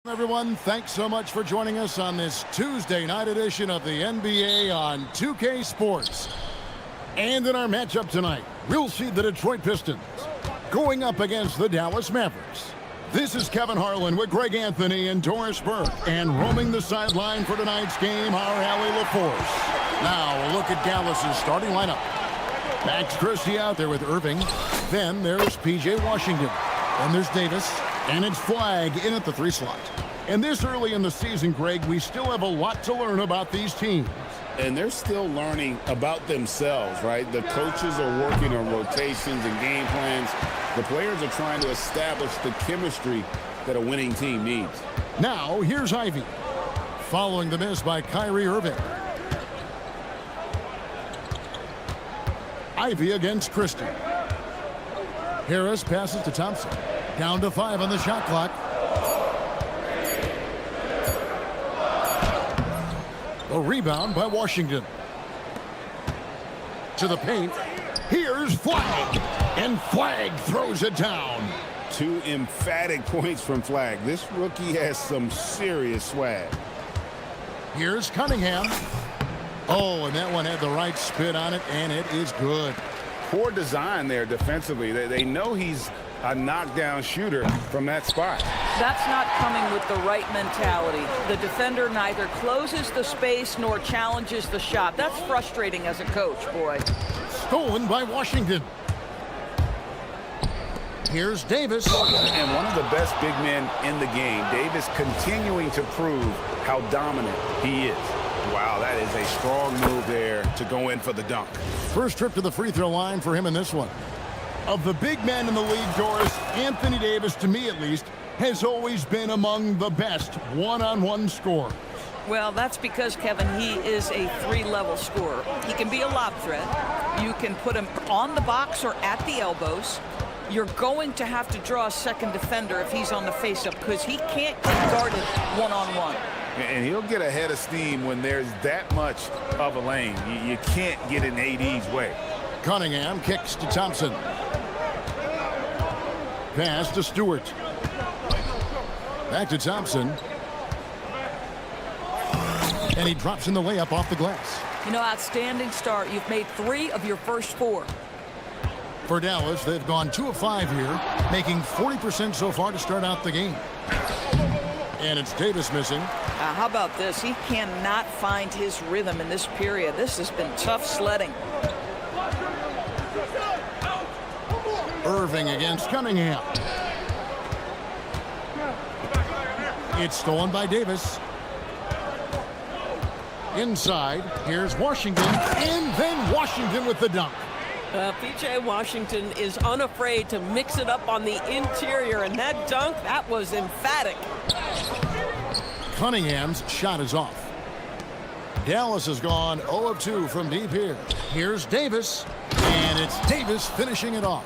Everyone, thanks so much for joining us on this Tuesday night edition of the NBA on 2K Sports. And in our matchup tonight, we'll see the Detroit Pistons going up against the Dallas Mavericks. This is Kevin Harlan with Greg Anthony and Doris Burke, and roaming the sideline for tonight's game, our Allie LaForce. Now, a look at Dallas's starting lineup. Max Christie out there with Irving. Then there's P.J. Washington. Then there's Davis. And it's Flag in at the 3 slot. And this early in the season, Greg, we still have a lot to learn about these teams. And they're still learning about themselves, right? The coaches are working on rotations and game plans. The players are trying to establish the chemistry that a winning team needs. Now, here's Ivy. Following the miss by Kyrie Irving. Ivy against Christie. Harris passes to Thompson. Down to 5 on the shot clock. A rebound by Washington. To the paint. Here's Flag. And Flag throws it down. 2 emphatic points from Flag. This rookie has some serious swag. Here's Cunningham. Oh, and that one had the right spin on it, and it is good. Poor design there defensively. They know he's a knockdown shooter from that spot. That's not coming with the right mentality. The defender neither closes the space nor challenges the shot. That's frustrating as a coach, boy. Stolen by Washington. Here's Davis. And one of the best big men in the game. Davis continuing to prove how dominant he is. Wow, that is a strong move there to go in for the dunk. First trip to the free throw line for him in this one. Of the big men in the league, Doris, Anthony Davis, to me at least, has always been among the best one-on-one scorers. Well, that's because, Kevin, he is a 3-level scorer. He can be a lob threat. You can put him on the box or at the elbows. You're going to have to draw a second defender if he's on the face-up because he can't get guarded one-on-one. And he'll get ahead of steam when there's that much of a lane. You can't get in AD's way. Cunningham kicks to Thompson. Pass to Stewart. Back to Thompson. And he drops in the layup off the glass. You know, outstanding start. You've made 3 of your first 4. For Dallas, they've gone 2 of 5 here, making 40% so far to start out the game. And it's Davis missing. How about this? He cannot find his rhythm in this period. This has been tough sledding. Irving against Cunningham. It's stolen by Davis. Inside, here's Washington, and then Washington with the dunk. P.J. Washington is unafraid to mix it up on the interior, and that dunk, that was emphatic. Cunningham's shot is off. Dallas has gone 0 of 2 from deep here. Here's Davis, and it's Davis finishing it off.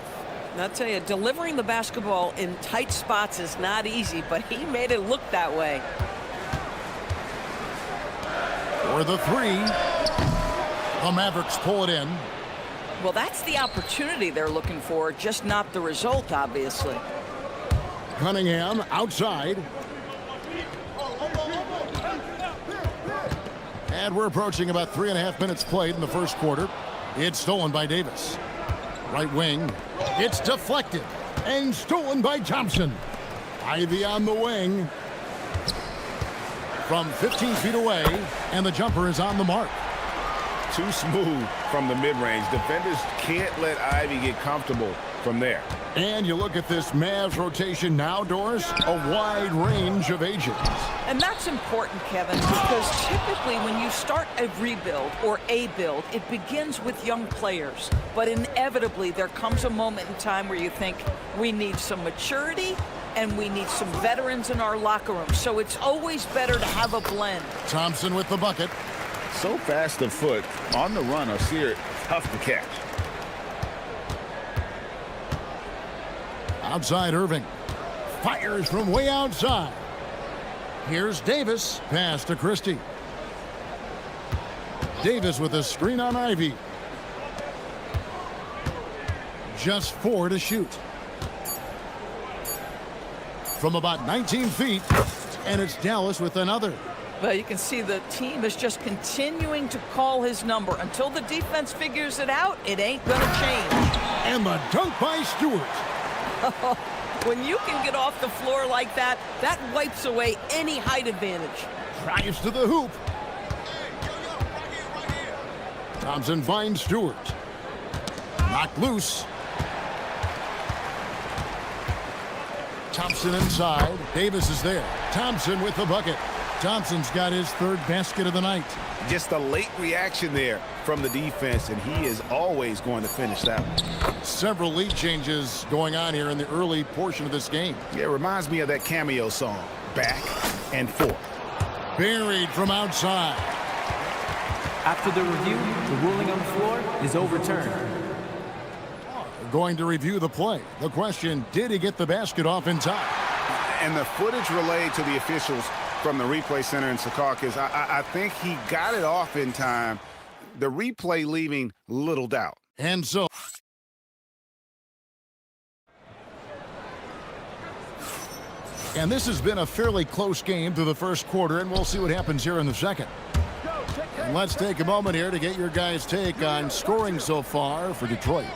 And I'll tell you, delivering the basketball in tight spots is not easy, but he made it look that way. For the 3, the Mavericks pull it in. Well, that's the opportunity they're looking for, just not the result, obviously. Cunningham outside. And we're approaching about 3.5 minutes played in the first quarter. It's stolen by Davis. Right wing. It's deflected and stolen by Thompson. Ivy on the wing. From 15 feet away, and the jumper is on the mark. Too smooth from the mid-range. Defenders can't let Ivy get comfortable from there. And you look at this Mavs rotation now, Doris, a wide range of ages. And that's important, Kevin, because typically when you start a rebuild or a build, it begins with young players. But inevitably, there comes a moment in time where you think we need some maturity and we need some veterans in our locker room. So it's always better to have a blend. Thompson with the bucket. So fast of foot, on the run, Osir, tough to catch. Outside Irving. Fires from way outside. Here's Davis. Pass to Christie. Davis with a screen on Ivy. Just 4 to shoot. From about 19 feet, And it's Dallas with another. Well, you can see the team is just continuing to call his number. Until the defense figures it out, it ain't going to change. And the dunk by Stewart. When you can get off the floor like that, that wipes away any height advantage. Drives to the hoop. Thompson finds Stewart. Knocked loose. Thompson inside. Davis is there. Thompson with the bucket. Thompson's got his third basket of the night. Just a late reaction there from the defense, and he is always going to finish that one. Several lead changes going on here in the early portion of this game. Yeah, it reminds me of that cameo song, Back and Forth. Buried from outside. After the review, the ruling on the floor is overturned. Going to review the play. The question, did he get the basket off in time? And the footage relayed to the officials from the replay center in Secaucus, I think he got it off in time. The replay leaving little doubt. And so and this has been a fairly close game through the first quarter, and we'll see what happens here in the second. And let's take a moment here to get your guys' take on scoring so far for Detroit.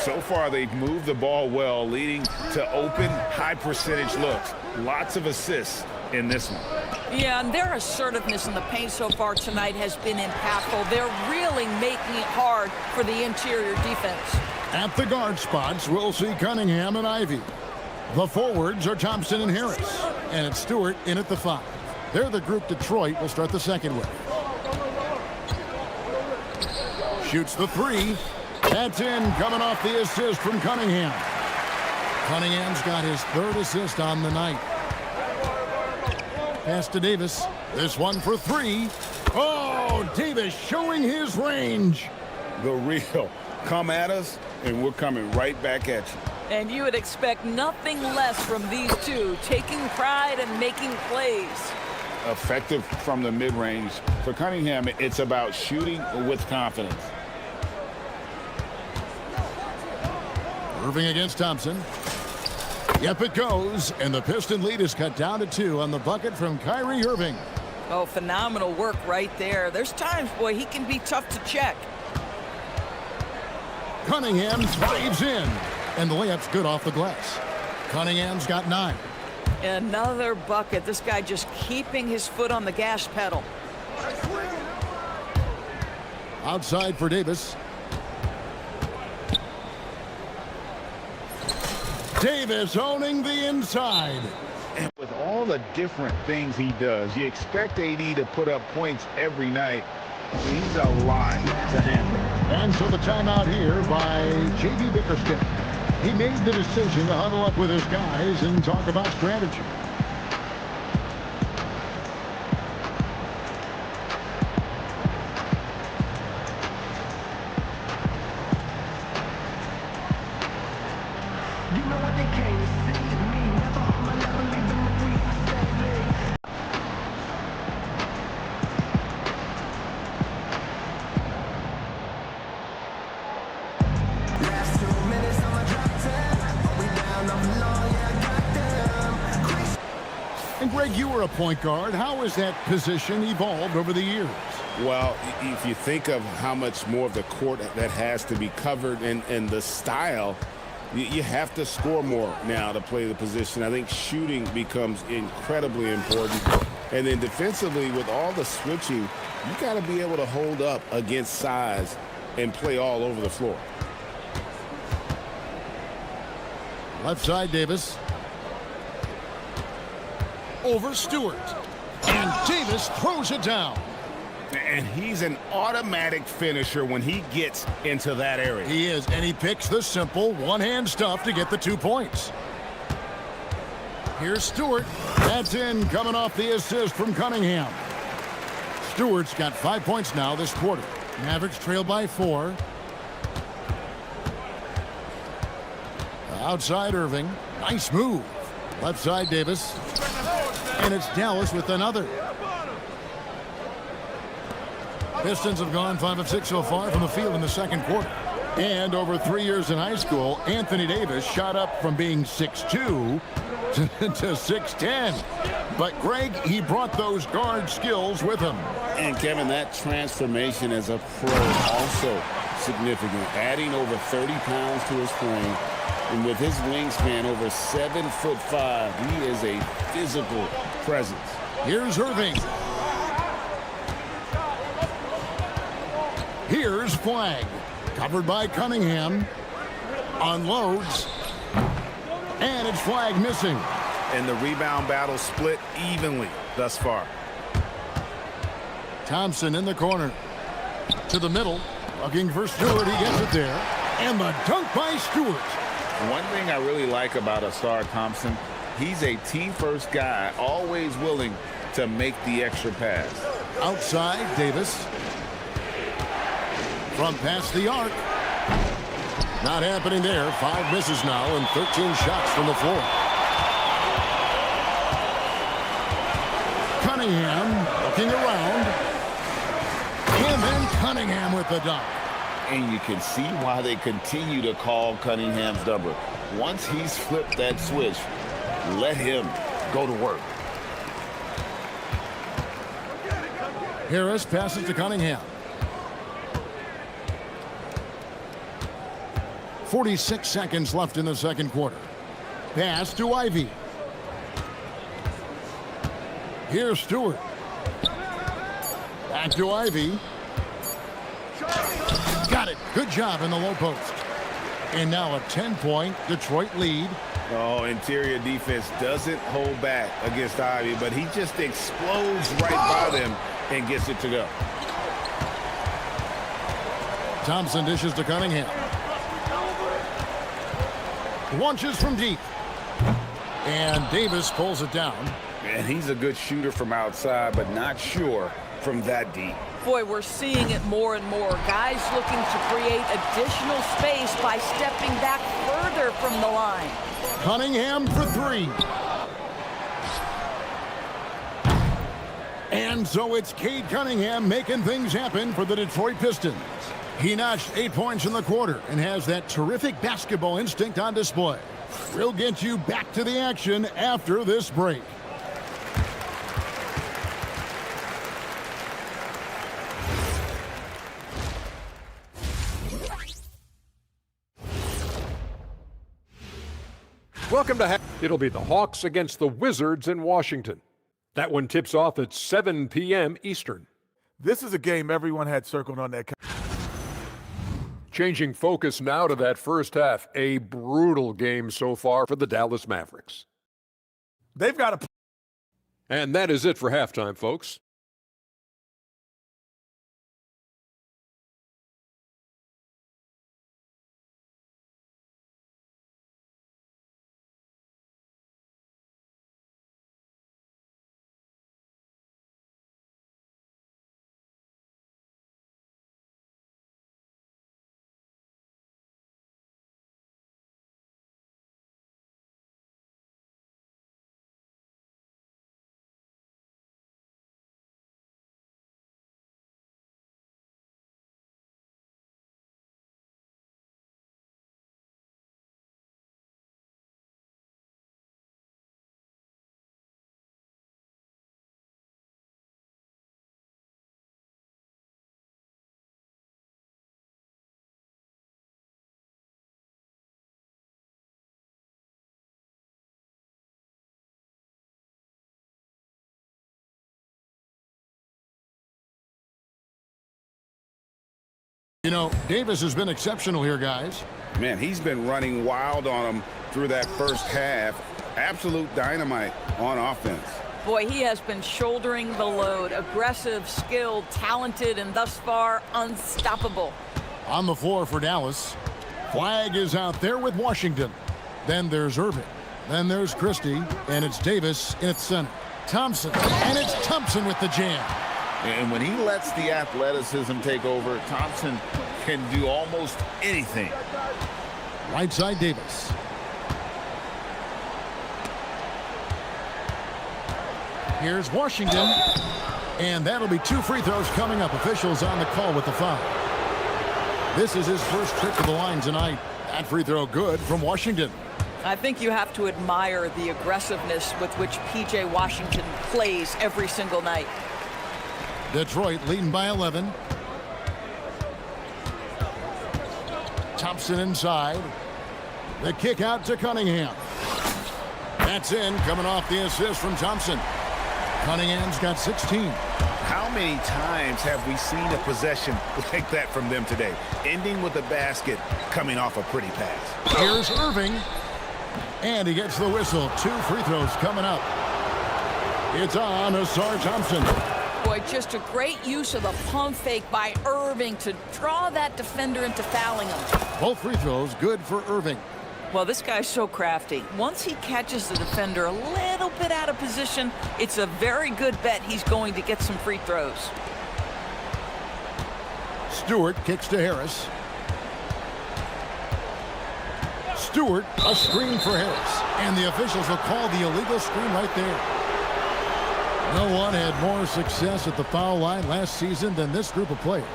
So far, they've moved the ball well, leading to open, high-percentage looks. Lots of assists in this one. Yeah, and their assertiveness in the paint so far tonight has been impactful. They're really making it hard for the interior defense. At the guard spots, we'll see Cunningham and Ivy. The forwards are Thompson and Harris. And it's Stewart in at the 5. They're the group Detroit will start the second with. Shoots the 3. That's in, coming off the assist from Cunningham. Cunningham's got his third assist on the night. Pass to Davis. This one for 3. Oh, Davis showing his range. The real. Come at us, and we're coming right back at you. And you would expect nothing less from these two, taking pride and making plays. Effective from the mid-range. For Cunningham, it's about shooting with confidence. Irving against Thompson. Yep, it goes, and the Piston lead is cut down to 2 on the bucket from Kyrie Irving. Oh, phenomenal work right there. There's times, boy, he can be tough to check. Cunningham drives in, and the layup's good off the glass. Cunningham's got 9. Another bucket. This guy just keeping his foot on the gas pedal. Outside for Davis. Davis owning the inside. And with all the different things he does, you expect AD to put up points every night. He's a lot to handle. And so the timeout here by J.B. Bickerstaff. He made the decision to huddle up with his guys and talk about strategy. And Greg, you were a point guard. How has that position evolved over the years? Well, if you think of how much more of the court that has to be covered and the style, you have to score more now to play the position. I think shooting becomes incredibly important. And then defensively, with all the switching, you got to be able to hold up against size and play all over the floor. Left side, Davis. Over Stewart. And Davis throws it down. And he's an automatic finisher when he gets into that area. He is, and he picks the simple one-hand stuff to get the 2 points. Here's Stewart. That's in, coming off the assist from Cunningham. Stewart's got 5 points now this quarter. Mavericks trail by 4. Outside Irving. Nice move. Left side Davis. And it's Dallas with another. Pistons have gone 5 of 6 so far from the field in the second quarter. And over 3 years in high school, Anthony Davis shot up from being 6'2" to 6'10". But, Greg, he brought those guard skills with him. And, Kevin, that transformation as a pro also significant, adding over 30 pounds to his frame. And with his wingspan over 7'5", he is a physical presence. Here's Irving. Here's Flag. Covered by Cunningham. Unloads. And it's Flag missing. And the rebound battle split evenly thus far. Thompson in the corner. To the middle. Looking for Stewart. He gets it there. And the dunk by Stewart. One thing I really like about Asar Thompson, he's a team-first guy, always willing to make the extra pass. Outside, Davis. From past the arc. Not happening there. 5 misses now and 13 shots from the floor. Cunningham looking around. And then Cunningham with the dunk. And you can see why they continue to call Cunningham's number. Once he's flipped that switch, let him go to work. Harris passes to Cunningham. 46 seconds left in the second quarter. Pass to Ivy. Here's Stewart. Back to Ivy. Got it. Good job in the low post. And now a 10-point Detroit lead. Oh, interior defense doesn't hold back against Ivy, but he just explodes right by them and gets it to go. Thompson dishes to Cunningham. Launches from deep. And Davis pulls it down. And he's a good shooter from outside, but not sure from that deep. Boy, we're seeing it more and more. Guys looking to create additional space by stepping back further from the line. Cunningham for 3. And so it's Cade Cunningham making things happen for the Detroit Pistons. He notched 8 points in the quarter and has that terrific basketball instinct on display. We'll get you back to the action after this break. Welcome to It'll be the Hawks against the Wizards in Washington. That one tips off at 7 p.m. Eastern. This is a game everyone had circled on that. Changing focus now to that first half. A brutal game so far for the Dallas Mavericks. They've got a... And that is it for halftime, folks. You know, Davis has been exceptional here, guys. Man, he's been running wild on them through that first half. Absolute dynamite on offense. Boy, he has been shouldering the load. Aggressive, skilled, talented, and thus far unstoppable. On the floor for Dallas. Flag is out there with Washington. Then there's Irving. Then there's Christie. And it's Davis in its center. Thompson. And it's Thompson with the jam. And when he lets the athleticism take over, Thompson can do almost anything. Right side Davis. Here's Washington. And that'll be 2 free throws coming up. Officials on the call with the foul. This is his first trip to the line tonight. That free throw good from Washington. I think you have to admire the aggressiveness with which P.J. Washington plays every single night. Detroit leading by 11. Thompson inside. The kick out to Cunningham. That's in, coming off the assist from Thompson. Cunningham's got 16. How many times have we seen a possession like that from them today? Ending with a basket, coming off a pretty pass. Here's Irving. And he gets the whistle. 2 free throws coming up. It's on Asar Thompson. Boy, just a great use of the pump fake by Irving to draw that defender into fouling him. Both free throws good for Irving. Well, this guy's so crafty. Once he catches the defender a little bit out of position, it's a very good bet he's going to get some free throws. Stewart kicks to Harris. Stewart, a screen for Harris. And the officials will call the illegal screen right there. No one had more success at the foul line last season than this group of players.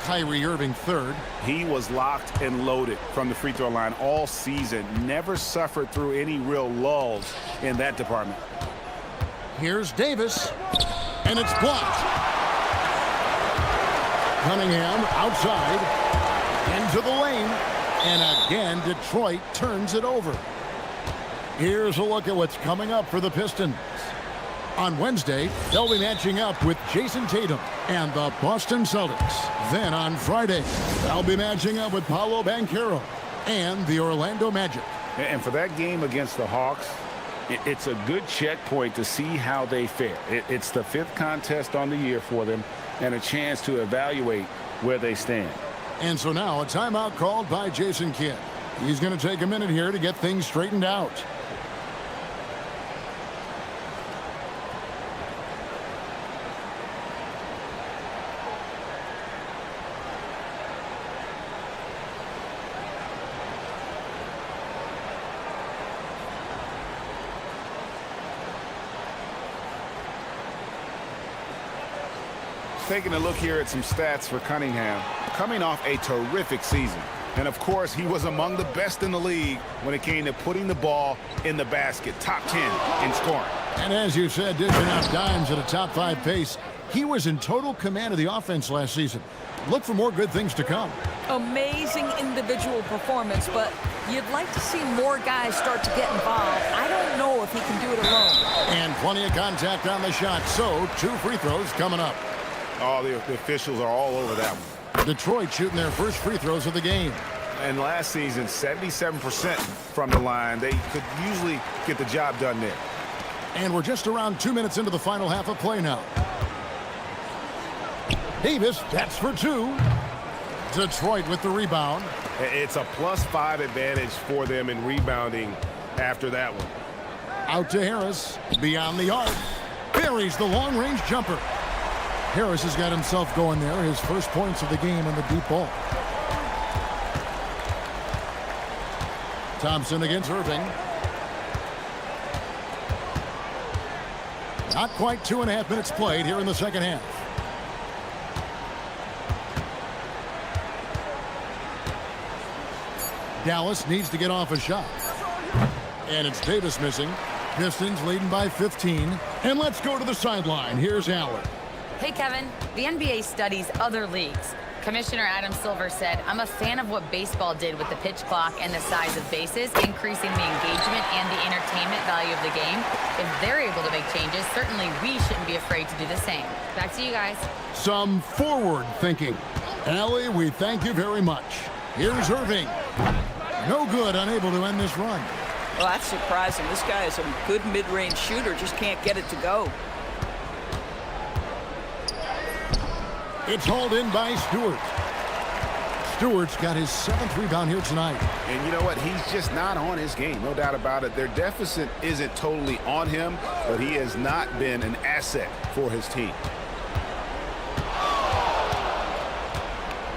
Kyrie Irving third. He was locked and loaded from the free throw line all season. Never suffered through any real lulls in that department. Here's Davis. And it's blocked. Cunningham outside. Into the lane. And again, Detroit turns it over. Here's a look at what's coming up for the Pistons. On Wednesday, they'll be matching up with Jason Tatum and the Boston Celtics. Then on Friday, they'll be matching up with Paolo Banchero and the Orlando Magic. And for that game against the Hawks, it's a good checkpoint to see how they fare. It's the 5th contest on the year for them and a chance to evaluate where they stand. And so now a timeout called by Jason Kidd. He's going to take a minute here to get things straightened out. Taking a look here at some stats for Cunningham. Coming off a terrific season. And of course, he was among the best in the league when it came to putting the ball in the basket. Top 10 in scoring. And as you said, dishing out dimes at a top 5 pace. He was in total command of the offense last season. Look for more good things to come. Amazing individual performance, but you'd like to see more guys start to get involved. I don't know if he can do it alone. And plenty of contact on the shot, so 2 free throws coming up. Oh, the officials are all over that one. Detroit shooting their first free throws of the game. And last season, 77% from the line. They could usually get the job done there. And we're just around 2 minutes into the final half of play now. Davis, that's for 2. Detroit with the rebound. It's a +5 advantage for them in rebounding after that one. Out to Harris, beyond the arc. Buries the long-range jumper. Harris has got himself going there, his first points of the game on the deep ball. Thompson against Irving. Not quite 2.5 minutes played here in the second half. Dallas needs to get off a shot. And it's Davis missing. Pistons leading by 15. And let's go to the sideline. Here's Allen. Hey, Kevin. The NBA studies other leagues. Commissioner Adam Silver said, I'm a fan of what baseball did with the pitch clock and the size of bases, increasing the engagement and the entertainment value of the game. If they're able to make changes, certainly we shouldn't be afraid to do the same. Back to you guys. Some forward thinking. Allie, we thank you very much. Here's Irving. No good, unable to end this run. Well, that's surprising. This guy is a good mid-range shooter, just can't get it to go. It's hauled in by Stewart. Stewart's got his 7th rebound here tonight. And you know what? He's just not on his game. No doubt about it. Their deficit isn't totally on him, but he has not been an asset for his team.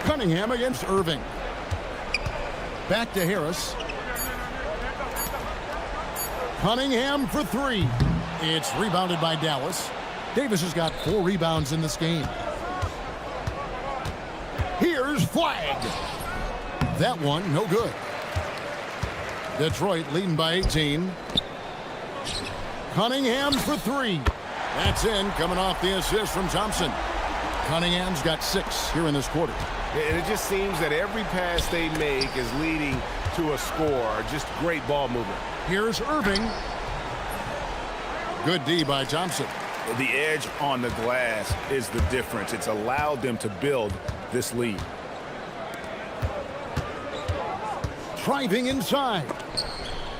Cunningham against Irving. Back to Harris. Cunningham for 3. It's rebounded by Dallas. Davis has got 4 rebounds in this game. Here's flag. That one, no good. Detroit leading by 18. Cunningham for three. That's in, coming off the assist from Thompson. Cunningham's got 6 here in this quarter. And it just seems that every pass they make is leading to a score. Just great ball movement. Here's Irving. Good D by Thompson. The edge on the glass is the difference. It's allowed them to build this lead. Driving inside.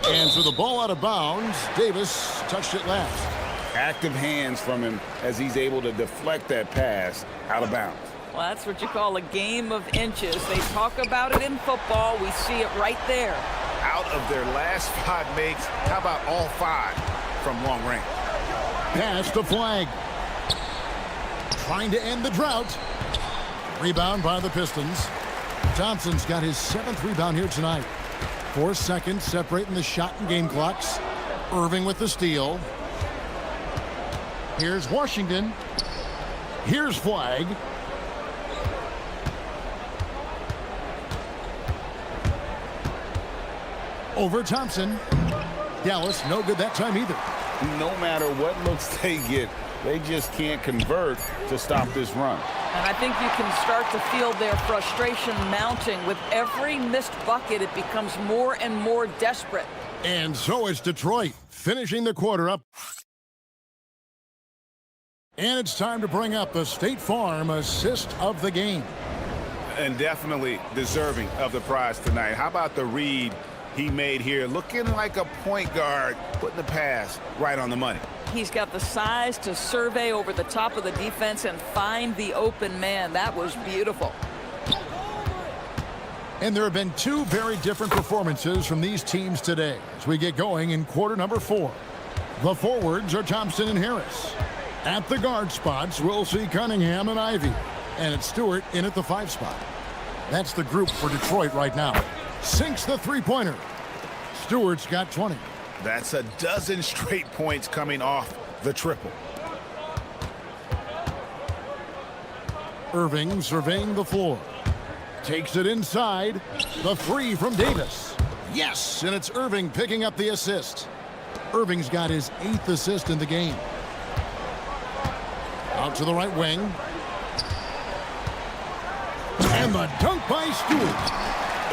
And so the ball out of bounds. Davis touched it last. Active hands from him as he's able to deflect that pass out of bounds. Well, that's what you call a game of inches. They talk about it in football. We see it right there. Out of their last 5 makes, how about all 5 from long range? Pass to Flag. Trying to end the drought. Rebound by the Pistons. Thompson's got his 7th rebound here tonight. 4 seconds separating the shot and game clocks. Irving with the steal. Here's Washington. Here's Flag. Over Thompson. Dallas no good that time either. No matter what looks they get, they just can't convert to stop this run. And I think you can start to feel their frustration mounting. With every missed bucket, it becomes more and more desperate. And so it's Detroit finishing the quarter up. And it's time to bring up the State Farm assist of the game. And definitely deserving of the prize tonight. How about the read he made here? Looking like a point guard, putting the pass right on the money. He's got the size to survey over the top of the defense and find the open man. That was beautiful. And there have been 2 very different performances from these teams today as we get going in quarter number 4. The forwards are Thompson and Harris. At the guard spots, we'll see Cunningham and Ivy. And it's Stewart in at the 5 spot. That's the group for Detroit right now. Sinks the three-pointer. Stewart's got 20. That's a dozen straight points coming off the triple. Irving surveying the floor. Takes it inside. The 3 from Davis. Yes, and it's Irving picking up the assist. Irving's got his 8th assist in the game. Out to the right wing. And the dunk by Stewart.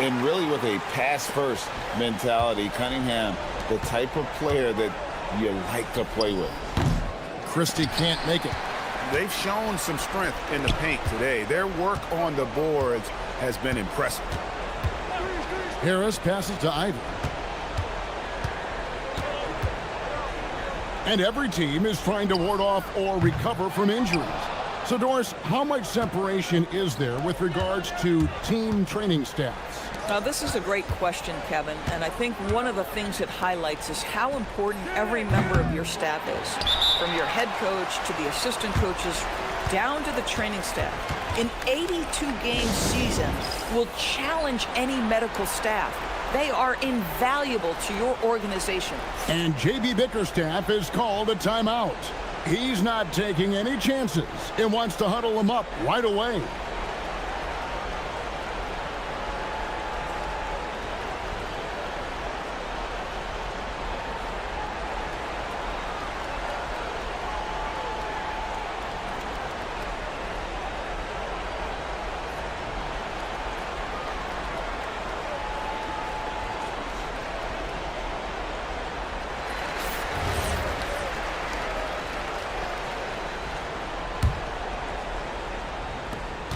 And really with a pass-first mentality, Cunningham, the type of player that you like to play with. Christie can't make it. They've shown some strength in the paint today. Their work on the boards has been impressive. Harris passes to Ivy. And every team is trying to ward off or recover from injuries. So, Doris, how much separation is there with regards to team training staffs? Now, this is a great question, Kevin, and I think one of the things it highlights is how important every member of your staff is, from your head coach to the assistant coaches down to the training staff. An 82-game season will challenge any medical staff. They are invaluable to your organization. And J.B. Bickerstaff is called a timeout. He's not taking any chances and wants to huddle them up right away.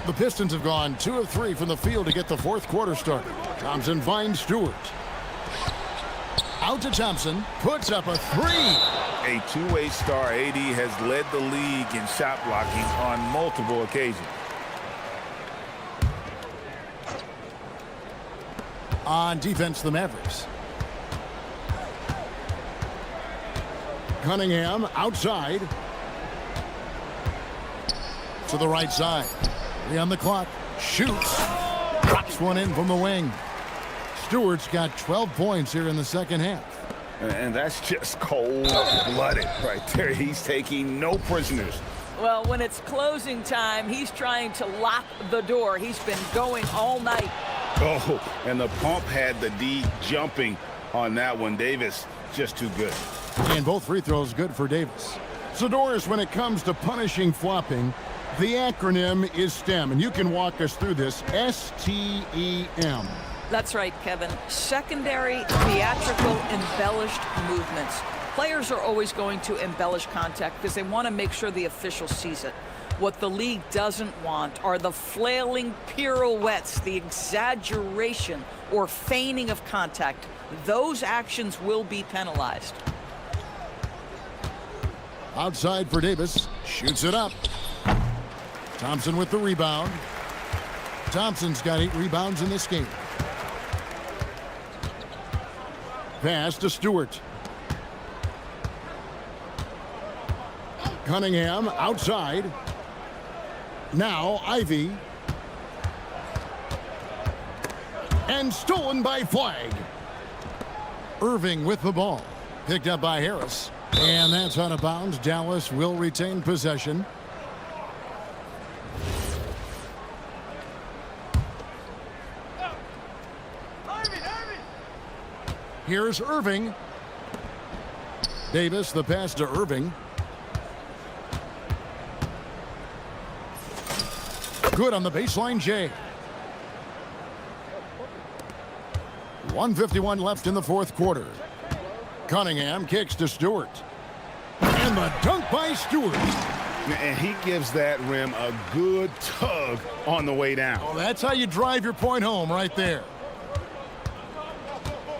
The Pistons have gone 2 of 3 from the field to get the 4th quarter started. Thompson finds Stewart. Out to Thompson. Puts up a 3. A two-way star, AD has led the league in shot blocking on multiple occasions. On defense, the Mavericks. Cunningham outside. To the right side. 3 on the clock. Shoots. Drops one in from the wing. Stewart's got 12 points here in the second half. And that's just cold-blooded right there. He's taking no prisoners. Well, when it's closing time, he's trying to lock the door. He's been going all night. Oh, and the pump had the D jumping on that one. Davis just too good. And both free throws good for Davis. So, Doris, when it comes to punishing flopping, the acronym is STEM, and you can walk us through this. STEM. That's right, Kevin. Secondary, theatrical, embellished movements. Players are always going to embellish contact because they want to make sure the official sees it. What the league doesn't want are the flailing pirouettes, the exaggeration or feigning of contact. Those actions will be penalized. Outside for Davis. Shoots it up. Thompson with the rebound. Thompson's got 8 rebounds in this game. Pass to Stewart. Cunningham outside. Now Ivy. And stolen by Flag. Irving with the ball. Picked up by Harris. And that's out of bounds. Dallas will retain possession. Here's Irving. Davis, the pass to Irving. Good on the baseline, Jay. 1:51 left in the fourth quarter. Cunningham kicks to Stewart. And the dunk by Stewart. And he gives that rim a good tug on the way down. Oh, that's how you drive your point home right there.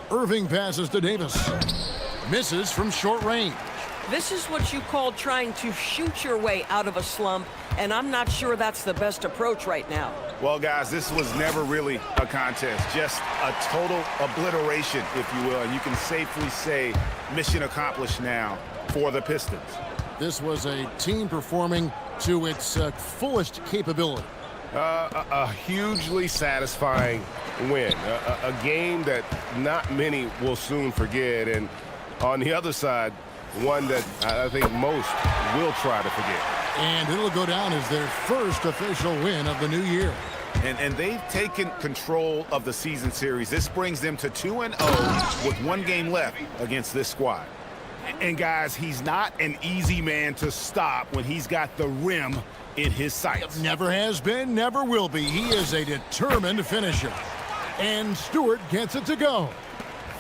Irving passes to Davis. Misses from short range. This is what you call trying to shoot your way out of a slump, and I'm not sure that's the best approach right now. Well, guys, this was never really a contest, just a total obliteration, if you will. And you can safely say mission accomplished now for the Pistons. This was a team performing to its fullest capability. A hugely satisfying win. A game that not many will soon forget. And on the other side, one that I think most will try to forget. And it'll go down as their first official win of the new year. And they've taken control of the season series. This brings them to 2-0 with 1 game left against this squad. And guys, he's not an easy man to stop when he's got the rim in his sights. Never has been, never will be. He is a determined finisher. And Stewart gets it to go.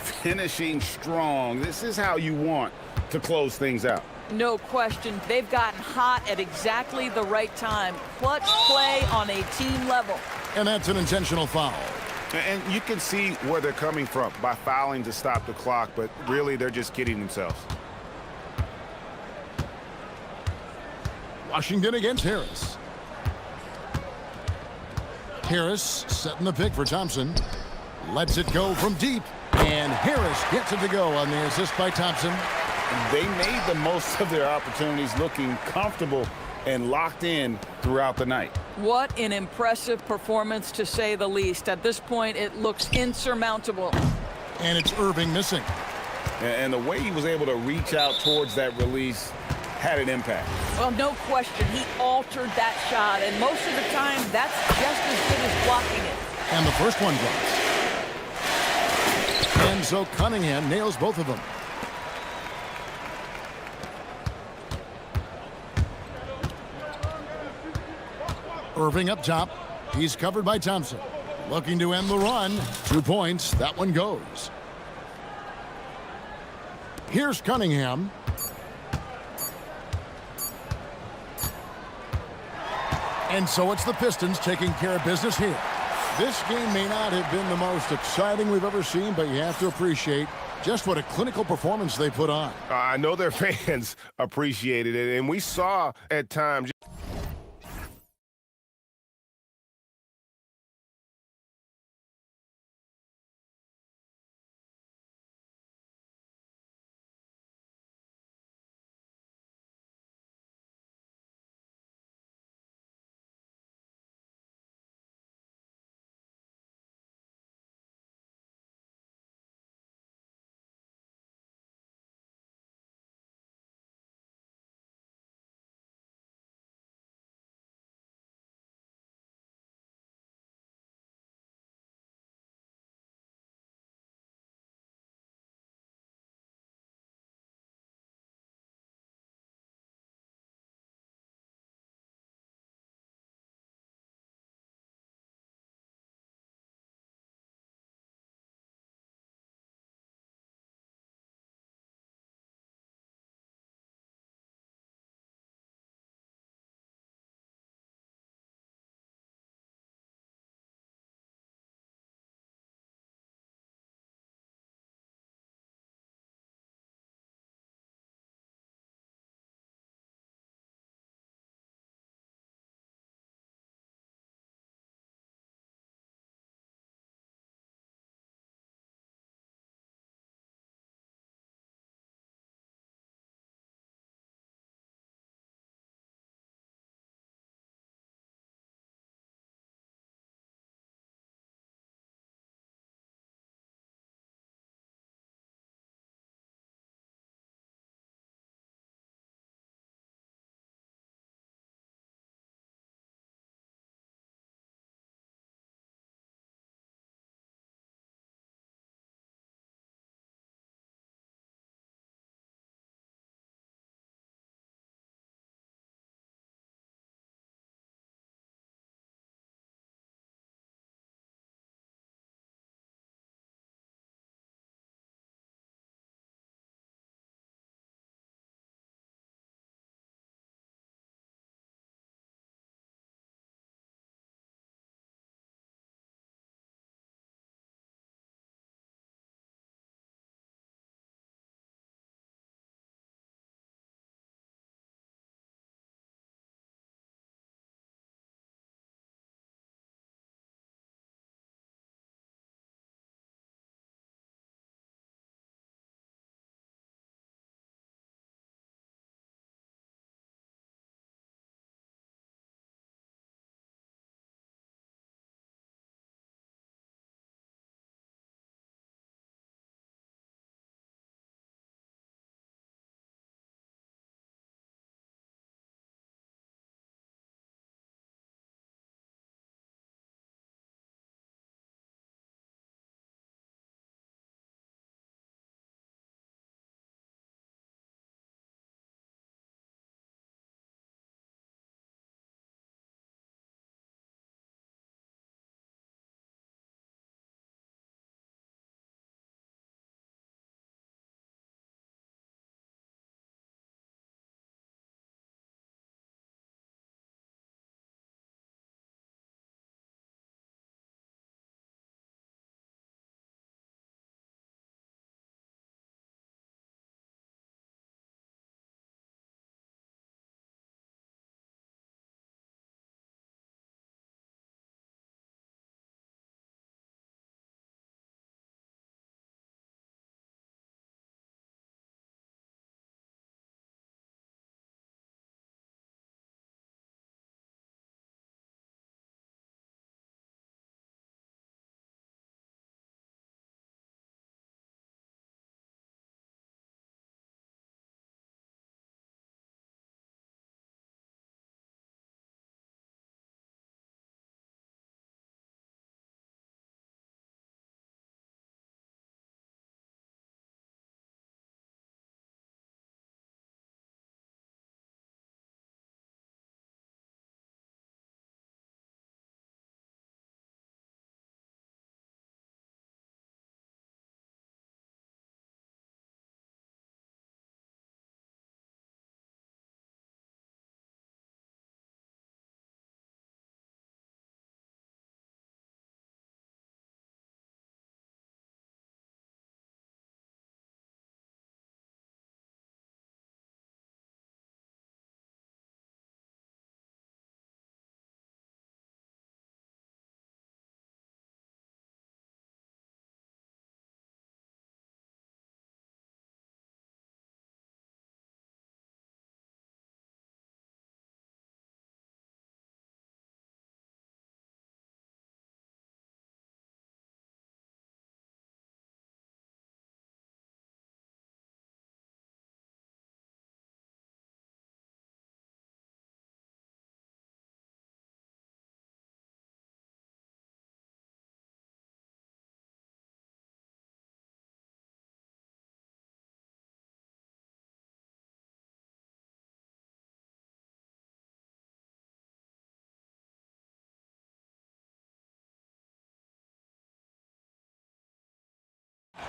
Finishing strong. This is how you want to close things out. No question. They've gotten hot at exactly the right time. Clutch play on a team level. And that's an intentional foul. And you can see where they're coming from by fouling to stop the clock, but really they're just kidding themselves. Washington against Harris. Harris setting the pick for Thompson. Lets it go from deep. And Harris gets it to go on the assist by Thompson. They made the most of their opportunities, looking comfortable and locked in throughout the night. What an impressive performance, to say the least. At this point, it looks insurmountable. And it's Irving missing. And the way he was able to reach out towards that release had an impact. Well, no question. He altered that shot, and most of the time, that's just as good as blocking it. And the first one drops. And so Cunningham nails both of them. Irving up top. He's covered by Thompson. Looking to end the run. 2 points. That one goes. Here's Cunningham. And so it's the Pistons taking care of business here. This game may not have been the most exciting we've ever seen, but you have to appreciate just what a clinical performance they put on. I know their fans appreciated it, and we saw at times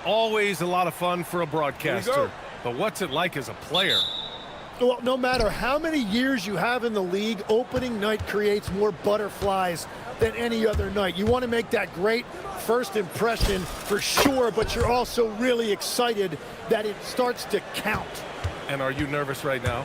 always a lot of fun for a broadcaster. But what's it like as a player? Well, no matter how many years you have in the league, opening night creates more butterflies than any other night. You want to make that great first impression for sure, but you're also really excited that it starts to count. And are you nervous right now?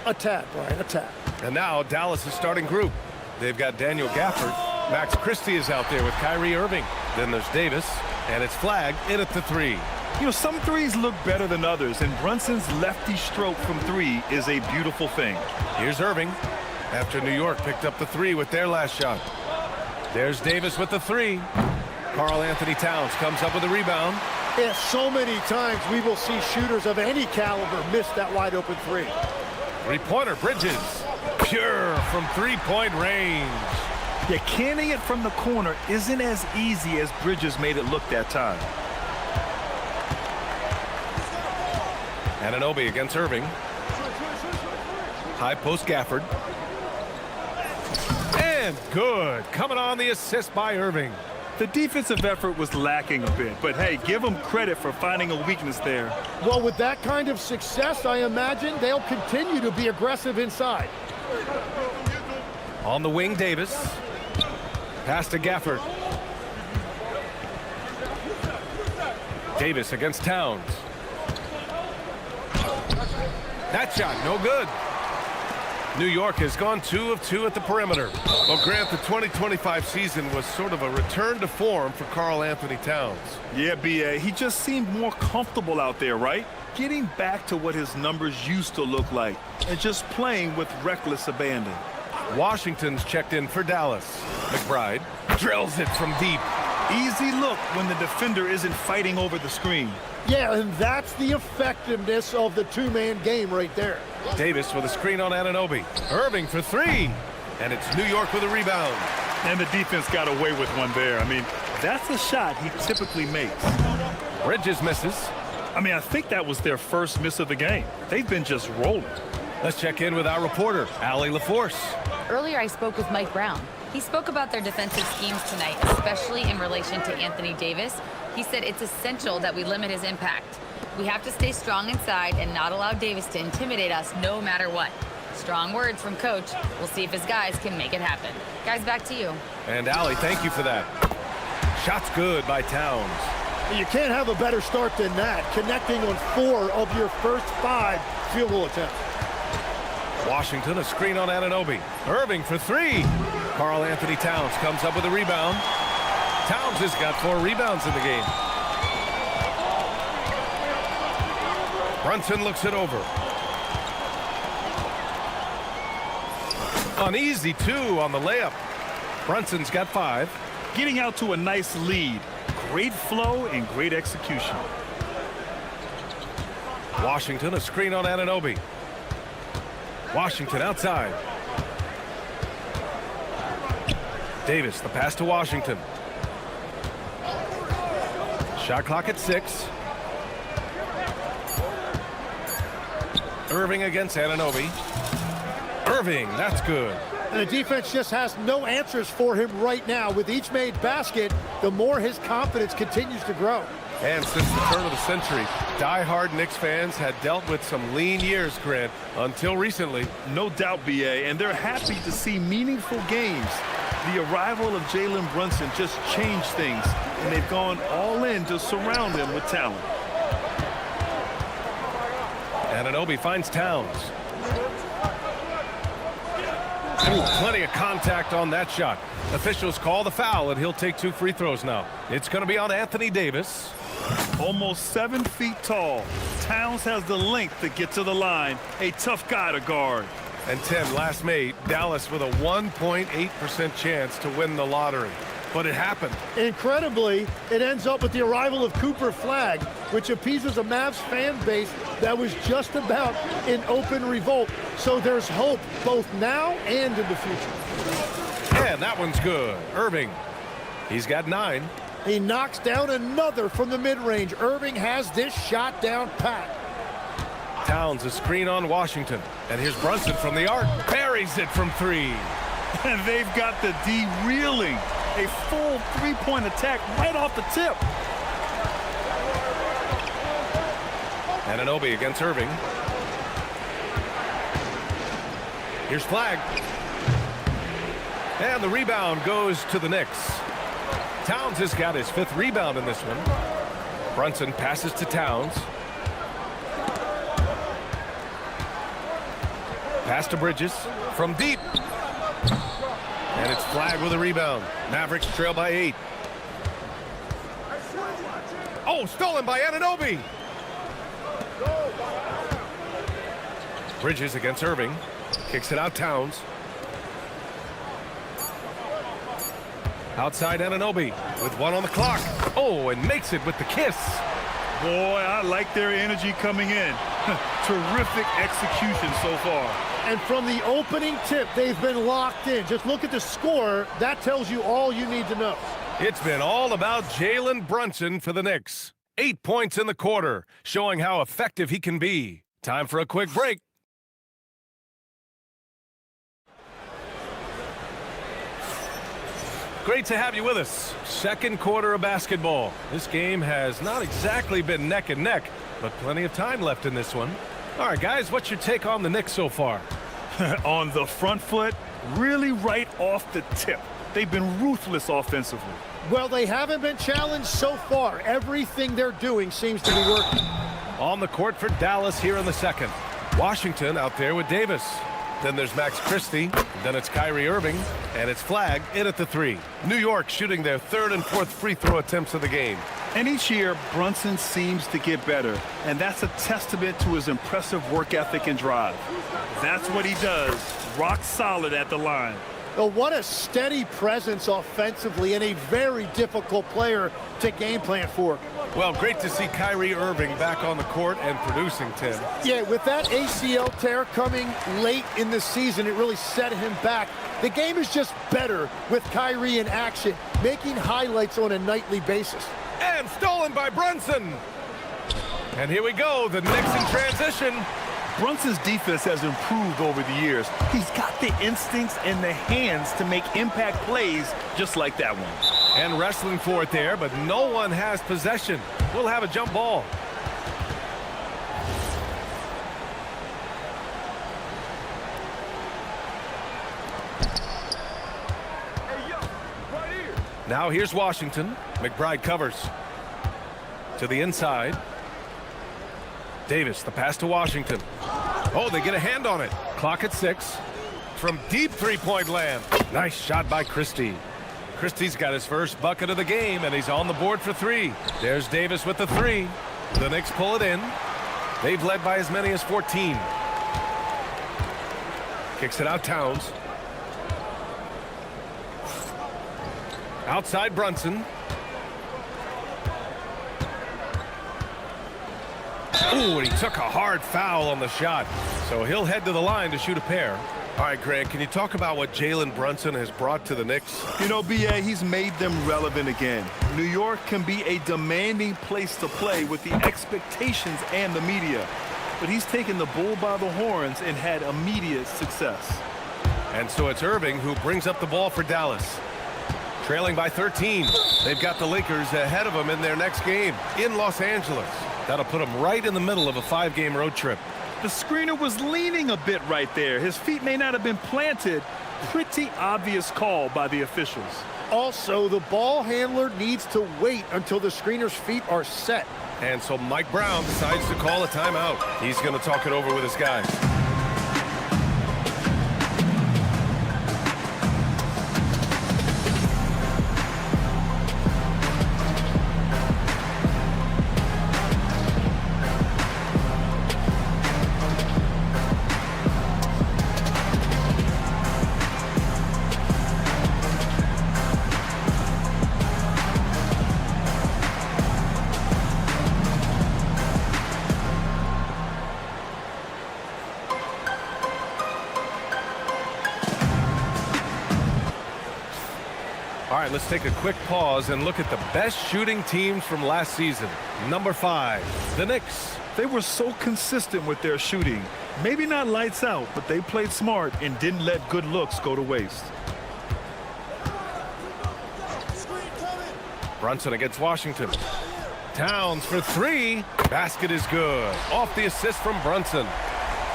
A tad, Brian, a tad. And now Dallas' starting group. They've got Daniel Gafford. Max Christie is out there with Kyrie Irving. Then there's Davis, and it's flagged in at the three. You know, some threes look better than others, and Brunson's lefty stroke from three is a beautiful thing. Here's Irving after New York picked up the three with their last shot. There's Davis with the three. Karl Anthony Towns comes up with a rebound. Yeah, so many times we will see shooters of any caliber miss that wide open three. Three-pointer, Bridges. Pure from three-point range. Yeah, canning it from the corner isn't as easy as Bridges made it look that time. Anunoby against Irving. High post Gafford. And good. Coming on the assist by Irving. The defensive effort was lacking a bit, but hey, give them credit for finding a weakness there. Well, with that kind of success, I imagine they'll continue to be aggressive inside. On the wing, Davis. Pass to Gafford. Davis against Towns. That shot, no good. New York has gone 2 of 2 at the perimeter. Well, Grant, the 2025 season was sort of a return to form for Karl Anthony Towns. Yeah, B.A., he just seemed more comfortable out there, right? Getting back to what his numbers used to look like and just playing with reckless abandon. Washington's checked in for Dallas. McBride drills it from deep. Easy look when the defender isn't fighting over the screen. Yeah, and that's the effectiveness of the two-man game right there. Davis with a screen on Anunoby. Irving for three. And it's New York with a rebound. And the defense got away with one there. I mean, that's a shot he typically makes. Bridges misses. I mean, I think that was their first miss of the game. They've been just rolling. Let's check in with our reporter, Allie LaForce. Earlier, I spoke with Mike Brown. He spoke about their defensive schemes tonight, especially in relation to Anthony Davis. He said it's essential that we limit his impact. We have to stay strong inside and not allow Davis to intimidate us no matter what. Strong words from Coach. We'll see if his guys can make it happen. Guys, back to you. And Allie, thank you for that. Shot's good by Towns. You can't have a better start than that, connecting on 4 of your first 5 field goal attempts. Washington, a screen on Anunoby. Irving for three. Karl Anthony Towns comes up with a rebound. Towns has got 4 rebounds in the game. Brunson looks it over. An easy 2 on the layup. Brunson's got 5. Getting out to a nice lead. Great flow and great execution. Washington, a screen on Anunoby. Washington outside. Davis, the pass to Washington. Shot clock at 6. Irving against Anunoby. Irving, that's good. And the defense just has no answers for him right now. With each made basket, the more his confidence continues to grow. And since the turn of the century, die-hard Knicks fans had dealt with some lean years, Grant, until recently. No doubt, B.A., and they're happy to see meaningful games. The arrival of Jalen Brunson just changed things, and they've gone all in to surround him with talent. Anunoby finds Towns. Ooh, plenty of contact on that shot. Officials call the foul, and he'll take 2 free throws now. It's going to be on Anthony Davis. Almost 7 feet tall. Towns has the length to get to the line. A tough guy to guard. And Tim, last May, Dallas with a 1.8% chance to win the lottery. But it happened. Incredibly, it ends up with the arrival of Cooper Flagg, which appeases a Mavs fan base that was just about in open revolt. So there's hope both now and in the future. And that one's good. Irving, he's got 9. He knocks down another from the mid-range. Irving has this shot down pat. Towns a screen on Washington. And here's Brunson from the arc. Parries it from 3. And they've got the D reeling. A full 3-point attack right off the tip. Anunoby against Irving. Here's Flag. And the rebound goes to the Knicks. Towns has got his 5th rebound in this one. Brunson passes to Towns. Pass to Bridges from deep. And it's Flag with a rebound. Mavericks trail by 8. Oh, stolen by Anunoby. Bridges against Irving. Kicks it out Towns. Outside Anunoby with 1 on the clock. Oh, and makes it with the kiss. Boy, I like their energy coming in. Terrific execution so far. And from the opening tip, they've been locked in. Just look at the score. That tells you all you need to know. It's been all about Jalen Brunson for the Knicks. 8 points in the quarter, showing how effective he can be. Time for a quick break. Great to have you with us. Second quarter of basketball. This game has not exactly been neck and neck, but plenty of time left in this one. All right, guys, what's your take on the Knicks so far? On the front foot, really right off the tip. They've been ruthless offensively. Well, they haven't been challenged so far. Everything they're doing seems to be working. On the court for Dallas here in the second. Washington out there with Davis. Then there's Max Christie. Then it's Kyrie Irving. And it's Flag in at the 3. New York shooting their 3rd and 4th free throw attempts of the game. And each year, Brunson seems to get better. And that's a testament to his impressive work ethic and drive. That's what he does. Rock solid at the line. Well, what a steady presence offensively and a very difficult player to game plan for. Well, great to see Kyrie Irving back on the court and producing, Tim. Yeah, with that ACL tear coming late in the season, it really set him back. The game is just better with Kyrie in action, making highlights on a nightly basis. And stolen by Brunson. And here we go, the Knicks in transition. Brunson's defense has improved over the years. He's got the instincts and the hands to make impact plays just like that one. And wrestling for it there, but no one has possession. We'll have a jump ball. Now here's Washington. McBride covers. To the inside. Davis, the pass to Washington. Oh, they get a hand on it. Clock at 6. From deep three-point land. Nice shot by Christie. Christie's got his first bucket of the game, and he's on the board for 3. There's Davis with the 3. The Knicks pull it in. They've led by as many as 14. Kicks it out Towns. Outside Brunson. Ooh, and he took a hard foul on the shot. So he'll head to the line to shoot a pair. All right, Greg, can you talk about what Jalen Brunson has brought to the Knicks? You know, B.A., he's made them relevant again. New York can be a demanding place to play with the expectations and the media. But he's taken the bull by the horns and had immediate success. And so it's Irving who brings up the ball for Dallas. Trailing by 13. They've got the Lakers ahead of them in their next game in Los Angeles. That'll put them right in the middle of a 5-game road trip. The screener was leaning a bit right there. His feet may not have been planted. Pretty obvious call by the officials. Also, the ball handler needs to wait until the screener's feet are set. And so Mike Brown decides to call a timeout. He's going to talk it over with his guys. All right, let's take a quick pause and look at the best shooting teams from last season. Number 5, the Knicks. They were so consistent with their shooting. Maybe not lights out, but they played smart and didn't let good looks go to waste. Brunson against Washington. Towns for three. Basket is good. Off the assist from Brunson.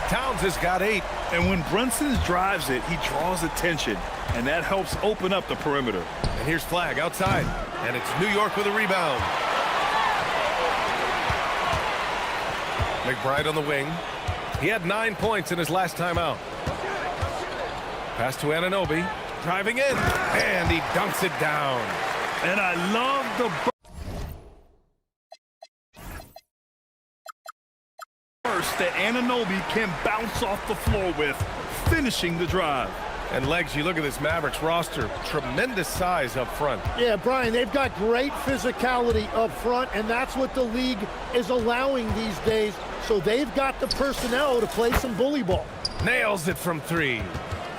Towns has got 8. And when Brunson drives it, he draws attention, and that helps open up the perimeter. And here's Flag outside. And it's New York with a rebound. McBride on the wing. He had 9 points in his last time out. Pass to Anunoby. Driving in. And he dunks it down. And I love the burst that Anunoby can bounce off the floor with, finishing the drive. And Legs, you look at this Mavericks roster, tremendous size up front. Yeah, Brian, they've got great physicality up front, and that's what the league is allowing these days. So they've got the personnel to play some bully ball. Nails it from 3.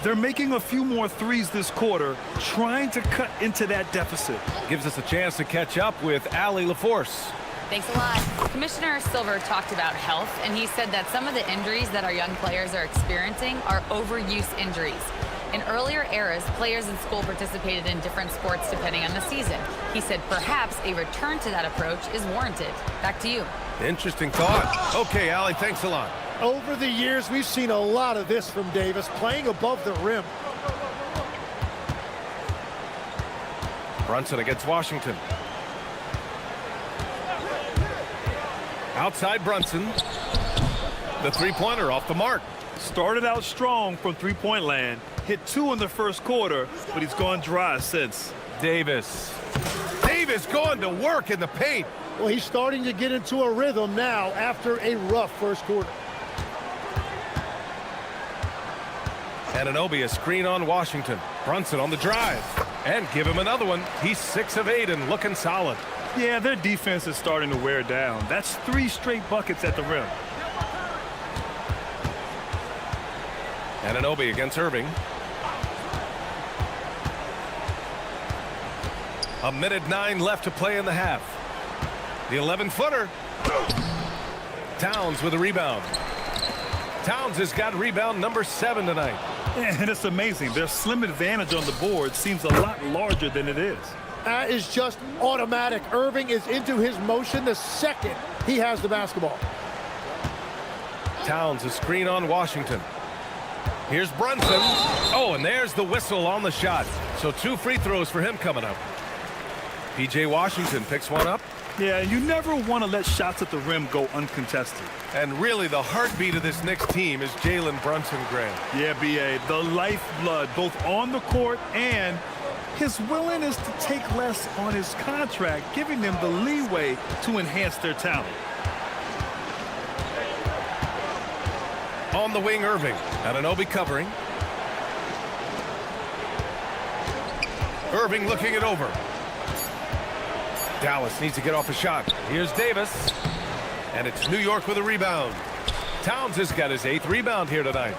They're making a few more threes this quarter, trying to cut into that deficit. Gives us a chance to catch up with Allie LaForce. Thanks a lot. Commissioner Silver talked about health, and he said that some of the injuries that our young players are experiencing are overuse injuries. In earlier eras, players in school participated in different sports depending on the season. He said perhaps a return to that approach is warranted. Back to you. Interesting thought. Okay, Allie, thanks a lot. Over the years, we've seen a lot of this from Davis, playing above the rim. Brunson against Washington. Outside Brunson. The three-pointer off the mark. Started out strong from three-point land. Hit 2 in the first quarter, but he's gone dry since. Davis. Davis going to work in the paint. Well, he's starting to get into a rhythm now after a rough first quarter. Anunoby a screen on Washington. Brunson on the drive. And give him another one. He's 6 of 8 and looking solid. Yeah, their defense is starting to wear down. That's 3 straight buckets at the rim. Anunoby against Irving. A minute 9 left to play in the half. The 11-footer. Towns with a rebound. Towns has got rebound number 7 tonight. And it's amazing. Their slim advantage on the board seems a lot larger than it is. That is just automatic. Irving is into his motion the second he has the basketball. Towns a screen on Washington. Here's Brunson. Oh, and there's the whistle on the shot. So 2 free throws for him coming up. P.J. Washington picks one up. Yeah, you never want to let shots at the rim go uncontested. And really the heartbeat of this Knicks team is Jalen Brunson, Grant. Yeah, B.A., the lifeblood both on the court and his willingness to take less on his contract, giving them the leeway to enhance their talent. On the wing, Irving. Anunoby covering. Irving looking it over. Dallas needs to get off a shot. Here's Davis. And it's New York with a rebound. Towns has got his 8th rebound here tonight.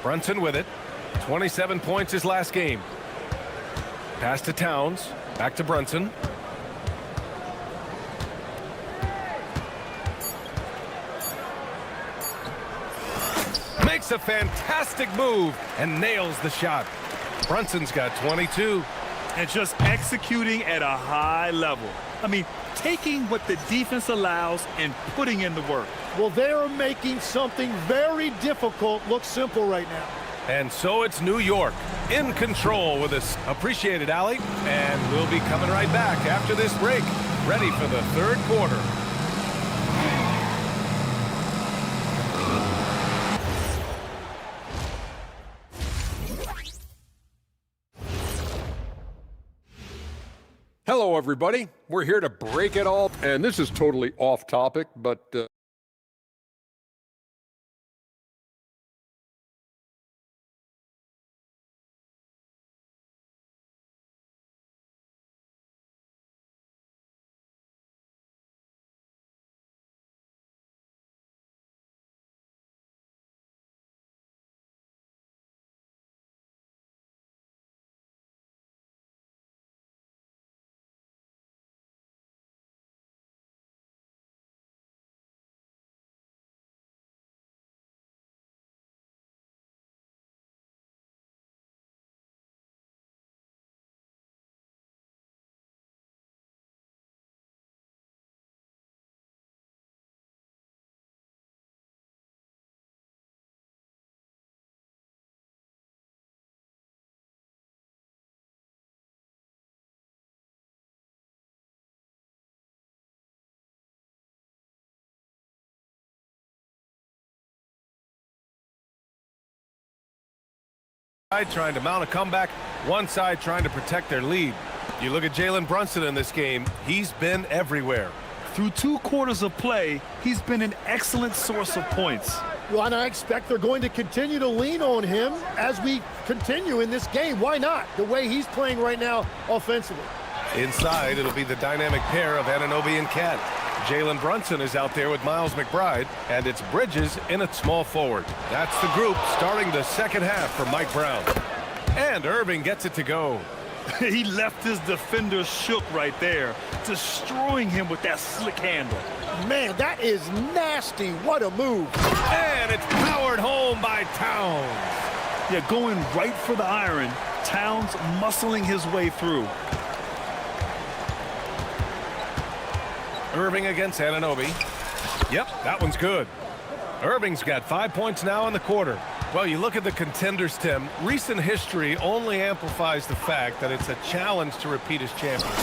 Brunson with it. 27 points his last game. Pass to Towns. Back to Brunson. Makes a fantastic move and nails the shot. Brunson's got 22. And just executing at a high level. I mean, taking what the defense allows and putting in the work. Well, they are making something very difficult look simple right now. And so it's New York in control with us. Appreciate it, Allie. And we'll be coming right back after this break, ready for the 3rd quarter. Hello, everybody. We're here to break it all. And this is totally off topic, but Trying to mount a comeback, one side trying to protect their lead. You look at Jalen Brunson in this game, he's been everywhere. Through 2 quarters of play, he's been an excellent source of points. Well, and I expect they're going to continue to lean on him as we continue in this game. Why not? The way he's playing right now offensively. Inside, it'll be the dynamic pair of Anunoby and Cat. Jalen Brunson is out there with Miles McBride, and it's Bridges in at small forward. That's the group starting the second half for Mike Brown. And Irving gets it to go. He left his defender shook right there, destroying him with that slick handle. Man, that is nasty. What a move. And it's powered home by Towns. Yeah, going right for the iron. Towns muscling his way through. Irving against Anunoby. Yep, that one's good. Irving's got 5 points now in the quarter. Well, you look at the contenders, Tim. Recent history only amplifies the fact that it's a challenge to repeat as champions.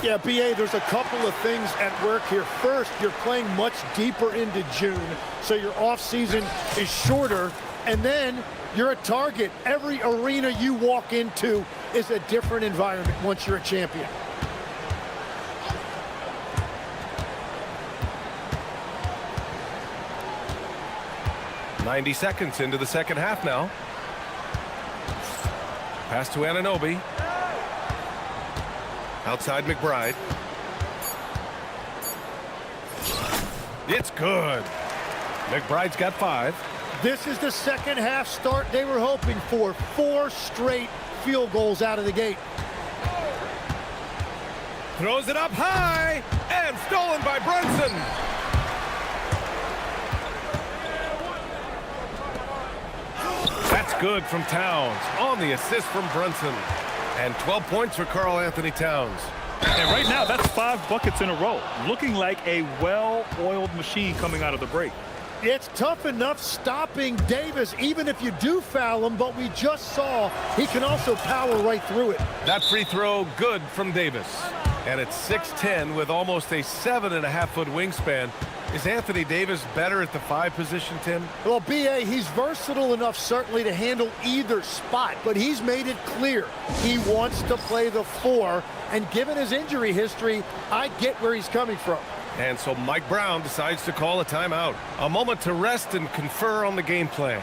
Yeah, BA, there's a couple of things at work here. First, you're playing much deeper into June, so your off-season is shorter. And then you're a target. Every arena you walk into is a different environment once you're a champion. "90 seconds into the second half now. Pass to Anunoby. Outside McBride. It's good. McBride's got 5. This is the second half start they were hoping for. 4 straight field goals out of the gate. Throws it up high and stolen by Brunson. That's good from Towns on the assist from Brunson. And 12 points for Karl Anthony Towns. And right now, that's 5 buckets in a row. Looking like a well-oiled machine coming out of the break. It's tough enough stopping Davis, even if you do foul him, but we just saw he can also power right through it. That free throw good from Davis. And it's 6'10" with almost a 7.5-foot wingspan. Is Anthony Davis better at the 5 position, Tim? Well, BA, he's versatile enough certainly to handle either spot, but he's made it clear he wants to play the 4, and given his injury history, I get where he's coming from. And so Mike Brown decides to call a timeout. A moment to rest and confer on the game plan.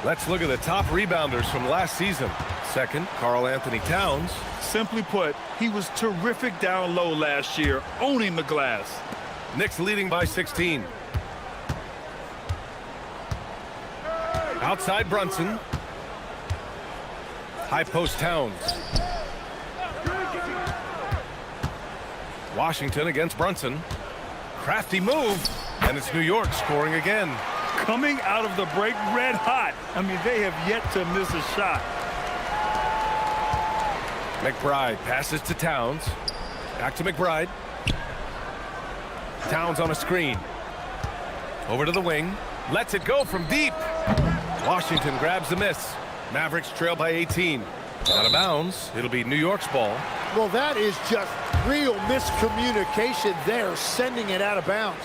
Let's look at the top rebounders from last season. Second, Karl Anthony Towns. Simply put, he was terrific down low last year, owning the glass. Knicks leading by 16. Outside Brunson. High post Towns. Washington against Brunson. Crafty move. And it's New York scoring again. Coming out of the break red hot. I mean, they have yet to miss a shot. McBride passes to Towns. Back to McBride. Towns on a screen. Over to the wing. Lets it go from deep. Washington grabs the miss. Mavericks trail by 18. Out of bounds. It'll be New York's ball. Well, that is just real miscommunication there, sending it out of bounds.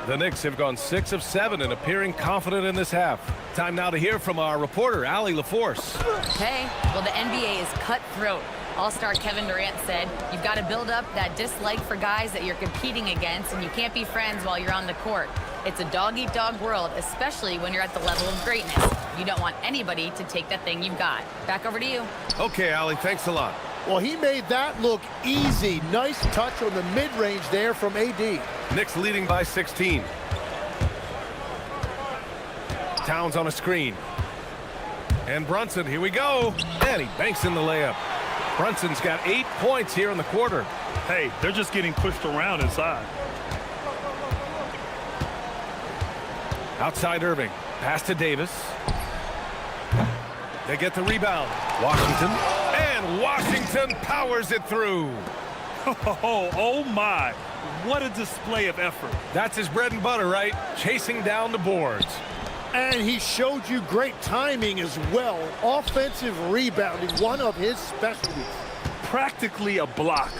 The Knicks have gone 6 of 7 and appearing confident in this half. Time now to hear from our reporter, Allie LaForce. Okay, well, the NBA is cutthroat. All-star Kevin Durant said, you've got to build up that dislike for guys that you're competing against, and you can't be friends while you're on the court. It's a dog-eat-dog world, especially when you're at the level of greatness. You don't want anybody to take that thing you've got. Back over to you. Okay, Allie, thanks a lot. Well, he made that look easy. Nice touch on the mid-range there from AD. Knicks leading by 16. Towns on a screen. And Brunson, here we go. And he banks in the layup. Brunson's got 8 points here in the quarter. Hey, they're just getting pushed around inside. Outside Irving. Pass to Davis. They get the rebound. Washington. And Washington powers it through. Oh my. What a display of effort. That's his bread and butter, right? Chasing down the boards. And he showed you great timing as well. Offensive rebounding, one of his specialties. Practically a block.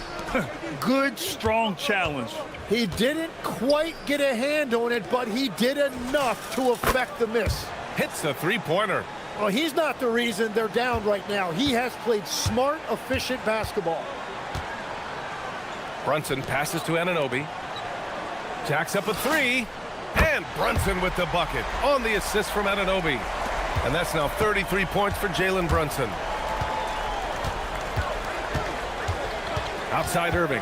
Good, strong challenge. He didn't quite get a hand on it, but he did enough to affect the miss. Hits the three-pointer. Well, he's not the reason they're down right now. He has played smart, efficient basketball. Brunson passes to Anunoby. Jacks up a three. And Brunson with the bucket on the assist from Anunoby. And that's now 33 points for Jalen Brunson. Outside Irving.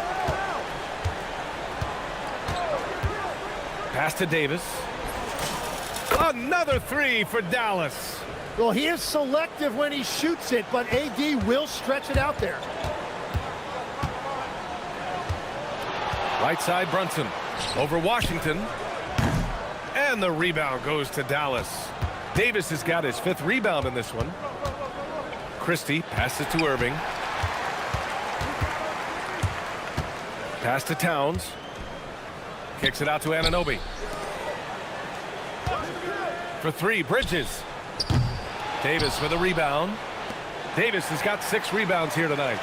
Pass to Davis. Another three for Dallas. Well, he is selective when he shoots it, but AD will stretch it out there. Right side Brunson over Washington. And the rebound goes to Dallas. Davis has got his 5th rebound in this one. Christie passes to Irving. Pass to Towns. Kicks it out to Anunoby. For three, Bridges. Davis with a rebound. Davis has got 6 rebounds here tonight.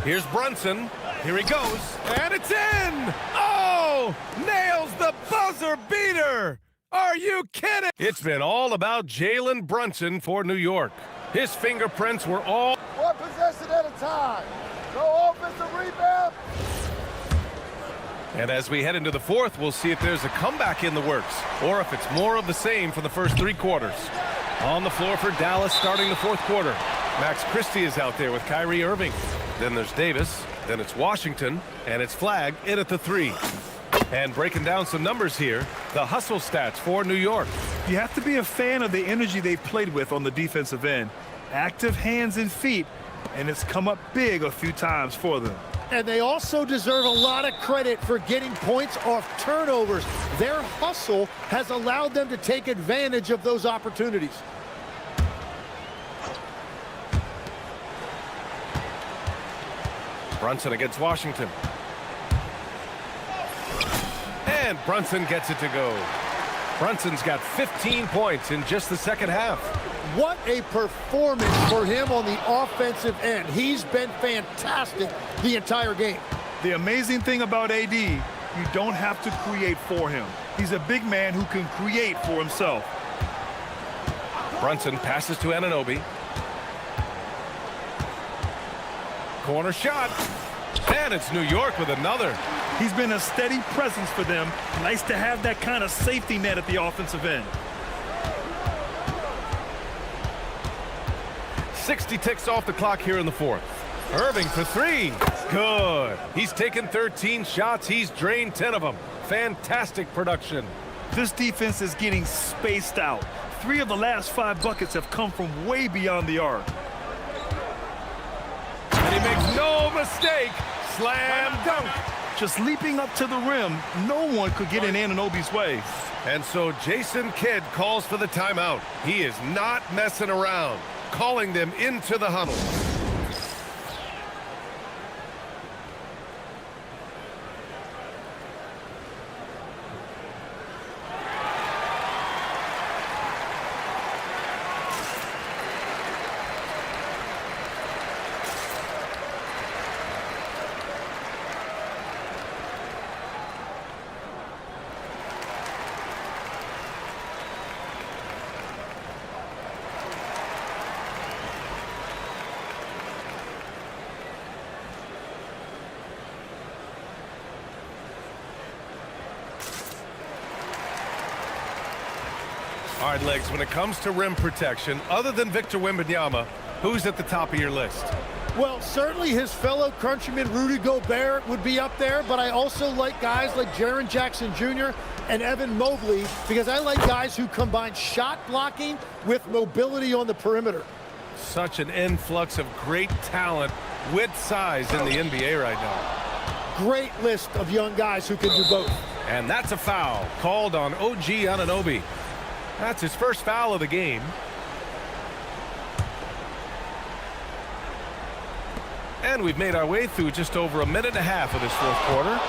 Here's Brunson. Here he goes. And it's in! Oh! Nails the buzzer beater! Are you kidding? It's been all about Jalen Brunson for New York. His fingerprints were all... One possession at a time. No offensive rebound. And as we head into the 4th, we'll see if there's a comeback in the works or if it's more of the same for the first 3 quarters. On the floor for Dallas starting the 4th quarter. Max Christie is out there with Kyrie Irving. Then there's Davis. Then it's Washington. And it's Flagg in at the 3. And breaking down some numbers here, the hustle stats for New York. You have to be a fan of the energy they've played with on the defensive end. Active hands and feet, and it's come up big a few times for them. And they also deserve a lot of credit for getting points off turnovers. Their hustle has allowed them to take advantage of those opportunities. Brunson against Washington. And Brunson gets it to go. Brunson's got 15 points in just the 2nd half. What a performance for him on the offensive end. He's been fantastic the entire game. The amazing thing about AD, you don't have to create for him. He's a big man who can create for himself. Brunson passes to Anunoby. Corner shot. And it's New York with another. He's been a steady presence for them. Nice to have that kind of safety net at the offensive end. 60 ticks off the clock here in the 4th. Irving for 3. Good. He's taken 13 shots. He's drained 10 of them. Fantastic production. This defense is getting spaced out. 3 of the last 5 buckets have come from way beyond the arc. And he makes no mistake. Slam dunk. Just leaping up to the rim, no one could get in Anunoby's way. And so Jason Kidd calls for the timeout. He is not messing around, calling them into the huddle. All right, Legs, when it comes to rim protection, other than Victor Wembanyama, who's at the top of your list? Well, certainly his fellow countryman Rudy Gobert would be up there, but I also like guys like Jaren Jackson Jr. and Evan Mobley because I like guys who combine shot blocking with mobility on the perimeter. Such an influx of great talent with size in the NBA right now. Great list of young guys who can do both. And that's a foul called on OG Anunoby. That's his first foul of the game. And we've made our way through just over a minute and a half of this fourth quarter.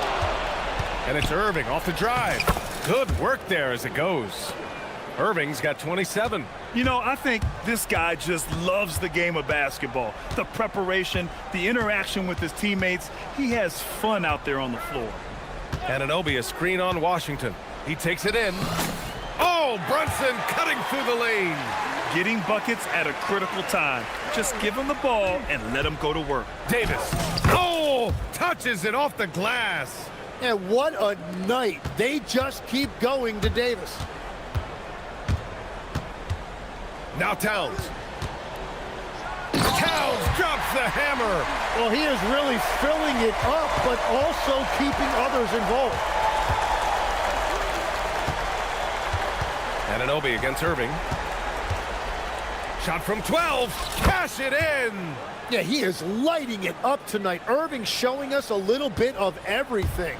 And it's Irving off the drive. Good work there as it goes. Irving's got 27. You know, I think this guy just loves the game of basketball. The preparation, the interaction with his teammates. He has fun out there on the floor. Anunoby, a screen on Washington. He takes it in. Oh, Brunson cutting through the lane. Getting buckets at a critical time. Just give him the ball and let him go to work. Davis. Oh, touches it off the glass. And what a night. They just keep going to Davis. Now Towns. Towns drops the hammer. Well, he is really filling it up, but also keeping others involved. Anunoby against Irving. Shot from 12. Cash it in. Yeah, he is lighting it up tonight. Irving showing us a little bit of everything.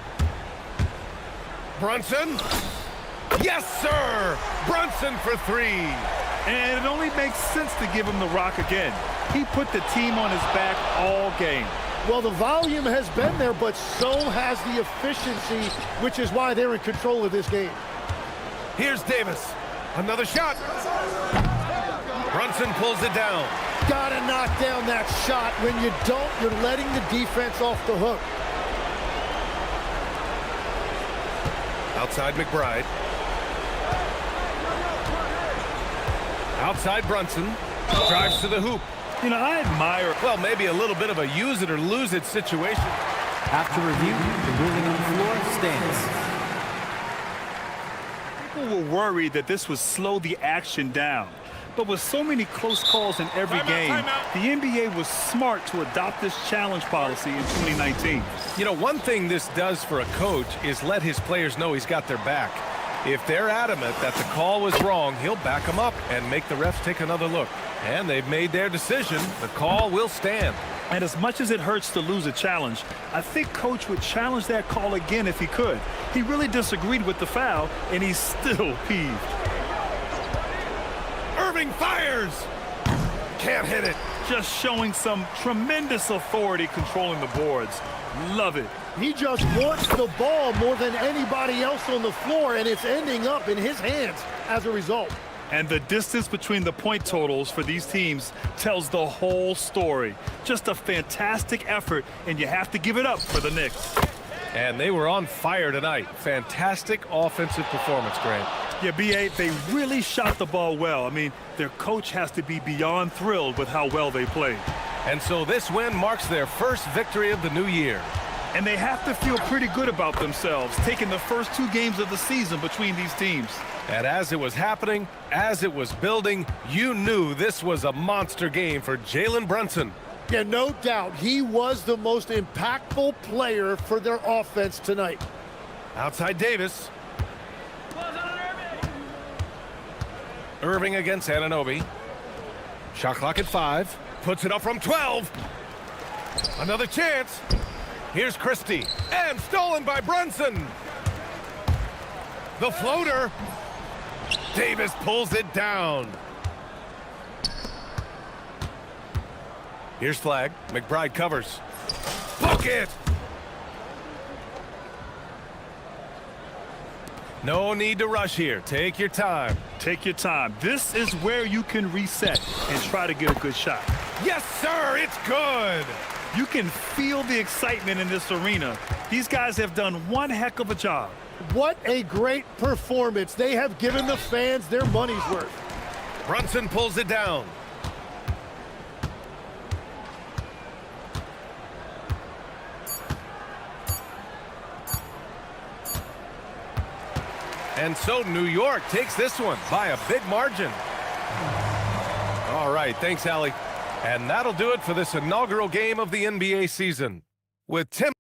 Brunson. Yes, sir. Brunson for three. And it only makes sense to give him the rock again. He put the team on his back all game. Well, the volume has been there, but so has the efficiency, which is why they're in control of this game. Here's Davis. Another shot. Brunson pulls it down. Gotta knock down that shot. When you don't, you're letting the defense off the hook. Outside McBride. Outside Brunson. Drives to the hoop. You know, I admire, well, maybe a little bit of a use it or lose it situation. After review, the ruling on the floor stands. people were worried that this would slow the action down. But with so many close calls in every game, the NBA was smart to adopt this challenge policy in 2019. You know, one thing this does for a coach is let his players know he's got their back. If they're adamant that the call was wrong, he'll back them up and make the refs take another look. And they've made their decision. The call will stand. And as much as it hurts to lose a challenge, I think Coach would challenge that call again if he could. He really disagreed with the foul, and he's still peeved. Irving fires! Can't hit it. Just showing some tremendous authority controlling the boards. Love it. He just wants the ball more than anybody else on the floor, and it's ending up in his hands as a result. And the distance between the point totals for these teams tells the whole story. Just a fantastic effort, and you have to give it up for the Knicks. And they were on fire tonight. Fantastic offensive performance, Grant. Yeah, B.A., they really shot the ball well. I mean, their coach has to be beyond thrilled with how well they played. And so this win marks their first victory of the new year. And they have to feel pretty good about themselves, taking the first 2 games of the season between these teams. And as it was happening, as it was building, you knew this was a monster game for Jalen Brunson. Yeah, no doubt. He was the most impactful player for their offense tonight. Outside Davis. Irving against Anunoby. Shot clock at 5. Puts it up from 12. Another chance. Here's Christie. And stolen by Brunson. The floater. Davis pulls it down. Here's Flag. McBride covers. Book it! No need to rush here. Take your time. Take your time. This is where you can reset and try to get a good shot. Yes, sir. It's good. You can feel the excitement in this arena. These guys have done one heck of a job. What a great performance. They have given the fans their money's worth. Brunson pulls it down. And so New York takes this one by a big margin. All right, thanks, Allie. And that'll do it for this inaugural game of the NBA season. With Tim...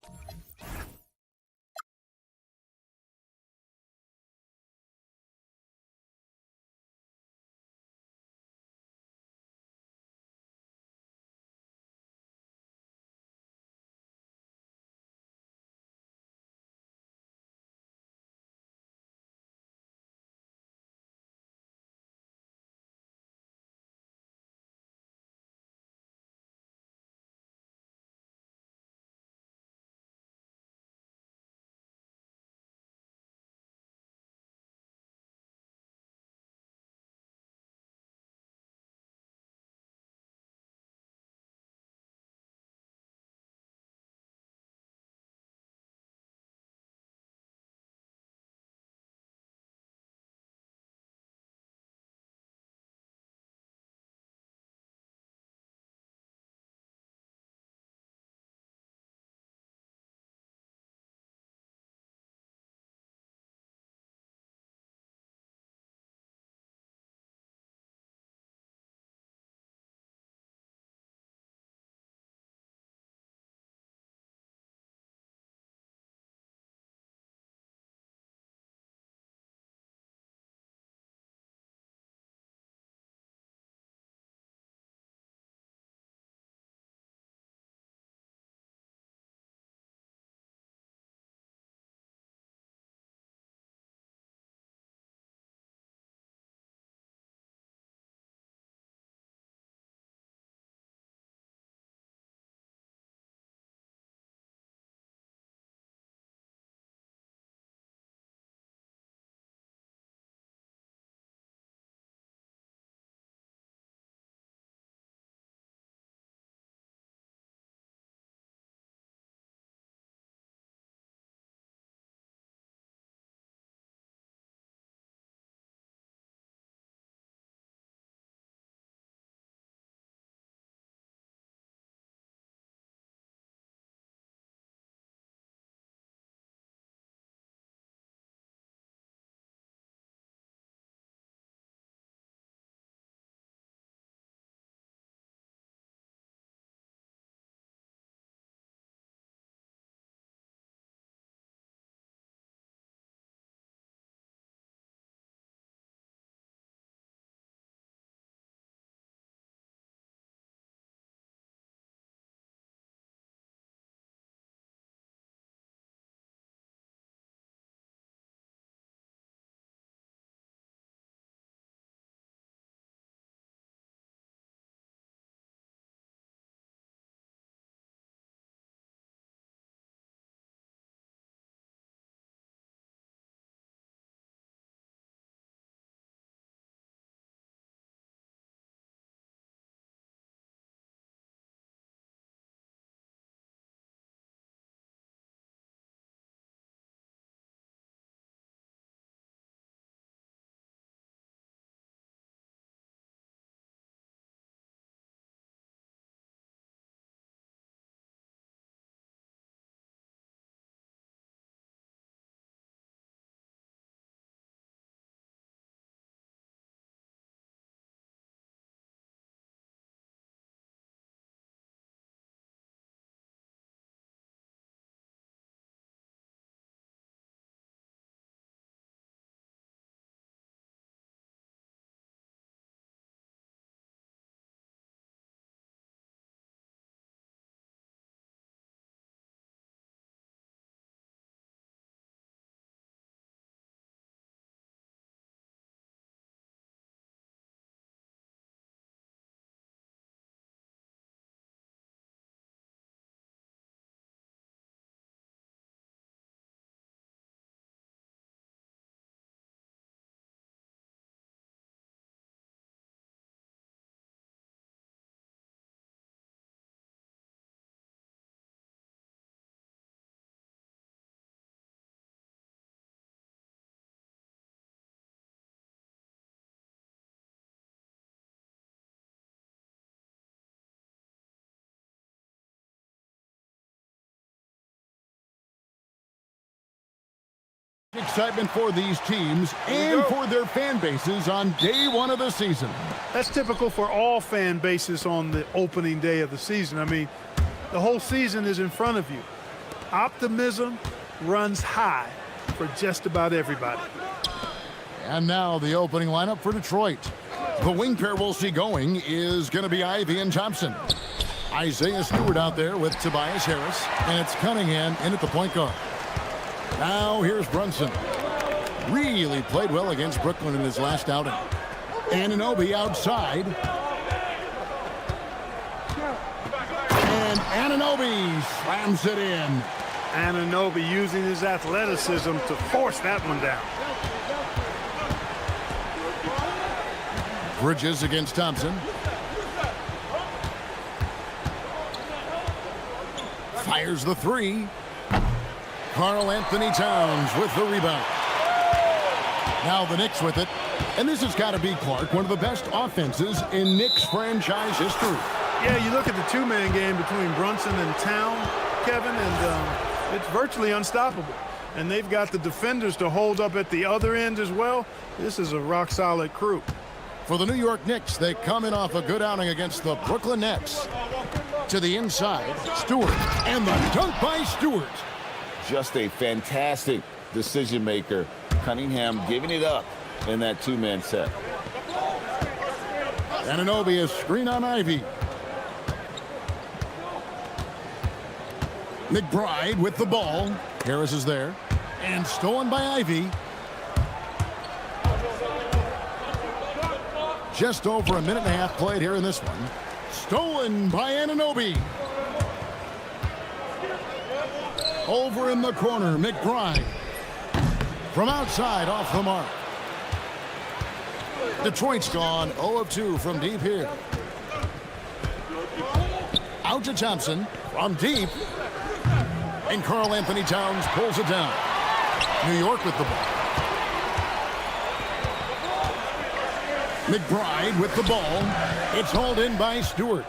Excitement for these teams and for their fan bases on day one of the season. That's typical for all fan bases on the opening day of the season. I mean, the whole season is in front of you. Optimism runs high for just about everybody. And now the opening lineup for Detroit. The wing pair we'll see going is going to be Ivy and Thompson. Isaiah Stewart out there with Tobias Harris, and it's Cunningham in at the point guard. Now here's Brunson. Really played well against Brooklyn in his last outing. Anunoby outside. And Anunoby slams it in. Anunoby using his athleticism to force that one down. Bridges against Thompson. Fires the three. Karl Anthony Towns with the rebound. Now the Knicks with it. And this has got to be, Clark, one of the best offenses in Knicks franchise history. Yeah, you look at the two-man game between Brunson and Town, Kevin, and it's virtually unstoppable. And they've got the defenders to hold up at the other end as well. This is a rock-solid crew. For the New York Knicks, they come in off a good outing against the Brooklyn Nets. To the inside, Stewart, and the dunk by Stewart. Just a fantastic decision maker. Cunningham giving it up in that two-man set. Anunoby, a screen on Ivy. McBride with the ball. Harris is there. And stolen by Ivy. Just over a minute and a half played here in this one. Stolen by Anunoby. Over in the corner, McBride. From outside, off the mark. Detroit's gone 0 of 2 from deep here. Out to Thompson from deep. And Karl Anthony Towns pulls it down. New York with the ball. McBride with the ball. It's hauled in by Stewart.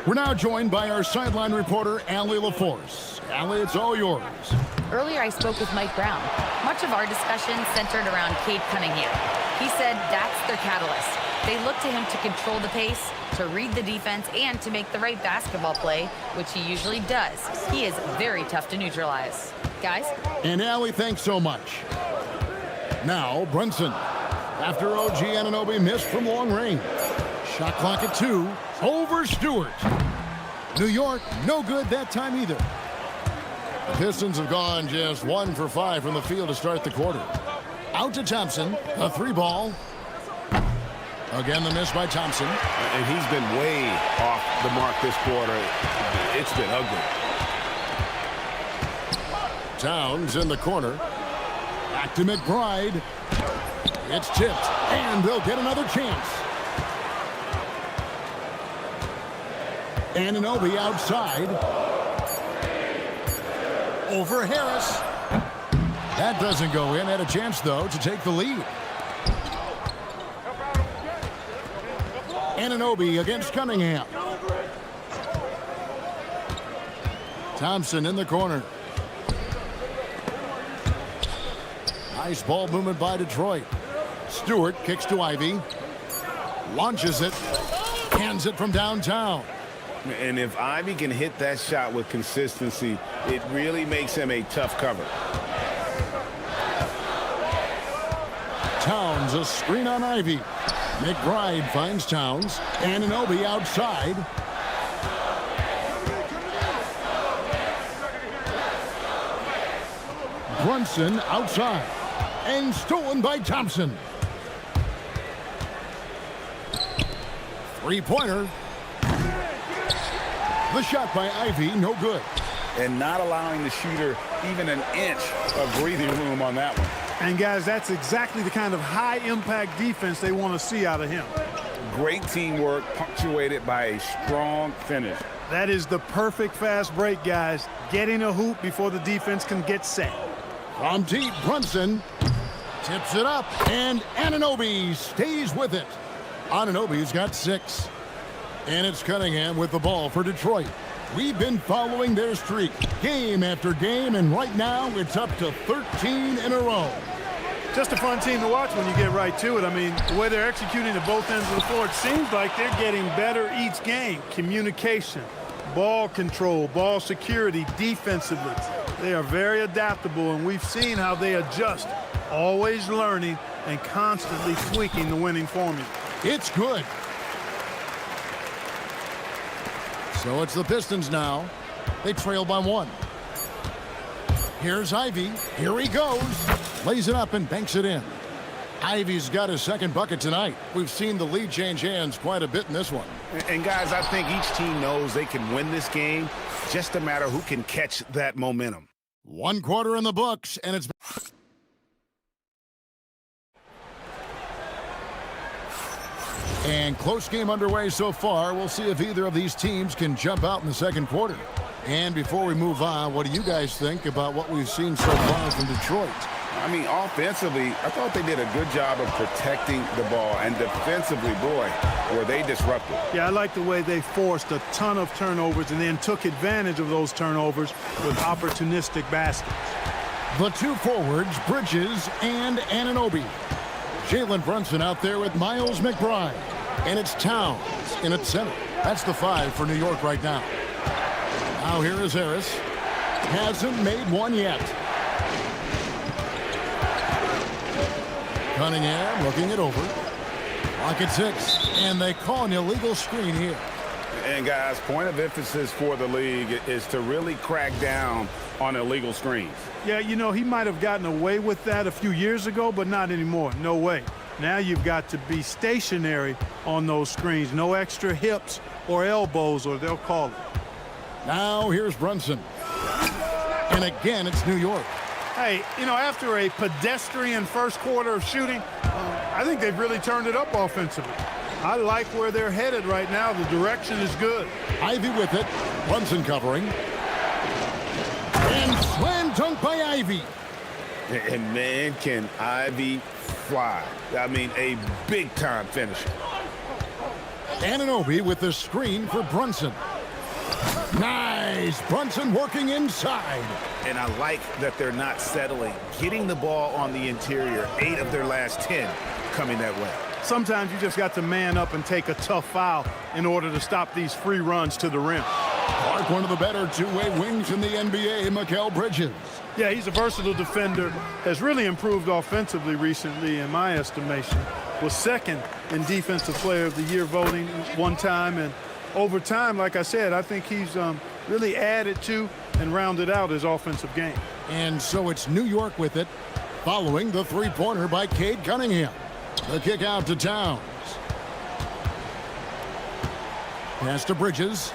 We're now joined by our sideline reporter, Allie LaForce. Allie, it's all yours. Earlier, I spoke with Mike Brown. Much of our discussion centered around Cade Cunningham. He said that's their catalyst. They look to him to control the pace, to read the defense, and to make the right basketball play, which he usually does. He is very tough to neutralize. Guys? And Allie, thanks so much. Now, Brunson. After OG Anunoby missed from long range. Shot clock at 2. Over Stewart. New York, no good that time either. The Pistons have gone just 1 for 5 from the field to start the quarter. Out to Thompson. A 3 ball. Again, the miss by Thompson. And he's been way off the mark this quarter. It's been ugly. Towns in the corner. Back to McBride. It's tipped, and they'll get another chance. Anunoby outside. Over Harris. That doesn't go in. Had a chance, though, to take the lead. Anunoby against Cunningham. Thompson in the corner. Nice ball movement by Detroit. Stewart kicks to Ivy. Launches it. Hands it from downtown. And if Ivy can hit that shot with consistency, it really makes him a tough cover. Towns, a screen on Ivy. McBride finds Towns. Anunoby outside. Brunson outside. And stolen by Thompson. Three-pointer. The shot by Ivy, no good. And not allowing the shooter even an inch of breathing room on that one. And guys, that's exactly the kind of high-impact defense they want to see out of him. Great teamwork punctuated by a strong finish. That is the perfect fast break, guys. Getting a hoop before the defense can get set. From deep, Brunson tips it up, and Anunoby stays with it. Anunoby's got 6. And it's Cunningham with the ball for Detroit. We've been following their streak game after game, and right now it's up to 13 in a row. Just a fun team to watch when you get right to it. I mean, the way they're executing at both ends of the floor, it seems like they're getting better each game. Communication, ball control, ball security, defensively. They are very adaptable, and we've seen how they adjust, always learning and constantly tweaking the winning formula. It's good. So it's the Pistons now. They trail by 1. Here's Ivy. Here he goes. Lays it up and banks it in. Ivy's got his second bucket tonight. We've seen the lead change hands quite a bit in this one. And guys, I think each team knows they can win this game. Just a matter who can catch that momentum. 1 quarter in the books, and it's... And close game underway so far. We'll see if either of these teams can jump out in the second quarter. And before we move on, what do you guys think about what we've seen so far from Detroit? I mean, offensively, I thought they did a good job of protecting the ball. And defensively, boy, were they disruptive. Yeah, I like the way they forced a ton of turnovers and then took advantage of those turnovers with opportunistic baskets. The 2 forwards, Bridges and Anunoby. Jalen Brunson out there with Miles McBride. And it's Towns in at center. That's the 5 for New York right now. Now here is Harris. Hasn't made one yet. Cunningham looking it over. Clock at 6. And they call an illegal screen here. And guys, point of emphasis for the league is to really crack down on illegal screens. Yeah, you know, he might have gotten away with that a few years ago, but not anymore. No way. Now you've got to be stationary on those screens. No extra hips or elbows, or they'll call it. Now here's Brunson. And again, it's New York. Hey, you know, after a pedestrian first quarter of shooting, I think they've really turned it up offensively. I like where they're headed right now. The direction is good. Ivy with it. Brunson covering. And slam dunk by Ivy. And man, can Ivy fly. I mean, a big-time finisher. Anunoby with the screen for Brunson. Nice. Brunson working inside. And I like that they're not settling. Getting the ball on the interior, 8 of their last 10 coming that way. Sometimes you just got to man up and take a tough foul in order to stop these free runs to the rim. Clark, one of the better two-way wings in the NBA, Mikal Bridges. Yeah, he's a versatile defender, has really improved offensively recently in my estimation. Was second in Defensive Player of the Year voting one time, and over time, like I said, I think he's really added to and rounded out his offensive game. And so it's New York with it, following the three-pointer by Cade Cunningham. The kick out to Towns. Pass to Bridges.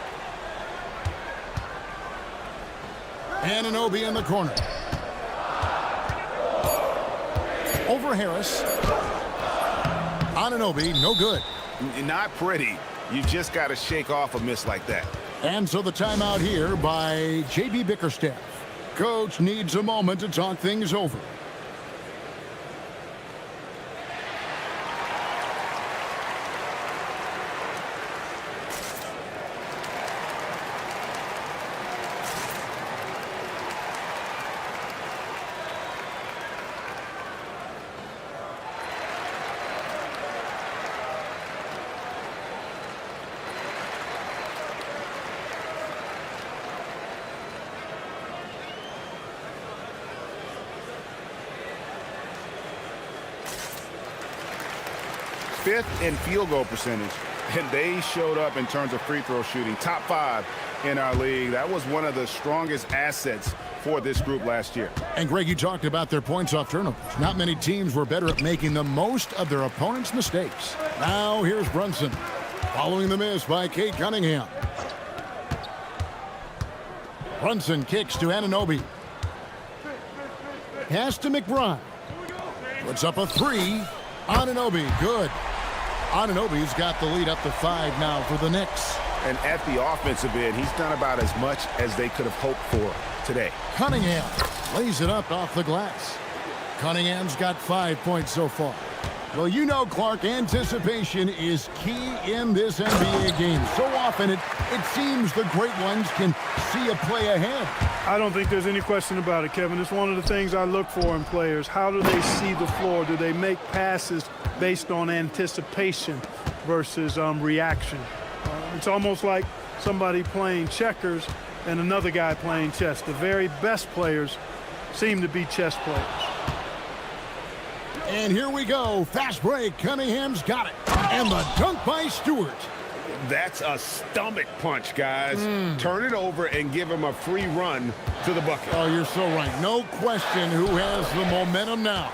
Anunoby in the corner. Over Harris. Anunoby, no good. Not pretty. You just got to shake off a miss like that. And so the timeout here by J.B. Bickerstaff. Coach needs a moment to talk things over. Fifth in field goal percentage, and they showed up in terms of free throw shooting. Top 5 in our league. That was one of the strongest assets for this group last year. And Greg, you talked about their points off turnovers. Not many teams were better at making the most of their opponent's mistakes. Now here's Brunson, following the miss by Cade Cunningham. Brunson kicks to Anunoby. Pass to McBride. Puts up a 3. Anunoby, good. Anunoby's got the lead up to 5 now for the Knicks. And at the offensive end, he's done about as much as they could have hoped for today. Cunningham lays it up off the glass. Cunningham's got 5 points so far. Well, you know, Clark, anticipation is key in this NBA game. So often it seems the great ones can see a play ahead. I don't think there's any question about it, Kevin. It's one of the things I look for in players. How do they see the floor? Do they make passes based on anticipation versus reaction? It's almost like somebody playing checkers and another guy playing chess. The very best players seem to be chess players. And here we go. Fast break. Cunningham's got it. And the dunk by Stewart. That's a stomach punch, guys. Turn it over and give him a free run to the bucket. Oh, you're so right. No question who has the momentum now.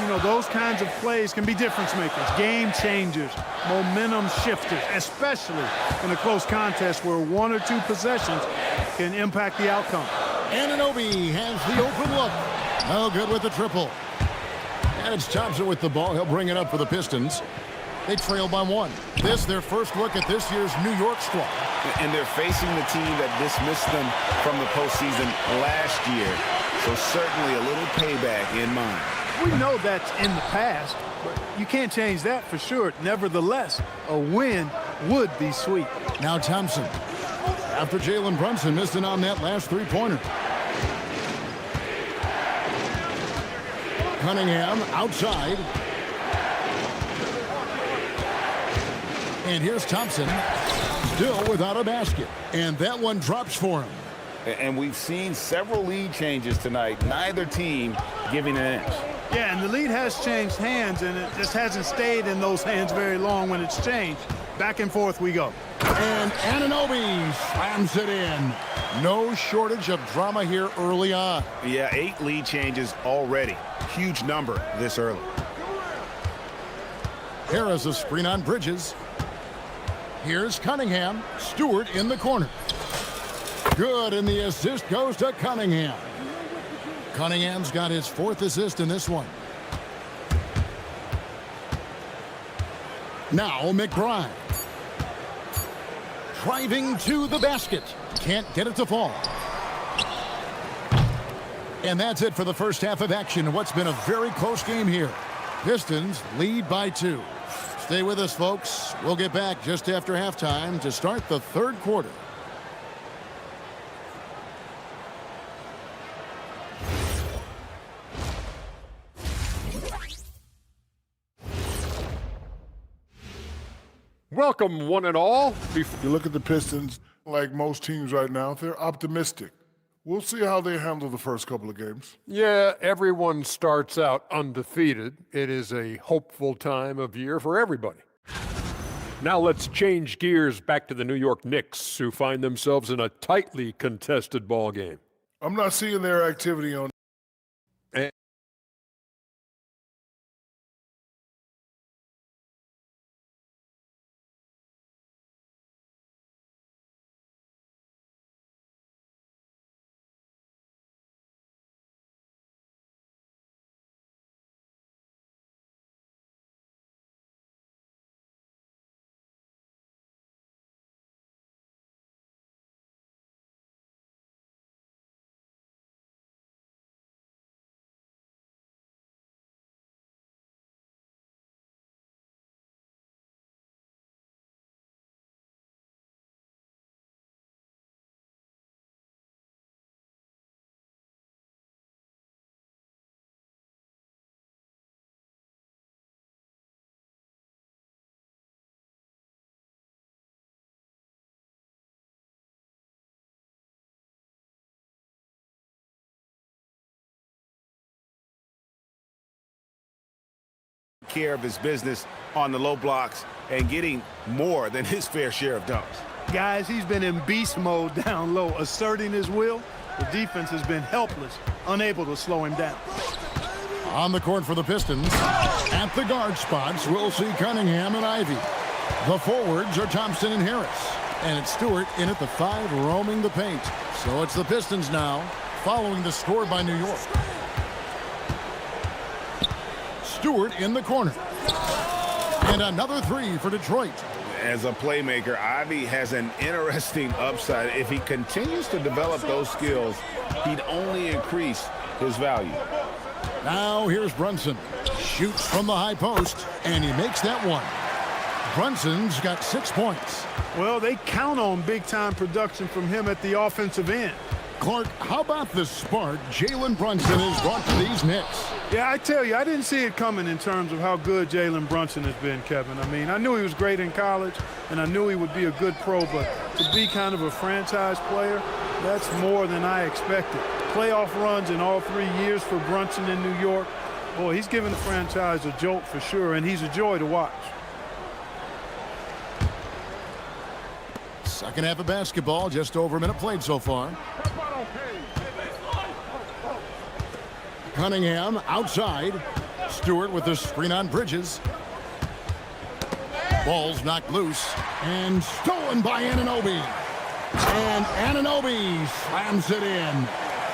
You know, those kinds of plays can be difference makers, game changers, momentum shifters, especially in a close contest where one or two possessions can impact the outcome. Anunoby has the open look. No good with the triple. And it's Thompson with the ball. He'll bring it up for the Pistons. They trail by 1. This, their first look at this year's New York squad. And they're facing the team that dismissed them from the postseason last year. So certainly a little payback in mind. We know that's in the past, but you can't change that for sure. Nevertheless, a win would be sweet. Now Thompson, after Jalen Brunson missed it on that last three-pointer. Cunningham outside. And here's Thompson, still without a basket. And that one drops for him. And we've seen several lead changes tonight. Neither team giving an inch. Yeah, and the lead has changed hands, and it just hasn't stayed in those hands very long when it's changed. Back and forth we go. And Anunoby slams it in. No shortage of drama here early on. Yeah, 8 lead changes already. Huge number this early. Harris a screen on Bridges. Here's Cunningham. Stewart in the corner. Good, and the assist goes to Cunningham. Cunningham's got his 4th assist in this one. Now McBride. Driving to the basket. Can't get it to fall. And that's it for the first half of action. What's been a very close game here. Pistons lead by 2. Stay with us, folks. We'll get back just after halftime to start the third quarter. Welcome, one and all. You look at the Pistons, like most teams right now, they're optimistic. We'll see how they handle the first couple of games. Yeah, everyone starts out undefeated. It is a hopeful time of year for everybody. Now let's change gears back to the New York Knicks, who find themselves in a tightly contested ball game. I'm not seeing their activity on. Care of his business on the low blocks and getting more than his fair share of dunks. Guys, he's been in beast mode down low, asserting his will. The defense has been helpless, unable to slow him down. On the court for the Pistons, at the guard spots, we'll see Cunningham and Ivy. The forwards are Thompson and Harris. And it's Stewart in at the 5, roaming the paint. So it's the Pistons now, following the score by New York. Stewart in the corner. And another 3 for Detroit. As a playmaker, Ivy has an interesting upside. If he continues to develop those skills, he'd only increase his value. Now here's Brunson. Shoots from the high post, and he makes that one. Brunson's got 6 points. Well, they count on big-time production from him at the offensive end. Clark, how about the spark Jalen Brunson has brought to these Knicks? Yeah, I tell you, I didn't see it coming in terms of how good Jalen Brunson has been, Kevin. I mean, I knew he was great in college, and I knew he would be a good pro, but to be kind of a franchise player, that's more than I expected. Playoff runs in all 3 years for Brunson in New York. Boy, he's given the franchise a jolt for sure, and he's a joy to watch. Second half of basketball, just over a minute played so far. Cunningham outside. Stewart with the screen on Bridges. Ball's knocked loose and stolen by Anunoby. And Anunoby slams it in.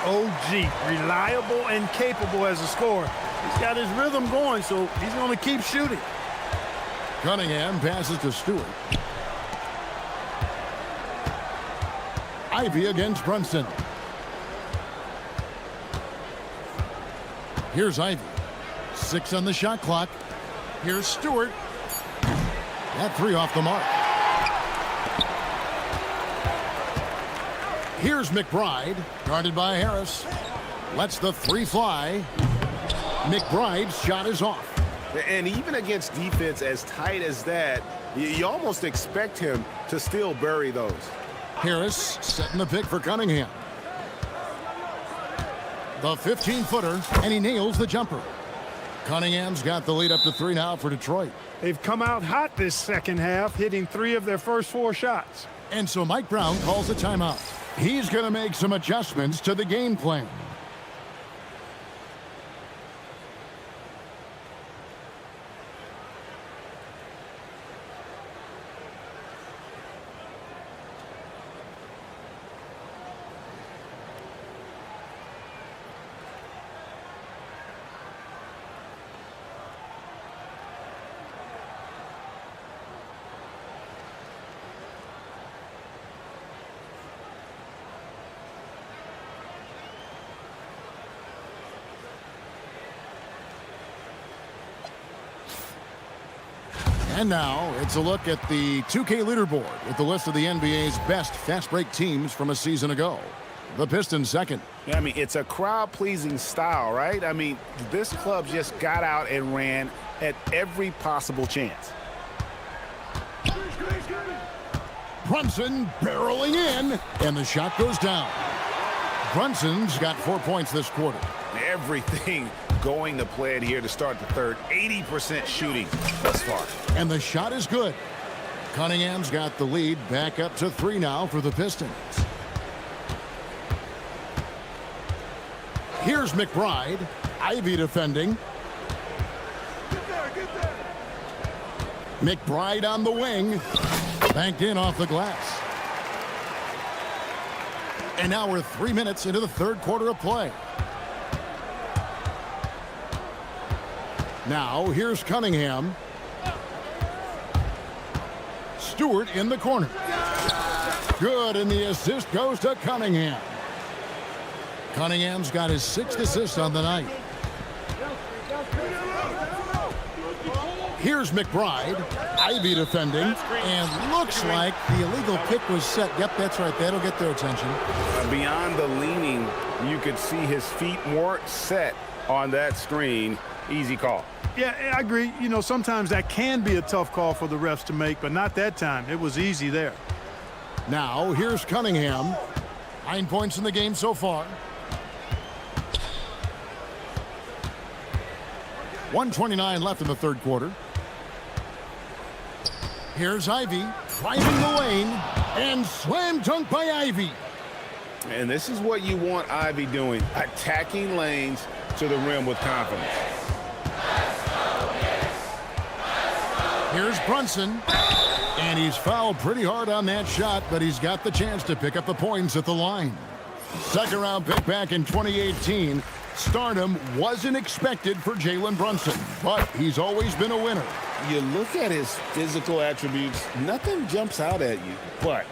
OG, reliable and capable as a scorer. He's got his rhythm going, so he's going to keep shooting. Cunningham passes to Stewart. Ivy against Brunson. Here's Ivy. 6 on the shot clock. Here's Stewart. That 3 off the mark. Here's McBride, guarded by Harris. Lets the 3 fly. McBride's shot is off. And even against defense as tight as that, you almost expect him to still bury those. Harris setting the pick for Cunningham. The 15-footer, and he nails the jumper. Cunningham's got the lead up to 3 now for Detroit. They've come out hot this second half, hitting 3 of their first 4 shots. And so Mike Brown calls a timeout. He's going to make some adjustments to the game plan. And now it's a look at the 2K leaderboard with the list of the NBA's best fast break teams from a season ago. The Pistons second. I mean, it's a crowd-pleasing style, right? I mean, this club just got out and ran at every possible chance. Brunson barreling in, and the shot goes down. Brunson's got 4 points this quarter. Everything going to plan here to start the third. 80% shooting thus far. And the shot is good. Cunningham's got the lead back up to 3 now for the Pistons. Here's McBride. Ivy defending. McBride on the wing. Banked in off the glass. And now we're 3 minutes into the third quarter of play. Now here's Cunningham. Stewart in the corner. Good, and the assist goes to Cunningham. Cunningham's got his 6th assist on the night. Here's McBride. Ivy defending. And looks like the illegal pick was set. Yep, that's right. That'll get their attention. Beyond the leaning, you could see his feet weren't set on that screen. Easy call. Yeah, I agree. You know, sometimes that can be a tough call for the refs to make, but not that time. It was easy there. Now, here's Cunningham. 9 points in the game so far. 1:29 left in the third quarter. Here's Ivy, driving the lane, and slam dunk by Ivy. And this is what you want Ivy doing, attacking lanes to the rim with confidence. Here's Brunson, and he's fouled pretty hard on that shot, but he's got the chance to pick up the points at the line. Second round pick back in 2018. Stardom wasn't expected for Jalen Brunson, but he's always been a winner. You look at his physical attributes, nothing jumps out at you, but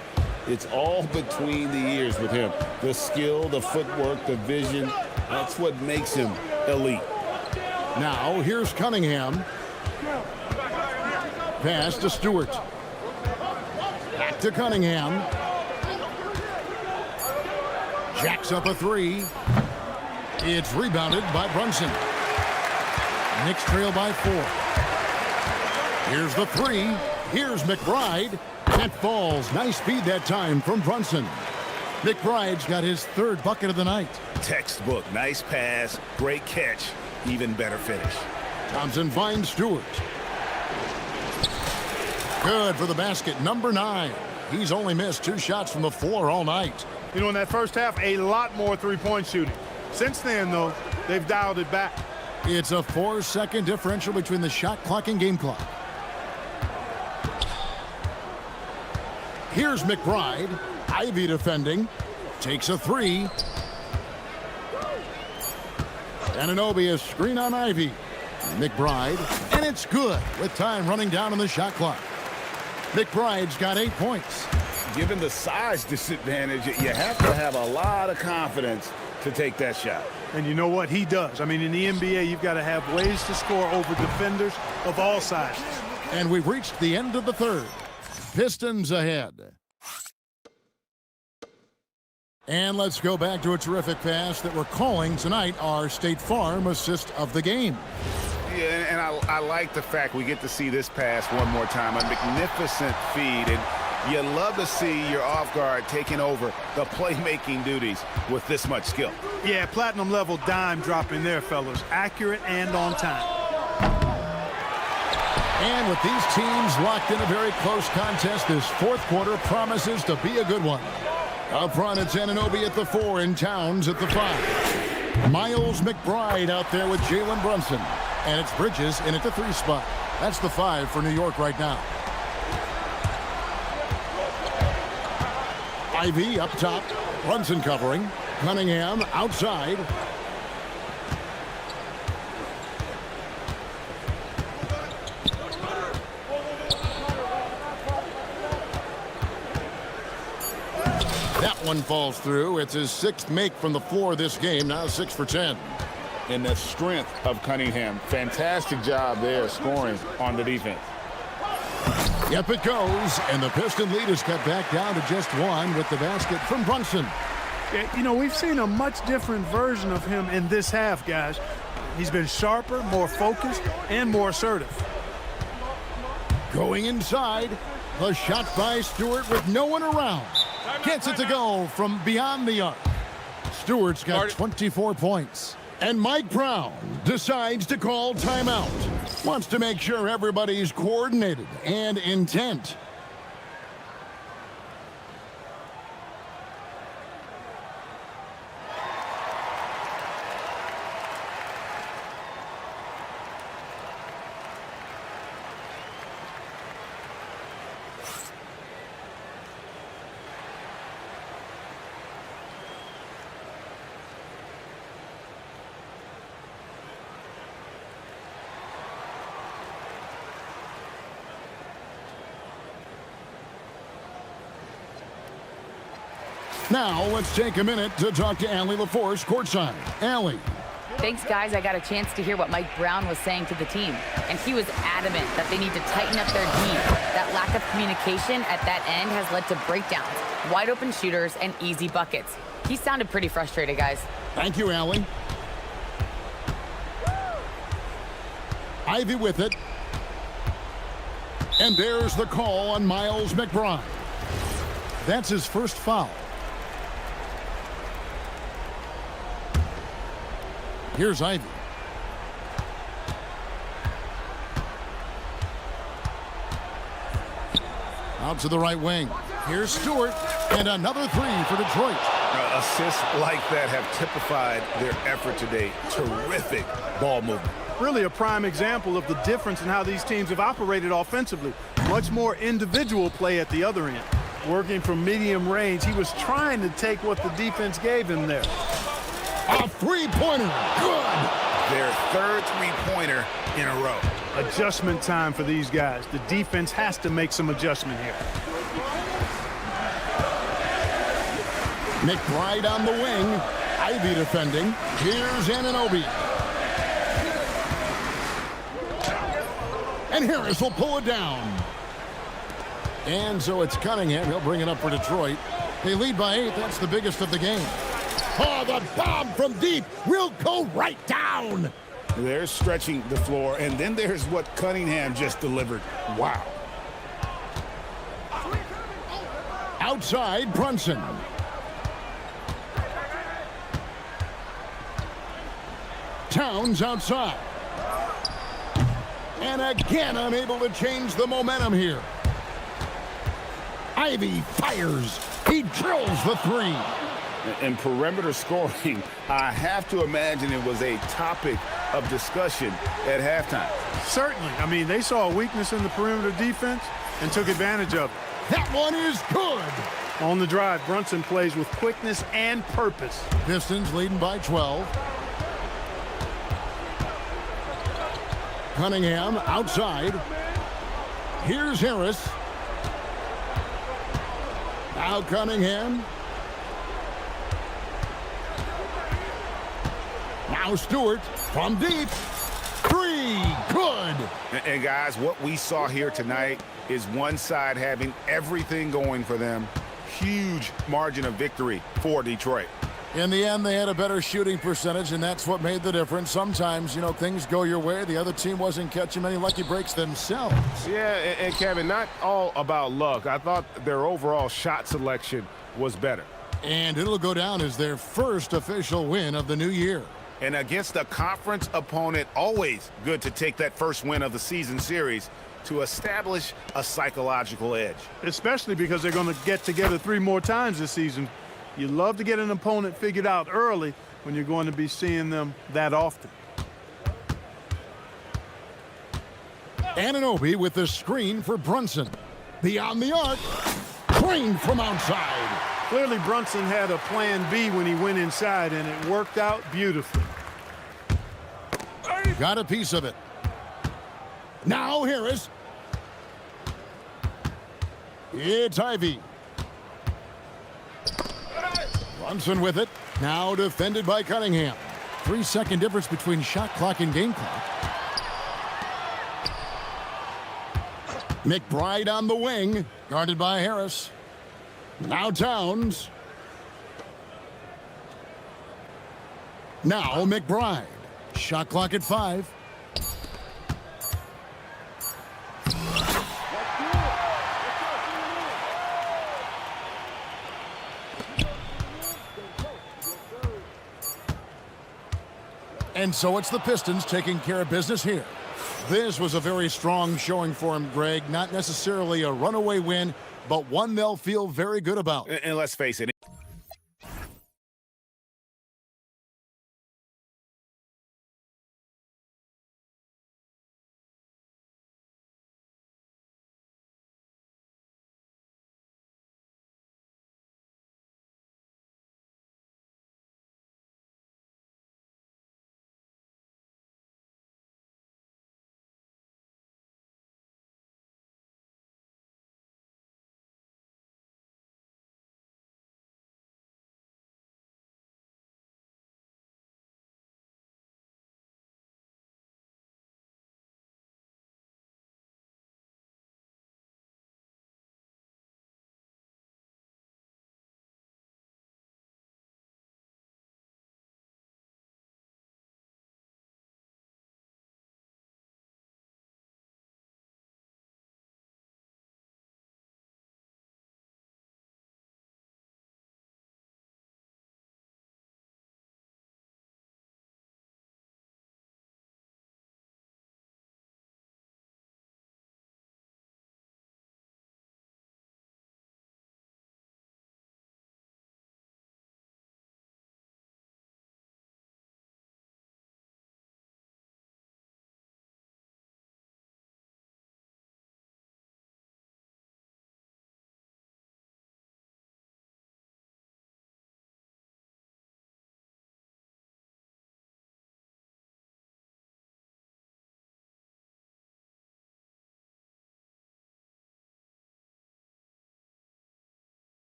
it's all between the ears with him. The skill, the footwork, the vision, that's what makes him elite. Now, here's Cunningham. Pass to Stewart. Back to Cunningham. Jacks up a three. It's rebounded by Brunson. Knicks trail by 4. Here's the three. Here's McBride. That falls. Nice speed that time from Brunson. McBride's got his 3rd bucket of the night. Textbook. Nice pass. Great catch. Even better finish. Thompson finds Stewart. Good for the basket. Number 9. He's only missed 2 shots from the floor all night. You know, in that first half, a lot more three-point shooting. Since then, though, they've dialed it back. It's a 4-second differential between the shot clock and game clock. Here's McBride. Ivy defending. Takes a 3. Anunoby a screen on Ivy. McBride. And it's good with time running down on the shot clock. McBride's got 8 points. Given the size disadvantage, you have to have a lot of confidence to take that shot. And you know what? He does. I mean, in the NBA, you've got to have ways to score over defenders of all sizes. And we've reached the end of the 3rd. Pistons ahead. And let's go back to a terrific pass that we're calling tonight our State Farm assist of the game. Yeah, and I like the fact we get to see this pass one more time. A magnificent feed, and you love to see your off guard taking over the playmaking duties with this much skill. Yeah, platinum level dime dropping there, fellas. Accurate and on time. And with these teams locked in a very close contest, this 4th quarter promises to be a good one. Up front, it's Anunoby at the 4 and Towns at the 5. Miles McBride out there with Jalen Brunson. And it's Bridges in at the 3 spot. That's the 5 for New York right now. Ivy up top. Brunson covering. Cunningham outside. That one falls through. It's his 6th make from the floor this game. Now 6 for 10. And the strength of Cunningham. Fantastic job there scoring on the defense. Yep, it goes. And the Piston lead is cut back down to just 1 with the basket from Brunson. Yeah, you know, we've seen a much different version of him in this half, guys. He's been sharper, more focused, and more assertive. Going inside. The shot by Stewart with no one around. Gets it to go from beyond the arc. Stewart's got 24 points. And Mike Brown decides to call timeout. Wants to make sure everybody's coordinated and intent. Now, let's take a minute to talk to Allie LaForce courtside. Allie. Thanks, guys. I got a chance to hear what Mike Brown was saying to the team. And he was adamant that they need to tighten up their D. That lack of communication at that end has led to breakdowns, wide open shooters, and easy buckets. He sounded pretty frustrated, guys. Thank you, Allie. Ivy with it. And there's the call on Miles McBride. That's his first foul. Here's Ivy. Out to the right wing. Here's Stewart. And another 3 for Detroit. Assists like that have typified their effort today. Terrific ball movement. Really a prime example of the difference in how these teams have operated offensively. Much more individual play at the other end. Working from medium range, he was trying to take what the defense gave him there. A 3-pointer. Good. Their 3rd 3-pointer in a row. Adjustment time for these guys. The defense has to make some adjustment here. McBride on the wing. Ivy defending. Here's Anunoby. And Harris will pull it down. And so it's Cunningham. He'll bring it up for Detroit. They lead by 8. That's the biggest of the game. Oh, the bomb from deep will go right down. They're stretching the floor, and then there's what Cunningham just delivered. Wow. Outside, Brunson. Towns outside. And again, unable to change the momentum here. Ivy fires. He drills the three. And perimeter scoring, I have to imagine it was a topic of discussion at halftime. Certainly. I mean, they saw a weakness in the perimeter defense and took advantage of it. That one is good. On the drive, Brunson plays with quickness and purpose. Pistons leading by 12. Cunningham outside. Here's Harris. Now Cunningham. Now Stewart from deep. Three, good. And guys, what we saw here tonight is one side having everything going for them. Huge margin of victory for Detroit. In the end, they had a better shooting percentage, and that's what made the difference. Sometimes, you know, things go your way. The other team wasn't catching many lucky breaks themselves. Yeah, and Kevin, not all about luck. I thought their overall shot selection was better. And it'll go down as their first official win of the new year. And against a conference opponent, always good to take that first win of the season series to establish a psychological edge. Especially because they're going to get together 3 more times this season. You love to get an opponent figured out early when you're going to be seeing them that often. Anunoby with the screen for Brunson. Beyond the arc. Green from outside. Clearly, Brunson had a plan B when he went inside, and it worked out beautifully. Got a piece of it. Now Harris. It's Ivy. Brunson with it. Now defended by Cunningham. 3-second difference between shot clock and game clock. McBride on the wing. Guarded by Harris. Now Towns. Now McBride. Shot clock at 5. And so it's the Pistons taking care of business here. This was a very strong showing for him, Greg. Not necessarily a runaway win, but one they'll feel very good about. And let's face it,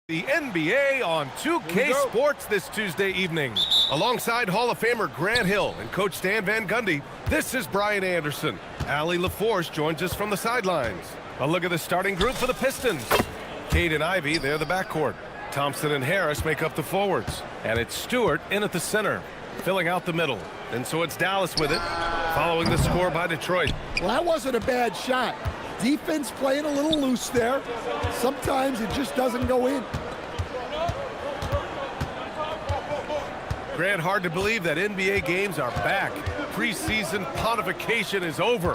The NBA on 2K Sports this Tuesday evening. Alongside Hall of Famer Grant Hill and Coach Stan Van Gundy, this is Brian Anderson. Allie LaForce joins us from the sidelines. A look at the starting group for the Pistons. Cade and Ivy, they're the backcourt. Thompson and Harris make up the forwards. And it's Stewart in at the center, filling out the middle. And so it's Dallas with it, following the score by Detroit. Well, that wasn't a bad shot. Defense playing a little loose there. Sometimes it just doesn't go in. Grant, hard to believe that NBA games are back. Preseason pontification is over.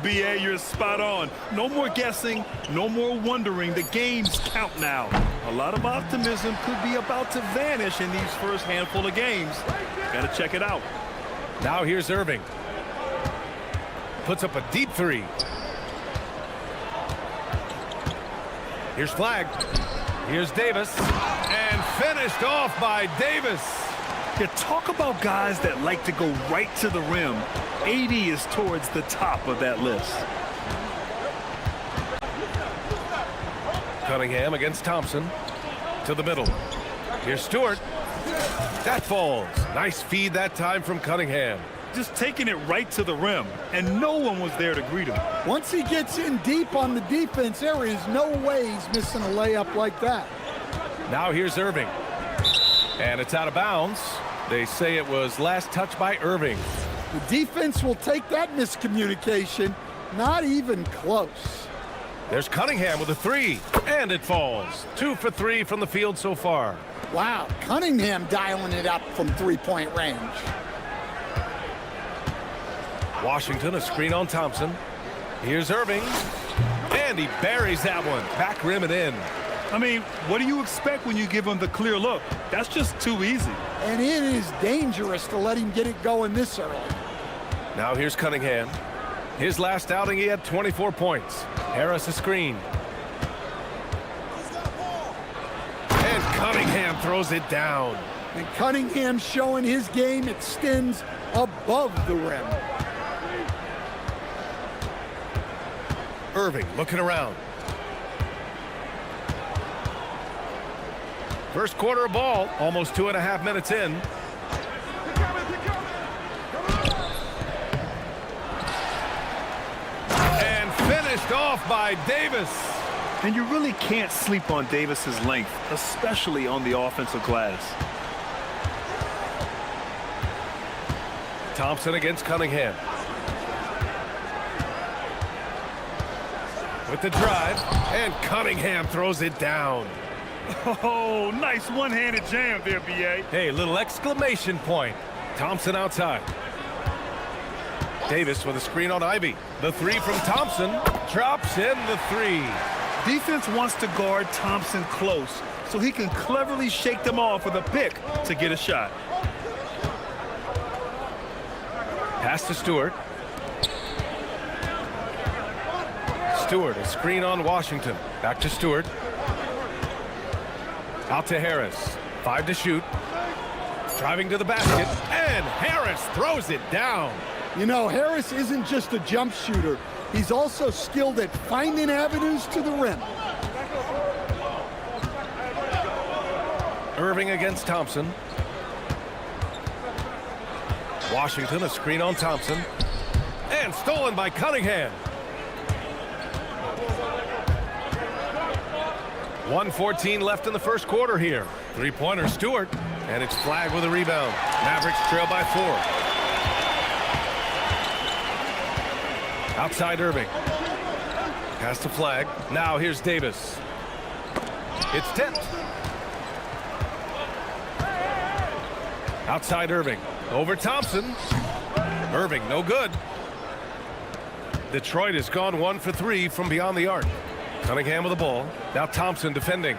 BA, you're spot on. No more guessing, no more wondering. The games count now. A lot of optimism could be about to vanish in these first handful of games. Gotta check it out. Now here's Irving. Puts up a deep three. Here's Flagg. Here's Davis. And finished off by Davis. You talk about guys that like to go right to the rim. AD is towards the top of that list. Cunningham against Thompson. To the middle. Here's Stewart. That falls. Nice feed that time from Cunningham. Just taking it right to the rim, and no one was there to greet him. Once he gets in deep on the defense, there is no way he's missing a layup like that. Now here's Irving. And it's out of bounds. They say it was last touched by Irving. The defense will take that miscommunication. Not even close. There's Cunningham with a three, and it falls. 2 for 3 from the field so far. Wow, Cunningham dialing it up from three-point range. Washington, a screen on Thompson. Here's Irving. And he buries that one. Back rim and in. I mean, what do you expect when you give him the clear look? That's just too easy. And it is dangerous to let him get it going this early. Now here's Cunningham. His last outing, he had 24 points. Harris a screen. And Cunningham throws it down. And Cunningham showing his game extends above the rim. Irving looking around. First quarter of ball, almost 2.5 minutes in. And finished off by Davis. And you really can't sleep on Davis's length, especially on the offensive glass. Thompson against Cunningham. With the drive, and Cunningham throws it down. Oh, nice one-handed jam there, B.A. Hey, little exclamation point. Thompson outside. Davis with a screen on Ivy. The three from Thompson. Drops in the three. Defense wants to guard Thompson close so he can cleverly shake them off with a pick to get a shot. Pass to Stewart. Stewart, a screen on Washington. Back to Stewart. Out to Harris. 5 to shoot. Driving to the basket. And Harris throws it down. You know, Harris isn't just a jump shooter. He's also skilled at finding avenues to the rim. Irving against Thompson. Washington, a screen on Thompson. And stolen by Cunningham. 1:14 left in the first quarter here. Three-pointer Stewart. And it's Flagg with a rebound. Mavericks trail by 4. Outside Irving. Pass to Flagg. Now here's Davis. It's tipped. Outside Irving. Over Thompson. Irving, no good. Detroit has gone 1 for 3 from beyond the arc. Cunningham with the ball. Now Thompson defending.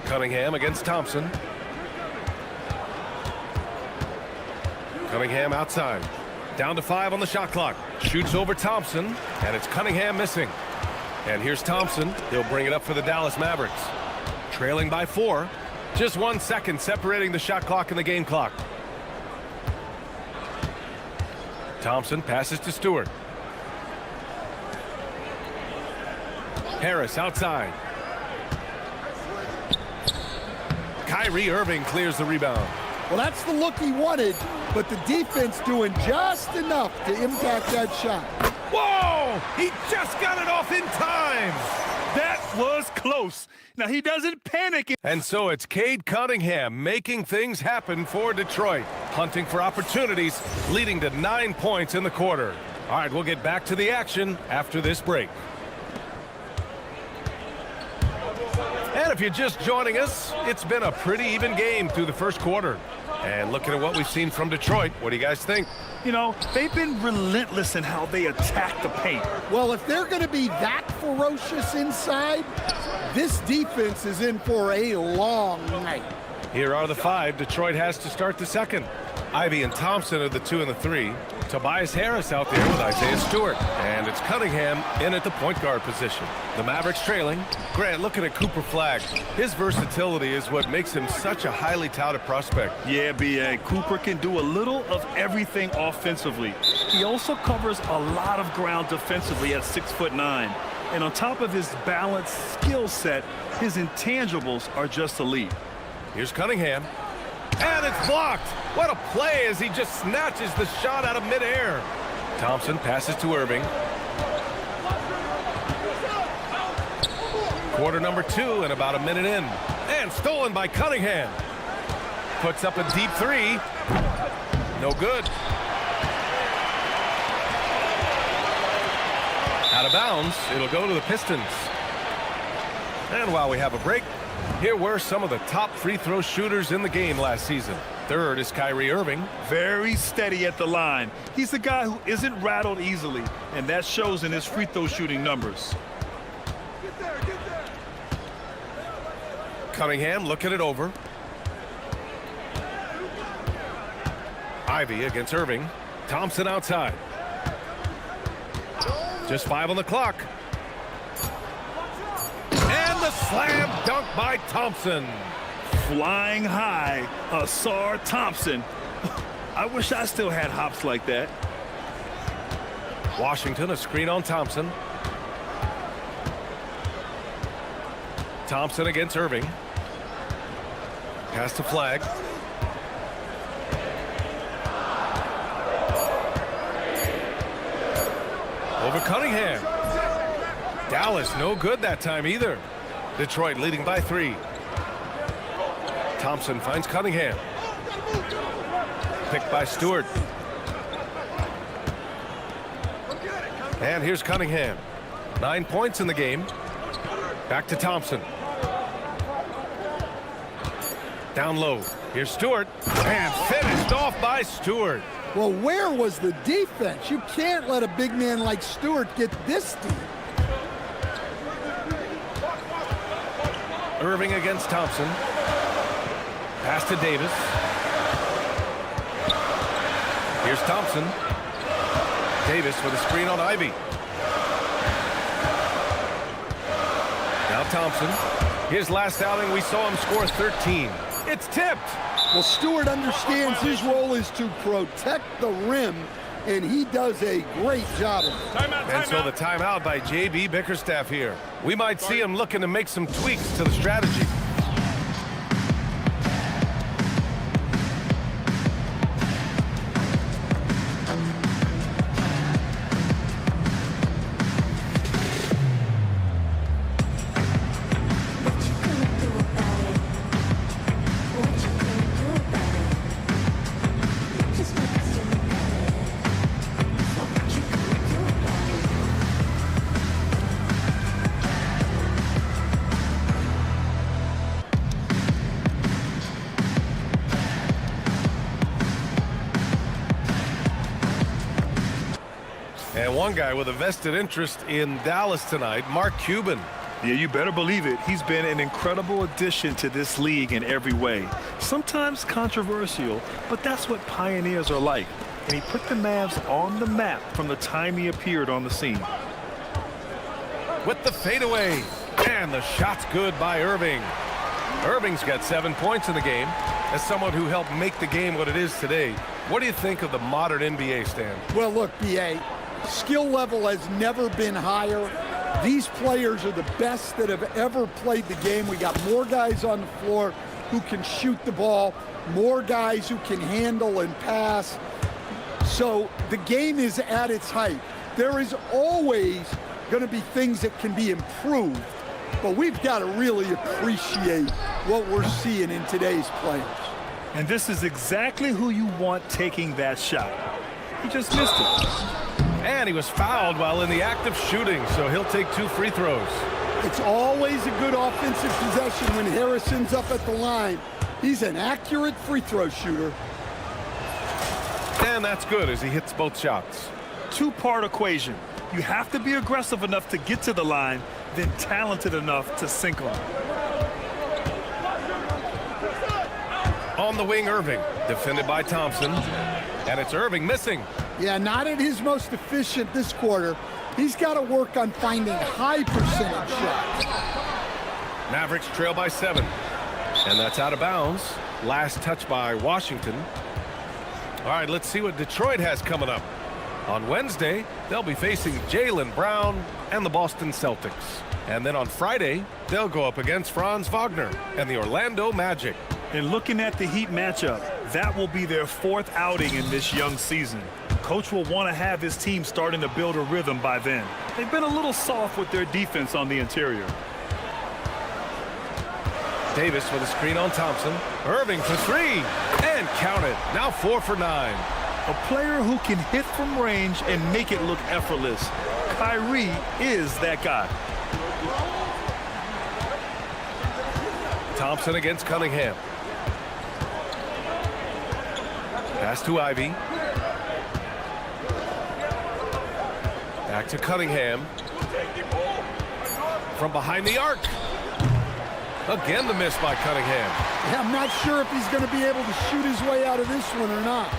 Cunningham against Thompson. Cunningham outside. Down to 5 on the shot clock. Shoots over Thompson, and it's Cunningham missing. And here's Thompson. He'll bring it up for the Dallas Mavericks. Trailing by 4. Just 1 second separating the shot clock and the game clock. Thompson passes to Stewart. Harris outside. Kyrie Irving clears the rebound. Well, that's the look he wanted, but the defense doing just enough to impact that shot. Whoa! He just got it off in time! That was close. Now, he doesn't panic. And so it's Cade Cunningham making things happen for Detroit, hunting for opportunities, leading to 9 points in the quarter. All right, we'll get back to the action after this break. And if you're just joining us, it's been a pretty even game through the first quarter. And looking at what we've seen from Detroit, what do you guys think? You know, they've been relentless in how they attack the paint. Well, if they're going to be that ferocious inside, this defense is in for a long night. Here are the 5 Detroit has to start the second. Ivy and Thompson are the 2 and the 3. Tobias Harris out there with Isaiah Stewart. And it's Cunningham in at the point guard position. The Mavericks trailing. Grant, looking at Cooper Flagg. His versatility is what makes him such a highly touted prospect. Yeah, B.A. Cooper can do a little of everything offensively. He also covers a lot of ground defensively at 6'9". And on top of his balanced skill set, his intangibles are just elite. Here's Cunningham. And it's blocked. What a play as he just snatches the shot out of midair. Thompson passes to Irving. Quarter number 2 and about a minute in. And stolen by Cunningham. Puts up a deep 3. No good. Out of bounds. It'll go to the Pistons. And while we have a break, here were some of the top free throw shooters in the game last season. Third is Kyrie Irving. Very steady at the line. He's the guy who isn't rattled easily, and that shows in his free throw shooting numbers. Cunningham looking it over. Ivy against Irving. Thompson outside. Just 5 on the clock. And the slam dunk by Thompson. Flying high, Asar Thompson. I wish I still had hops like that. Washington, a screen on Thompson. Thompson against Irving. Pass to Flagg. Over Cunningham. Dallas no good that time either. Detroit leading by 3. Thompson finds Cunningham. Picked by Stewart. And here's Cunningham. 9 points in the game. Back to Thompson. Down low. Here's Stewart. And finished off by Stewart. Well, where was the defense? You can't let a big man like Stewart get this deep. Irving against Thompson. Pass to Davis. Here's Thompson. Davis with a screen on Ivy. Now Thompson. His last outing, we saw him score 13. It's tipped. Well, Stewart understands his role is to protect the rim, and he does a great job of it. And so the timeout by J.B. Bickerstaff here. We might see him looking to make some tweaks to the strategy. And one guy with a vested interest in Dallas tonight, Mark Cuban. Yeah, you better believe it. He's been an incredible addition to this league in every way. Sometimes controversial, but that's what pioneers are like. And he put the Mavs on the map from the time he appeared on the scene. With the fadeaway. And the shot's good by Irving. Irving's got 7 points in the game. As someone who helped make the game what it is today, what do you think of the modern NBA, Stan? Well, look, B.A., skill level has never been higher, These players are the best that have ever played the game. We got more guys on the floor who can shoot the ball, more guys who can handle and pass. So the game is at its height. There is always going to be things that can be improved, but we've got to really appreciate what we're seeing in today's players. And this is exactly who you want taking that shot. He just missed it. And he was fouled while in the act of shooting, so he'll take 2 free throws. It's always a good offensive possession when Harrison's up at the line. He's an accurate free throw shooter. And that's good as he hits both shots. Two-part equation. You have to be aggressive enough to get to the line, then talented enough to sink them. On the wing, Irving, defended by Thompson. And it's Irving missing. Yeah, not at his most efficient this quarter. He's got to work on finding high percentage shots. Mavericks trail by 7. And that's out of bounds. Last touch by Washington. All right, let's see what Detroit has coming up. On Wednesday, they'll be facing Jaylen Brown and the Boston Celtics. And then on Friday, they'll go up against Franz Wagner and the Orlando Magic. And looking at the Heat matchup, that will be their 4th outing in this young season. Coach will want to have his team starting to build a rhythm by then. They've been a little soft with their defense on the interior. Davis with a screen on Thompson. Irving for 3. And count it. Now 4 for 9. A player who can hit from range and make it look effortless. Kyrie is that guy. Thompson against Cunningham. Pass to Ivy. Back to Cunningham. From behind the arc. Again the miss by Cunningham. Yeah, I'm not sure if he's going to be able to shoot his way out of this one or not.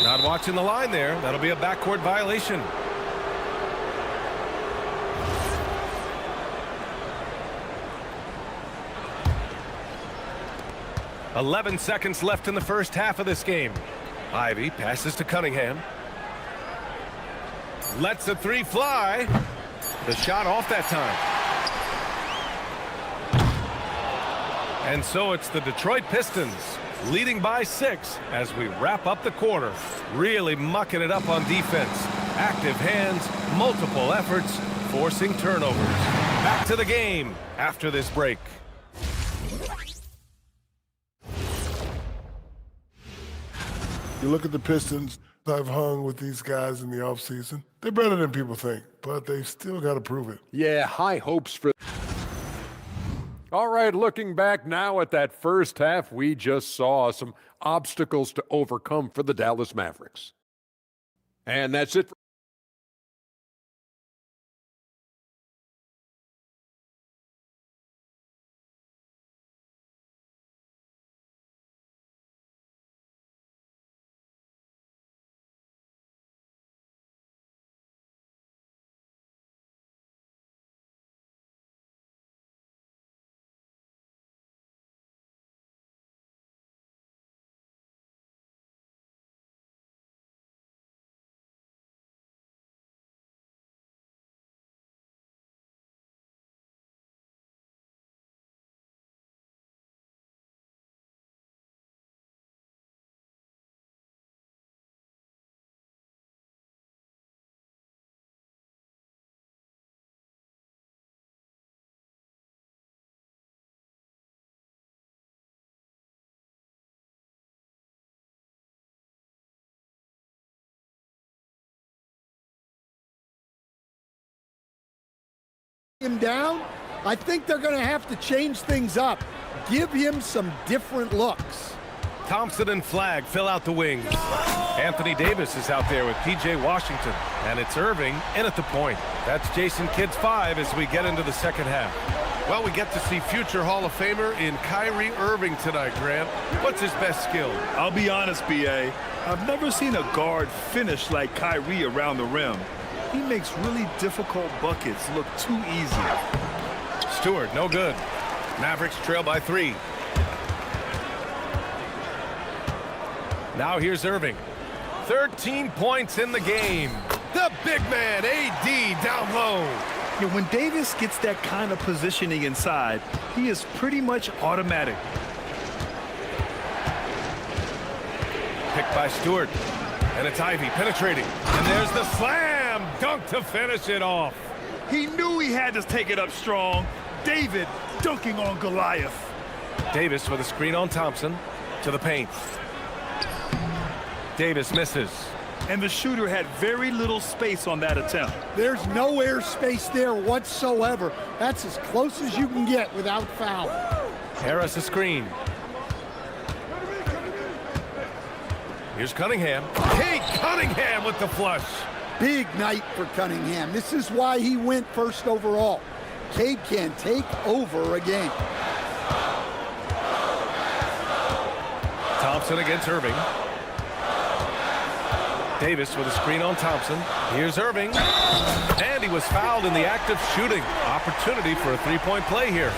Not watching the line there. That'll be a backcourt violation. "11 seconds left in the first half of this game. Ivy passes to Cunningham. Lets the 3 fly. The shot off that time. And so it's the Detroit Pistons leading by 6 as we wrap up the quarter. Really mucking it up on defense. Active hands, multiple efforts, forcing turnovers. Back to the game after this break. You look at the Pistons. I've hung with these guys in the offseason. They're better than people think, but they've still got to prove it. Yeah, high hopes for... All right, looking back now at that first half, we just saw some obstacles to overcome for the Dallas Mavericks. And that's it. Him down, I think they're going to have to change things up. Give him some different looks. Thompson and Flagg fill out the wings. Anthony Davis is out there with P.J. Washington. And it's Irving in at the point. That's Jason Kidd's 5 as we get into the second half. Well, we get to see future Hall of Famer in Kyrie Irving tonight, Grant. What's his best skill? I'll be honest, B.A. I've never seen a guard finish like Kyrie around the rim. He makes really difficult buckets look too easy. Stewart, no good. Mavericks trail by 3. Now here's Irving. 13 points in the game. The big man, AD, down low. You know, when Davis gets that kind of positioning inside, he is pretty much automatic. Picked by Stewart. And it's Ivy penetrating. And there's the slam dunk to finish it off. He knew he had to take it up strong. David dunking on Goliath. Davis with a screen on Thompson to the paint. Davis misses. And the shooter had very little space on that attempt. There's no air space there whatsoever. That's as close as you can get without foul. Harris a screen. Here's Cunningham. Kate Cunningham with the flush. Big night for Cunningham. This is why he went first overall. Cade can take over a game. Thompson against Irving. Davis with a screen on Thompson. Here's Irving. And he was fouled in the act of shooting. Opportunity for a three-point play here.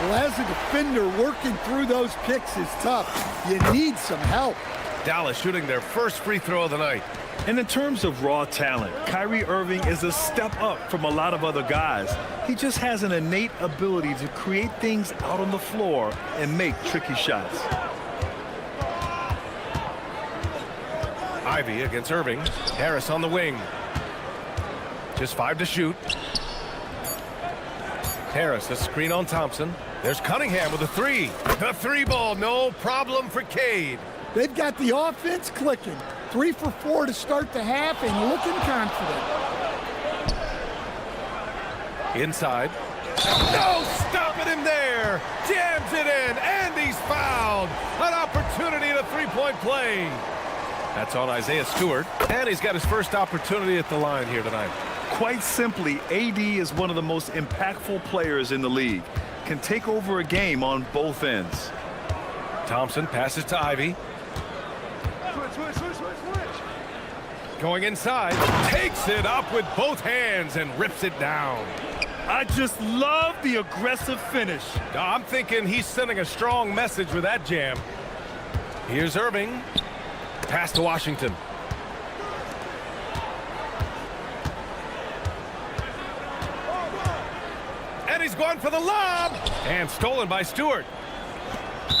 Well, as a defender, working through those picks is tough. You need some help. Dallas shooting their first free throw of the night. And in terms of raw talent, Kyrie Irving is a step up from a lot of other guys. He just has an innate ability to create things out on the floor and make tricky shots. Ivy against Irving. Harris on the wing. Just 5 to shoot. Harris, a screen on Thompson. There's Cunningham with a three. The three ball, no problem for Cade. They've got the offense clicking. 3 for 4 to start the half and looking confident. Inside. No stopping him there. Jams it in, and he's fouled. An opportunity at a three-point play. That's on Isaiah Stewart, and he's got his first opportunity at the line here tonight. Quite simply, AD is one of the most impactful players in the league. Can take over a game on both ends. Thompson passes to Ivy. Going inside, takes it up with both hands and rips it down. I just love the aggressive finish. I'm thinking he's sending a strong message with that jam. Here's Irving. Pass to Washington. And he's going for the lob. And stolen by Stewart.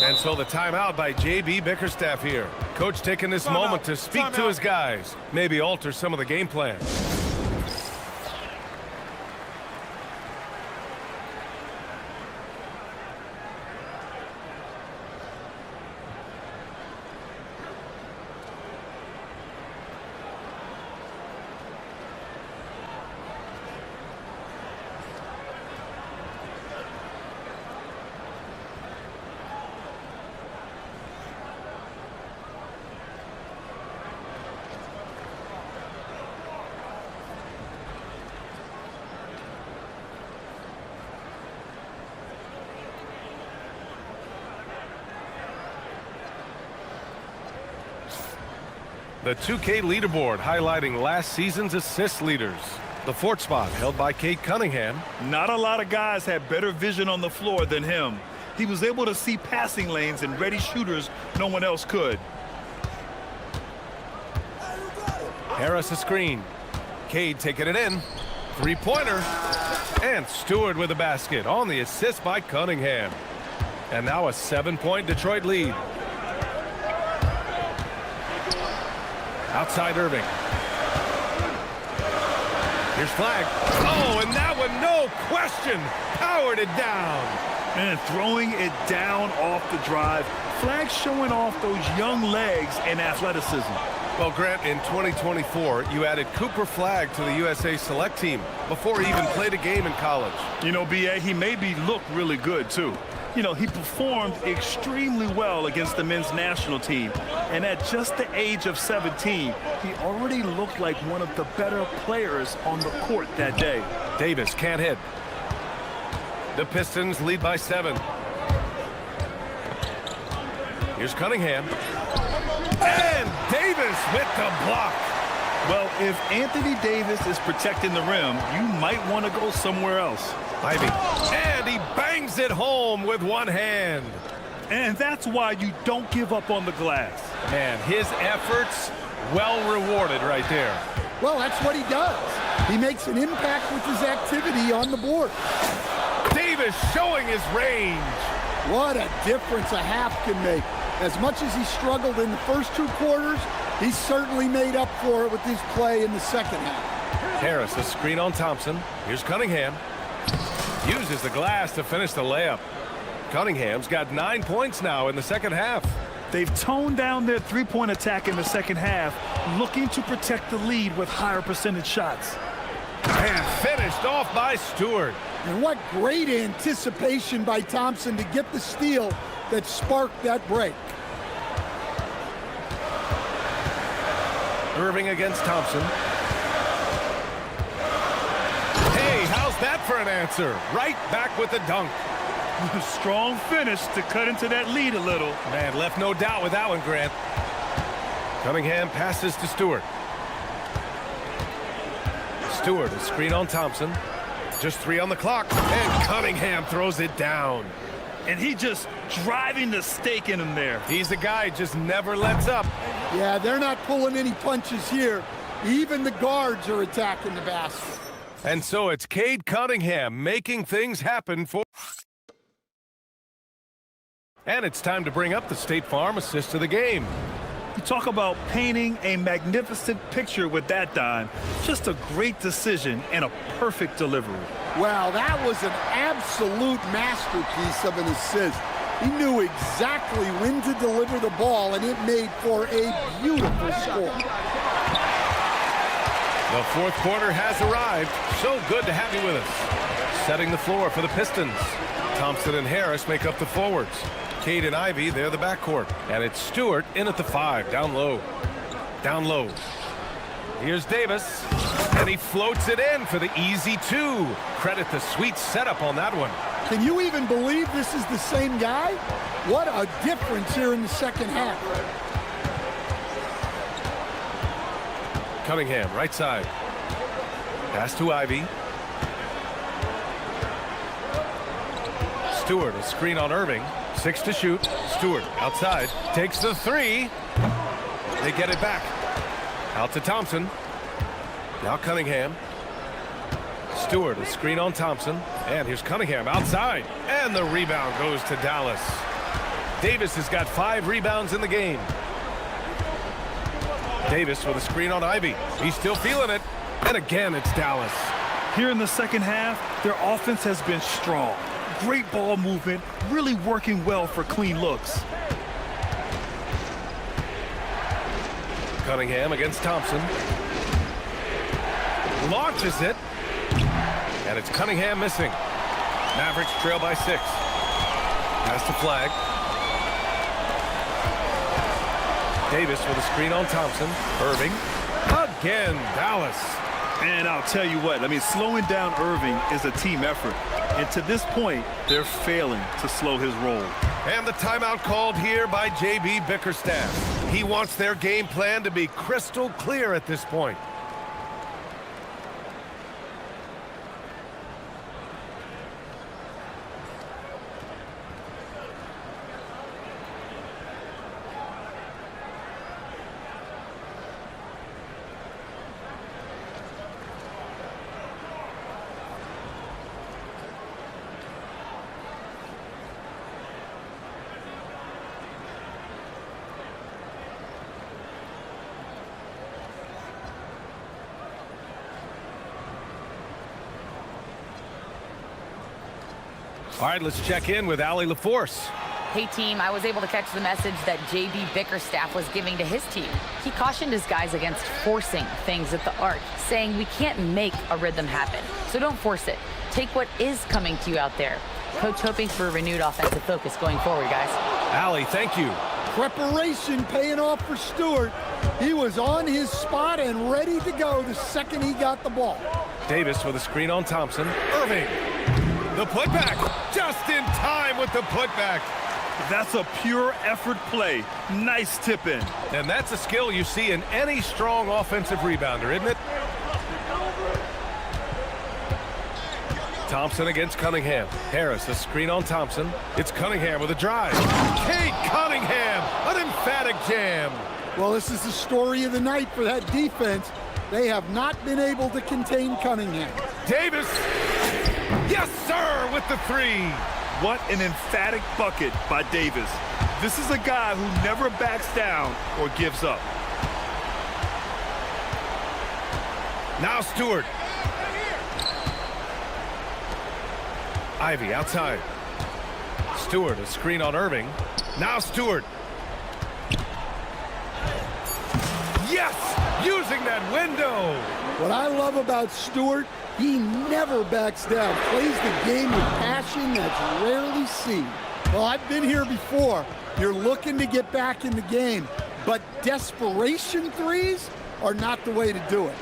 And so the timeout by J.B. Bickerstaff here. Coach taking this moment to speak to his guys. Maybe alter some of the game plan. The 2K leaderboard highlighting last season's assist leaders. The 4th spot held by Cade Cunningham. Not a lot of guys had better vision on the floor than him. He was able to see passing lanes and ready shooters no one else could. Harris a screen. Cade taking it in. Three-pointer. And Stewart with a basket on the assist by Cunningham. And now a 7-point Detroit lead. Outside Irving. Here's Flag. Oh, and that one, no question, powered it down. And throwing it down off the drive. Flag showing off those young legs and athleticism. Well, Grant, in 2024, you added Cooper Flag to the USA Select team before he even played a game in college. You know, B.A., he maybe looked really good, too. You know, he performed extremely well against the men's national team. And at just the age of 17, he already looked like one of the better players on the court that day. Davis can't hit. The Pistons lead by 7. Here's Cunningham. And Davis with the block. Well, if Anthony Davis is protecting the rim, you might want to go somewhere else. Ivy. And he bangs it home with one hand. And that's why you don't give up on the glass. Man, his efforts well rewarded right there. Well, that's what he does. He makes an impact with his activity on the board. Davis showing his range. What a difference a half can make. As much as he struggled in the first 2 quarters, he certainly made up for it with his play in the second half. Harris, a screen on Thompson. Here's Cunningham. Uses the glass to finish the layup. Cunningham's got 9 points now in the second half. They've toned down their three-point attack in the second half, looking to protect the lead with higher percentage shots. And finished off by Stewart. And what great anticipation by Thompson to get the steal that sparked that break. Irving against Thompson. Hey, how's that for an answer? Right back with the dunk. Strong finish to cut into that lead a little. Man, left no doubt with that one, Grant. Cunningham passes to Stewart. Stewart, a screen on Thompson. Just 3 on the clock. And Cunningham throws it down. And he just driving the stake in him there. He's the guy who just never lets up. Yeah, they're not pulling any punches here. Even the guards are attacking the basket. And so it's Cade Cunningham making things happen for... And it's time to bring up the State Farm assist of the game. You talk about painting a magnificent picture with that dime. Just a great decision and a perfect delivery. Wow, that was an absolute masterpiece of an assist. He knew exactly when to deliver the ball, and it made for a beautiful score. The fourth quarter has arrived. So good to have you with us. Setting the floor for the Pistons. Thompson and Harris make up the forwards. Cade and Ivy, they're the backcourt. And it's Stewart in at the 5, down low. Down low. Here's Davis. And he floats it in for the easy 2. Credit the sweet setup on that one. Can you even believe this is the same guy? What a difference here in the second half. Cunningham, right side. Pass to Ivy. Stewart, a screen on Irving. 6 to shoot. Stewart outside. Takes the 3. They get it back. Out to Thompson. Now Cunningham. Stewart, a screen on Thompson. And here's Cunningham outside. And the rebound goes to Dallas. Davis has got 5 rebounds in the game. Davis with a screen on Ivy. He's still feeling it. And again, it's Dallas. Here in the second half, their offense has been strong. Great ball movement, really working well for clean looks. Cunningham against Thompson. Launches it. And it's Cunningham missing. Mavericks trail by 6. Pass the flag. Davis with a screen on Thompson. Irving. Again, Dallas. And I'll tell you what, slowing down Irving is a team effort. And to this point, they're failing to slow his roll. And the timeout called here by J.B. Bickerstaff. He wants their game plan to be crystal clear at this point. All right, let's check in with Allie LaForce. Hey, team, I was able to catch the message that J.B. Bickerstaff was giving to his team. He cautioned his guys against forcing things at the arc, saying we can't make a rhythm happen, so don't force it. Take what is coming to you out there. Coach hoping for a renewed offensive focus going forward, guys. Allie, thank you. Preparation paying off for Stewart. He was on his spot and ready to go the second he got the ball. Davis with a screen on Thompson. Irving. The putback, just in time with the putback. That's a pure effort play. Nice tip in. And that's a skill you see in any strong offensive rebounder, isn't it? Thompson against Cunningham. Harris, a screen on Thompson. It's Cunningham with a drive. Cade Cunningham, an emphatic jam. Well, this is the story of the night for that defense. They have not been able to contain Cunningham. Davis. Yes, sir, with the three. What an emphatic bucket by Davis. This is a guy who never backs down or gives up. Now Stewart. Ivy outside. Stewart, a screen on Irving. Now Stewart. Yes! Using that window! What I love about Stewart, he never backs down. Plays the game with passion that's rarely seen. Well, I've been here before. You're looking to get back in the game, but desperation threes are not the way to do it.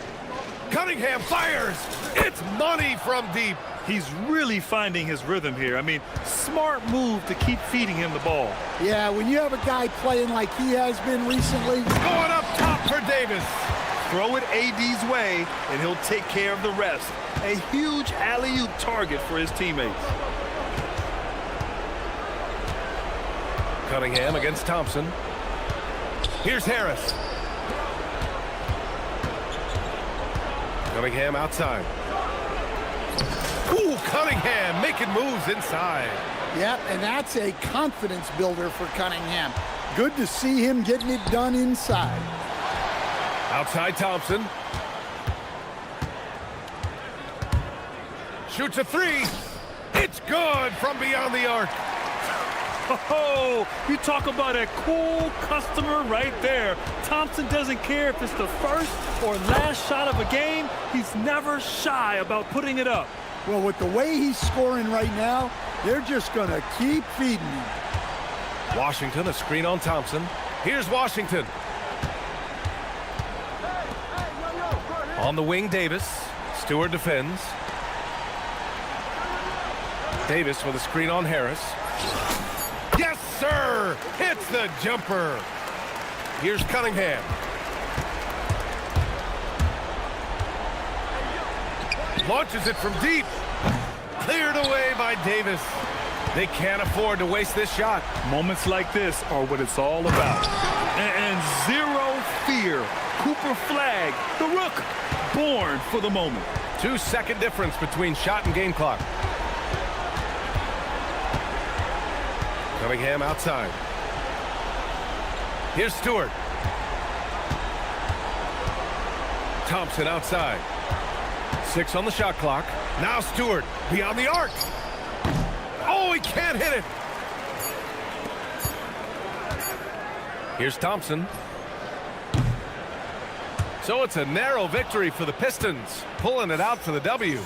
Cunningham fires! It's money from deep. He's really finding his rhythm here. I mean, smart move to keep feeding him the ball. Yeah, when you have a guy playing like he has been recently. Going up top for Davis. Throw it AD's way, and he'll take care of the rest. A huge alley-oop target for his teammates. Cunningham against Thompson. Here's Harris. Cunningham outside. Ooh, Cunningham making moves inside. Yep, and that's a confidence builder for Cunningham. Good to see him getting it done inside. Outside Thompson. Shoots a three. It's good from beyond the arc. Oh, you talk about a cool customer right there. Thompson doesn't care if it's the first or last shot of a game. He's never shy about putting it up. Well, with the way he's scoring right now, they're just going to keep feeding him. Washington, a screen on Thompson. Here's Washington. On the wing, Davis. Stewart defends. Davis with a screen on Harris. Yes, sir! Hits the jumper. Here's Cunningham. Launches it from deep. Cleared away by Davis. They can't afford to waste this shot. Moments like this are what it's all about. And zero fear. Cooper Flag, the rook, born for the moment. 2-second difference between shot and game clock. Cunningham outside. Here's Stewart. Thompson outside. 6 on the shot clock. Now Stewart beyond the arc. Oh, he can't hit it. Here's Thompson. So it's a narrow victory for the Pistons, pulling it out for the W.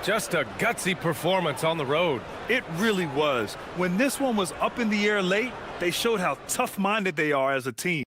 Just a gutsy performance on the road. It really was. When this one was up in the air late, they showed how tough-minded they are as a team.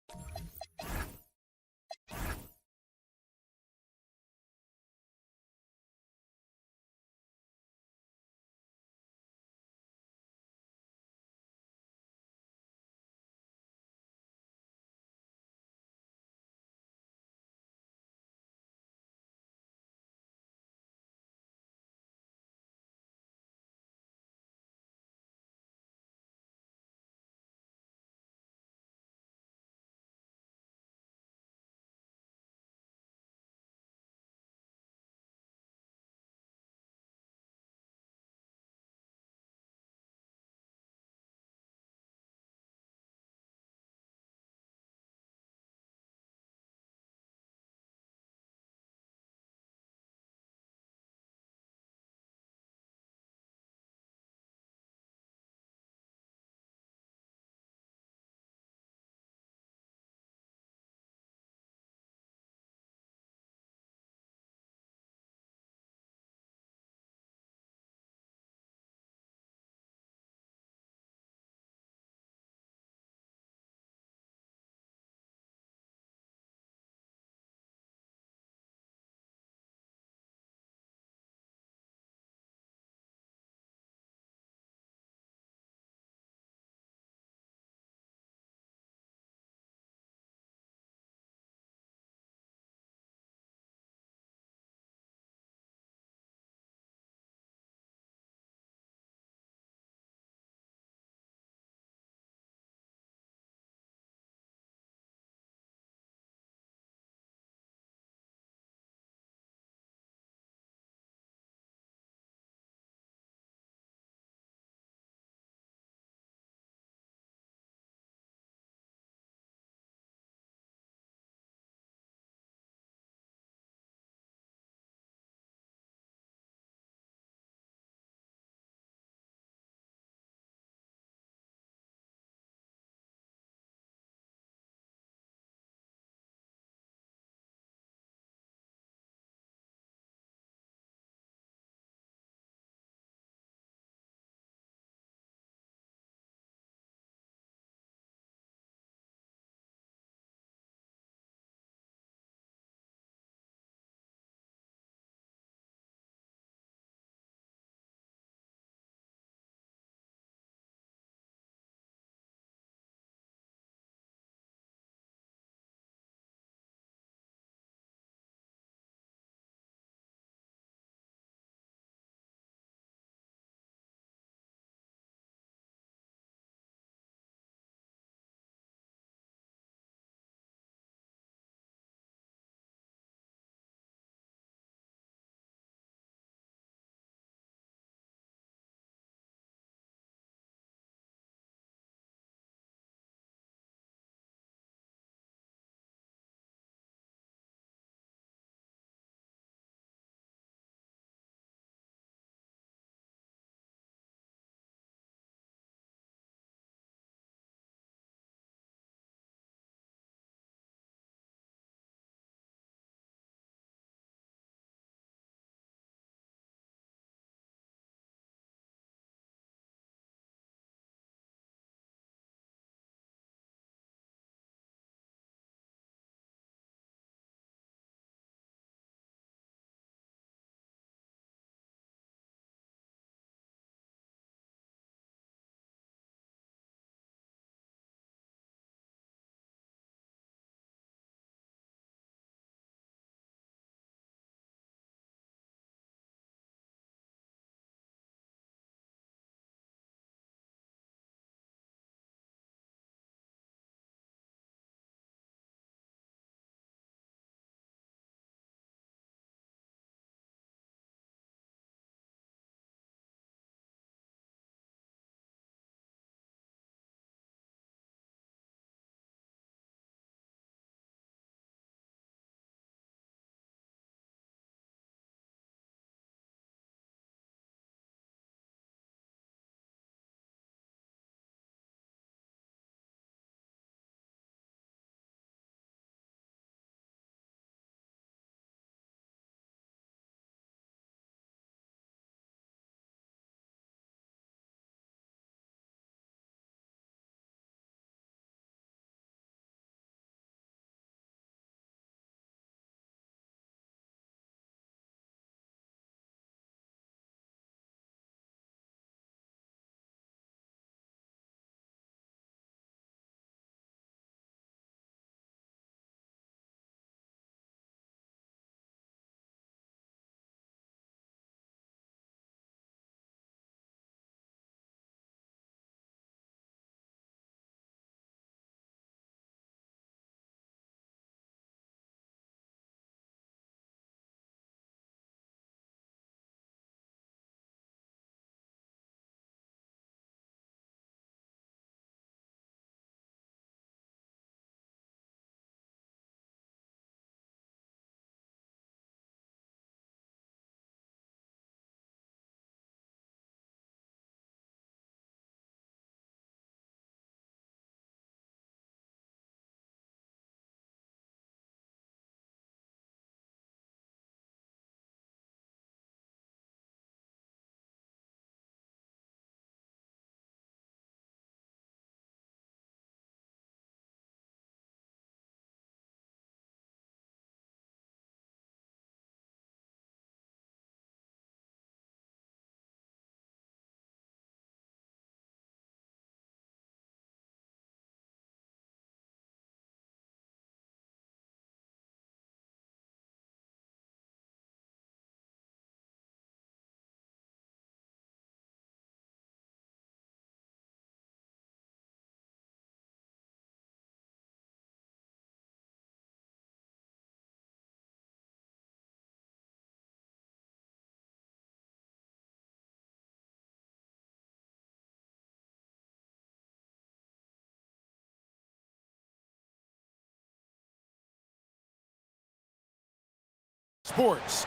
Sports.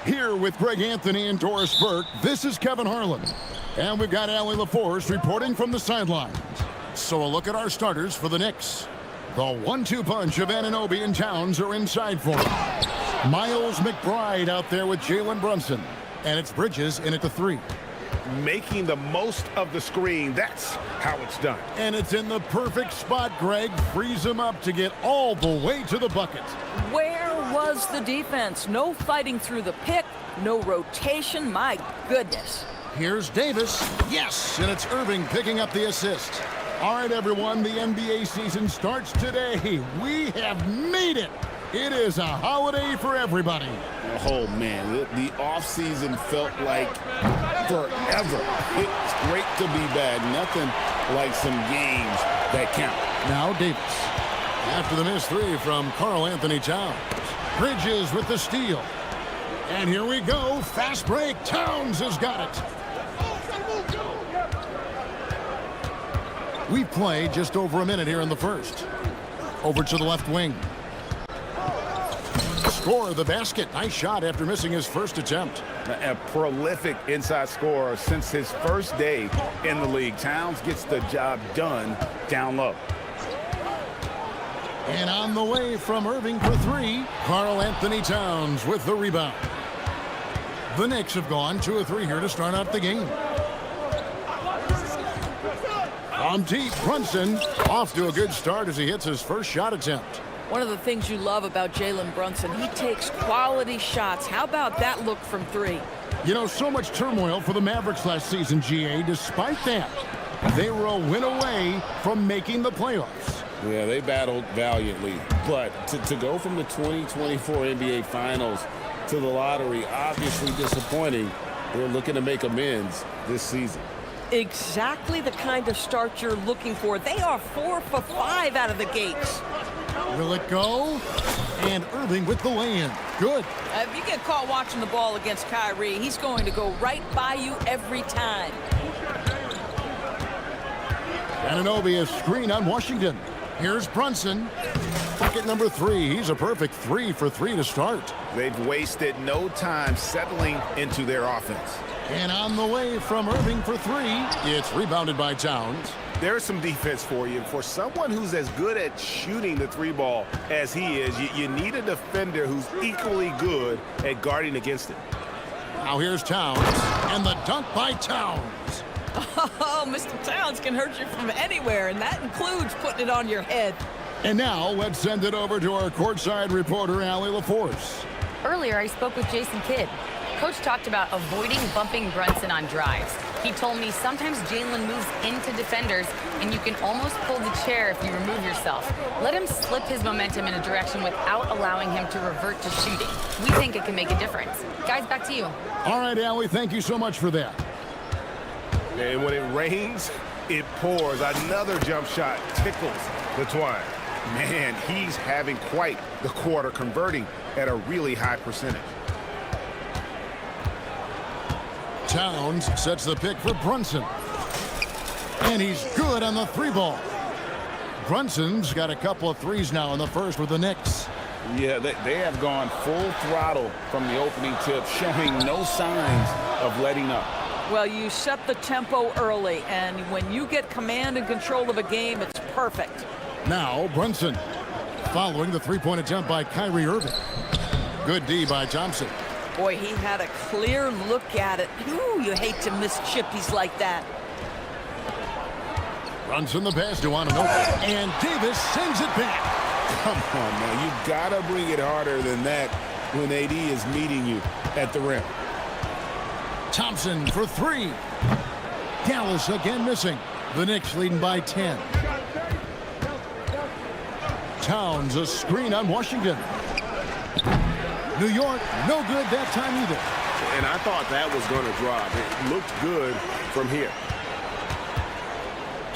Here with Greg Anthony and Doris Burke, this is Kevin Harlan. And we've got Allie LaForce reporting from the sidelines. So a look at our starters for the Knicks. The 1-2 punch of Anunoby and Towns are inside for him. Miles McBride out there with Jalen Brunson. And it's Bridges in at the 3. Making the most of the screen. That's how it's done. And it's in the perfect spot, Greg. Frees him up to get all the way to the bucket. Where was the defense? No fighting through the pick, no rotation. My goodness. Here's Davis. Yes, and it's Irving picking up the assist. All right, everyone, the NBA season starts today. We have made it. It is a holiday for everybody. Oh, man, the offseason felt like forever. It's great to be back. Nothing like some games that count. Now Davis. After the missed 3 from Karl Anthony Towns. Bridges with the steal. And here we go. Fast break. Towns has got it. We played just over a minute here in the first. Over to the left wing. Score the basket. Nice shot after missing his first attempt. A prolific inside scorer since his first day in the league. Towns gets the job done down low. And on the way from Irving for 3, Karl Anthony Towns with the rebound. The Knicks have gone 2 of 3 here to start out the game. From deep, Brunson off to a good start as he hits his first shot attempt. One of the things you love about Jalen Brunson, he takes quality shots. How about that look from 3? You know, so much turmoil for the Mavericks last season, GA. Despite that, they were a win away from making the playoffs. Yeah, they battled valiantly. But to go from the 2024 NBA Finals to the lottery, obviously disappointing. They're looking to make amends this season. Exactly the kind of start you're looking for. They are 4 for 5 out of the gates. Will it go? And Irving with the lay-in. Good. If you get caught watching the ball against Kyrie, he's going to go right by you every time. Anunoby is screen on Washington. Here's Brunson. Bucket number 3. He's a perfect 3 for 3 to start. They've wasted no time settling into their offense. And on the way from Irving for 3, it's rebounded by Towns. There's some defense for you. For someone who's as good at shooting the 3-ball as he is, you need a defender who's equally good at guarding against it. Now here's Towns, and the dunk by Towns. Oh, Mr. Towns can hurt you from anywhere, and that includes putting it on your head. And now let's send it over to our courtside reporter, Allie LaForce. Earlier, I spoke with Jason Kidd. Coach talked about avoiding bumping Brunson on drives. He told me sometimes Jalen moves into defenders, and you can almost pull the chair if you remove yourself. Let him slip his momentum in a direction without allowing him to revert to shooting. We think it can make a difference. Guys, back to you. All right, Allie, thank you so much for that. And when it rains, it pours. Another jump shot tickles the twine. Man, he's having quite the quarter, converting at a really high percentage. Towns sets the pick for Brunson. And he's good on the 3-ball. Brunson's got a couple of 3s now in the first with the Knicks. Yeah, they have gone full throttle from the opening tip, showing no signs of letting up. Well, you set the tempo early, and when you get command and control of a game, it's perfect. Now Brunson following the 3-point attempt by Kyrie Irving. Good D by Thompson. Boy, he had a clear look at it. Ooh, you hate to miss chippies like that. Brunson the pass to Anunoby, and Davis sends it back. Come on, man. You gotta bring it harder than that when AD is meeting you at the rim. Thompson for 3. Dallas again missing. The Knicks leading by 10. Towns a screen on Washington. New York, no good that time either. And I thought that was going to drop. It looked good from here.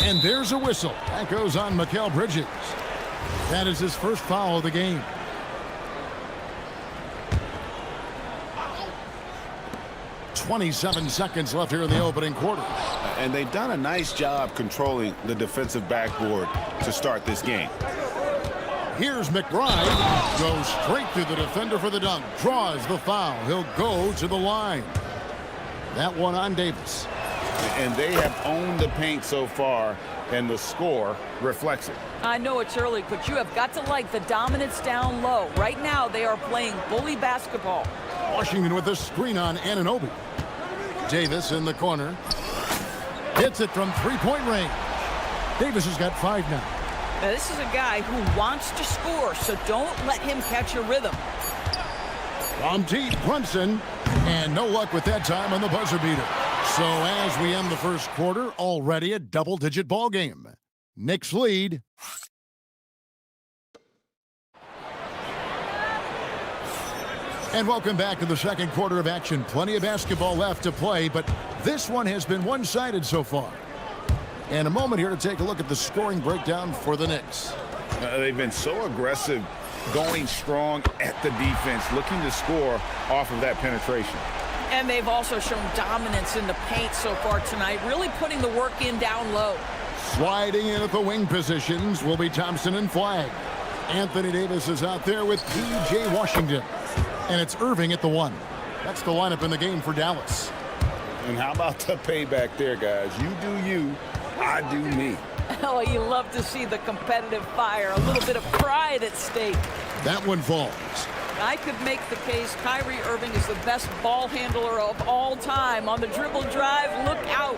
And there's a whistle. That goes on Mikal Bridges. That is his first foul of the game. .27 seconds left here in the opening quarter. And they've done a nice job controlling the defensive backboard to start this game. Here's McBride. Goes straight through the defender for the dunk. Draws the foul. He'll go to the line. That one on Davis. And they have owned the paint so far, and the score reflects it. I know it's early, but you have got to like the dominance down low. Right now, they are playing bully basketball. Washington with a screen on Anunoby. Davis in the corner. Hits it from three-point range. Davis has got 5 now. Now, this is a guy who wants to score, so don't let him catch a rhythm. From deep, Brunson. And no luck with that time on the buzzer beater. So as we end the first quarter, already a double-digit ball game. Knicks lead. And welcome back to the second quarter of action. Plenty of basketball left to play, but this one has been one-sided so far. And a moment here to take a look at the scoring breakdown for the Knicks. They've been so aggressive, going strong at the defense, looking to score off of that penetration. And they've also shown dominance in the paint so far tonight, really putting the work in down low. Sliding in at the wing positions will be Thompson and Flagg. Anthony Davis is out there with P.J. Washington. And it's Irving at the 1. That's the lineup in the game for Dallas. And how about the payback there, guys? You do you, I do me. Oh, you love to see the competitive fire, a little bit of pride at stake. That one falls. I could make the case Kyrie Irving is the best ball handler of all time. On the dribble drive, look out.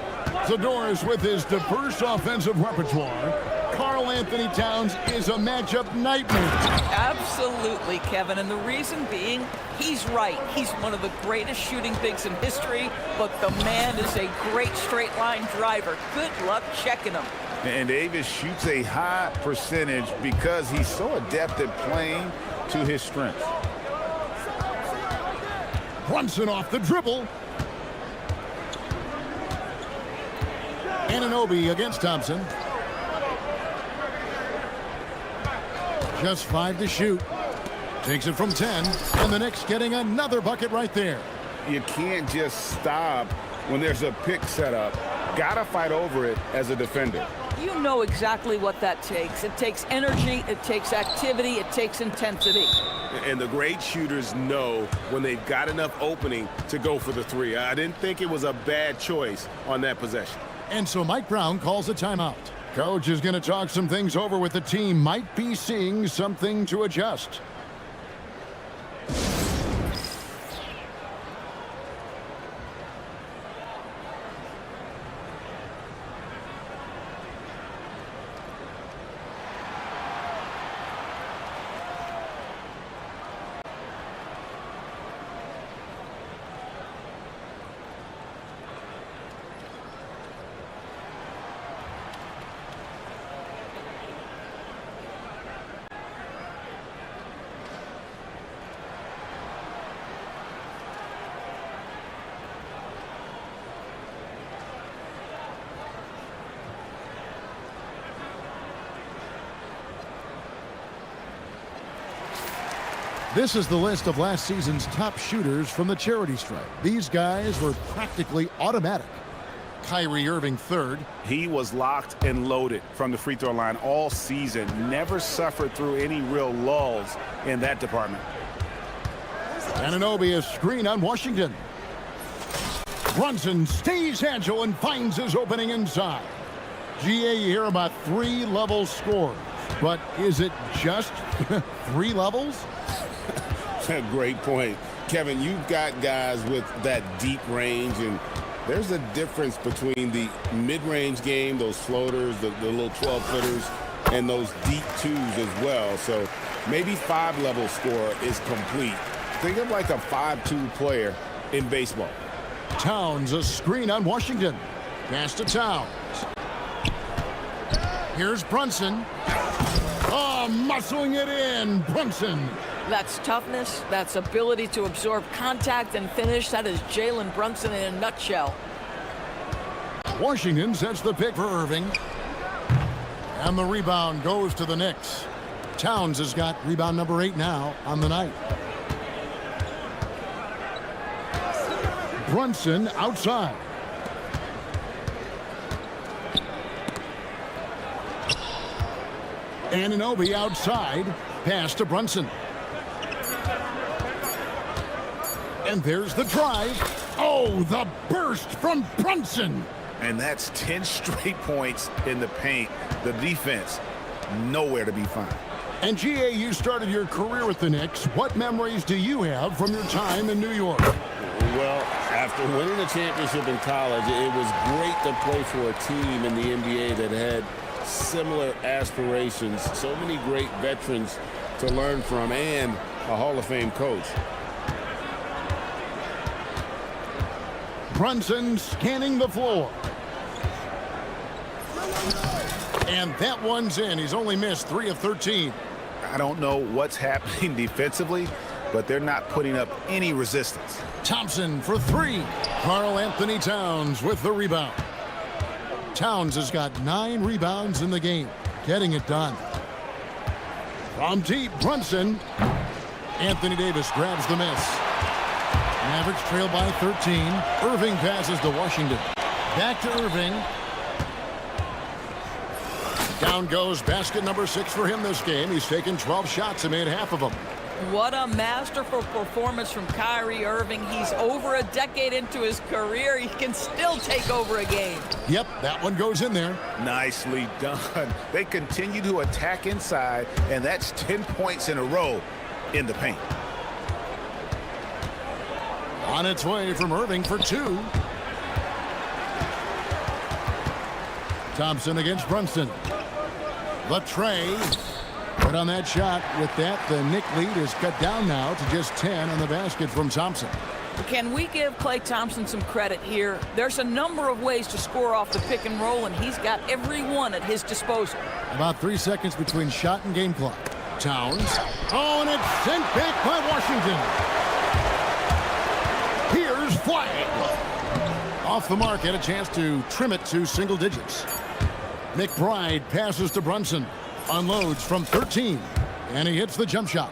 Zador's with his diverse offensive repertoire. Karl Anthony Towns is a matchup nightmare. Absolutely, Kevin. And the reason being, he's right. He's one of the greatest shooting bigs in history, but the man is a great straight line driver. Good luck checking him. And Davis shoots a high percentage because he's so adept at playing to his strengths. Brunson off the dribble. Anunoby against Thompson. Just 5 to shoot. Takes it from 10. And the Knicks getting another bucket right there. You can't just stop when there's a pick set up. Gotta fight over it as a defender. You know exactly what that takes. It takes energy, it takes activity, it takes intensity. And the great shooters know when they've got enough opening to go for the 3. I didn't think it was a bad choice on that possession. And so Mike Brown calls a timeout. Coach is going to talk some things over with the team. Might be seeing something to adjust. This is the list of last season's top shooters from the charity stripe. These guys were practically automatic. Kyrie Irving third. He was locked and loaded from the free throw line all season. Never suffered through any real lulls in that department. Anunoby, a screen on Washington. Brunson stays agile and finds his opening inside. GA, you hear about 3-level scores. But is it just 3 levels? Great point. Kevin, you've got guys with that deep range, and there's a difference between the mid-range game, those floaters, the little 12-footers, and those deep 2s as well. So maybe 5-level score is complete. Think of like a 5-2 player in baseball. Towns, a screen on Washington. Pass to Towns. Here's Brunson. Oh, muscling it in. Brunson. That's toughness. That's ability to absorb contact and finish. That is Jalen Brunson in a nutshell. Washington sets the pick for Irving. And the rebound goes to the Knicks. Towns has got rebound number 8 now on the night. Brunson outside. Anunoby outside. Pass to Brunson. And there's the drive. Oh, the burst from Brunson. And that's 10 straight points in the paint. The defense, nowhere to be found. And GA, you started your career with the Knicks. What memories do you have from your time in New York? Well, after winning a championship in college, it was great to play for a team in the NBA that had similar aspirations. So many great veterans to learn from and a Hall of Fame coach. Brunson scanning the floor. And that one's in. He's only missed 3 of 13. I don't know what's happening defensively, but they're not putting up any resistance. Thompson for 3. Karl Anthony Towns with the rebound. Towns has got 9 rebounds in the game, getting it done. From deep, Brunson. Anthony Davis grabs the miss. Mavericks trail by 13. Irving passes to Washington. Back to Irving. Down goes basket number 6 for him this game. He's taken 12 shots and made half of them. What a masterful performance from Kyrie Irving. He's over a decade into his career. He can still take over a game. Yep, that one goes in there. Nicely done. They continue to attack inside, and that's 10 points in a row in the paint. On its way from Irving for 2. Thompson against Brunson. The tray. But on that shot, with that, the Knick lead is cut down now to just 10 on the basket from Thompson. Can we give Klay Thompson some credit here? There's a number of ways to score off the pick and roll, and he's got every one at his disposal. About 3 seconds between shot and game clock. Towns. Oh, and it's sent back by Washington. Here's flag. Off the mark, had a chance to trim it to single digits. McBride passes to Brunson. Unloads from 13. And he hits the jump shot.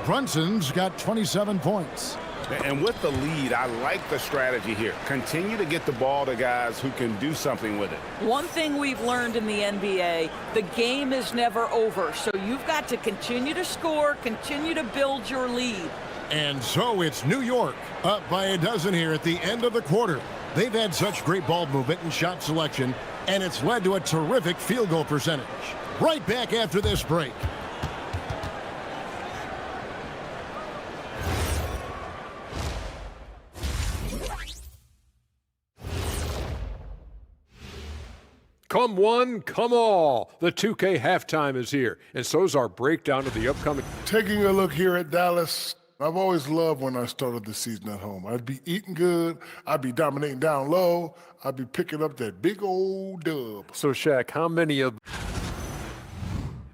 Brunson's got 27 points. And with the lead, I like the strategy here. Continue to get the ball to guys who can do something with it. One thing we've learned in the NBA, the game is never over. So you've got to continue to score, continue to build your lead. And so it's New York up by a dozen here at the end of the quarter. They've had such great ball movement and shot selection, and it's led to a terrific field goal percentage. Right back after this break. Come one, come all. The 2K halftime is here, and so's our breakdown of the upcoming. Taking a look here at Dallas, I've always loved when I started the season at home. I'd be eating good, I'd be dominating down low, I'd be picking up that big old dub. So, Shaq, how many of...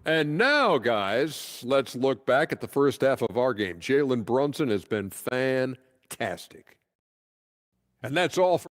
And now, guys, let's look back at the first half of our game. Jalen Brunson has been fantastic. And that's all for...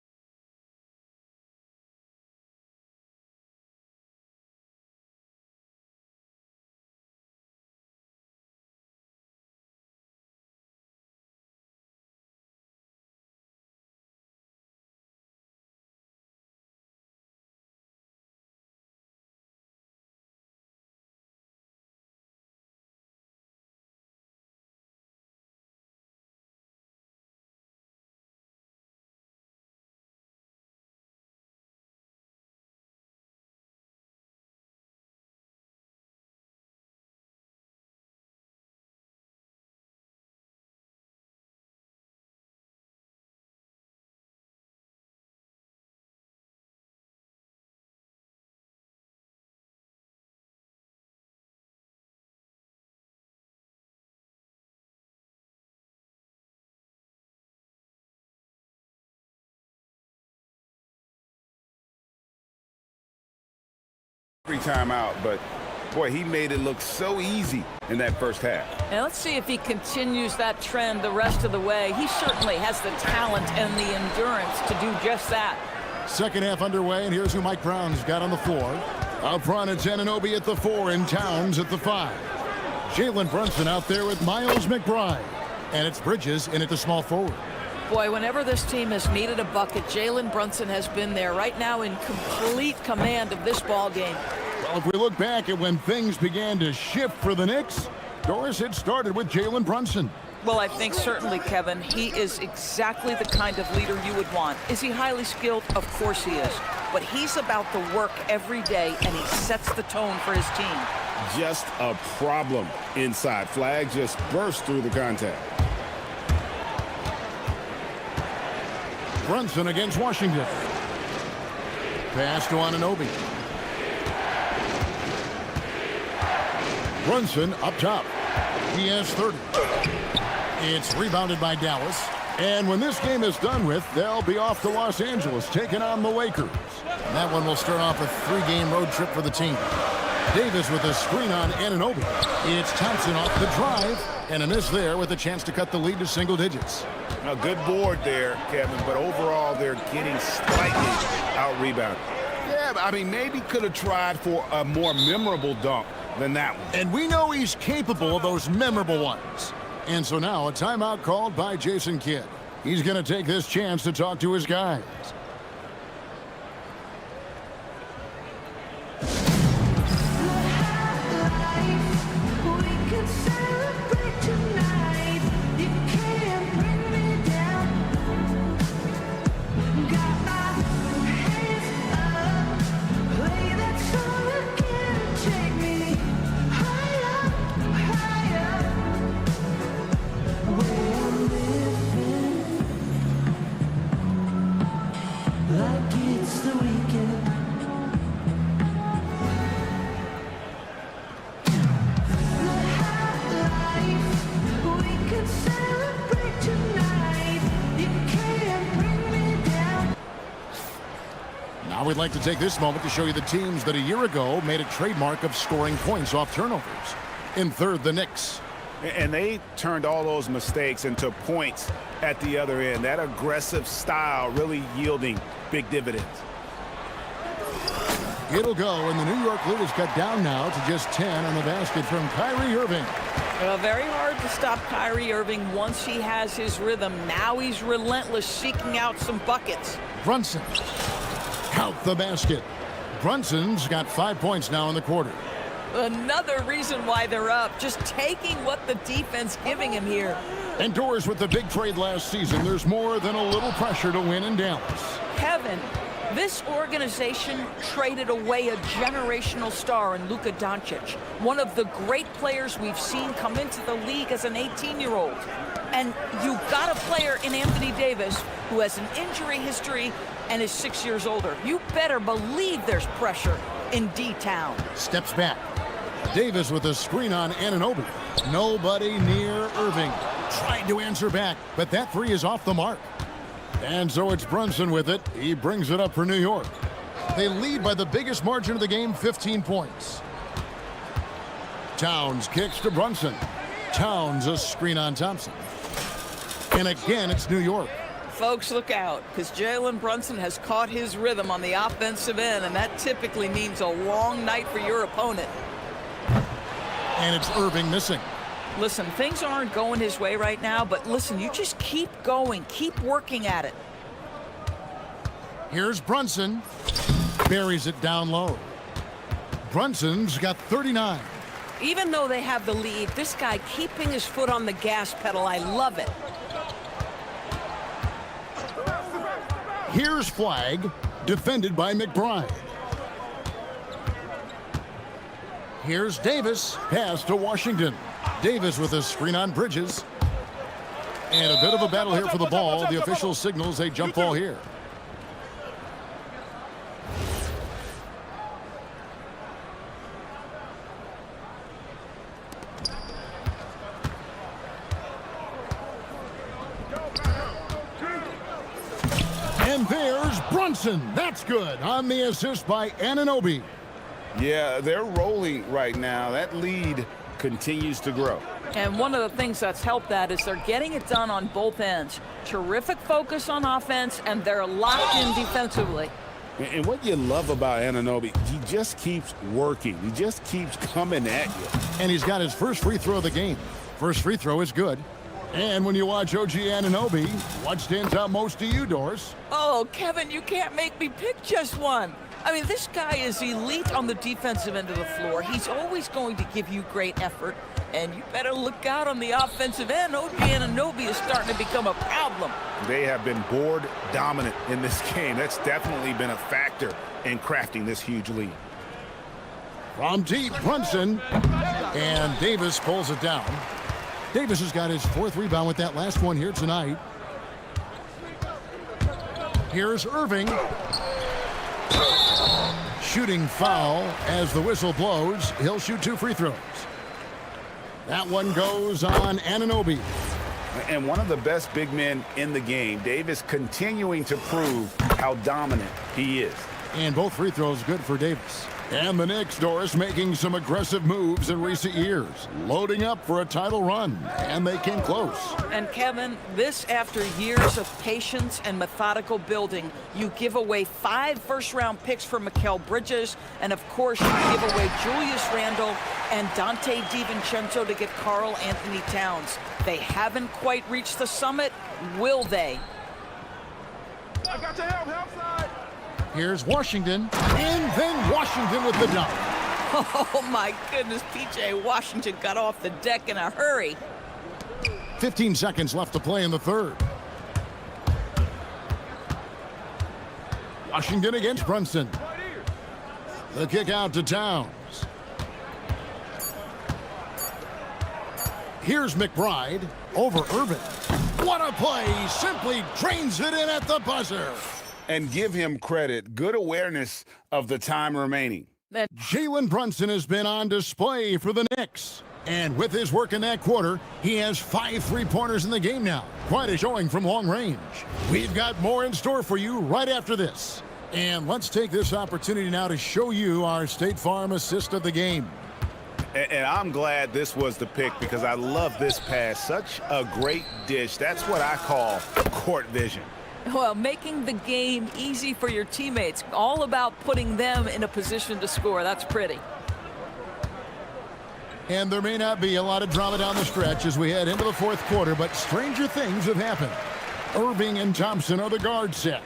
Every time out, but boy, he made it look so easy in that first half. Now let's see if he continues that trend the rest of the way. He certainly has the talent and the endurance to do just that. Second half underway, and here's who Mike Brown's got on the floor. Up front, it's Anunoby at the 4 and Towns at the 5. Jalen Brunson out there with Miles McBride. And it's Bridges in at the small forward. Boy, whenever this team has needed a bucket, Jalen Brunson has been there right now in complete command of this ball game. Well, if we look back at when things began to shift for the Knicks, Doris, it started with Jalen Brunson. Well, I think certainly, Kevin, he is exactly the kind of leader you would want. Is he highly skilled? Of course he is. But he's about the work every day, and he sets the tone for his team. Just a problem inside. Flag just burst through the contact. Brunson against Washington. Pass to Anunoby. Brunson up top. He has 30. It's rebounded by Dallas. And when this game is done with, they'll be off to Los Angeles, taking on the Lakers. And that one will start off a 3-game road trip for the team. Davis with a screen on Anunoby. It's Thompson off the drive, and a miss there with a chance to cut the lead to single digits. A good board there, Kevin, but overall they're getting slightly out-rebounded. Yeah, I mean, maybe could have tried for a more memorable dunk than that one. And we know he's capable of those memorable ones. And so now a timeout called by Jason Kidd. He's going to take this chance to talk to his guys. Now we'd like to take this moment to show you the teams that a year ago made a trademark of scoring points off turnovers. In third, the Knicks. And they turned all those mistakes into points at the other end. That aggressive style really yielding big dividends. It'll go, and the New York lead is cut down now to just 10 on the basket from Kyrie Irving. Very hard to stop Kyrie Irving once he has his rhythm. Now he's relentless, seeking out some buckets. Brunson. Count the basket. Brunson's got 5 points now in the quarter. Another reason why they're up, just taking what the defense giving him here. And Doris, with the big trade last season, there's more than a little pressure to win in Dallas. Kevin, this organization traded away a generational star in Luka Doncic, one of the great players we've seen come into the league as an 18-year-old. And you got a player in Anthony Davis who has an injury history and is 6 years older. You better believe there's pressure in D-Town. Steps back. Davis with a screen on Anunoby. Nobody near Irving. Tried to answer back, but that three is off the mark. And so it's Brunson with it. He brings it up for New York. They lead by the biggest margin of the game, 15 points. Towns kicks to Brunson. Towns a screen on Thompson. And again, it's New York. Folks, look out, because Jalen Brunson has caught his rhythm on the offensive end, and that typically means a long night for your opponent. And it's Irving missing. Listen, things aren't going his way right now, but listen, you just keep going, keep working at it. Here's Brunson. Buries it down low. Brunson's got 39. Even though they have the lead, this guy keeping his foot on the gas pedal, I love it. Here's Flag, defended by McBride. Here's Davis, pass to Washington. Davis with a screen on Bridges. And a bit of a battle here for the ball. The official signals a jump ball here. And there's Brunson. That's good on the assist by Anunoby. Yeah, they're rolling right now. That lead continues to grow. And one of the things that's helped that is they're getting it done on both ends. Terrific focus on offense, and they're locked in defensively. And what you love about Anunoby, he just keeps working. He just keeps coming at you. And he's got his first free throw of the game. First free throw is good. And when you watch OG Anunoby, what stands out most to you, Doris? Oh, Kevin, you can't make me pick just one. I mean, this guy is elite on the defensive end of the floor. He's always going to give you great effort, and you better look out on the offensive end. OG Anunoby is starting to become a problem. They have been board dominant in this game. That's definitely been a factor in crafting this huge lead. From deep, Brunson, and Davis pulls it down. Davis has got his 4th rebound with that last one here tonight. Here's Irving. Shooting foul as the whistle blows. He'll shoot 2 free throws. That one goes on Anunoby. And one of the best big men in the game, Davis, continuing to prove how dominant he is. And both free throws good for Davis. And the Knicks, Doris, making some aggressive moves in recent years, loading up for a title run, and they came close. And Kevin, this after years of patience and methodical building. You give away 5 first-round picks for Mikal Bridges, and of course you give away Julius Randle and Dante DiVincenzo to get Karl Anthony Towns. They haven't quite reached the summit, will they? I got your help side. Here's Washington, and then Washington with the dunk. Oh my goodness, PJ Washington got off the deck in a hurry. 15 seconds left to play in the 3rd. Washington against Brunson. The kick out to Towns. Here's McBride over Irving. What a play! Simply drains it in at the buzzer. And give him credit. Good awareness of the time remaining. Jalen Brunson has been on display for the Knicks. And with his work in that quarter, he has 5 3-pointers in the game now. Quite a showing from long range. We've got more in store for you right after this. And let's take this opportunity now to show you our State Farm assist of the game. And I'm glad this was the pick because I love this pass. Such a great dish. That's what I call court vision. Well, making the game easy for your teammates. All about putting them in a position to score. That's pretty. And there may not be a lot of drama down the stretch as we head into the 4th quarter, but stranger things have happened. Irving and Thompson are the guard set.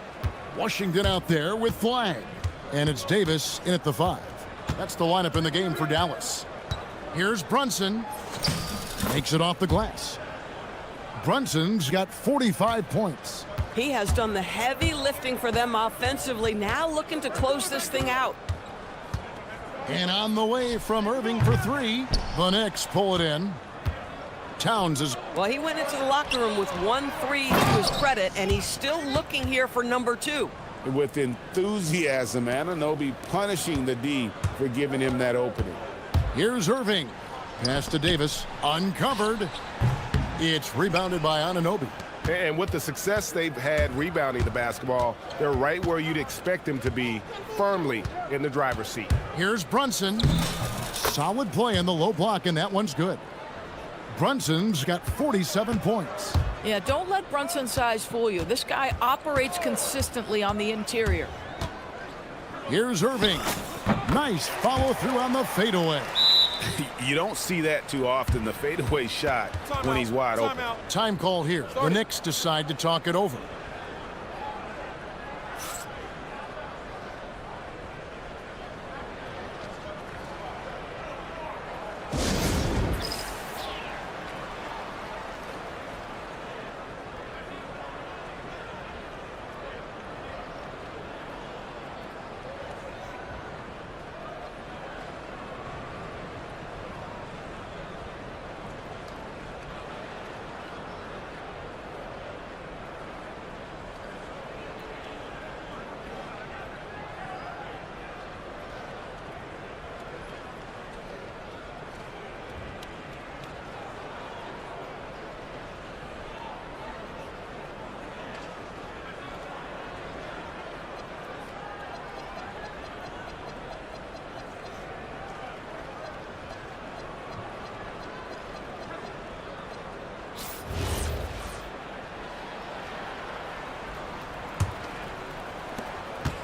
Washington out there with Flag. And it's Davis in at the 5. That's the lineup in the game for Dallas. Here's Brunson. Takes it off the glass. Brunson's got 45 points. He has done the heavy lifting for them offensively, now looking to close this thing out. And on the way from Irving for 3. The Knicks pull it in. Towns is... Well, he went into the locker room with 1 3 to his credit, and he's still looking here for number 2. With enthusiasm, Anunoby punishing the D for giving him that opening. Here's Irving. Pass to Davis. Uncovered. It's rebounded by Anunoby. And with the success they've had rebounding the basketball, they're right where you'd expect them to be, firmly in the driver's seat. Here's Brunson. Solid play in the low block, and that one's good. Brunson's got 47 points. Yeah, don't let Brunson's size fool you. This guy operates consistently on the interior. Here's Irving. Nice follow through on the fadeaway. You don't see that too often, the fadeaway shot when he's wide open. Time call here. The Knicks decide to talk it over.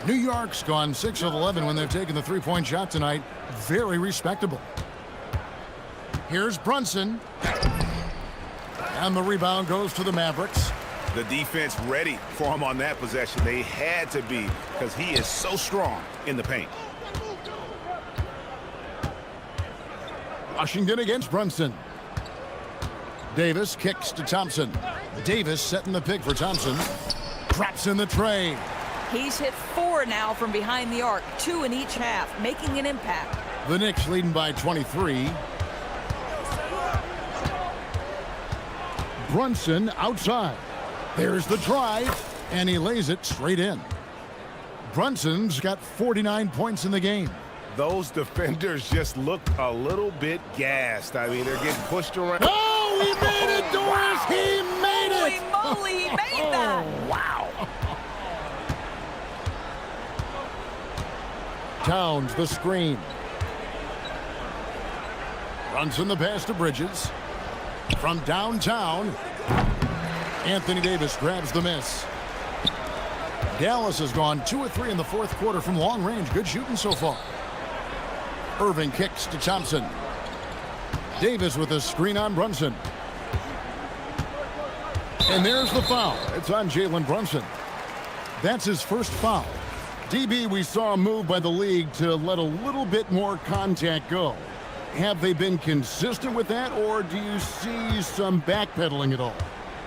New York's gone 6 of 11 when they've taken the 3-point shot tonight. Very respectable. Here's Brunson. And the rebound goes to the Mavericks. The defense ready for him on that possession. They had to be because he is so strong in the paint. Washington against Brunson. Davis kicks to Thompson. Davis setting the pick for Thompson. Drops in the tray. He's hit 4 now from behind the arc, 2 in each half, making an impact. The Knicks leading by 23. Brunson outside. There's the drive, and he lays it straight in. Brunson's got 49 points in the game. Those defenders just looked a little bit gassed. I mean, they're getting pushed around. Oh, he made it, Doris! He made it! Holy moly, he made that! Wow! Towns the screen. Brunson the pass to Bridges. From downtown, Anthony Davis grabs the miss. Dallas has gone 2 of 3 in the fourth quarter from long range. Good shooting so far. Irving kicks to Thompson. Davis with a screen on Brunson. And there's the foul. It's on Jalen Brunson. That's his first foul. DB, we saw a move by the league to let a little bit more contact go. Have they been consistent with that, or do you see some backpedaling at all?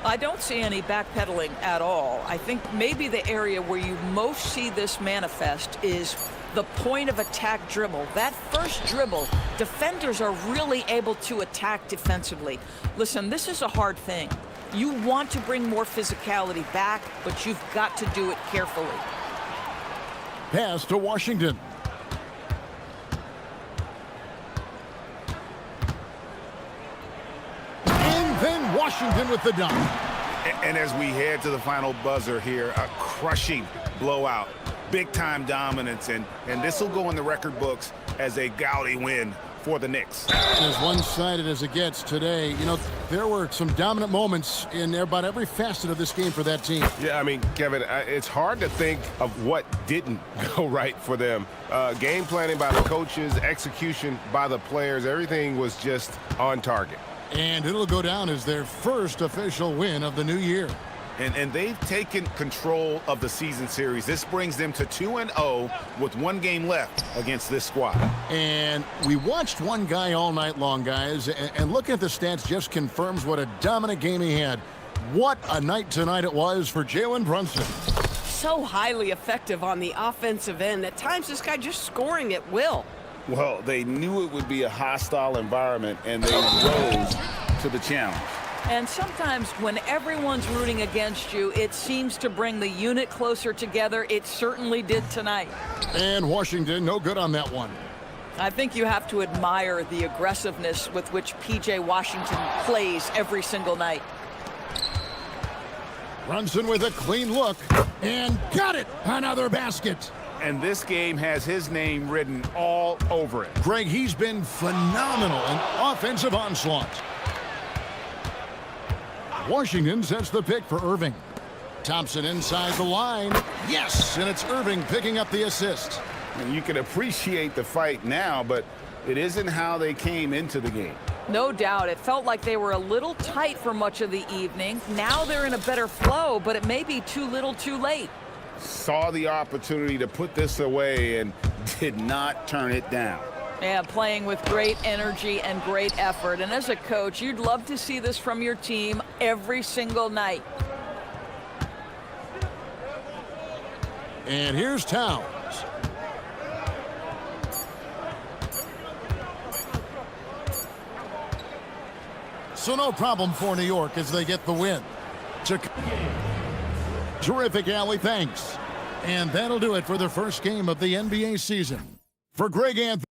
I don't see any backpedaling at all. I think maybe the area where you most see this manifest is the point of attack dribble. That first dribble, defenders are really able to attack defensively. Listen, this is a hard thing. You want to bring more physicality back, but you've got to do it carefully. Pass to Washington. And then Washington with the dunk. And as we head to the final buzzer here, a crushing blowout. Big-time dominance, and this will go in the record books as a gaudy win for the Knicks. As one-sided as it gets today, you know, there were some dominant moments in about every facet of this game for that team. Yeah, I mean, Kevin, it's hard to think of what didn't go right for them. Game planning by the coaches, execution by the players, everything was just on target. And it'll go down as their first official win of the new year. And they've taken control of the season series. This brings them to 2-0 with 1 game left against this squad. And we watched one guy all night long, guys, and looking at the stats just confirms what a dominant game he had. What a night tonight it was for Jalen Brunson. So highly effective on the offensive end. At times, this guy just scoring at will. Well, they knew it would be a hostile environment, and they rose to the challenge. And sometimes when everyone's rooting against you, it seems to bring the unit closer together. It certainly did tonight. And Washington, no good on that one. I think you have to admire the aggressiveness with which P.J. Washington plays every single night. Brunson with a clean look, and got it! Another basket! And this game has his name written all over it. Greg, he's been phenomenal in offensive onslaught. Washington sets the pick for Irving. Thompson inside the line. Yes, and it's Irving picking up the assist. And you can appreciate the fight now, but it isn't how they came into the game. No doubt. It felt like they were a little tight for much of the evening. Now they're in a better flow, but it may be too little too late. Saw the opportunity to put this away and did not turn it down. Yeah, playing with great energy and great effort. And as a coach, you'd love to see this from your team every single night. And here's Towns. So no problem for New York as they get the win. Terrific, Allie, thanks. And that'll do it for the first game of the NBA season. For Greg Anthony.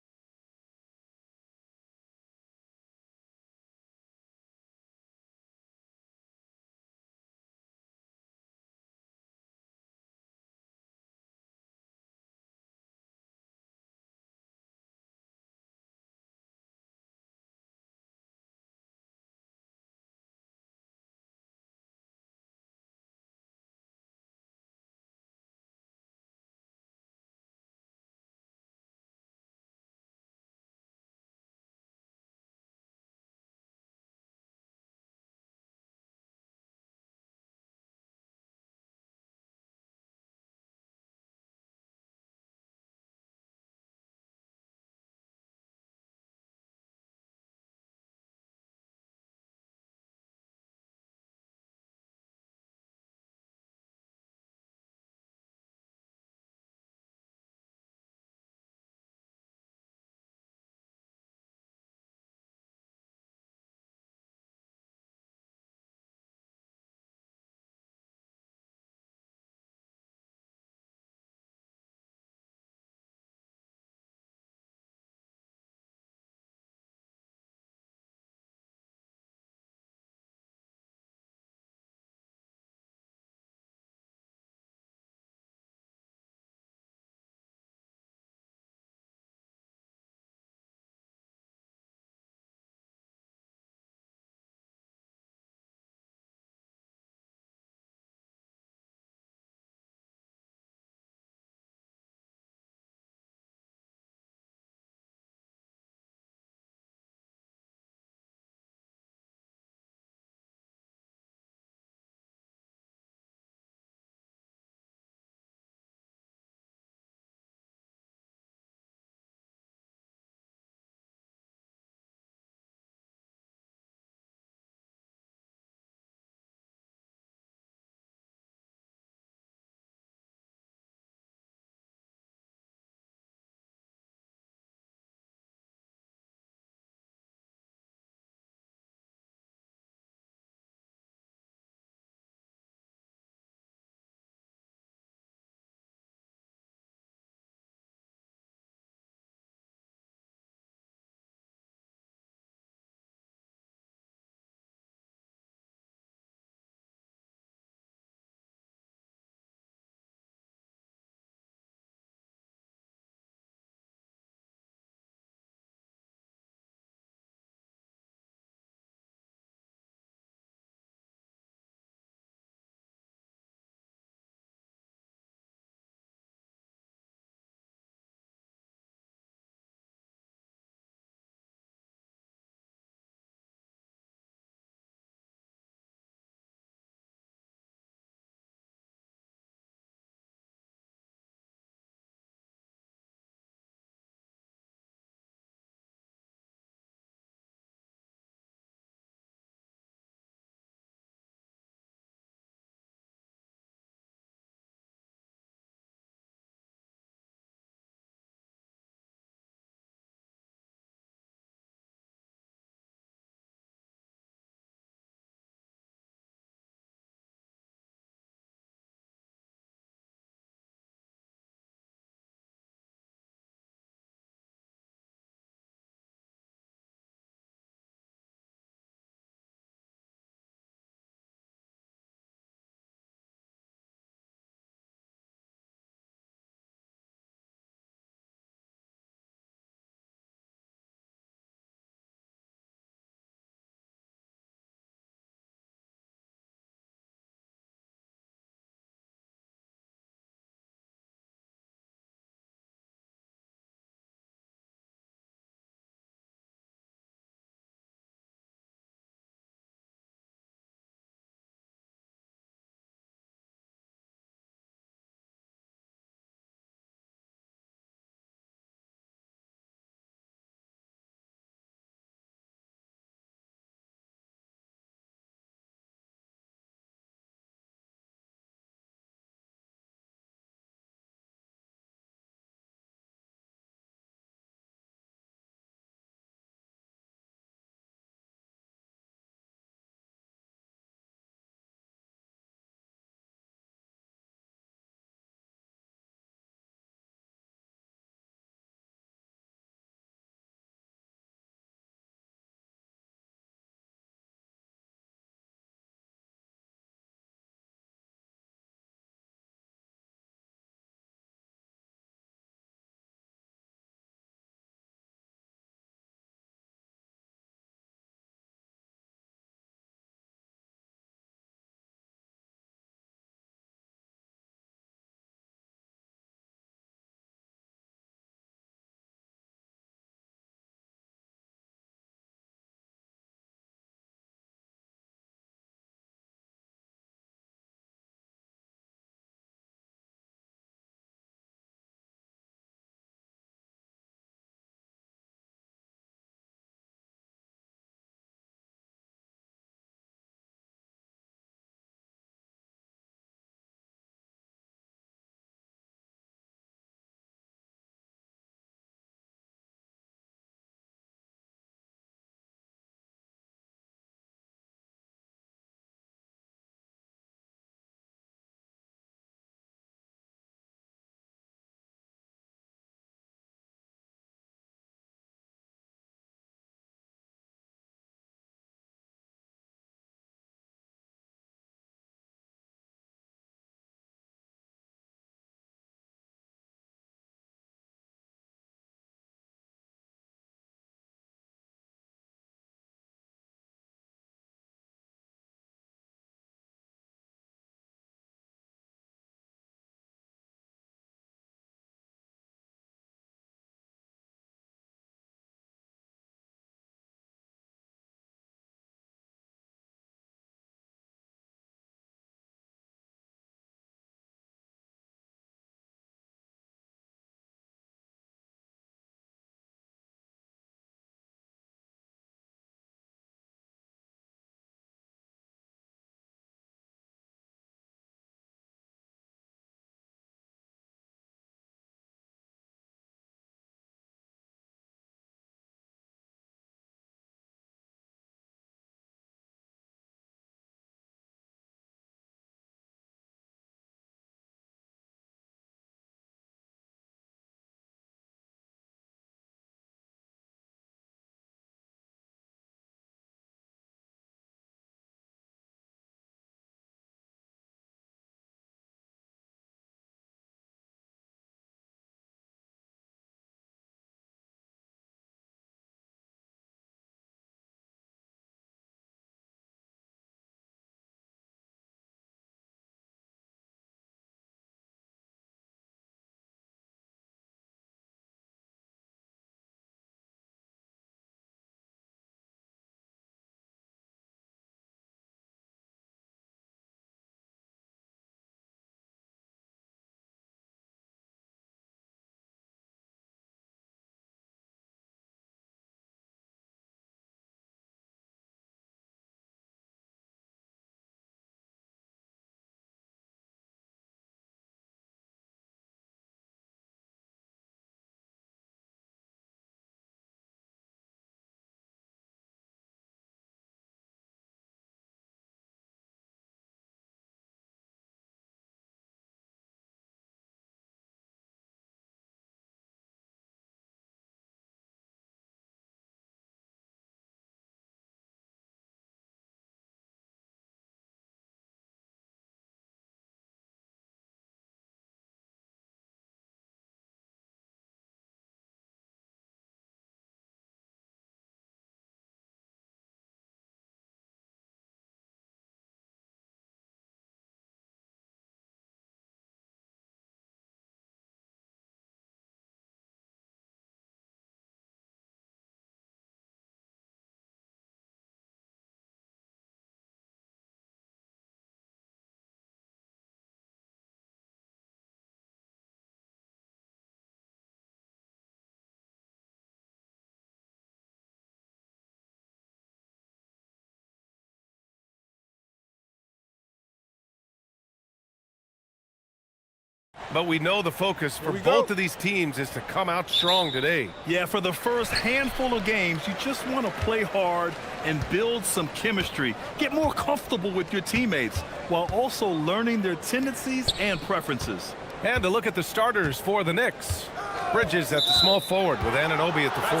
But we know the focus for both of these teams is to come out strong today. Yeah, for the first handful of games, you just want to play hard and build some chemistry. Get more comfortable with your teammates while also learning their tendencies and preferences. And to look at the starters for the Knicks. Bridges at the small forward with Anunoby at the 4.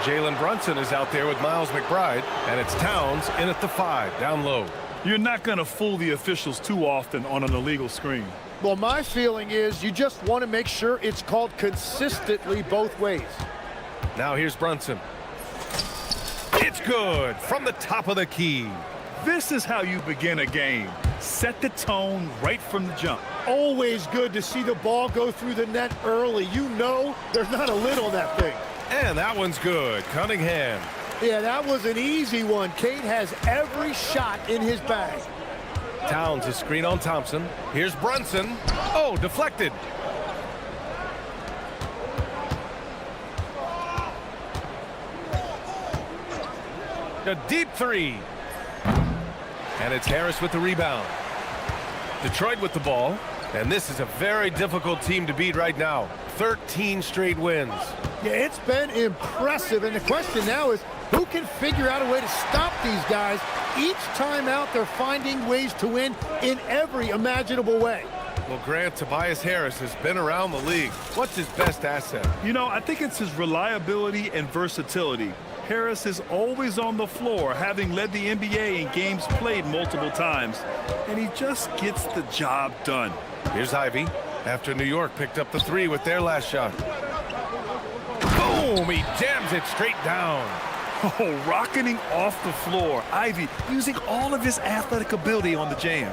Jalen Brunson is out there with Miles McBride. And it's Towns in at the 5, down low. You're not going to fool the officials too often on an illegal screen. Well, my feeling is you just want to make sure it's called consistently both ways. Now here's Brunson. It's good from the top of the key. This is how you begin a game. Set the tone right from the jump. Always good to see the ball go through the net early. You know there's not a lid on that thing. And that one's good. Cunningham. Yeah, that was an easy one. Kate has every shot in his bag. Towns a screen on Thompson. Here's Brunson. Oh, deflected. A deep 3. And it's Harris with the rebound. Detroit with the ball. And this is a very difficult team to beat right now. 13 straight wins. Yeah, it's been impressive. And the question now is, who can figure out a way to stop these guys? Each time out, they're finding ways to win in every imaginable way. Well, Grant, Tobias Harris has been around the league. What's his best asset? You know, I think it's his reliability and versatility. Harris is always on the floor, having led the NBA in games played multiple times. And he just gets the job done. Here's Ivy after New York picked up the 3 with their last shot. Boom! He jams it straight down. Oh, rocketing off the floor. Ivy using all of his athletic ability on the jam.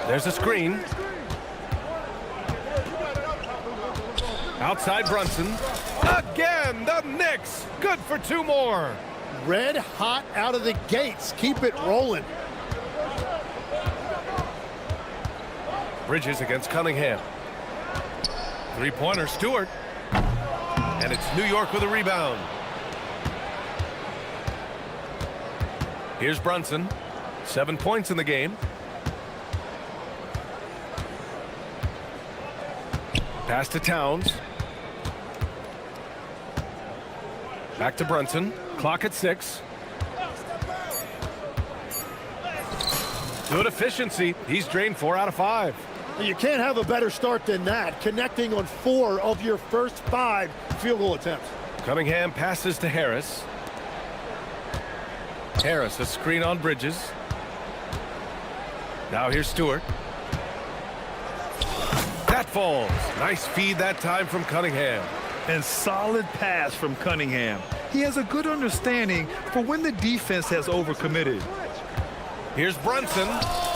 There's a screen. Outside Brunson. Again, the Knicks. Good for 2 more. Red hot out of the gates. Keep it rolling. Bridges against Cunningham. 3-pointer, Stewart. And it's New York with a rebound. Here's Brunson. 7 points in the game. Pass to Towns. Back to Brunson. Clock at 6. Good efficiency. He's drained 4 out of 5. You can't have a better start than that, connecting on 4 of your first 5 field goal attempts. Cunningham passes to Harris. Harris, a screen on Bridges. Now here's Stewart. That falls. Nice feed that time from Cunningham. And solid pass from Cunningham. He has a good understanding for when the defense has overcommitted. Here's Brunson.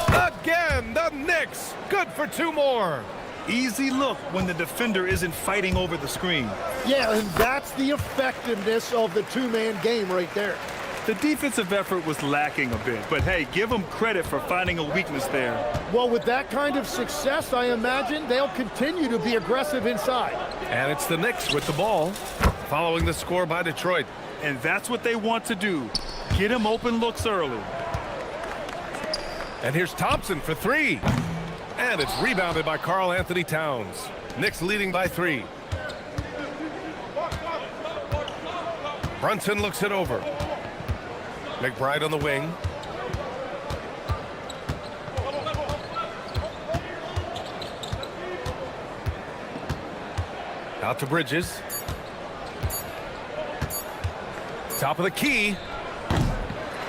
Again, the Knicks. Good for 2 more. Easy look when the defender isn't fighting over the screen. Yeah, and that's the effectiveness of the 2-man game right there. The defensive effort was lacking a bit, but hey, give them credit for finding a weakness there. Well, with that kind of success, I imagine they'll continue to be aggressive inside. And it's the Knicks with the ball, following the score by Detroit. And that's what they want to do. Get him open looks early. And here's Thompson for 3. And it's rebounded by Karl Anthony Towns. Knicks leading by 3. Brunson looks it over. McBride on the wing. Out to Bridges. Top of the key.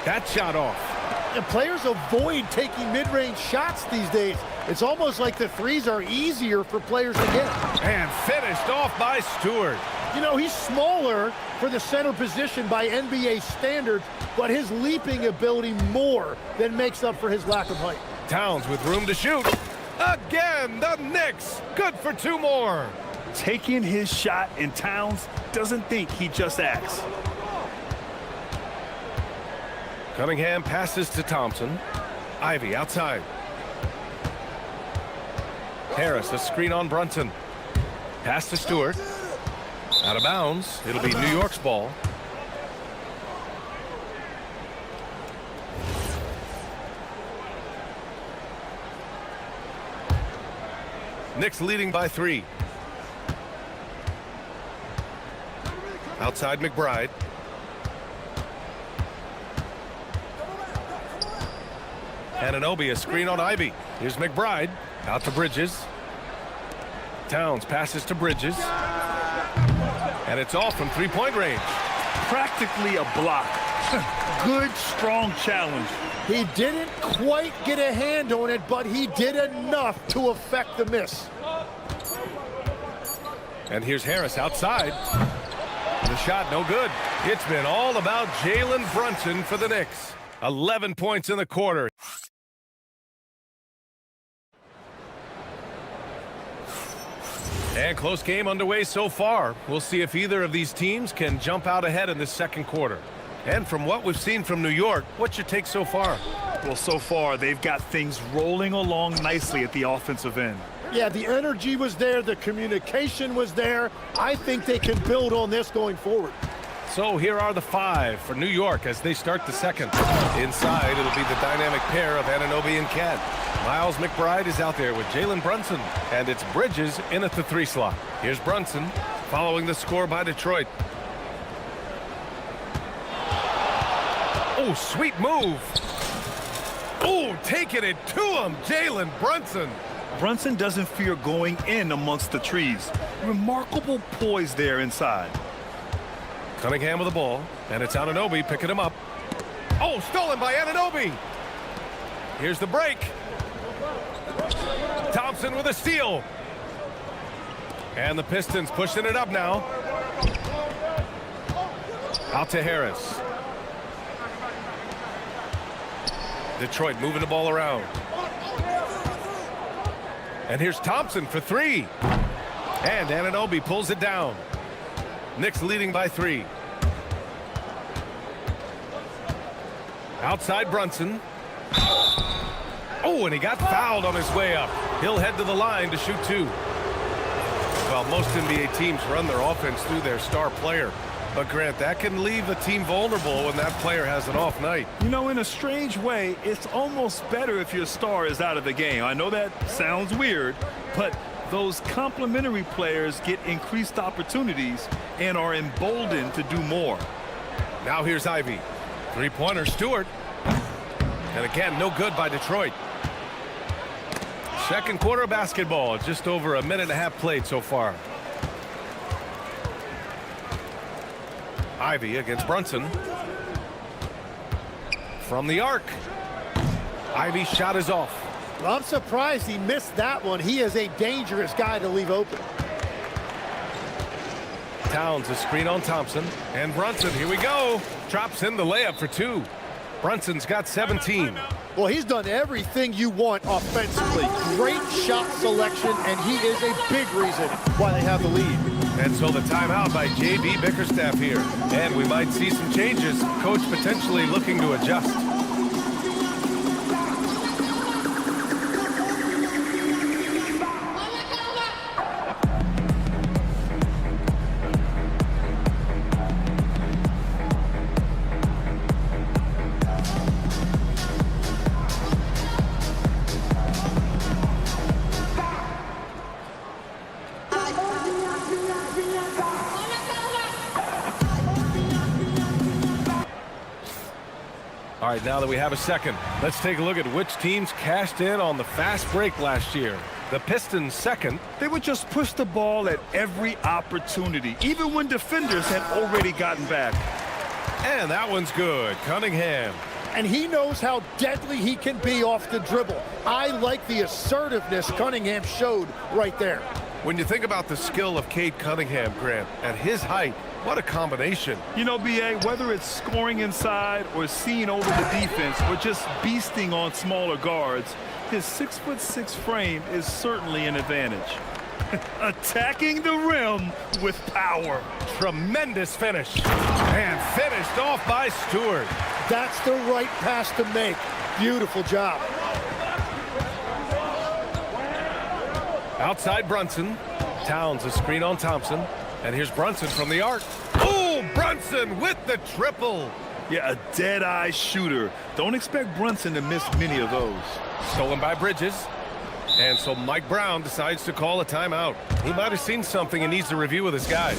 That shot off. The players avoid taking mid-range shots these days. It's almost like the 3s are easier for players to get. And finished off by Stewart. You know, he's smaller for the center position by NBA standards, but his leaping ability more than makes up for his lack of height. Towns with room to shoot. Again, the Knicks. Good for 2 more. Taking his shot, and Towns doesn't think, he just acts. Cunningham passes to Thompson. Ivy outside. Harris, a screen on Brunson. Pass to Stewart. Out of bounds. It'll be New York's ball. Knicks leading by 3. Outside McBride. Anunoby, a screen on Ivy. Here's McBride. Out to Bridges. Towns passes to Bridges. And it's off from three-point range. Practically a block. Good, strong challenge. He didn't quite get a hand on it, but he did enough to affect the miss. And here's Harris outside. The shot no good. It's been all about Jalen Brunson for the Knicks. 11 points in the quarter. And close game underway so far. We'll see if either of these teams can jump out ahead in this second quarter. And from what we've seen from New York, what's your take so far? Well, so far, they've got things rolling along nicely at the offensive end. Yeah, the energy was there, the communication was there. I think they can build on this going forward. So here are the 5 for New York as they start the second. Inside, it'll be the dynamic pair of Anunoby and Cat. Miles McBride is out there with Jalen Brunson, and it's Bridges in at the 3 slot. Here's Brunson following the score by Detroit. Oh, sweet move. Oh, taking it to him, Jalen Brunson. Brunson doesn't fear going in amongst the trees. Remarkable poise there inside. Cunningham with the ball, and it's Anunoby picking him up. Oh, stolen by Anunoby. Here's the break. Thompson with a steal. And the Pistons pushing it up now. Out to Harris. Detroit moving the ball around. And here's Thompson for 3. And Anunoby pulls it down. Knicks leading by 3. Outside Brunson. Oh, and he got fouled on his way up. He'll head to the line to shoot 2. Well, most NBA teams run their offense through their star player. But, Grant, that can leave a team vulnerable when that player has an off night. You know, in a strange way, it's almost better if your star is out of the game. I know that sounds weird, but those complementary players get increased opportunities and are emboldened to do more. Now here's Ivy. Three-pointer, Stewart. And again, no good by Detroit. Second quarter basketball, just over a minute and a half played so far. Ivy against Brunson. From the arc. Ivy's shot is off. Well, I'm surprised he missed that one. He is a dangerous guy to leave open. Towns a screen on Thompson. And Brunson, here we go. Drops in the layup for 2. Brunson's got 17. Well, he's done everything you want offensively. Great shot selection, and he is a big reason why they have the lead. And so the timeout by J.B. Bickerstaff here. And we might see some changes. Coach potentially looking to adjust. All right, now that we have a second, let's take a look at which teams cashed in on the fast break last year. The Pistons second. They would just push the ball at every opportunity, even when defenders had already gotten back. And that one's good. Cunningham. And he knows how deadly he can be off the dribble. I like the assertiveness Cunningham showed right there. When you think about the skill of Cade Cunningham, Grant, at his height, what a combination. You know, B.A., whether it's scoring inside or seeing over the defense or just beasting on smaller guards, his 6'6" frame is certainly an advantage. Attacking the rim with power. Tremendous finish. And finished off by Stewart. That's the right pass to make. Beautiful job. Outside Brunson. Towns a screen on Thompson. And here's Brunson from the arc. Oh, Brunson with the triple. Yeah, a dead-eye shooter. Don't expect Brunson to miss many of those. Stolen by Bridges. And so Mike Brown decides to call a timeout. He might have seen something and needs to review with his guys.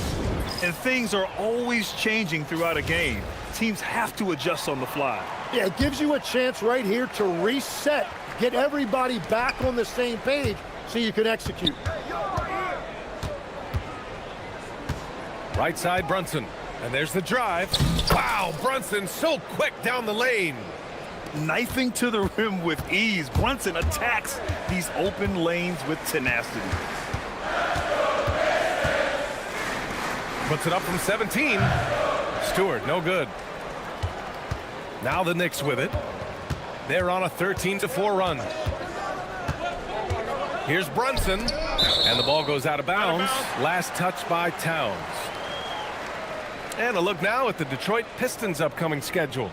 And things are always changing throughout a game. Teams have to adjust on the fly. Yeah, it gives you a chance right here to reset, get everybody back on the same page so you can execute. Right side, Brunson. And there's the drive. Wow, Brunson so quick down the lane. Knifing to the rim with ease. Brunson attacks these open lanes with tenacity. Puts it up from 17. Stewart, no good. Now the Knicks with it. They're on a 13-4 run. Here's Brunson. And the ball goes out of bounds. Last touch by Towns. And a look now at the Detroit Pistons' upcoming schedule.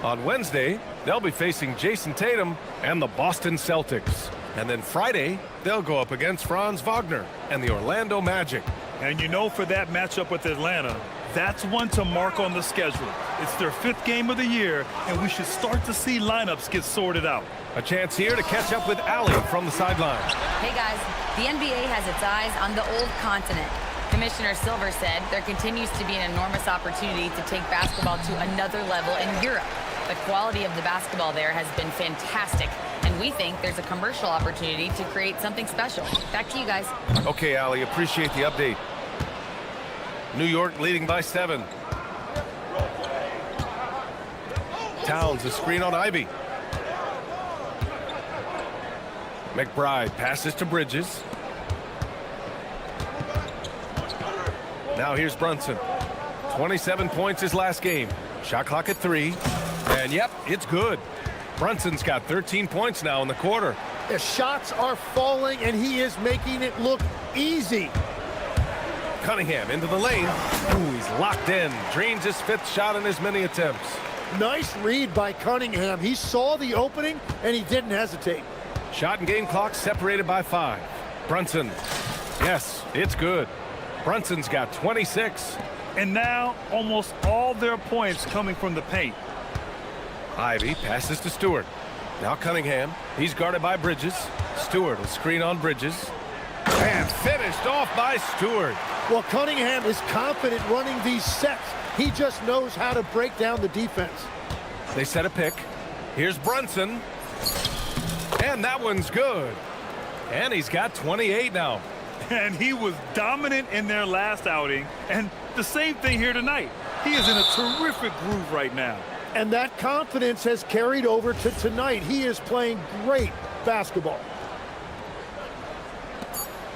On Wednesday, they'll be facing Jason Tatum and the Boston Celtics. And then Friday, they'll go up against Franz Wagner and the Orlando Magic. And you know, for that matchup with Atlanta, that's one to mark on the schedule. It's their 5th game of the year, and we should start to see lineups get sorted out. A chance here to catch up with Allie from the sideline. Hey guys, the NBA has its eyes on the old continent. Commissioner Silver said there continues to be an enormous opportunity to take basketball to another level in Europe. The quality of the basketball there has been fantastic, and we think there's a commercial opportunity to create something special. Back to you guys. Okay, Allie, appreciate the update. New York leading by 7. Towns, a screen on Ivy. McBride passes to Bridges. Now here's Brunson. 27 points his last game. Shot clock at 3. And yep, it's good. Brunson's got 13 points now in the quarter. The shots are falling, and he is making it look easy. Cunningham into the lane. Ooh, he's locked in. Drains his 5th shot in as many attempts. Nice read by Cunningham. He saw the opening, and he didn't hesitate. Shot and game clock separated by 5. Brunson. Yes, it's good. Brunson's got 26. And now almost all their points coming from the paint. Ivy passes to Stewart. Now Cunningham. He's guarded by Bridges. Stewart will screen on Bridges. And finished off by Stewart. Well, Cunningham is confident running these sets. He just knows how to break down the defense. They set a pick. Here's Brunson. And that one's good. And he's got 28 now. And he was dominant in their last outing. And the same thing here tonight. He is in a terrific groove right now. And that confidence has carried over to tonight. He is playing great basketball.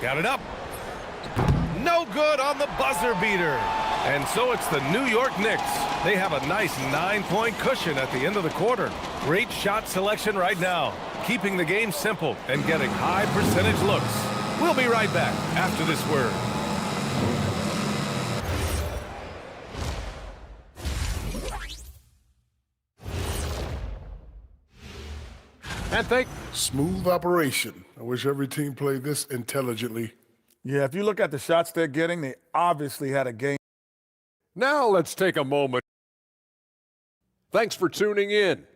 Got it up. No good on the buzzer beater. And so it's the New York Knicks. They have a nice 9-point cushion at the end of the quarter. Great shot selection right now, keeping the game simple and getting high percentage looks. We'll be right back after this word. And think smooth operation. I wish every team played this intelligently. Yeah, if you look at the shots they're getting, they obviously had a game. now let's take a moment. Thanks for tuning in.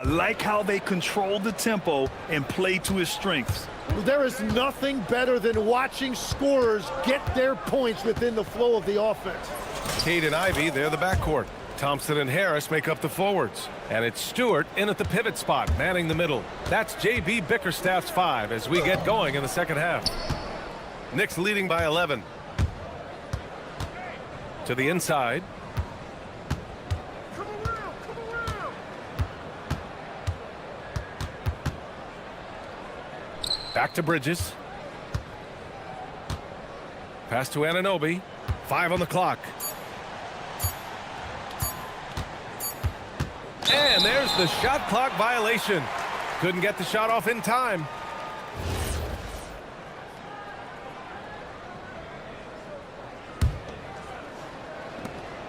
I like how they control the tempo and play to his strengths. There is nothing better than watching scorers get their points within the flow of the offense. Cade and Ivy, they're the backcourt. Thompson and Harris make up the forwards. And it's Stewart in at the pivot spot, manning the middle. That's J.B. Bickerstaff's 5 as we get going in the second half. Knicks leading by 11. To the inside. Back to Bridges. Pass to Anunoby. 5 on the clock. And there's the shot clock violation. Couldn't get the shot off in time.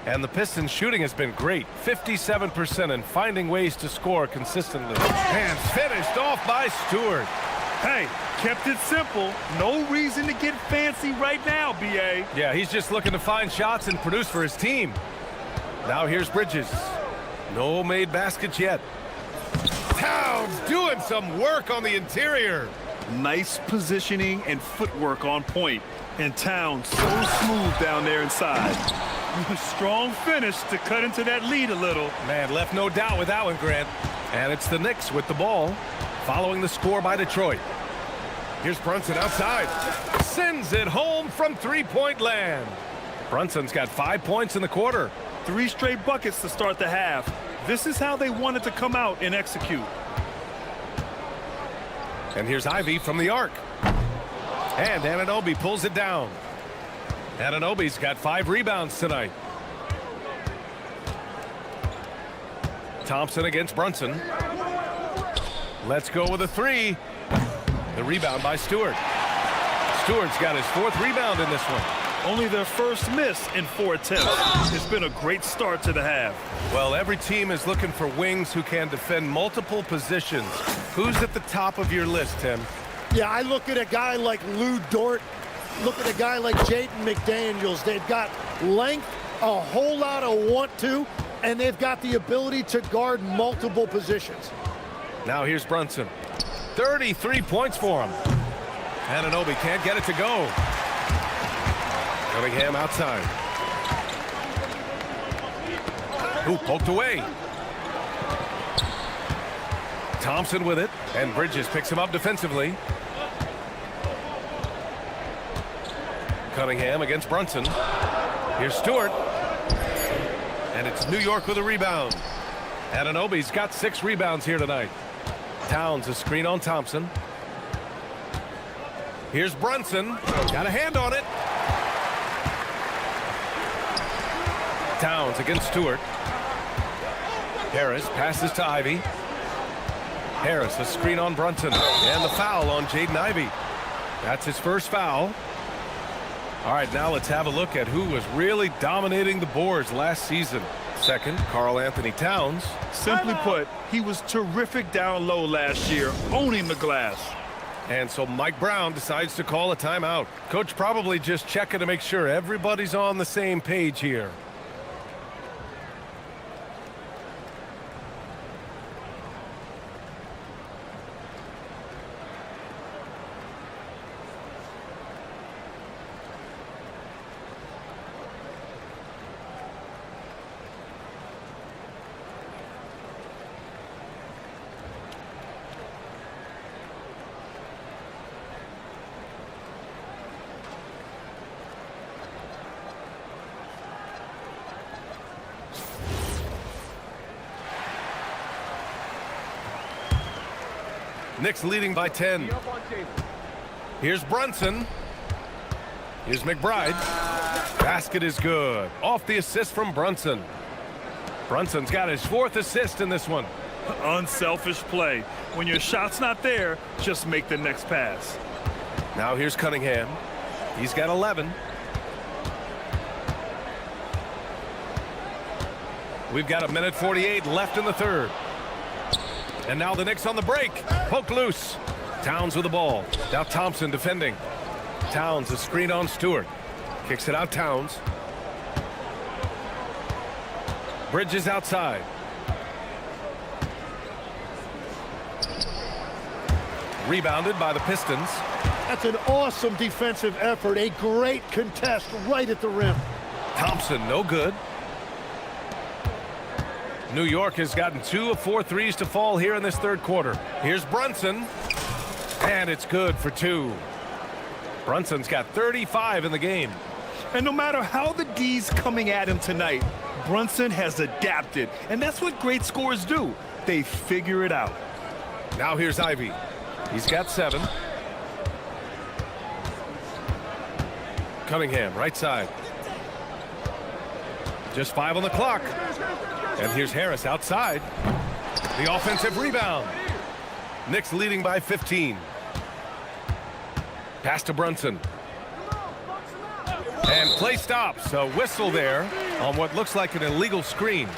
And the Pistons' shooting has been great. 57% and finding ways to score consistently. And finished off by Stewart. Hey, kept it simple. No reason to get fancy right now, B.A. Yeah, he's just looking to find shots and produce for his team. Now here's Bridges. No made baskets yet. Towns doing some work on the interior. Nice positioning and footwork on point. And Towns so smooth down there inside. Strong finish to cut into that lead a little. Man, left no doubt with that one, Grant. And it's the Knicks with the ball, following the score by Detroit. Here's Brunson outside. Sends it home from three-point land. Brunson's got 5 points in the quarter. 3 straight buckets to start the half. This is how they wanted to come out and execute. And here's Ivy from the arc. And Anunoby pulls it down. Anunoby's got 5 rebounds tonight. Thompson against Brunson. Let's go with a 3. The rebound by Stewart. Stewart's got his 4th rebound in this one. Only their first miss in 4 attempts. It's been a great start to the half. Well, every team is looking for wings who can defend multiple positions. Who's at the top of your list, Tim? Yeah, I look at a guy like Lou Dort. Look at a guy like Jaden McDaniels. They've got length, a whole lot of want to, and they've got the ability to guard multiple positions. Now here's Brunson. 33 points for him. Anunoby can't get it to go. Cunningham outside. Ooh, poked away. Thompson with it, and Bridges picks him up defensively. Cunningham against Brunson. Here's Stewart. And it's New York with a rebound. Anunoby's got 6 rebounds here tonight. Towns a screen on Thompson. Here's Brunson. Got a hand on it. Towns against Stewart. Harris passes to Ivy. Harris a screen on Brunson. And the foul on Jaden Ivey. That's his first foul. All right, now let's have a look at who was really dominating the boards last season. Second, Karl Anthony Towns. Simply put, he was terrific down low last year, owning the glass. And so Mike Brown decides to call a timeout. Coach probably just checking to make sure everybody's on the same page here. Knicks leading by 10. Here's Brunson. Here's McBride. Basket is good. Off the assist from Brunson. Brunson's got his 4th assist in this one. Unselfish play. When your shot's not there, just make the next pass. Now here's Cunningham. He's got 11. We've got 1:48 left in the third. And now the Knicks on the break. Poked loose. Towns with the ball. Now Thompson defending. Towns a screen on Stewart. Kicks it out Towns. Bridges outside. Rebounded by the Pistons. That's an awesome defensive effort. A great contest right at the rim. Thompson no good. New York has gotten 2 of 4 threes to fall here in this third quarter. Here's Brunson, and it's good for 2. Brunson's got 35 in the game. And no matter how the D's coming at him tonight, Brunson has adapted, and that's what great scorers do. They figure it out. Now here's Ivy. He's got 7. Cunningham, right side. Just 5 on the clock. And here's Harris outside. The offensive rebound. Knicks leading by 15. Pass to Brunson. And play stops. A whistle there on what looks like an illegal screen.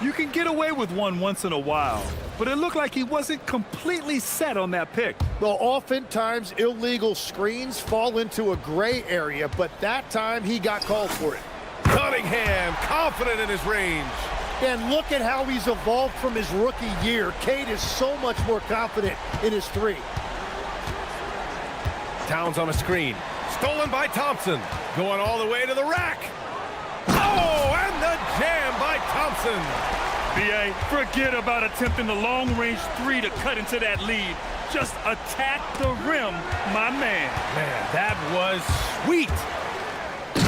You can get away with one once in a while, but it looked like he wasn't completely set on that pick. Well, oftentimes illegal screens fall into a gray area, but that time he got called for it. Cunningham, confident in his range. And look at how he's evolved from his rookie year. Cade is so much more confident in his 3. Towns on a screen. Stolen by Thompson. Going all the way to the rack. Oh, and the jam by Thompson. B.A., forget about attempting the long-range 3 to cut into that lead. Just attack the rim, my man. Man, that was sweet.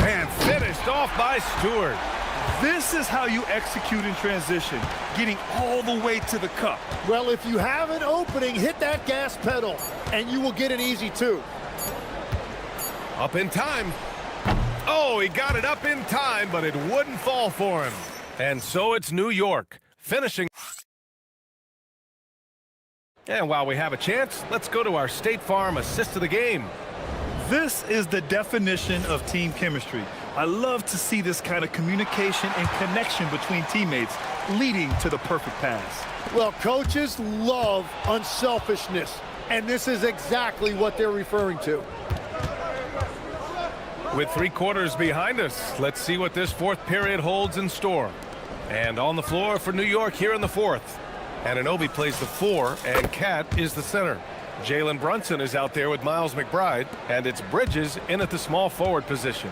And finished off by Stewart. This is how you execute in transition, getting all the way to the cup. Well, if you have an opening, hit that gas pedal, and you will get an easy 2. Up in time. Oh, he got it up in time, but it wouldn't fall for him. And so it's New York finishing. And while we have a chance, let's go to our State Farm assist of the game. This is the definition of team chemistry. I love to see this kind of communication and connection between teammates leading to the perfect pass. Well, coaches love unselfishness, and this is exactly what they're referring to. With 3 quarters behind us, let's see what this 4th period holds in store. And on the floor for New York here in the 4th. Anunoby plays the 4, and Cat is the center. Jalen Brunson is out there with Miles McBride, and it's Bridges in at the small forward position.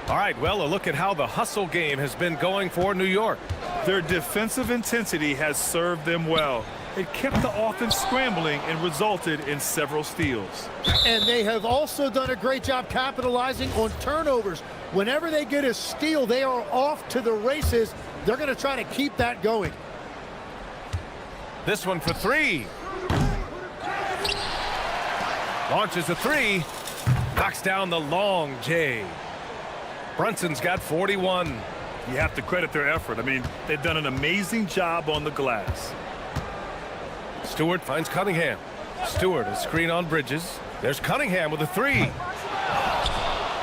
All right, well, a look at how the hustle game has been going for New York. Their defensive intensity has served them well. It kept the offense scrambling and resulted in several steals. And they have also done a great job capitalizing on turnovers. Whenever they get a steal, they are off to the races. They're going to try to keep that going. This one for 3. Launches a 3. Knocks down the long J. Brunson's got 41. You have to credit their effort. I mean, they've done an amazing job on the glass. Stewart finds Cunningham. Stewart, a screen on Bridges. There's Cunningham with a 3.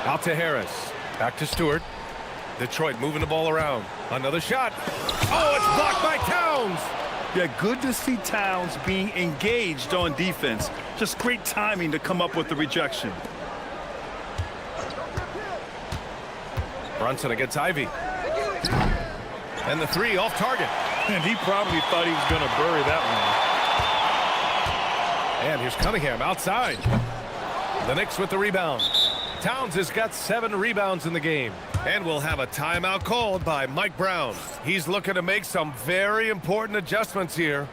Out to Harris. Back to Stewart. Detroit moving the ball around. Another shot. Oh, it's blocked by Towns. Yeah, good to see Towns being engaged on defense. Just great timing to come up with the rejection. Brunson against Ivy. And the 3 off target. And he probably thought he was going to bury that one. And here's Cunningham outside. The Knicks with the rebound. Towns has got 7 rebounds in the game. And we'll have a timeout called by Mike Brown. He's looking to make some very important adjustments here.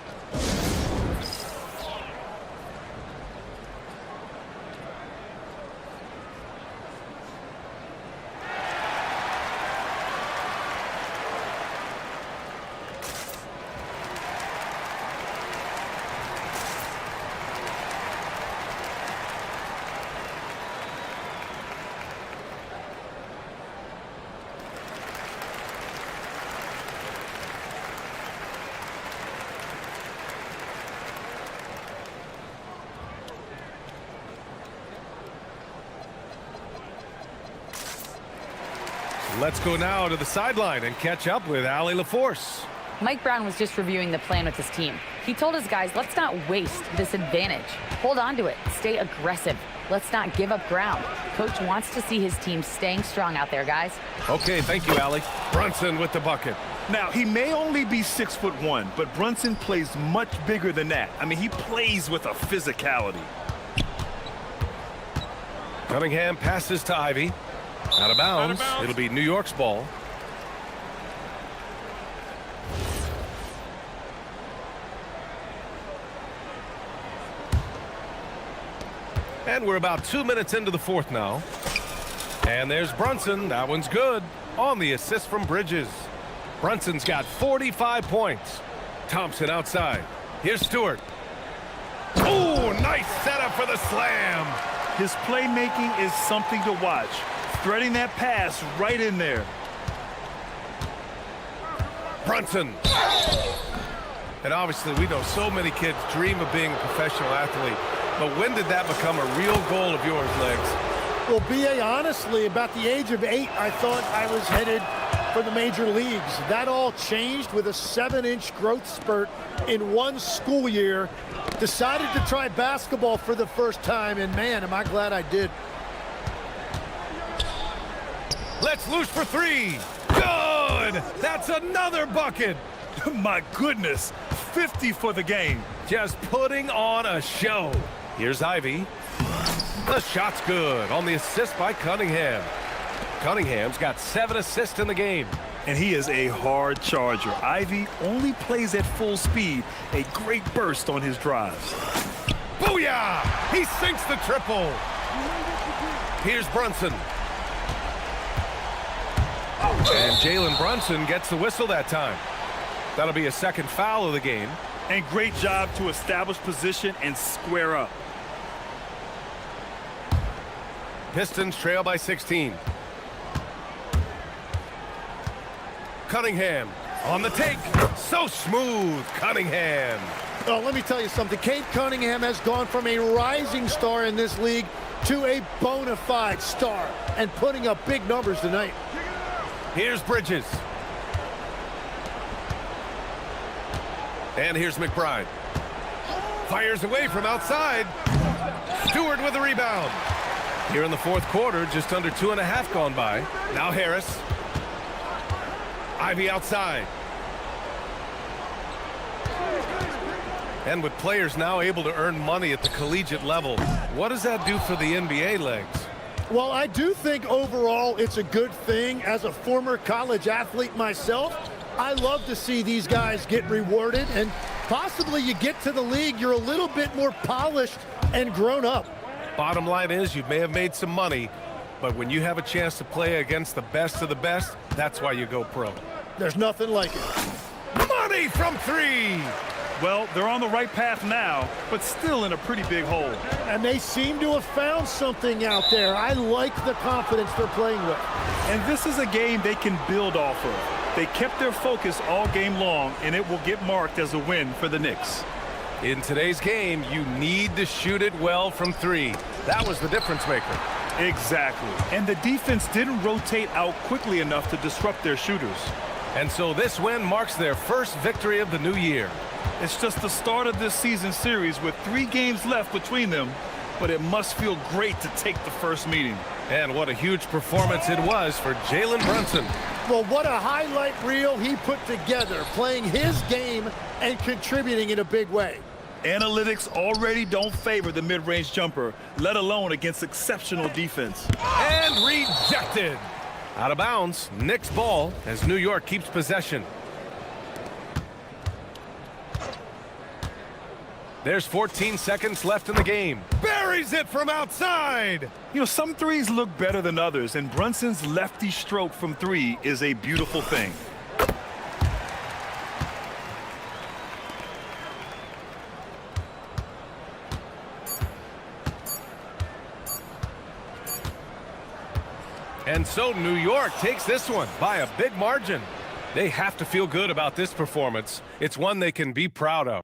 Let's go now to the sideline and catch up with Allie LaForce. Mike Brown was just reviewing the plan with his team. He told his guys, let's not waste this advantage. Hold on to it. Stay aggressive. Let's not give up ground. Coach wants to see his team staying strong out there, guys. Okay, thank you, Allie. Brunson with the bucket. Now, he may only be 6'1", but Brunson plays much bigger than that. I mean, he plays with a physicality. Cunningham passes to Ivy. Out of bounds. It'll be New York's ball. And we're about 2 minutes into the fourth now. And there's Brunson. That one's good. On the assist from Bridges. Brunson's got 45 points. Thompson outside. Here's Stewart. Oh, nice setup for the slam. His playmaking is something to watch. Threading that pass right in there. Brunson. And obviously, we know so many kids dream of being a professional athlete. But when did that become a real goal of yours, Legs? Well, B.A., honestly, about the age of 8, I thought I was headed for the major leagues. That all changed with a 7-inch growth spurt in one school year. Decided to try basketball for the first time, and man, am I glad I did. Let's loose for three. Good! That's another bucket. My goodness, 50 for the game. Just putting on a show. Here's Ivy. The shot's good on the assist by Cunningham. Cunningham's got 7 assists in the game. And he is a hard charger. Ivy only plays at full speed. A great burst on his drives. Booyah! He sinks the triple. Here's Brunson. And Jalen Brunson gets the whistle that time. That'll be a second foul of the game. And great job to establish position and square up. Pistons trail by 16. Cunningham on the take. So smooth, Cunningham. Oh, let me tell you something. Cade Cunningham has gone from a rising star in this league to a bona fide star and putting up big numbers tonight. Here's Bridges. And here's McBride. Fires away from outside. Stewart with the rebound. Here in the fourth quarter, just under 2.5 gone by. Now Harris. Ivy outside. And with players now able to earn money at the collegiate level, what does that do for the NBA, Legs? Well, I do think overall it's a good thing. As a former college athlete myself, I love to see these guys get rewarded, and possibly you get to the league, you're a little bit more polished and grown up. Bottom line is you may have made some money, but when you have a chance to play against the best of the best, that's why you go pro. There's nothing like it. Money from three! Well, they're on the right path now, but still in a pretty big hole. And they seem to have found something out there. I like the confidence they're playing with. And this is a game they can build off of. They kept their focus all game long, and it will get marked as a win for the Knicks. In today's game, you need to shoot it well from three. That was the difference maker. Exactly. And the defense didn't rotate out quickly enough to disrupt their shooters. And so this win marks their first victory of the new year. It's just the start of this season series with 3 games left between them, but it must feel great to take the first meeting. And what a huge performance it was for Jalen Brunson. Well, what a highlight reel he put together, playing his game and contributing in a big way. Analytics already don't favor the mid-range jumper, let alone against exceptional defense. And rejected. Out of bounds, Knicks ball as New York keeps possession. There's 14 seconds left in the game. Buries it from outside. You know, some threes look better than others, and Brunson's lefty stroke from 3 is a beautiful thing. And so New York takes this one by a big margin. They have to feel good about this performance. It's one they can be proud of.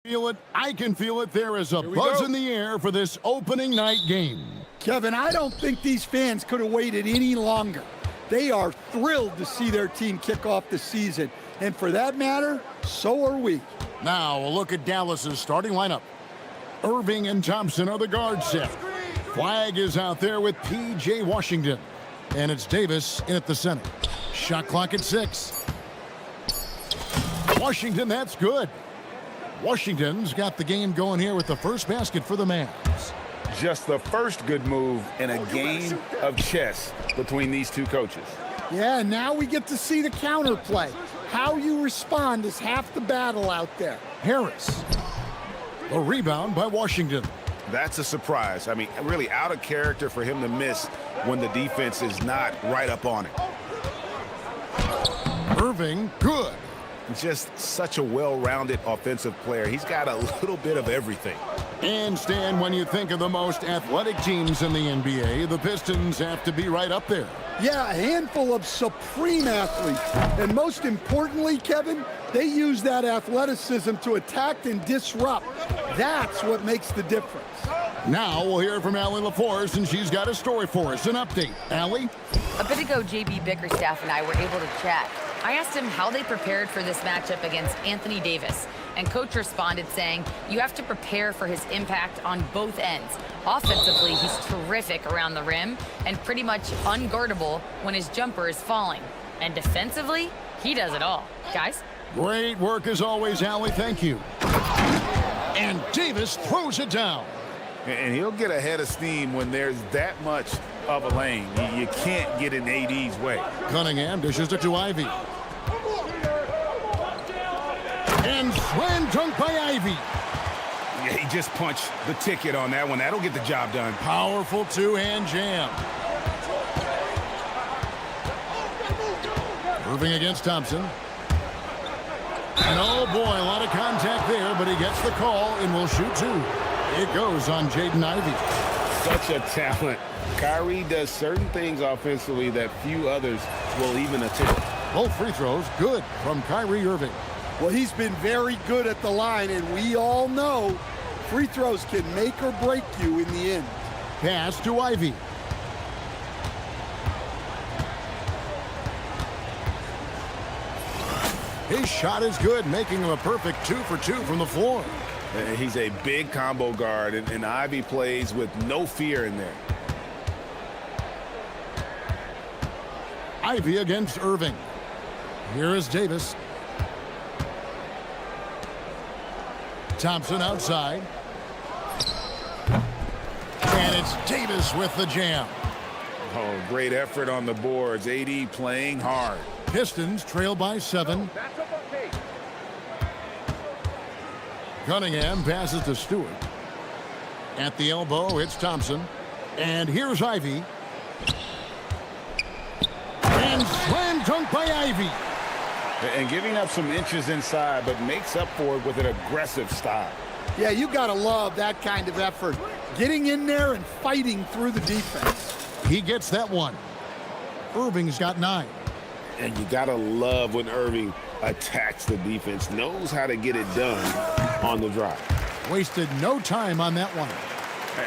Feel it. I can feel it. There is a buzz in the air for this opening night game. Kevin, I don't think these fans could have waited any longer. They are thrilled to see their team kick off the season. And for that matter, so are we. Now we'll look at Dallas's starting lineup. Irving and Thompson are the guard set. Flag is out there with P.J. Washington. And it's Davis in at the center. Shot clock at 6. Washington, that's good. Washington's got the game going here with the first basket for the Mavs. Just the first good move in a game of chess between these two coaches. Yeah, now we get to see the counterplay. How you respond is half the battle out there. Harris. A rebound by Washington. That's a surprise. I mean, really out of character for him to miss when the defense is not right up on it. Irving, good. Just such a well-rounded offensive player. He's got a little bit of everything. And Stan, when you think of the most athletic teams in the NBA, the Pistons have to be right up there. Yeah, a handful of supreme athletes. And most importantly, Kevin, they use that athleticism to attack and disrupt. That's what makes the difference. Now we'll hear from Allie LaForce, and she's got a story for us. An update. Allie? A bit ago, JB Bickerstaff and I were able to chat. I asked him how they prepared for this matchup against Anthony Davis, and Coach responded saying, you have to prepare for his impact on both ends. Offensively, he's terrific around the rim and pretty much unguardable when his jumper is falling. And defensively, he does it all. Guys? Great work as always, Allie. Thank you. And Davis throws it down. And he'll get ahead of steam when there's that much of a lane. You can't get in AD's way. Cunningham dishes it to Ivy. And slam dunk by Ivy. Yeah, he just punched the ticket on that one. That'll get the job done. Powerful two-hand jam. Irving against Thompson. And oh boy, a lot of contact there, but he gets the call and will shoot two. It goes on Jaden Ivey. Such a talent. Kyrie does certain things offensively that few others will even attempt. Both free throws good from Kyrie Irving. Well, he's been very good at the line, and we all know free throws can make or break you in the end. Pass to Ivy. His shot is good, making him a perfect 2 for 2 from the floor. He's a big combo guard, and Ivy plays with no fear in there. Ivy against Irving. Here is Davis. Thompson outside. And it's Davis with the jam. Oh, great effort on the boards. AD playing hard. Pistons trail by 7. Cunningham passes to Stewart. At the elbow, it's Thompson. And here's Ivy. And slam dunk by Ivy. And giving up some inches inside, but makes up for it with an aggressive style. Yeah, you gotta love that kind of effort. Getting in there and fighting through the defense. He gets that one. Irving's got 9. And you gotta love when Irving attacks the defense, knows how to get it done on the drive. Wasted no time on that one.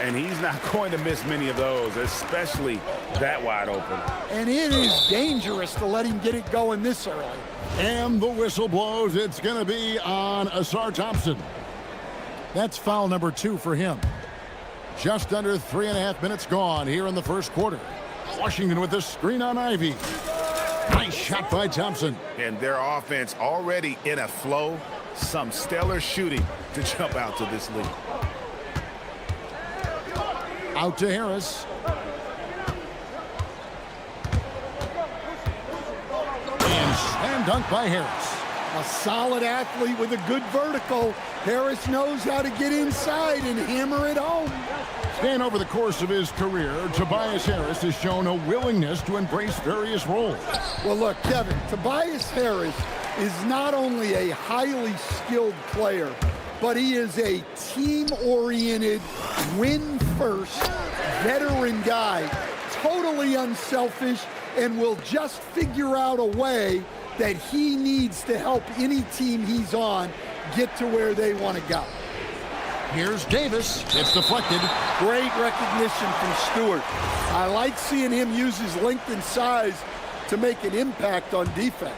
And he's not going to miss many of those, especially that wide open. And it is dangerous to let him get it going this early. And the whistle blows. It's going to be on Asar Thompson. That's foul number 2 for him. Just under 3.5 minutes gone here in the first quarter. Washington with the screen on Ivy. Nice shot by Thompson. And their offense already in a flow. Some stellar shooting to jump out to this lead. Out to Harris. And slam dunk by Harris. A solid athlete with a good vertical. Harris knows how to get inside and hammer it home. And over the course of his career, Tobias Harris has shown a willingness to embrace various roles. Well, look, Kevin, Tobias Harris is not only a highly skilled player, but he is a team-oriented, win-first, veteran guy, totally unselfish, and will just figure out a way that he needs to help any team he's on get to where they want to go. Here's Davis. It's deflected. Great recognition from Stewart. I like seeing him use his length and size to make an impact on defense.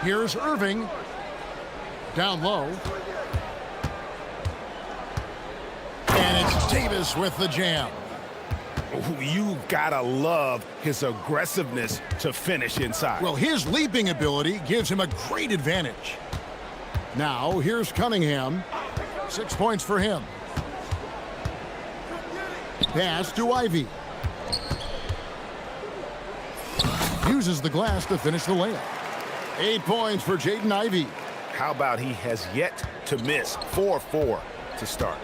Here's Irving. Down low. And it's Davis with the jam. Ooh, you gotta love his aggressiveness to finish inside. Well, his leaping ability gives him a great advantage. Now, here's Cunningham. 6 points for him. Pass to Ivy. Uses the glass to finish the layup. 8 points for Jaden Ivey. How about he has yet to miss? 4-4 to start.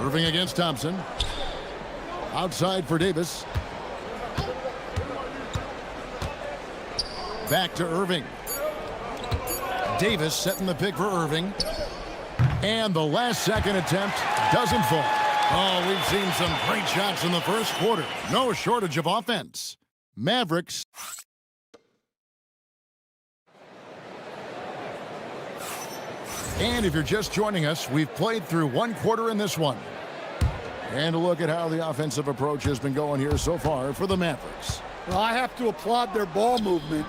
Irving against Thompson. Outside for Davis. Back to Irving. Davis setting the pick for Irving. And the last second attempt doesn't fall. Oh, we've seen some great shots in the first quarter. No shortage of offense. Mavericks. And if you're just joining us, we've played through one quarter in this one. And a look at how the offensive approach has been going here so far for the Mavericks. Well, I have to applaud their ball movement.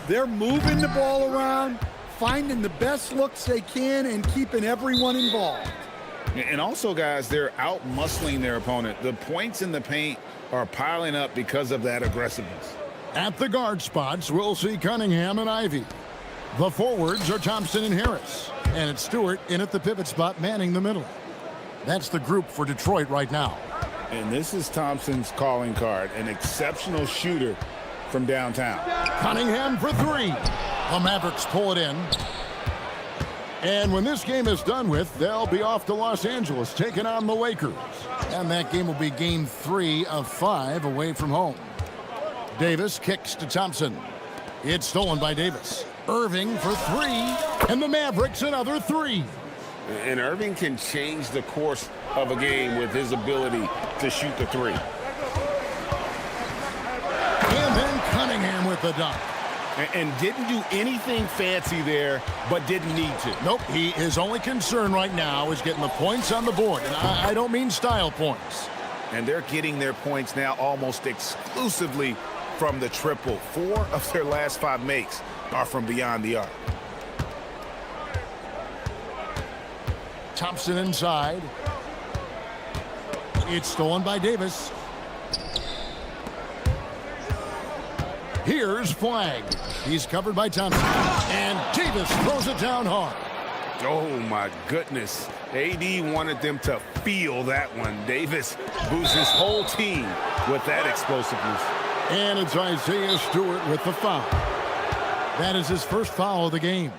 They're moving the ball around, finding the best looks they can, and keeping everyone involved. And also, guys, they're out-muscling their opponent. The points in the paint are piling up because of that aggressiveness. At the guard spots, we'll see Cunningham and Ivy. The forwards are Thompson and Harris. And it's Stewart in at the pivot spot, manning the middle. That's the group for Detroit right now. And this is Thompson's calling card, an exceptional shooter from downtown. Cunningham for three. The Mavericks pull it in. And when this game is done with, they'll be off to Los Angeles, taking on the Lakers. And that game will be game 3 of 5 away from home. Davis kicks to Thompson. It's stolen by Davis. Irving for three, and the Mavericks another three. And Irving can change the course of a game with his ability to shoot the three. And then Cunningham with the dunk. And didn't do anything fancy there, but didn't need to. Nope, his only concern right now is getting the points on the board. And I don't mean style points. And they're getting their points now almost exclusively from the triple. 4 of their last 5 makes are from beyond the arc. Thompson inside. It's stolen by Davis. Here's Flag. He's covered by Thompson. And Davis throws it down hard. Oh, my goodness. AD wanted them to feel that one. Davis boosts his whole team with that explosiveness. And it's Isaiah Stewart with the foul. That is his first foul of the game.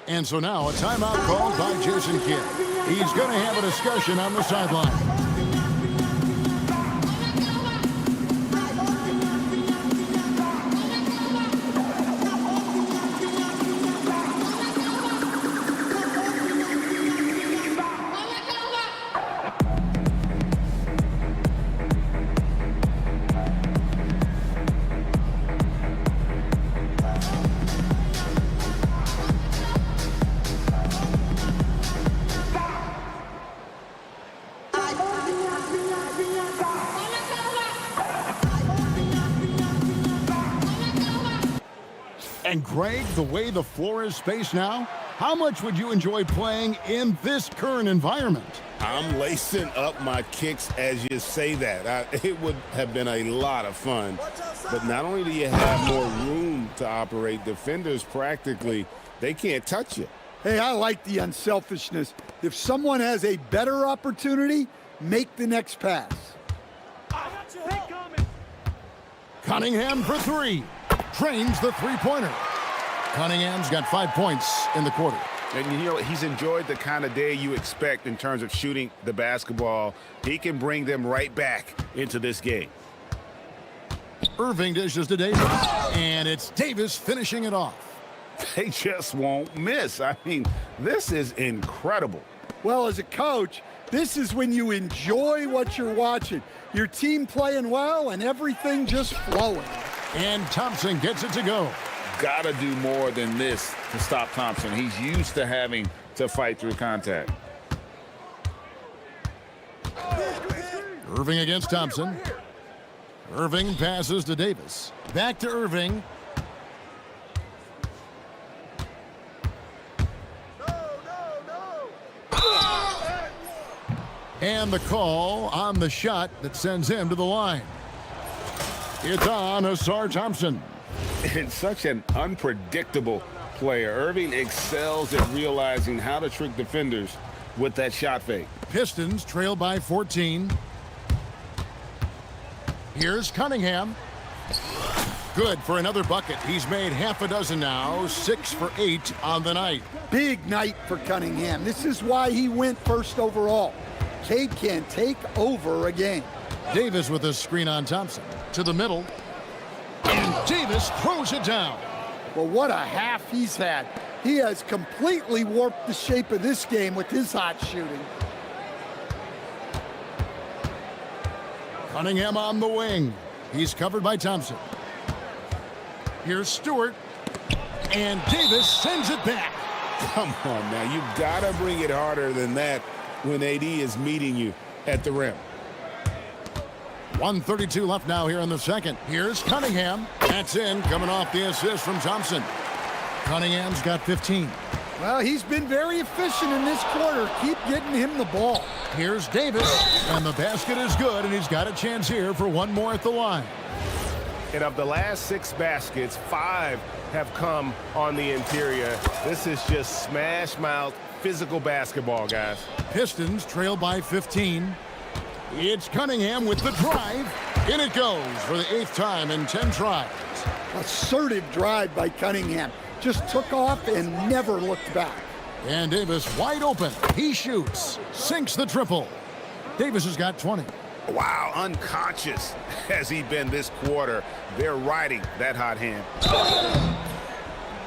And so now a timeout called by Jason Kidd. He's going to have a discussion on the sideline. And Greg, the way the floor is spaced now, how much would you enjoy playing in this current environment? I'm lacing up my kicks as you say that. It would have been a lot of fun. But not only do you have more room to operate, defenders practically, they can't touch you. Hey, I like the unselfishness. If someone has a better opportunity, make the next pass. Cunningham for three. Trains the three-pointer. Cunningham's got 5 points in the quarter. And you know, he's enjoyed the kind of day you expect in terms of shooting the basketball. He can bring them right back into this game. Irving dishes to Davis. And it's Davis finishing it off. They just won't miss. I mean, this is incredible. Well, as a coach, This is when you enjoy what you're watching. Your team playing well and everything just flowing. And Thompson gets it to go. Gotta do more than this to stop Thompson. He's used to having to fight through contact. Irving against Thompson. Irving passes to Davis. Back to Irving. And the call on the shot that sends him to the line. It's on Asar Thompson. And such an unpredictable player. Irving excels at realizing how to trick defenders with that shot fake. Pistons trail by 14. Here's Cunningham. Good for another bucket. He's made half a dozen now, 6 for 8 on the night. Big night for Cunningham. This is why he went first overall. Cade can take over a game. Davis with a screen on Thompson. To the middle. And Davis throws it down. Well, what a half he's had. He has completely warped the shape of this game with his hot shooting. Cunningham on the wing. He's covered by Thompson. Here's Stewart. And Davis sends it back. Come on now, you've got to bring it harder than that when AD is meeting you at the rim. 1:32 left now here in the second. Here's Cunningham. That's in, coming off the assist from Thompson. Cunningham's got 15. Well, he's been very efficient in this quarter. Keep getting him the ball. Here's Davis, and the basket is good, and he's got a chance here for one more at the line. And of the last 6 baskets, 5 have come on the interior. This is just smash mouth physical basketball, guys. Pistons trail by 15. It's Cunningham with the drive. In it goes for the 8th time in 10 tries. Assertive drive by Cunningham. Just took off and never looked back. And Davis wide open. He shoots. Sinks the triple. Davis has got 20. Wow, unconscious has he been this quarter. They're riding that hot hand.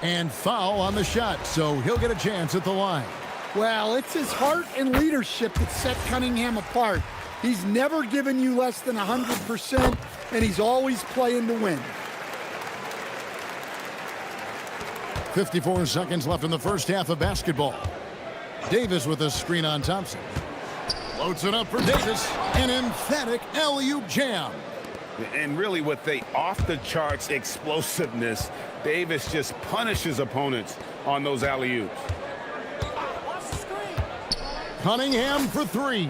And foul on the shot, so he'll get a chance at the line. Well, it's his heart and leadership that set Cunningham apart. He's never given you less than 100%, and he's always playing to win. 54 seconds left in the first half of basketball. Davis with a screen on Thompson. Floats it up for Davis. An emphatic alley-oop jam. And really with the off-the-charts explosiveness, Davis just punishes opponents on those alley-oops. Cunningham for 3.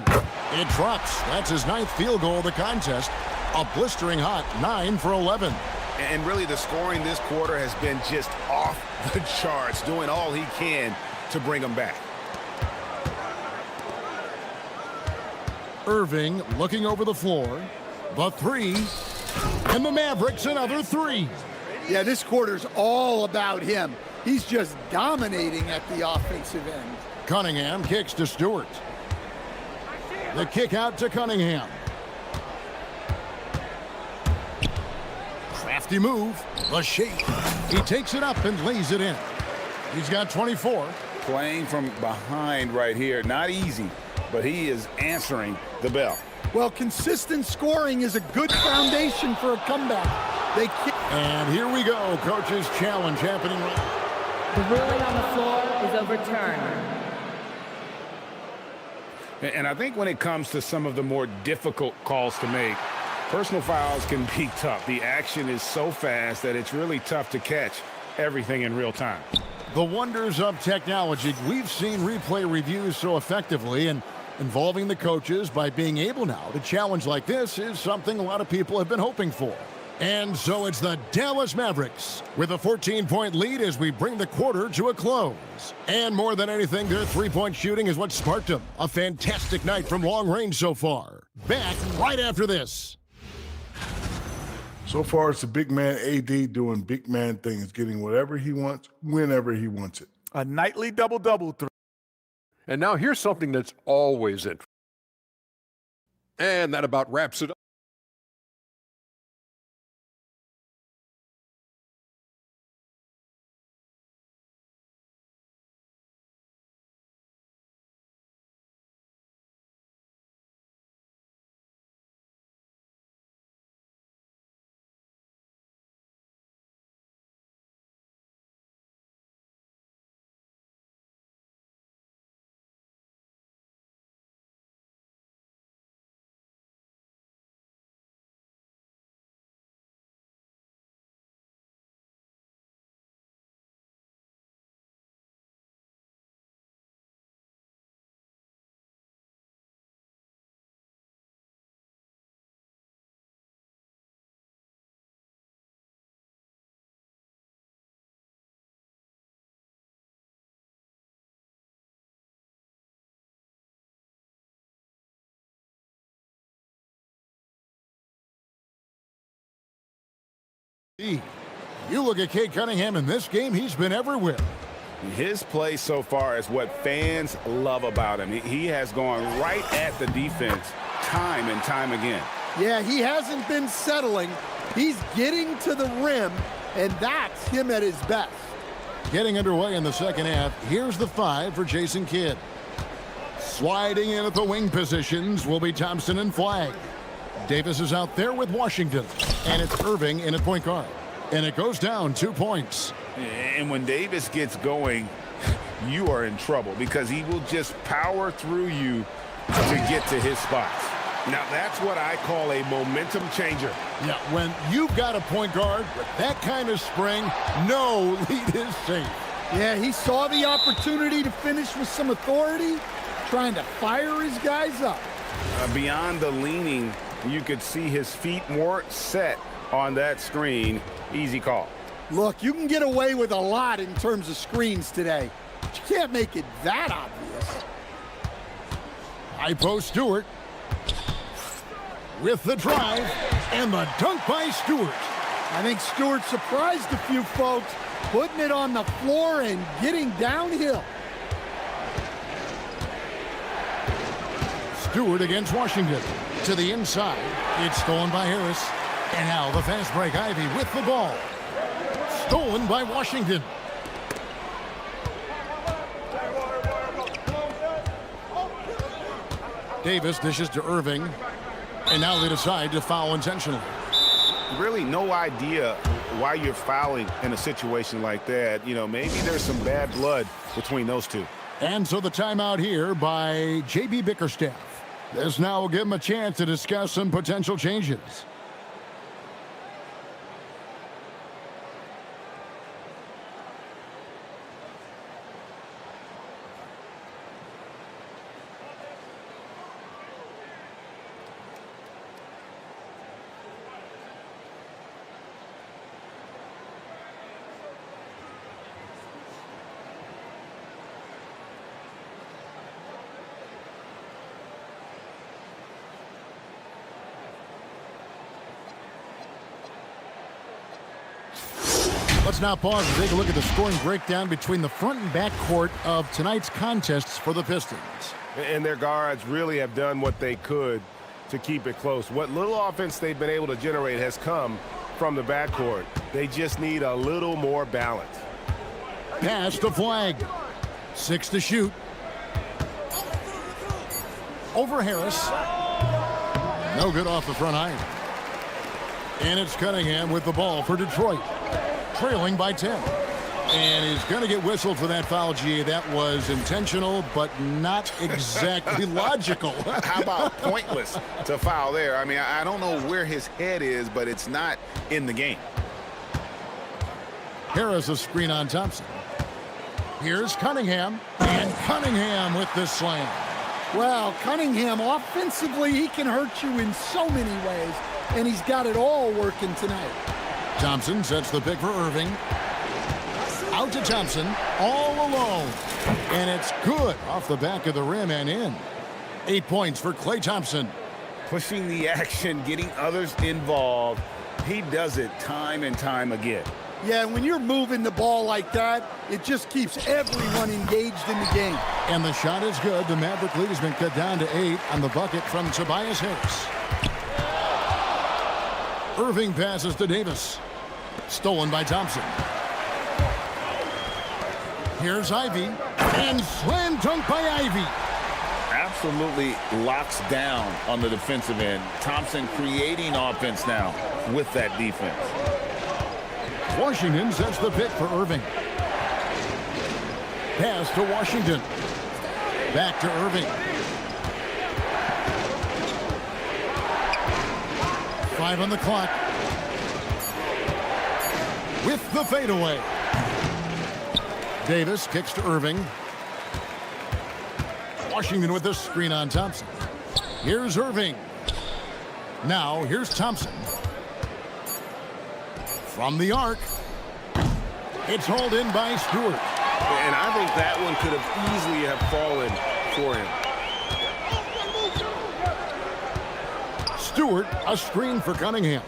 It drops. That's his 9th field goal of the contest. A blistering hot 9 for 11. And really the scoring this quarter has been just off the charts, doing all he can to bring them back. Irving looking over the floor. The 3. And the Mavericks another 3. Yeah, this quarter's all about him. He's just dominating at the offensive end. Cunningham kicks to Stewart. The kick out to Cunningham. Crafty move. The shake. He takes it up and lays it in. He's got 24. Playing from behind right here. Not easy, but he is answering the bell. Well, consistent scoring is a good foundation for a comeback. And here we go. Coach's challenge happening. The ruling on the floor is overturned. And I think when it comes to some of the more difficult calls to make, personal fouls can be tough. The action is so fast that it's really tough to catch everything in real time. The wonders of technology. We've seen replay reviews so effectively, and involving the coaches by being able now to challenge like this is something a lot of people have been hoping for. And so it's the Dallas Mavericks with a 14-point lead as we bring the quarter to a close. And more than anything, their three-point shooting is what sparked them. A fantastic night from long range so far. Back right after this. So far, it's the big man AD doing big man things, getting whatever he wants, whenever he wants it. A nightly double-double. And now here's something that's always interesting. And that about wraps it up. You look at Cade Cunningham in this game, he's been everywhere. His play so far is what fans love about him. He has gone right at the defense time and time again. Yeah, he hasn't been settling. He's getting to the rim, and that's him at his best. Getting underway in the second half. Here's the 5 for Jason Kidd. Sliding in at the wing positions will be Thompson and Flagg. Davis is out there with Washington, and it's Irving in at point guard. And it goes down 2 points. And when Davis gets going, you are in trouble because he will just power through you to get to his spots. Now, that's what I call a momentum changer. Yeah, when you've got a point guard with that kind of spring, no lead is safe. Yeah, he saw the opportunity to finish with some authority, trying to fire his guys up. Beyond the leaning, you could see his feet more set on that screen. Easy call. Look, you can get away with a lot in terms of screens today, but you can't make it that obvious. High post Stewart with the drive and the dunk by Stewart. I think Stewart surprised a few folks, putting it on the floor and getting downhill. Stewart against Washington. To the inside. It's stolen by Harris. And now the fast break. Ivy with the ball. Stolen by Washington. Davis dishes to Irving. And now they decide to foul intentionally. Really no idea why you're fouling in a situation like that. You know, maybe there's some bad blood between those two. And so the timeout here by J.B. Bickerstaff. This now will give him a chance to discuss some potential changes. Let's now pause and take a look at the scoring breakdown between the front and back court of tonight's contests for the Pistons. And their guards really have done what they could to keep it close. What little offense they've been able to generate has come from the backcourt. They just need a little more balance. Pass to Flagg. 6 to shoot. Over Harris. No good off the front iron. And it's Cunningham with the ball for Detroit. Trailing by 10. And he's going to get whistled for that foul, G. That was intentional, but not exactly logical. How about pointless to foul there? I mean, I don't know where his head is, but it's not in the game. Harris a screen on Thompson. Here's Cunningham. And Cunningham with the slam. Well, Cunningham, offensively, he can hurt you in so many ways, and he's got it all working tonight. Thompson sets the pick for Irving. Out to Thompson, all alone. And it's good off the back of the rim and in. 8 points for Klay Thompson. Pushing the action, getting others involved. He does it time and time again. Yeah, when you're moving the ball like that, it just keeps everyone engaged in the game. And the shot is good. The Maverick lead has been cut down to 8 on the bucket from Tobias Harris. Irving passes to Davis. Stolen by Thompson. Here's Ivy. And slam dunk by Ivy. Absolutely locks down on the defensive end. Thompson creating offense now with that defense. Washington sets the pick for Irving. Pass to Washington. Back to Irving. 5 on the clock. With the fadeaway. Davis kicks to Irving. Washington with the screen on Thompson. Here's Irving. Now here's Thompson. From the arc. It's hauled in by Stewart. And I think that one could have easily have fallen for him. Stewart, a screen for Cunningham.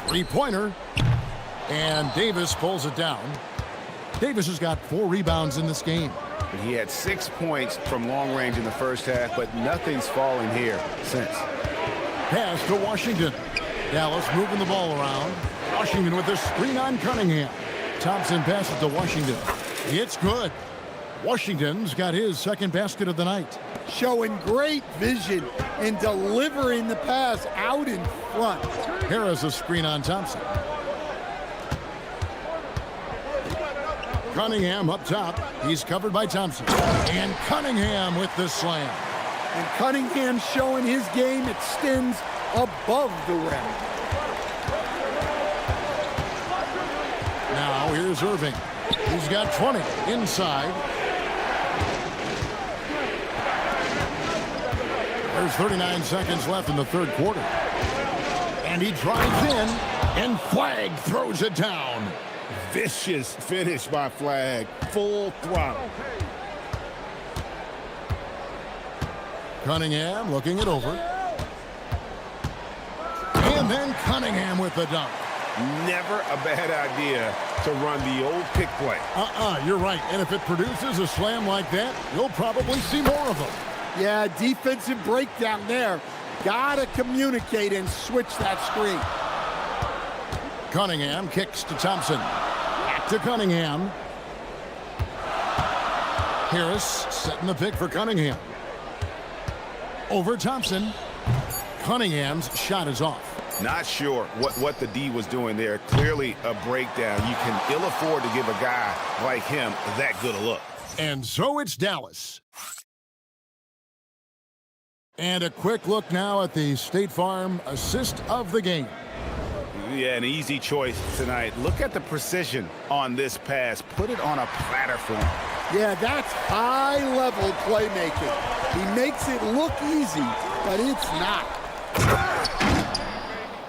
3-pointer. And Davis pulls it down. Davis has got 4 rebounds in this game. He had 6 points from long range in the first half, but nothing's fallen here since. Pass to Washington. Dallas moving the ball around. Washington with a screen on Cunningham. Thompson passes to Washington. It's good. Washington's got his second basket of the night. Showing great vision and delivering the pass out in front. Harris a screen on Thompson. Cunningham up top. He's covered by Thompson. And Cunningham with the slam. And Cunningham showing his game extends above the rim. Now here's Irving. He's got 20 inside. There's 39 seconds left in the third quarter. And he drives in, and Flag throws it down. Vicious finish by Flag. Full throttle. Cunningham looking it over. And then Cunningham with the dunk. Never a bad idea to run the old pick play. You're right. And if it produces a slam like that, you'll probably see more of them. Yeah, defensive breakdown there. Gotta communicate and switch that screen. Cunningham kicks to Thompson. Back to Cunningham. Harris setting the pick for Cunningham. Over Thompson. Cunningham's shot is off. Not sure what the D was doing there. Clearly a breakdown. You can ill afford to give a guy like him that good a look. And so it's Dallas. And a quick look now at the State Farm assist of the game. Yeah, an easy choice tonight. Look at the precision on this pass. Put it on a platter for him. Yeah, that's high-level playmaking. He makes it look easy, but it's not.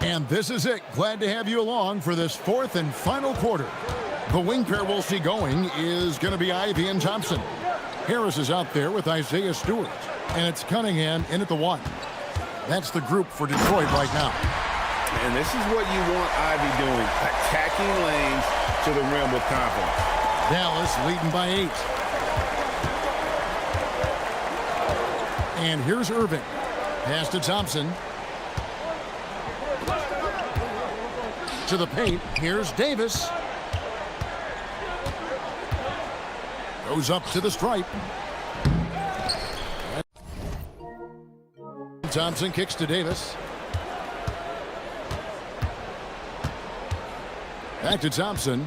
And this is it. Glad to have you along for this fourth and final quarter. The wing pair we'll see going is going to be Ivy and Thompson. Harris is out there with Isaiah Stewart. And it's Cunningham in at the 1. That's the group for Detroit right now. And this is what you want Ivy doing. Attacking lanes to the rim with confidence. Dallas leading by 8. And here's Irving. Pass to Thompson. To the paint. Here's Davis. Goes up to the stripe. Thompson kicks to Davis. Back to Thompson.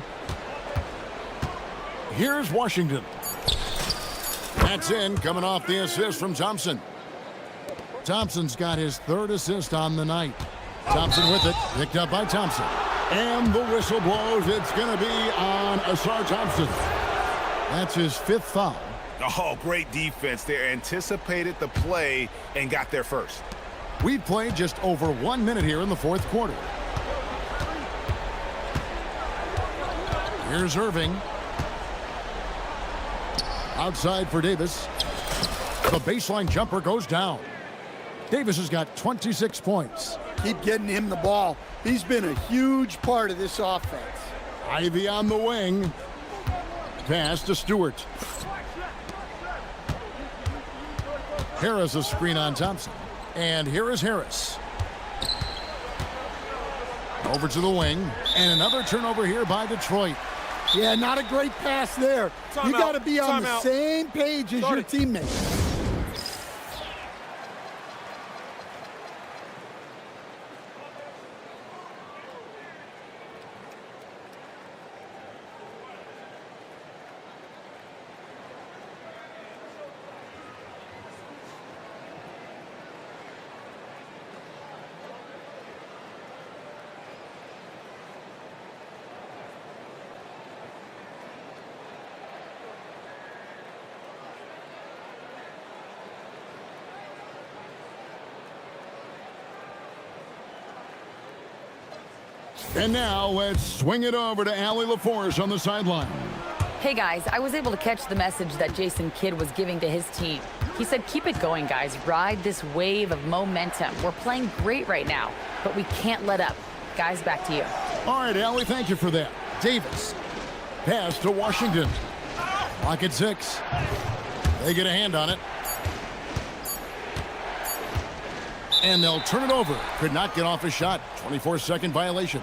Here's Washington. That's in, coming off the assist from Thompson. Thompson's got his 3rd assist on the night. Thompson with it, picked up by Thompson. And the whistle blows. It's going to be on Asar Thompson. That's his 5th foul. Oh, great defense there. Anticipated the play and got there first. We've played just over 1 minute here in the 4th quarter. Here's Irving. Outside for Davis. The baseline jumper goes down. Davis has got 26 points. Keep getting him the ball. He's been a huge part of this offense. Ivy on the wing. Pass to Stewart. Harris a screen on Thompson. And here is Harris. Over to the wing. And another turnover here by Detroit. Yeah, not a great pass there. You got to be on the same page as your teammates. And now let's swing it over to Allie LaForce on the sideline. Hey guys, I was able to catch the message that Jason Kidd was giving to his team. He said, keep it going, guys. Ride this wave of momentum. We're playing great right now, but we can't let up. Guys, back to you. All right, Allie, thank you for that. Davis. Pass to Washington. Clock at 6. They get a hand on it. And they'll turn it over. Could not get off a shot. 24-second violation.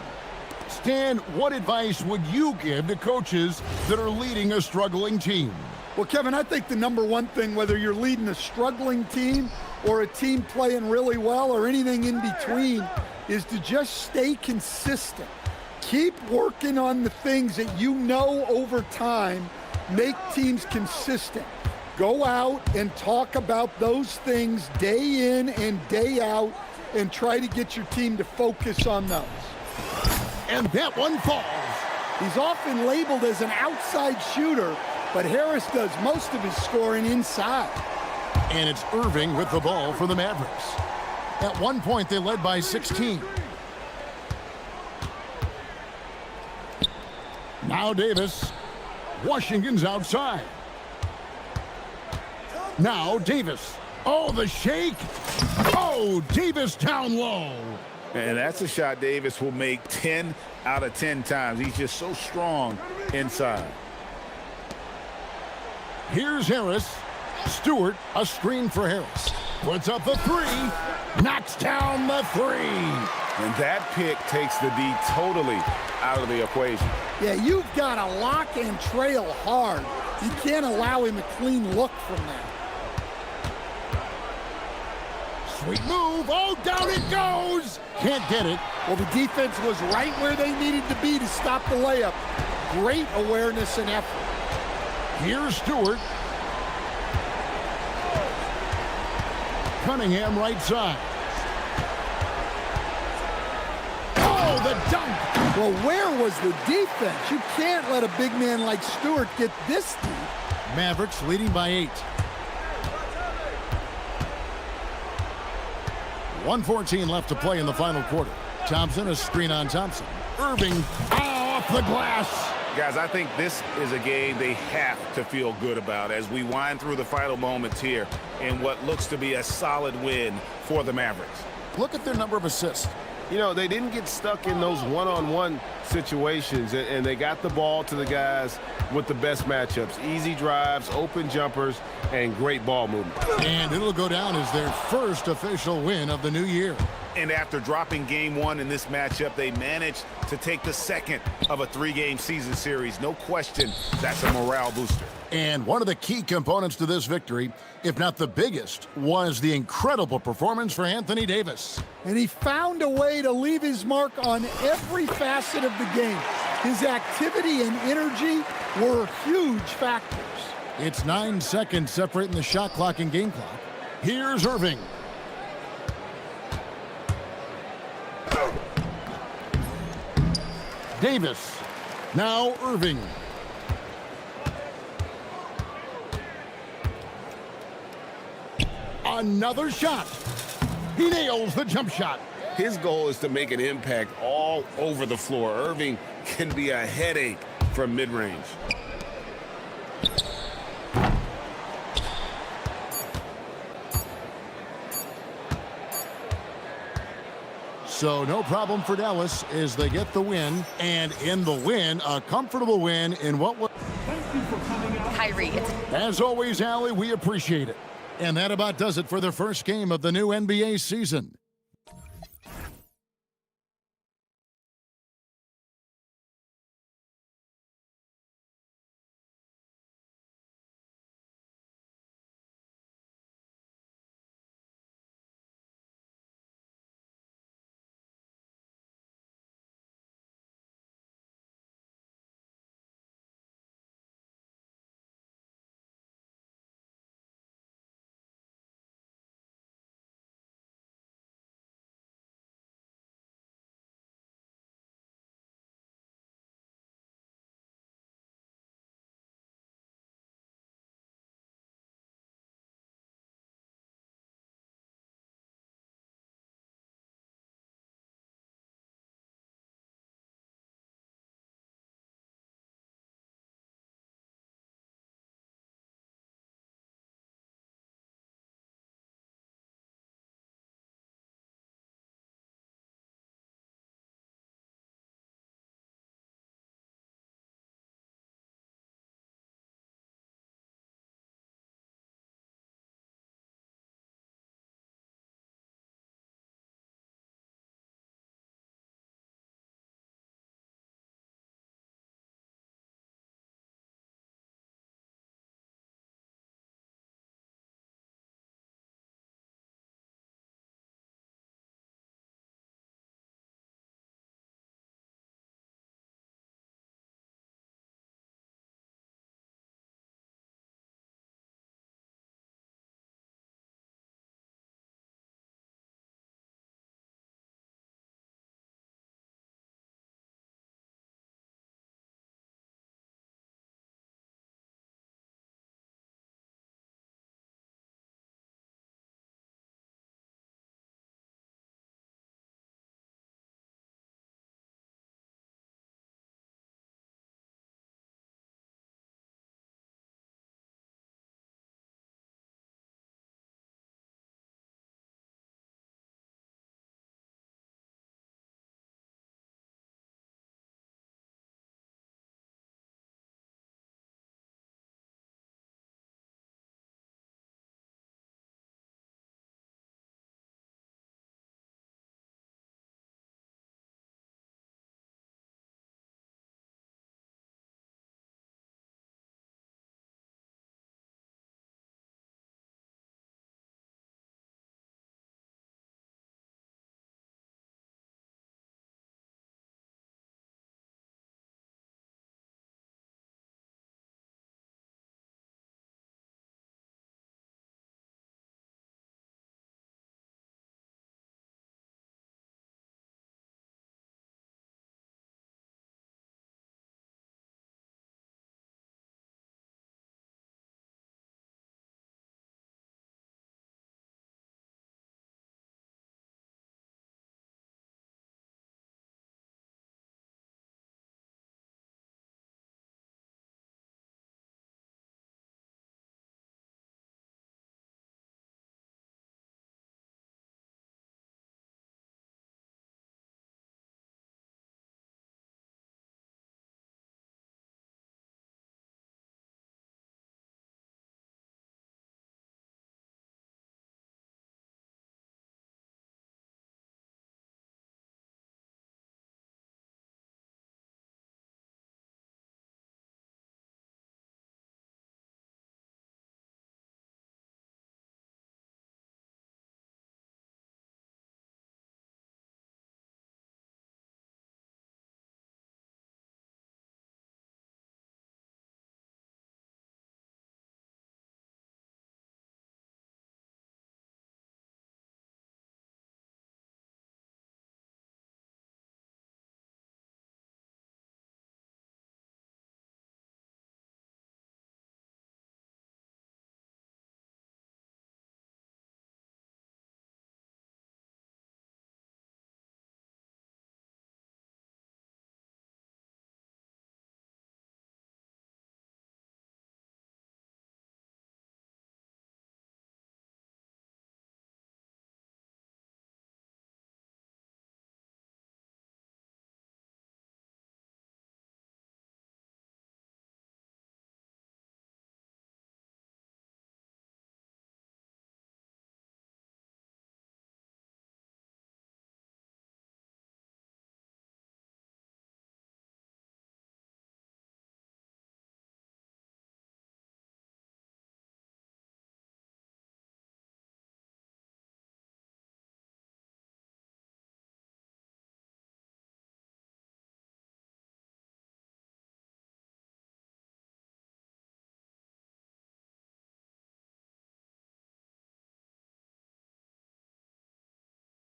Stan, what advice would you give to coaches that are leading a struggling team? Well, Kevin, I think the number one thing, whether you're leading a struggling team or a team playing really well or anything in between, is to just stay consistent. Keep working on the things that you know over time make teams consistent. Go out and talk about those things day in and day out and try to get your team to focus on those. And that one falls. He's often labeled as an outside shooter, but Harris does most of his scoring inside. And it's Irving with the ball for the Mavericks. At one point, they led by 16. Now Davis. Washington's outside. Now Davis. Oh, the shake. Oh, Davis down low. And that's a shot Davis will make 10 out of 10 times. He's just so strong inside. Here's Harris. Stewart, a screen for Harris. Puts up the 3. Knocks down the 3. And that pick takes the D totally out of the equation. Yeah, you've got to lock and trail hard. You can't allow him a clean look from that. Sweet move. Oh, down it goes. Can't get it. Well, the defense was right where they needed to be to stop the layup. Great awareness and effort. Here's Stewart. Cunningham right side. Oh, the dunk. Well, where was the defense? You can't let a big man like Stewart get this deep. Mavericks leading by 8. 1:14 left to play in the final quarter. Thompson, a screen on Thompson. Irving, off the glass. Guys, I think this is a game they have to feel good about as we wind through the final moments here in what looks to be a solid win for the Mavericks. Look at their number of assists. You know, they didn't get stuck in those one-on-one situations, and they got the ball to the guys with the best matchups. Easy drives, open jumpers, and great ball movement. And it'll go down as their first official win of the new year. And after dropping game 1 in this matchup, they managed to take the second of a 3-game season series. No question, that's a morale booster. And one of the key components to this victory, if not the biggest, was the incredible performance for Anthony Davis. And he found a way to leave his mark on every facet of the game. His activity and energy were huge factors. It's 9 seconds separating the shot clock and game clock. Here's Irving. Davis. Now Irving. Another shot. He nails the jump shot. His goal is to make an impact all over the floor. Irving can be a headache from mid-range. So no problem for Dallas as they get the win. And in the win, a comfortable win in what was... Kyrie. As always, Allie, we appreciate it. And that about does it for the first game of the new NBA season.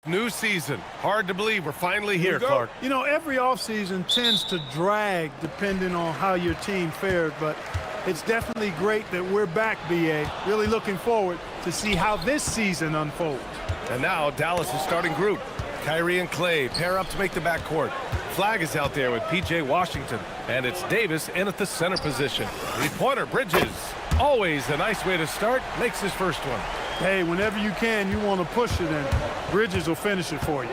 New season. Hard to believe we're finally here, Clark. You know, every offseason tends to drag depending on how your team fared, but it's definitely great that we're back, BA. Really looking forward to see how this season unfolds. And now Dallas' starting group. Kyrie and Clay pair up to make the backcourt. Flag is out there with P.J. Washington, and it's Davis in at the center position. Three-pointer, Bridges. Always a nice way to start. Makes his first one. Hey, whenever you can, you want to push it, and Bridges will finish it for you.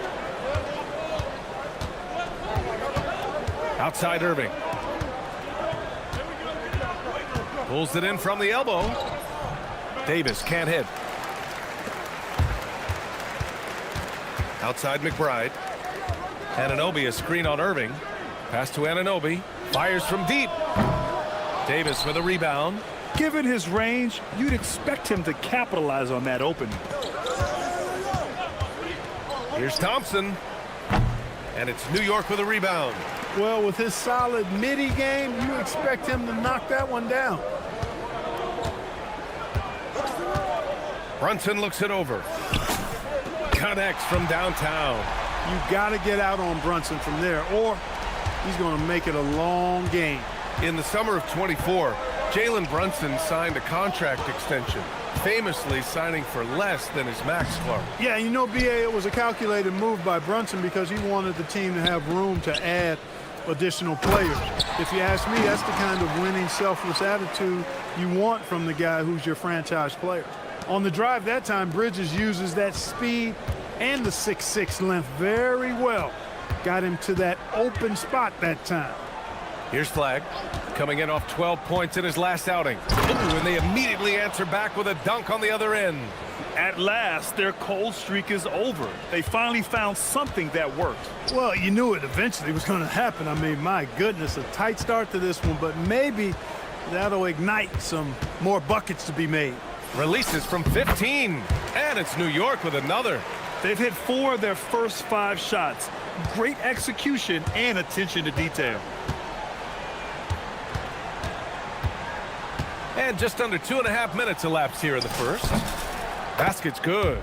Outside Irving. Pulls it in from the elbow. Davis can't hit. Outside McBride. Anunoby, a screen on Irving. Pass to Anunoby. Fires from deep. Davis with a rebound. Given his range, you'd expect him to capitalize on that opening. Here's Thompson. And it's New York with a rebound. Well, with his solid midi game, you expect him to knock that one down. Brunson looks it over. Connects from downtown. You got to get out on Brunson from there, or he's going to make it a long game. In the summer of 24, Jalen Brunson signed a contract extension, famously signing for less than his max, Clark. Yeah, you know, BA, it was a calculated move by Brunson because he wanted the team to have room to add additional players. If you ask me, that's the kind of winning, selfless attitude you want from the guy who's your franchise player. On the drive that time, Bridges uses that speed and the 6'6" length very well. Got him to that open spot that time. Here's Flag, coming in off 12 points in his last outing. Ooh, and they immediately answer back with a dunk on the other end. At last, their cold streak is over. They finally found something that worked. Well, you knew it eventually was going to happen. I mean, my goodness, a tight start to this one, but maybe that'll ignite some more buckets to be made. Releases from 15, and it's New York with another. They've hit 4 of their first 5 shots. Great execution and attention to detail. And just under 2.5 minutes elapsed here in the first. Basket's good.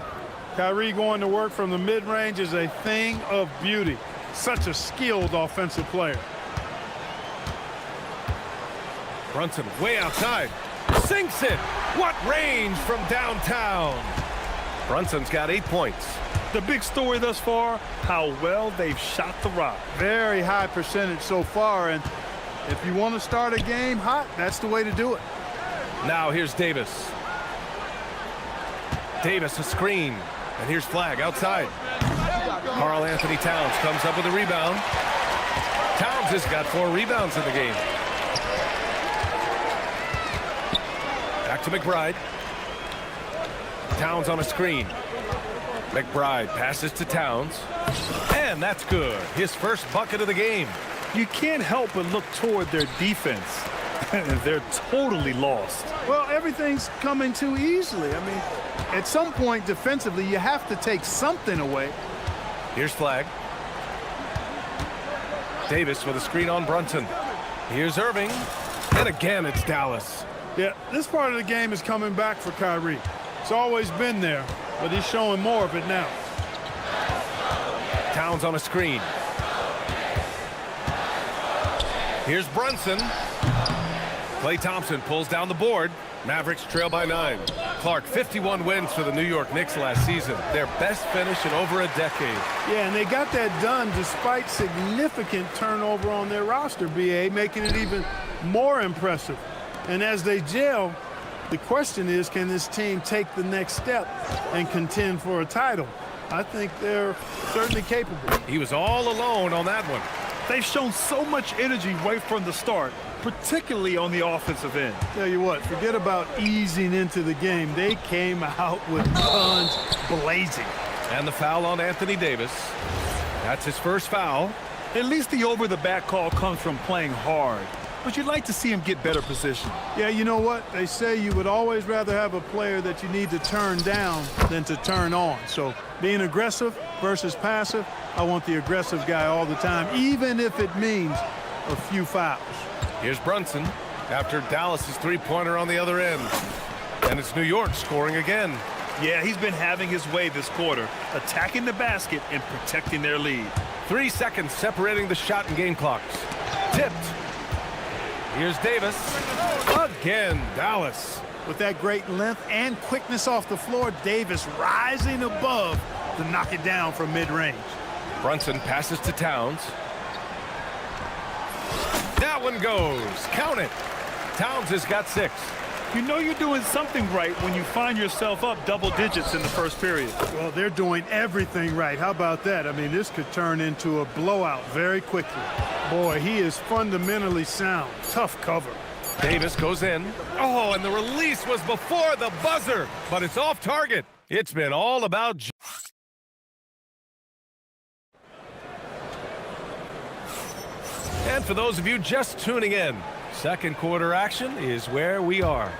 Kyrie going to work from the mid-range is a thing of beauty. Such a skilled offensive player. Brunson way outside. Sinks it. What range from downtown. Brunson's got 8 points. The big story thus far, how well they've shot the rock. Very high percentage so far, and if you want to start a game hot, that's the way to do it. Now here's Davis. Davis a screen, and here's Flag outside. Karl Anthony Towns comes up with a rebound. Towns has got 4 rebounds in the game. Back to McBride. Towns on a screen. McBride passes to Towns. And that's good. His first bucket of the game. You can't help but look toward their defense. They're totally lost. Well, everything's coming too easily. I mean, at some point defensively, you have to take something away. Here's Flag. Davis with a screen on Brunson. Here's Irving. And again, it's Dallas. Yeah, this part of the game is coming back for Kyrie. It's always been there, but he's showing more of it now. Towns on a screen. Here's Brunson. Klay Thompson pulls down the board. Mavericks trail by 9. Clark, 51 wins for the New York Knicks last season. Their best finish in over a decade. Yeah, and they got that done despite significant turnover on their roster, BA, making it even more impressive. And as they gel, the question is, can this team take the next step and contend for a title? I think they're certainly capable. He was all alone on that one. They've shown so much energy right from the start, particularly on the offensive end. Tell you what, forget about easing into the game. They came out with guns blazing. And the foul on Anthony Davis. That's his first foul. At least the over-the-back call comes from playing hard. But you'd like to see him get better position. Yeah, you know what? They say you would always rather have a player that you need to turn down than to turn on. So being aggressive versus passive, I want the aggressive guy all the time, even if it means a few fouls. Here's Brunson after Dallas's three-pointer on the other end. And it's New York scoring again. Yeah, he's been having his way this quarter, attacking the basket and protecting their lead. 3 seconds separating the shot and game clocks. Tipped. Here's Davis. Again, Dallas. With that great length and quickness off the floor, Davis rising above to knock it down from mid-range. Brunson passes to Towns. That one goes. Count it. Towns has got 6. You know you're doing something right when you find yourself up double digits in the first period. Well, they're doing everything right. How about that? I mean, this could turn into a blowout very quickly. Boy, he is fundamentally sound. Tough cover. Davis goes in. Oh, and the release was before the buzzer, but it's off target. It's been all about... And for those of you just tuning in, second quarter action is where we are.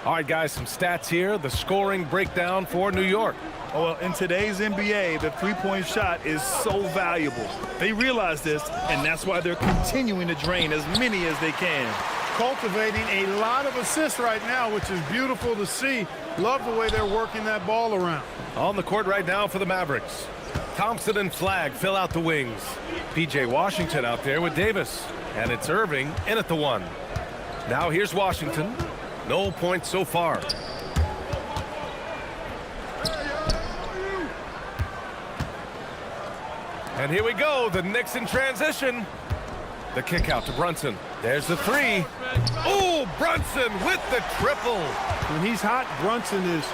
All right, guys, some stats here. The scoring breakdown for New York. Oh, well, in today's NBA, the three-point shot is so valuable. They realize this, and that's why they're continuing to drain as many as they can. Cultivating a lot of assists right now, which is beautiful to see. Love the way they're working that ball around. On the court right now for the Mavericks. Thompson and Flagg fill out the wings. P.J. Washington out there with Davis. And it's Irving in at the 1. Now here's Washington. No points so far. And here we go, the Knicks in transition. The kick out to Brunson. There's the 3. Oh, Brunson with the triple. When he's hot, Brunson is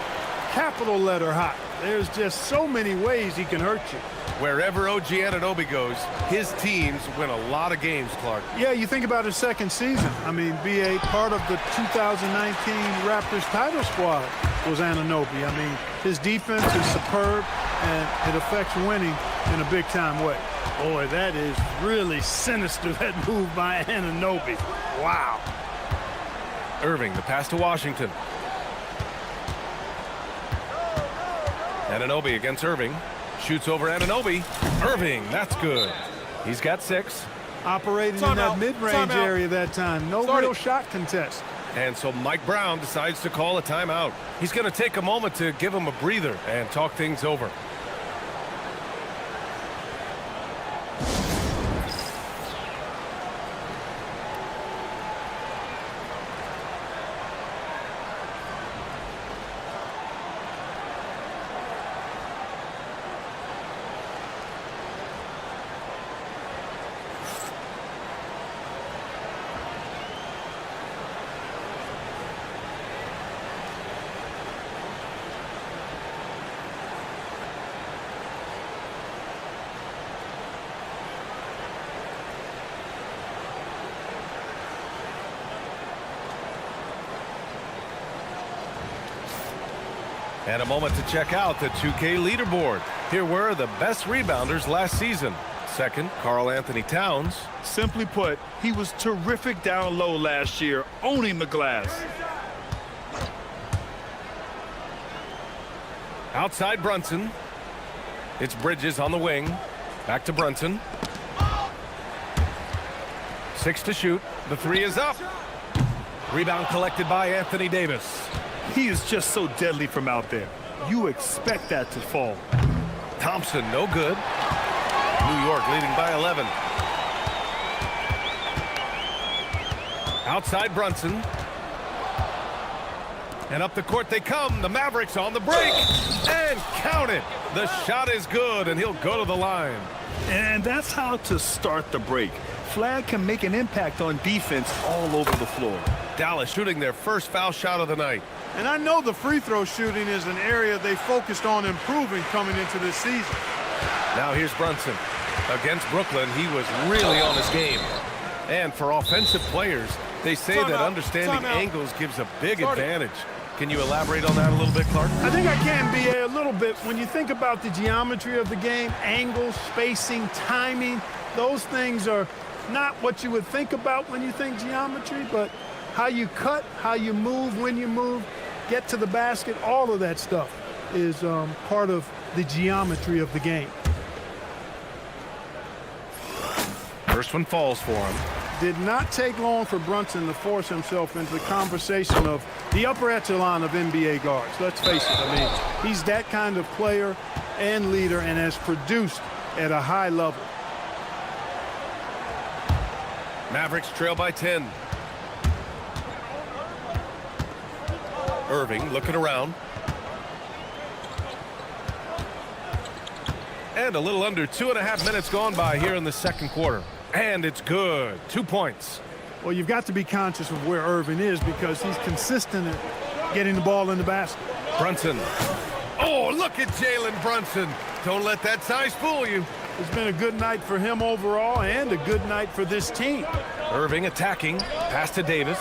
capital letter hot. There's just so many ways he can hurt you. Wherever OG Anunoby goes, his teams win a lot of games, Clark. Yeah, you think about his second season. I mean, be a part of the 2019 Raptors title squad was Anunoby. I mean, his defense is superb, and it affects winning in a big-time way. Boy, that is really sinister, that move by Anunoby. Wow. Irving, the pass to Washington. Anunoby against Irving. Shoots over Anunoby. Irving, that's good. He's got 6. Operating in that mid-range area that time. No real shot contest. And so Mike Brown decides to call a timeout. He's going to take a moment to give him a breather and talk things over. And a moment to check out the 2K leaderboard. Here were the best rebounders last season. Second, Karl Anthony Towns. Simply put, he was terrific down low last year, owning the glass. Outside Brunson. It's Bridges on the wing. Back to Brunson. 6 to shoot. The 3 is up. Rebound collected by Anthony Davis. He is just so deadly from out there. You expect that to fall. Thompson, no good. New York leading by 11. Outside Brunson. And up the court they come. The Mavericks on the break. And count it. The shot is good, and he'll go to the line. And that's how to start the break. Flagg can make an impact on defense all over the floor. Dallas shooting their first foul shot of the night. And I know the free throw shooting is an area they focused on improving coming into this season. Now here's Brunson. Against Brooklyn, he was really on his game. And for offensive players, they say that understanding angles gives a big advantage. Can you elaborate on that a little bit, Clark? I think I can, B.A., a little bit. When you think about the geometry of the game, angles, spacing, timing, those things are not what you would think about when you think geometry, but how you cut, how you move, when you move, get to the basket, all of that stuff is part of the geometry of the game. First one falls for him. did not take long for Brunson to force himself into the conversation of the upper echelon of NBA guards. Let's face it, I mean, he's that kind of player and leader and has produced at a high level. Mavericks trail by 10. Irving looking around. And a little under 2.5 minutes gone by here in the second quarter. And it's good. 2 points. Well, you've got to be conscious of where Irving is because he's consistent at getting the ball in the basket. Brunson. Oh, look at Jalen Brunson. Don't let that size fool you. It's been a good night for him overall and a good night for this team. Irving attacking. Pass to Davis.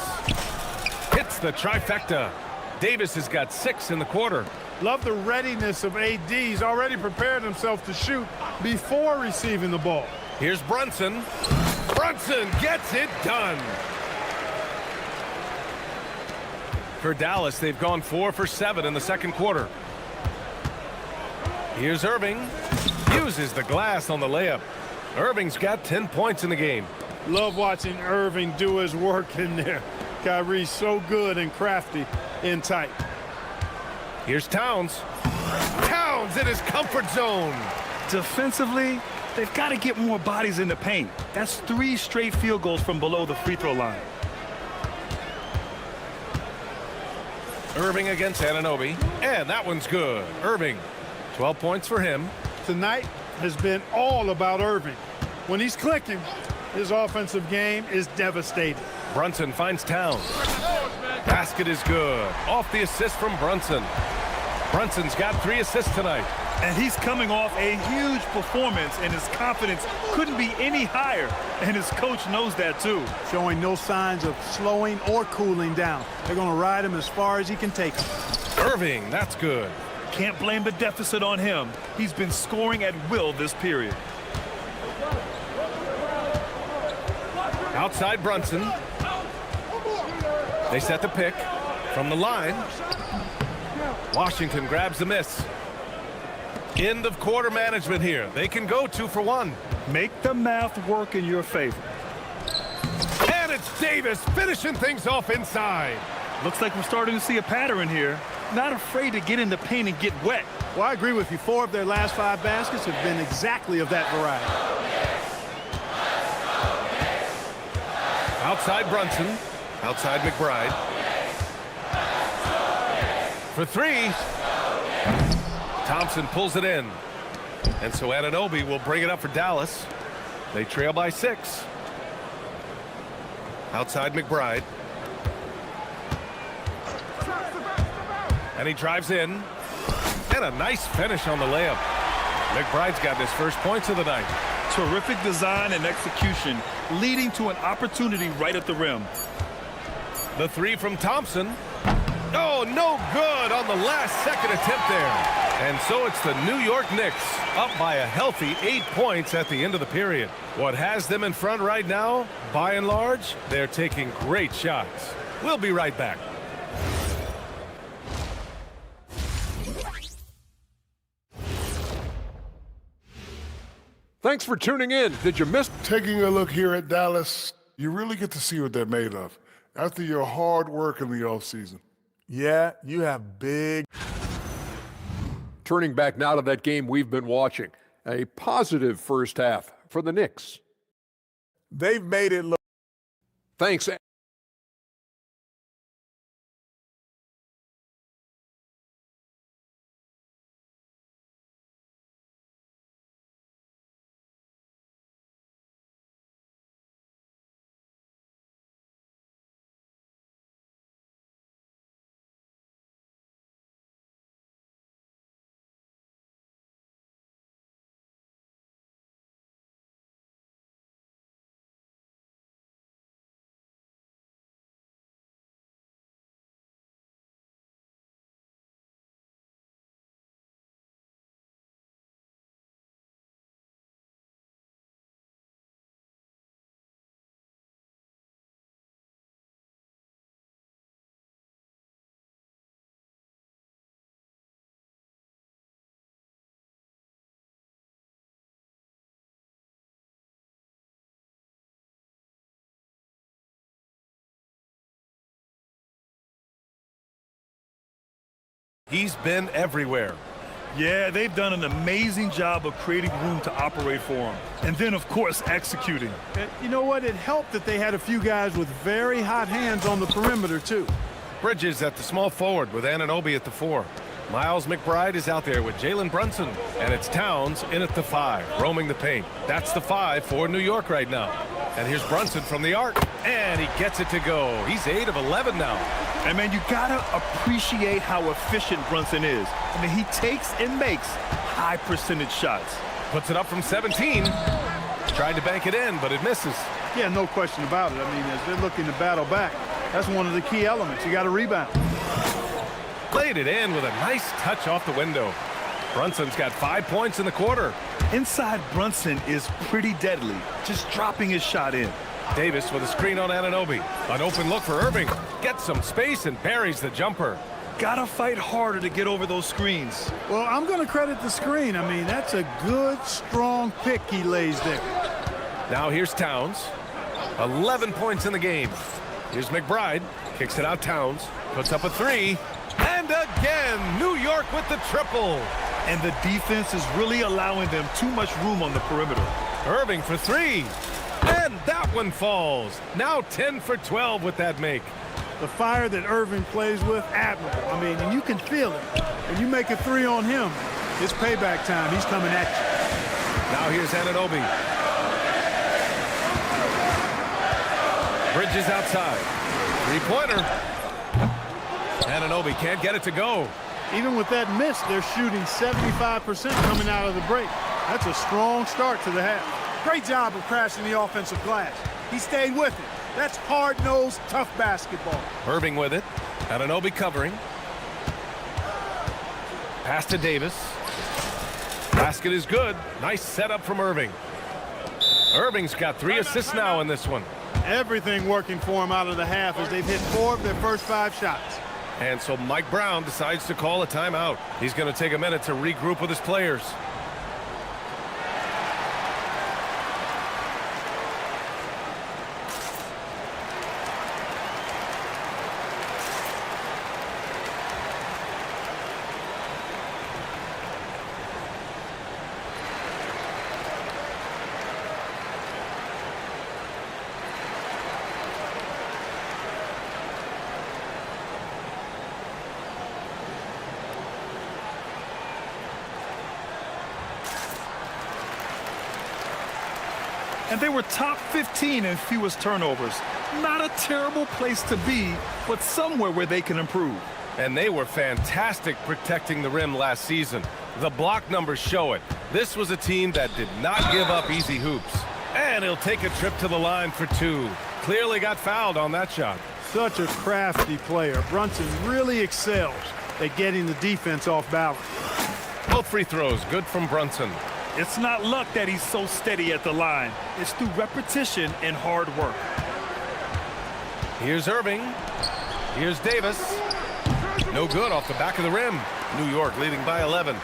Hits the trifecta. Davis has got 6 in the quarter. Love the readiness of AD. He's already prepared himself to shoot before receiving the ball. Here's Brunson. Brunson gets it done. For Dallas, they've gone 4 for 7 in the second quarter. Here's Irving. Uses the glass on the layup. Irving's got 10 points in the game. Love watching Irving do his work in there. Kyrie's so good and crafty in tight. Here's Towns. Towns in his comfort zone. Defensively, they've got to get more bodies in the paint. That's 3 straight field goals from below the free throw line. Irving against Anunoby. And that one's good. Irving, 12 points for him. Tonight has been all about Irving. When he's clicking, his offensive game is devastating. Brunson finds Towns. Basket is good. Off the assist from Brunson. Brunson's got 3 assists tonight. And he's coming off a huge performance, and his confidence couldn't be any higher. And his coach knows that, too. Showing no signs of slowing or cooling down. They're going to ride him as far as he can take him. Irving, that's good. Can't blame the deficit on him. He's been scoring at will this period. Outside Brunson. They set the pick from the line. Washington grabs the miss. End of quarter management here. They can go 2 for 1. Make the math work in your favor. And it's Davis finishing things off inside. Looks like we're starting to see a pattern here. Not afraid to get in the paint and get wet. Well, I agree with you. 4 of their last 5 baskets have been exactly of that variety. Outside Brunson. Outside McBride. For 3. Thompson pulls it in. And so Anunoby will bring it up for Dallas. They trail by 6. Outside McBride. And he drives in. And a nice finish on the layup. McBride's got his first points of the night. Terrific design and execution, leading to an opportunity right at the rim. The 3 from Thompson. Oh, no good on the last second attempt there. And so it's the New York Knicks up by a healthy 8 points at the end of the period. What has them in front right now, by and large, they're taking great shots. We'll be right back. Thanks for tuning in. Did you miss? Taking a look here at Dallas, you really get to see what they're made of after your hard work in the offseason. Yeah, you have big. Turning back now to that game we've been watching. A positive first half for the Knicks. They've made it look. Thanks. He's been everywhere. Yeah, they've done an amazing job of creating room to operate for him. And then, of course, executing. You know what? It helped that they had a few guys with very hot hands on the perimeter, too. Bridges at the small forward with Anunoby at the 4. Miles McBride is out there with Jalen Brunson. And it's Towns in at the 5, roaming the paint. That's the 5 for New York right now. And here's Brunson from the arc. And he gets it to go. He's 8 of 11 now. And, man, you got to appreciate how efficient Brunson is. I mean, he takes and makes high percentage shots. Puts it up from 17. Tried to bank it in, but it misses. Yeah, no question about it. I mean, as they're looking to battle back, that's one of the key elements. You got to rebound. Played it in with a nice touch off the window. Brunson's got 5 points in the quarter. Inside Brunson is pretty deadly, just dropping his shot in. Davis with a screen on Anunoby. An open look for Irving. Gets some space and buries the jumper. Gotta fight harder to get over those screens. Well, I'm going to credit the screen. I mean, that's a good, strong pick he lays there. Now here's Towns. 11 points in the game. Here's McBride. Kicks it out Towns. Puts up a 3. And again, New York with the triple. And the defense is really allowing them too much room on the perimeter. Irving for 3. And that one falls. Now 10 for 12 with that make. The fire that Irving plays with, admirable. I mean, and you can feel it. When you make a 3 on him, it's payback time. He's coming at you. Now here's Anunoby. Bridges outside. 3-pointer. Anunoby can't get it to go. Even with that miss, they're shooting 75% coming out of the break. That's a strong start to the half. Great job of crashing the offensive glass. He stayed with it. That's hard-nosed, tough basketball. Irving with it. Anunoby covering. Pass to Davis. Basket is good. Nice setup from Irving. Irving's got 3 assists now in this one. Everything working for him out of the half as they've hit 4 of their first 5 shots. And so Mike Brown decides to call a timeout. He's going to take a minute to regroup with his players. And they were top 15 in fewest turnovers. Not a terrible place to be, but somewhere where they can improve. And they were fantastic protecting the rim last season. The block numbers show it. This was a team that did not give up easy hoops. And he'll take a trip to the line for 2. Clearly got fouled on that shot. Such a crafty player. Brunson really excels at getting the defense off balance. Both free throws good from Brunson. It's not luck that he's so steady at the line. It's through repetition and hard work. Here's Irving. Here's Davis. No good off the back of the rim. New York leading by 11.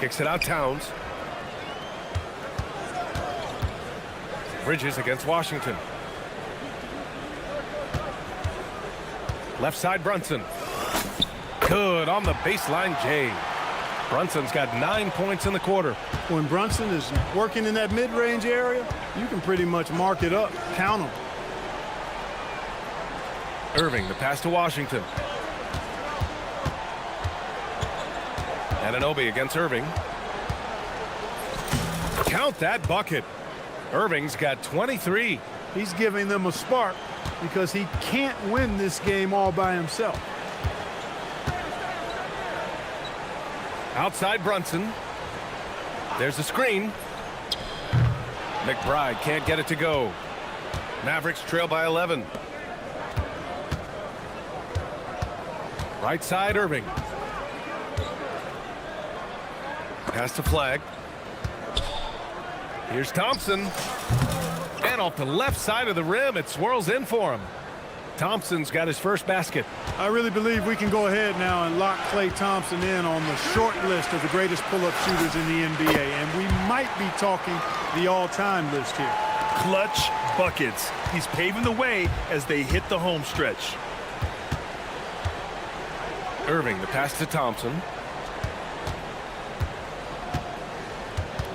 Kicks it out Towns. Bridges against Washington. Left side Brunson. Good on the baseline Jay. Brunson's got 9 points in the quarter. When Brunson is working in that mid-range area, you can pretty much mark it up, count him. Irving, the pass to Washington. Anunoby against Irving. Count that bucket. Irving's got 23. He's giving them a spark because he can't win this game all by himself. Outside Brunson. There's a screen. McBride can't get it to go. Mavericks trail by 11. Right side Irving. Pass to Flag. Here's Thompson. And off the left side of the rim, it swirls in for him. Thompson's got his first basket. I really believe we can go ahead now and lock Klay Thompson in on the short list of the greatest pull-up shooters in the NBA. And we might be talking the all-time list here. Clutch buckets. He's paving the way as they hit the home stretch. Irving, the pass to Thompson.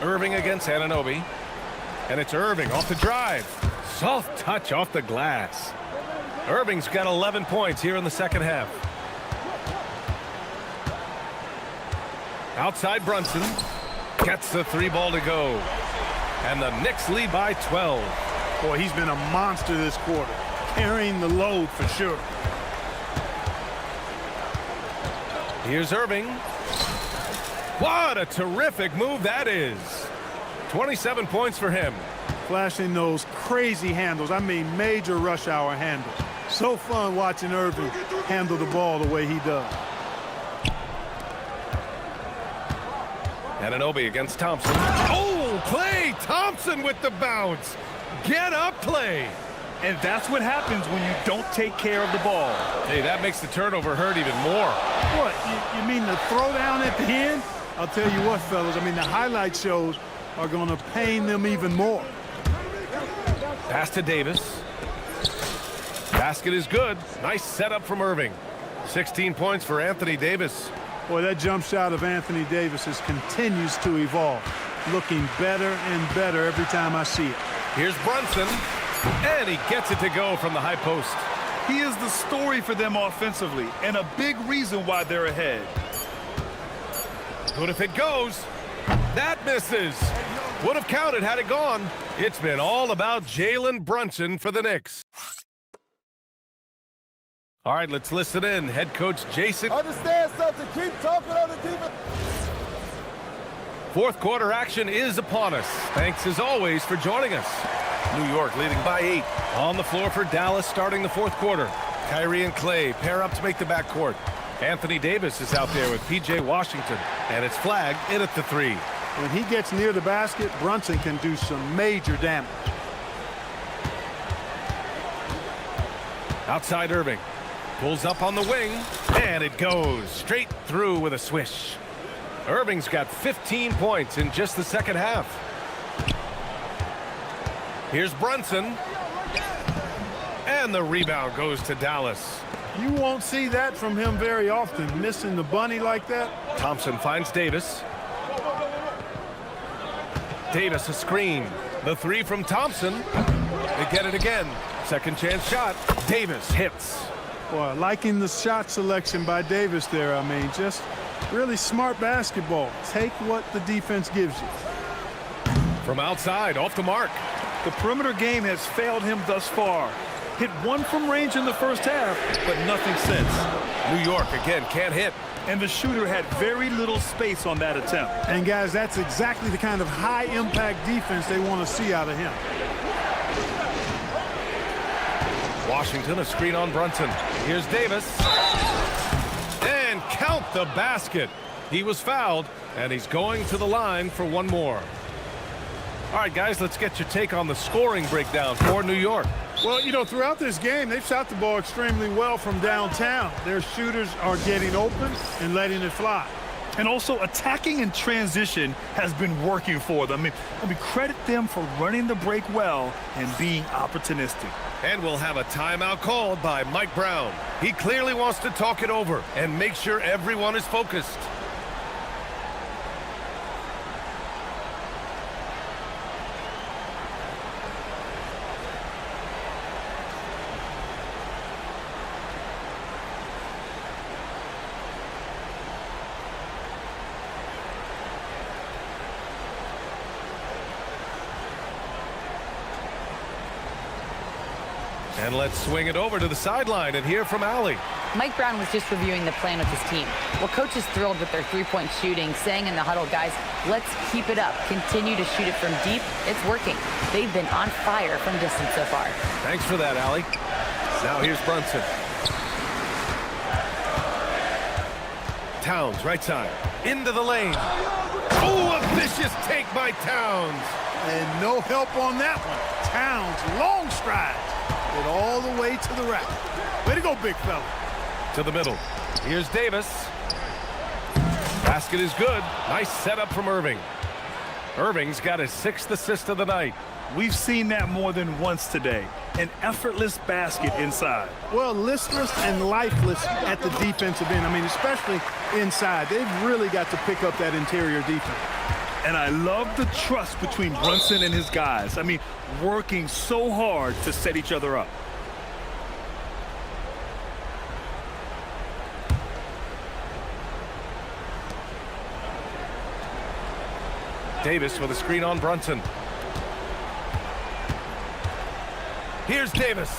Irving against Anunoby. And it's Irving off the drive. Soft touch off the glass. Irving's got 11 points here in the second half. Outside Brunson. Gets the 3 ball to go. And the Knicks lead by 12. Boy, he's been a monster this quarter. Carrying the load for sure. Here's Irving. What a terrific move that is. 27 points for him. Flashing those crazy handles. I mean, major rush hour handles. So fun watching Irving handle the ball the way he does. Anunoby against Thompson. Oh, Klay Thompson with the bounce. Get up, Klay. And that's what happens when you don't take care of the ball. Hey, that makes the turnover hurt even more. What, you mean the throwdown at the end? I'll tell you what, fellas, I mean, the highlight shows are going to pain them even more. Pass to Davis. Basket is good. Nice setup from Irving. 16 points for Anthony Davis. Boy, that jump shot of Anthony Davis continues to evolve. Looking better and better every time I see it. Here's Brunson. And he gets it to go from the high post. He is the story for them offensively and a big reason why they're ahead. Good if it goes. That misses. Would have counted had it gone. It's been all about Jalen Brunson for the Knicks. All right, let's listen in. Head coach Jason. Understand something. Keep talking on the defense. Fourth quarter action is upon us. Thanks as always for joining us. New York leading by 8. On the floor for Dallas starting the fourth quarter. Kyrie and Klay pair up to make the backcourt. Anthony Davis is out there with P.J. Washington. And it's flagged in at the 3. When he gets near the basket, Brunson can do some major damage. Outside Irving. Pulls up on the wing. And it goes straight through with a swish. Irving's got 15 points in just the second half. Here's Brunson. And the rebound goes to Dallas. You won't see that from him very often, missing the bunny like that. Thompson finds Davis. Davis a screen. The 3 from Thompson. They get it again. Second chance shot. Davis hits. Boy, liking the shot selection by Davis there. I mean, just really smart basketball. Take what the defense gives you. From outside, off the mark. The perimeter game has failed him thus far. Hit 1 from range in the first half, but nothing since. New York, again, can't hit. And the shooter had very little space on that attempt. And, guys, that's exactly the kind of high-impact defense they want to see out of him. Washington, a screen on Brunson. Here's Davis. And count the basket. He was fouled, and he's going to the line for one more. All right, guys, let's get your take on the scoring breakdown for New York. Well, you know, throughout this game, they've shot the ball extremely well from downtown. Their shooters are getting open and letting it fly. And also, attacking in transition has been working for them. I mean, credit them for running the break well and being opportunistic. And we'll have a timeout called by Mike Brown. He clearly wants to talk it over and make sure everyone is focused. And let's swing it over to the sideline and hear from Allie. Mike Brown was just reviewing the plan with his team. Well, coach is thrilled with their three-point shooting, saying in the huddle, guys, let's keep it up. Continue to shoot it from deep. It's working. They've been on fire from distance so far. Thanks for that, Allie. Now here's Brunson. Towns, right side. Into the lane. Oh, a vicious take by Towns. And no help on that one. Towns, long stride. It all the way to the rack. Way to go, big fella. To the middle. Here's Davis. Basket is good. Nice setup from Irving. Irving's got his 6th assist of the night. We've seen that more than once today. An effortless basket inside. Well, listless and lifeless at the defensive end. I mean, especially inside. They've really got to pick up that interior defense. And I love the trust between Brunson and his guys. I mean, working so hard to set each other up. Davis with a screen on Brunson. Here's Davis.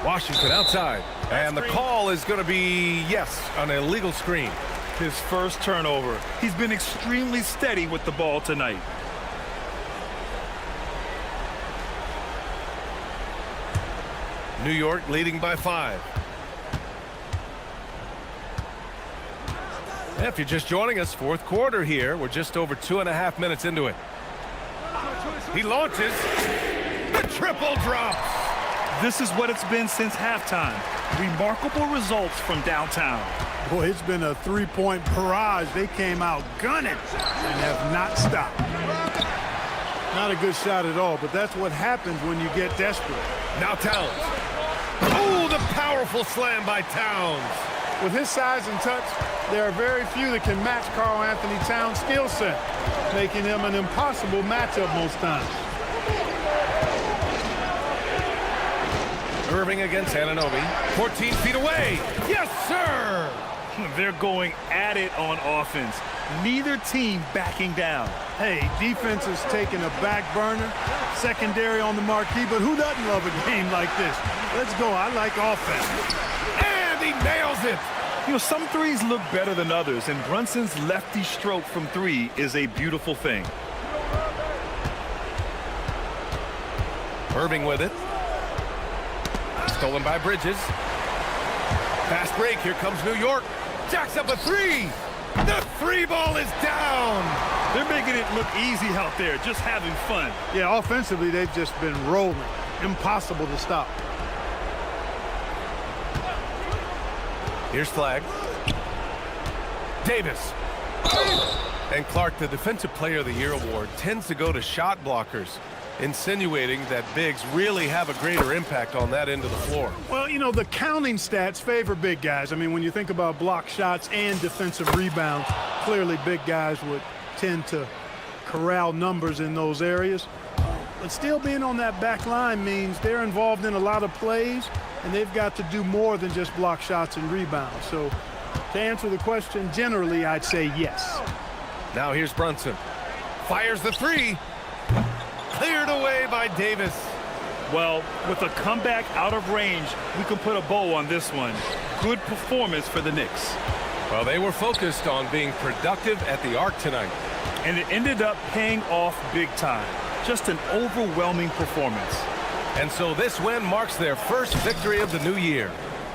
Washington outside. And the call is going to be, yes, an illegal screen. His first turnover. He's been extremely steady with the ball tonight. New York leading by 5. If you're just joining us, 4th quarter here. We're just over 2.5 minutes into it. He launches. The triple drops. This is what it's been since halftime. Remarkable results from downtown. Boy, it's been a three-point barrage. They came out gunning and have not stopped. Not a good shot at all, but that's what happens when you get desperate. Now Towns. Oh, the powerful slam by Towns. With his size and touch, there are very few that can match Karl Anthony Towns' skill set, making him an impossible matchup most times. Irving against Anunoby. 14 feet away. Yes, sir! They're going at it on offense. Neither team backing down. Hey, defense is taking a back burner, secondary on the marquee, but who doesn't love a game like this? Let's go. I like offense. And he nails it. You know, some threes look better than others, and Brunson's lefty stroke from 3 is a beautiful thing. Irving with it. Stolen by Bridges. Fast break. Here comes New York. Jacks up a 3. The 3 ball is down. They're making it look easy out there, just having fun. Yeah, offensively, they've just been rolling. Impossible to stop. Here's Flag. Davis. And Clark, the Defensive Player of the Year award tends to go to shot blockers, insinuating that bigs really have a greater impact on that end of the floor. Well, you know, the counting stats favor big guys. I mean, when you think about block shots and defensive rebounds, clearly big guys would tend to corral numbers in those areas. But still being on that back line means they're involved in a lot of plays, and they've got to do more than just block shots and rebounds. So to answer the question, generally, I'd say yes. Now here's Brunson. Fires the 3. Cleared away by Davis. Well, with a comeback out of range, we can put a bow on this one. Good performance for the Knicks. Well, they were focused on being productive at the arc tonight. And it ended up paying off big time. Just an overwhelming performance. And so this win marks their first victory of the new year.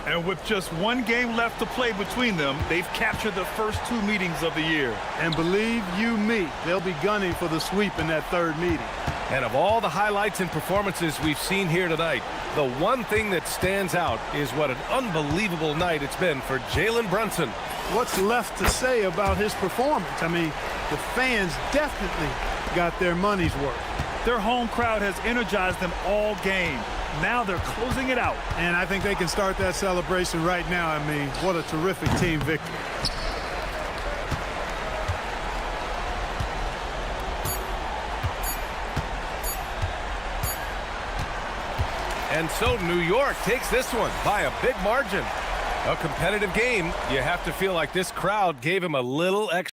And with just one game left to play between them, they've captured the first 2 meetings of the year. And believe you me, they'll be gunning for the sweep in that 3rd meeting. And of all the highlights and performances we've seen here tonight, the one thing that stands out is what an unbelievable night it's been for Jalen Brunson. What's left to say about his performance? I mean, the fans definitely got their money's worth. Their home crowd has energized them all game. Now they're closing it out. And I think they can start that celebration right now. I mean, what a terrific team victory. And so New York takes this one by a big margin. A competitive game. You have to feel like this crowd gave him a little extra.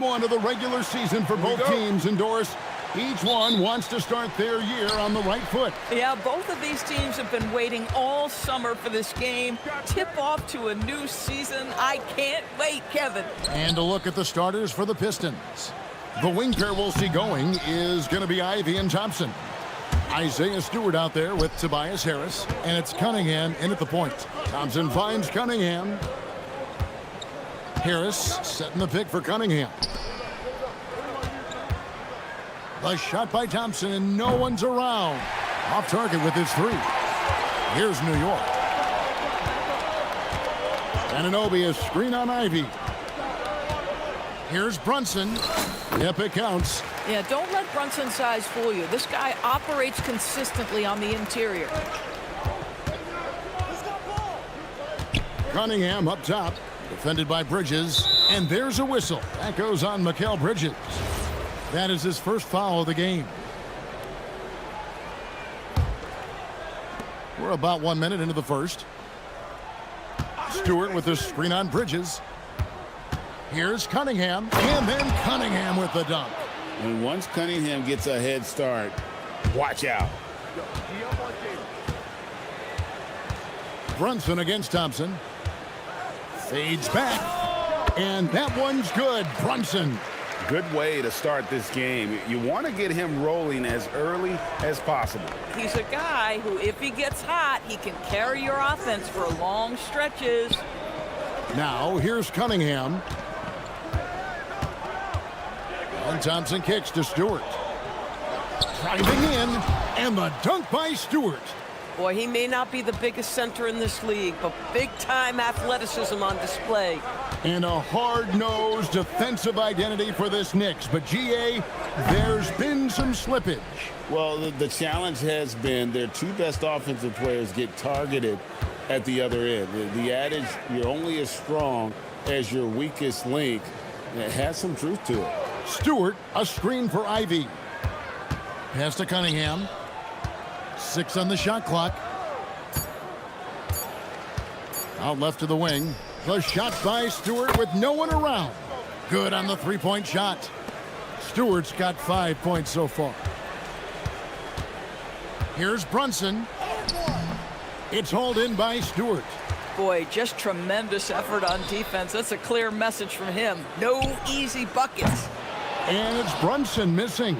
one of the regular season for both teams, and Doris, each one wants to start their year on the right foot. Yeah, both of these teams have been waiting all summer for this game. Tip off to a new season. I can't wait, Kevin. And a look at the starters for the Pistons. The wing pair we'll see going is going to be Ivy and Thompson. Isaiah Stewart out there with Tobias Harris, and it's Cunningham in at the point. Thompson finds Cunningham. Harris setting the pick for Cunningham. The shot by Thompson, and no one's around. Off target with his three. Here's New York. Anunoby, a screen on Ivy. Here's Brunson. Yep, it counts. Yeah, don't let Brunson's size fool you. This guy operates consistently on the interior. Cunningham up top, defended by Bridges, and there's a whistle. That goes on Mikal Bridges. That is his first foul of the game. We're about 1 minute into the first. Stewart with the screen on Bridges. Here's Cunningham, and then Cunningham with the dunk. And once Cunningham gets a head start, watch out. Brunson against Thompson. Fades back, and that one's good. Brunson. Good way to start this game. You want to get him rolling as early as possible. He's a guy who, if he gets hot, he can carry your offense for long stretches. Now, here's Cunningham. And Thompson kicks to Stewart. Driving in, and the dunk by Stewart. Boy, he may not be the biggest center in this league, but big-time athleticism on display. And a hard-nosed defensive identity for this Knicks. But, GA, there's been some slippage. Well, the challenge has been their two best offensive players get targeted at the other end. The adage, you're only as strong as your weakest link, it has some truth to it. Stewart, a screen for Ivy. Pass to Cunningham. 6 on the shot clock. Out left to the wing. The shot by Stewart with no one around. Good on the three-point shot. Stewart's got 5 points so far. Here's Brunson. It's hauled in by Stewart. Boy, just tremendous effort on defense. That's a clear message from him. No easy buckets. And it's Brunson missing.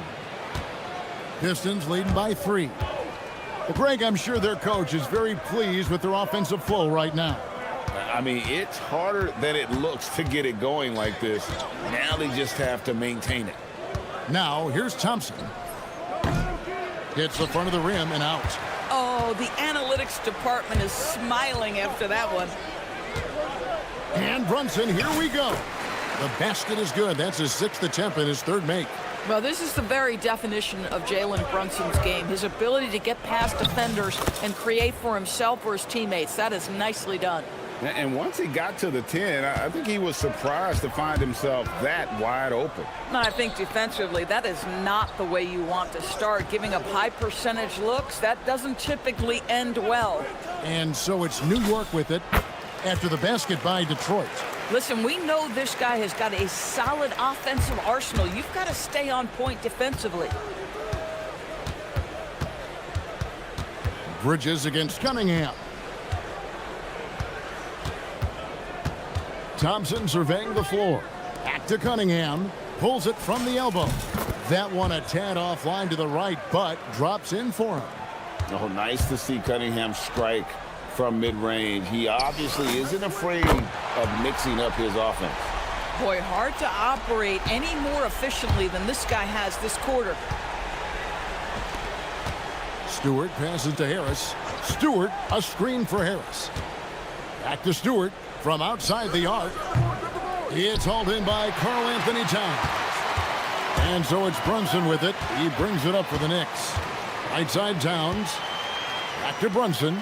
Pistons leading by 3. Well, Greg, I'm sure their coach is very pleased with their offensive flow right now. I mean, it's harder than it looks to get it going like this. Now they just have to maintain it. Now, here's Thompson. Hits the front of the rim and out. Oh, the analytics department is smiling after that one. And Brunson, here we go. The basket is good. That's his 6th attempt and his 3rd make. Well, this is the very definition of Jalen Brunson's game. His ability to get past defenders and create for himself or his teammates. That is nicely done. And once he got to the 10, I think he was surprised to find himself that wide open. I think defensively, that is not the way you want to start. Giving up high percentage looks, that doesn't typically end well. And so it's New York with it after the basket by Detroit. Listen, we know this guy has got a solid offensive arsenal. You've got to stay on point defensively. Bridges against Cunningham. Thompson surveying the floor. Back to Cunningham. Pulls it from the elbow. That one a tad offline to the right, but drops in for him. Oh, nice to see Cunningham strike from mid-range. He obviously isn't afraid of mixing up his offense. Boy, hard to operate any more efficiently than this guy has this quarter. Stewart passes to Harris. Stewart, a screen for Harris. Back to Stewart from outside the arc. It's hauled in by Karl Anthony Towns. And so it's Brunson with it. He brings it up for the Knicks. Right side Towns. Back to Brunson.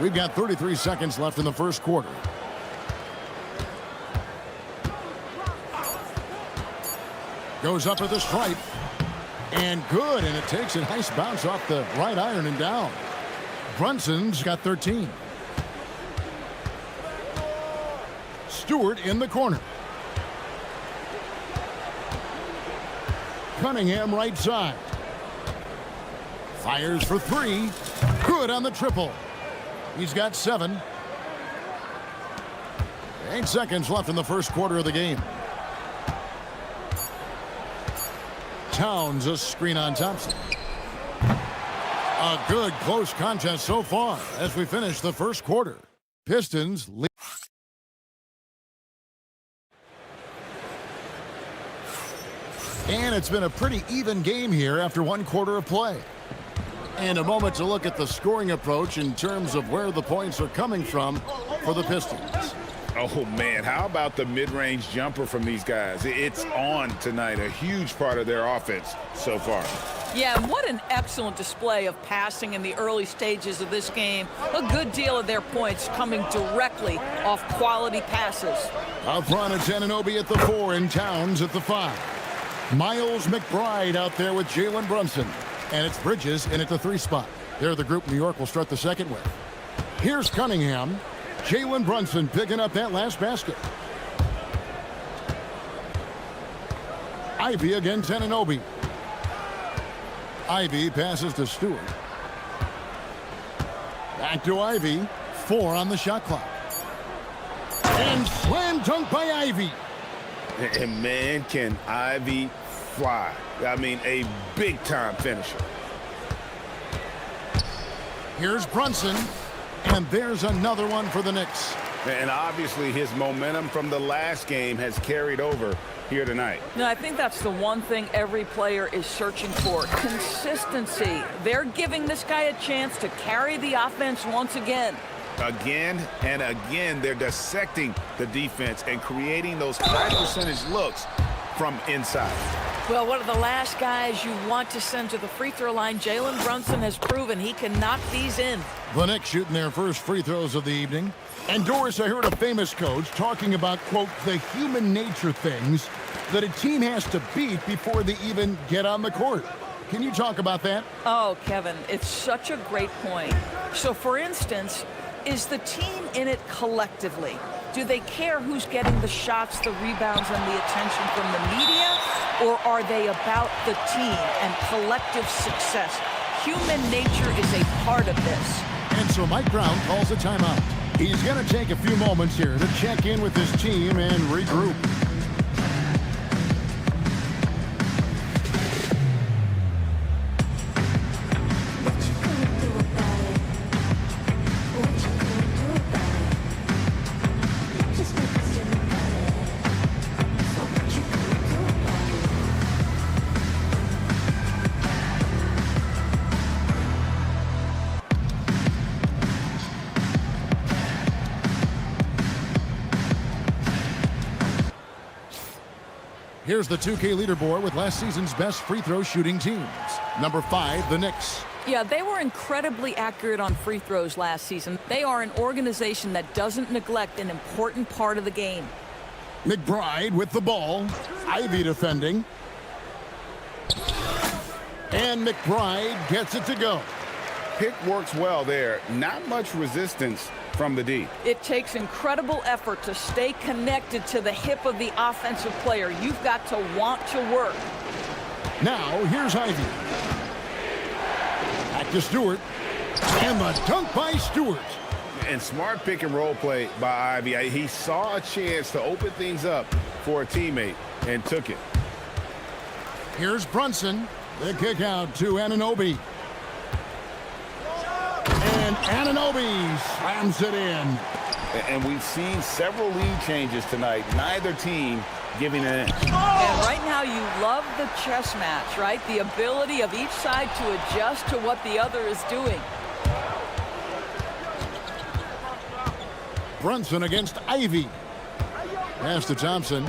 We've got 33 seconds left in the first quarter. Goes up at the stripe. And good, and it takes a nice bounce off the right iron and down. Brunson's got 13. Stewart in the corner. Cunningham right side. Fires for three. Good on the triple. He's got 7. 8 seconds left in the first quarter of the game. Towns a screen on Thompson. A good close contest so far as we finish the first quarter. Pistons lead. And it's been a pretty even game here after 1 quarter of play. And a moment to look at the scoring approach in terms of where the points are coming from for the Pistons. Oh, man, how about the mid-range jumper from these guys? It's on tonight, a huge part of their offense so far. Yeah, and what an excellent display of passing in the early stages of this game. A good deal of their points coming directly off quality passes. Out front, it's Anunoby at the 4 and Towns at the 5. Miles McBride out there with Jalen Brunson. And it's Bridges in at the 3 spot. They're the group New York will start the second with. Here's Cunningham. Jalen Brunson picking up that last basket. Ivy against Anunoby. Ivy passes to Stewart. Back to Ivy. 4 on the shot clock. And slam dunk by Ivy. And man, can Ivy fly. I mean, a big-time finisher. Here's Brunson. And there's another one for the Knicks. And obviously his momentum from the last game has carried over here tonight. No, I think that's the one thing every player is searching for. Consistency. They're giving this guy a chance to carry the offense once again. Again and again, they're dissecting the defense and creating those high percentage looks from inside. Well, one of the last guys you want to send to the free throw line, Jalen Brunson has proven he can knock these in. The Knicks shooting their first free throws of the evening. And Doris, I heard a famous coach talking about, quote, the human nature things that a team has to beat before they even get on the court. Can you talk about that? Oh, Kevin, it's such a great point. So, for instance, is the team in it collectively? Do they care who's getting the shots, the rebounds, and the attention from the media? Or are they about the team and collective success? Human nature is a part of this. And so Mike Brown calls a timeout. He's going to take a few moments here to check in with his team and regroup. Here's the 2K leaderboard with last season's best free throw shooting teams. Number 5, the Knicks. Yeah, they were incredibly accurate on free throws last season. They are an organization that doesn't neglect an important part of the game. McBride with the ball. Ivy defending. And McBride gets it to go. Pick works well there. Not much resistance from the D. It takes incredible effort to stay connected to the hip of the offensive player. You've got to want to work. Now, here's Ivy. Back to Stewart. And the dunk by Stewart. And smart pick and roll play by Ivy. He saw a chance to open things up for a teammate and took it. Here's Brunson. The kick out to Anunoby. And Anunoby slams it in. And we've seen several lead changes tonight. Neither team giving an inch. And right now you love the chess match, right? The ability of each side to adjust to what the other is doing. Brunson against Ivy. Pass to Thompson.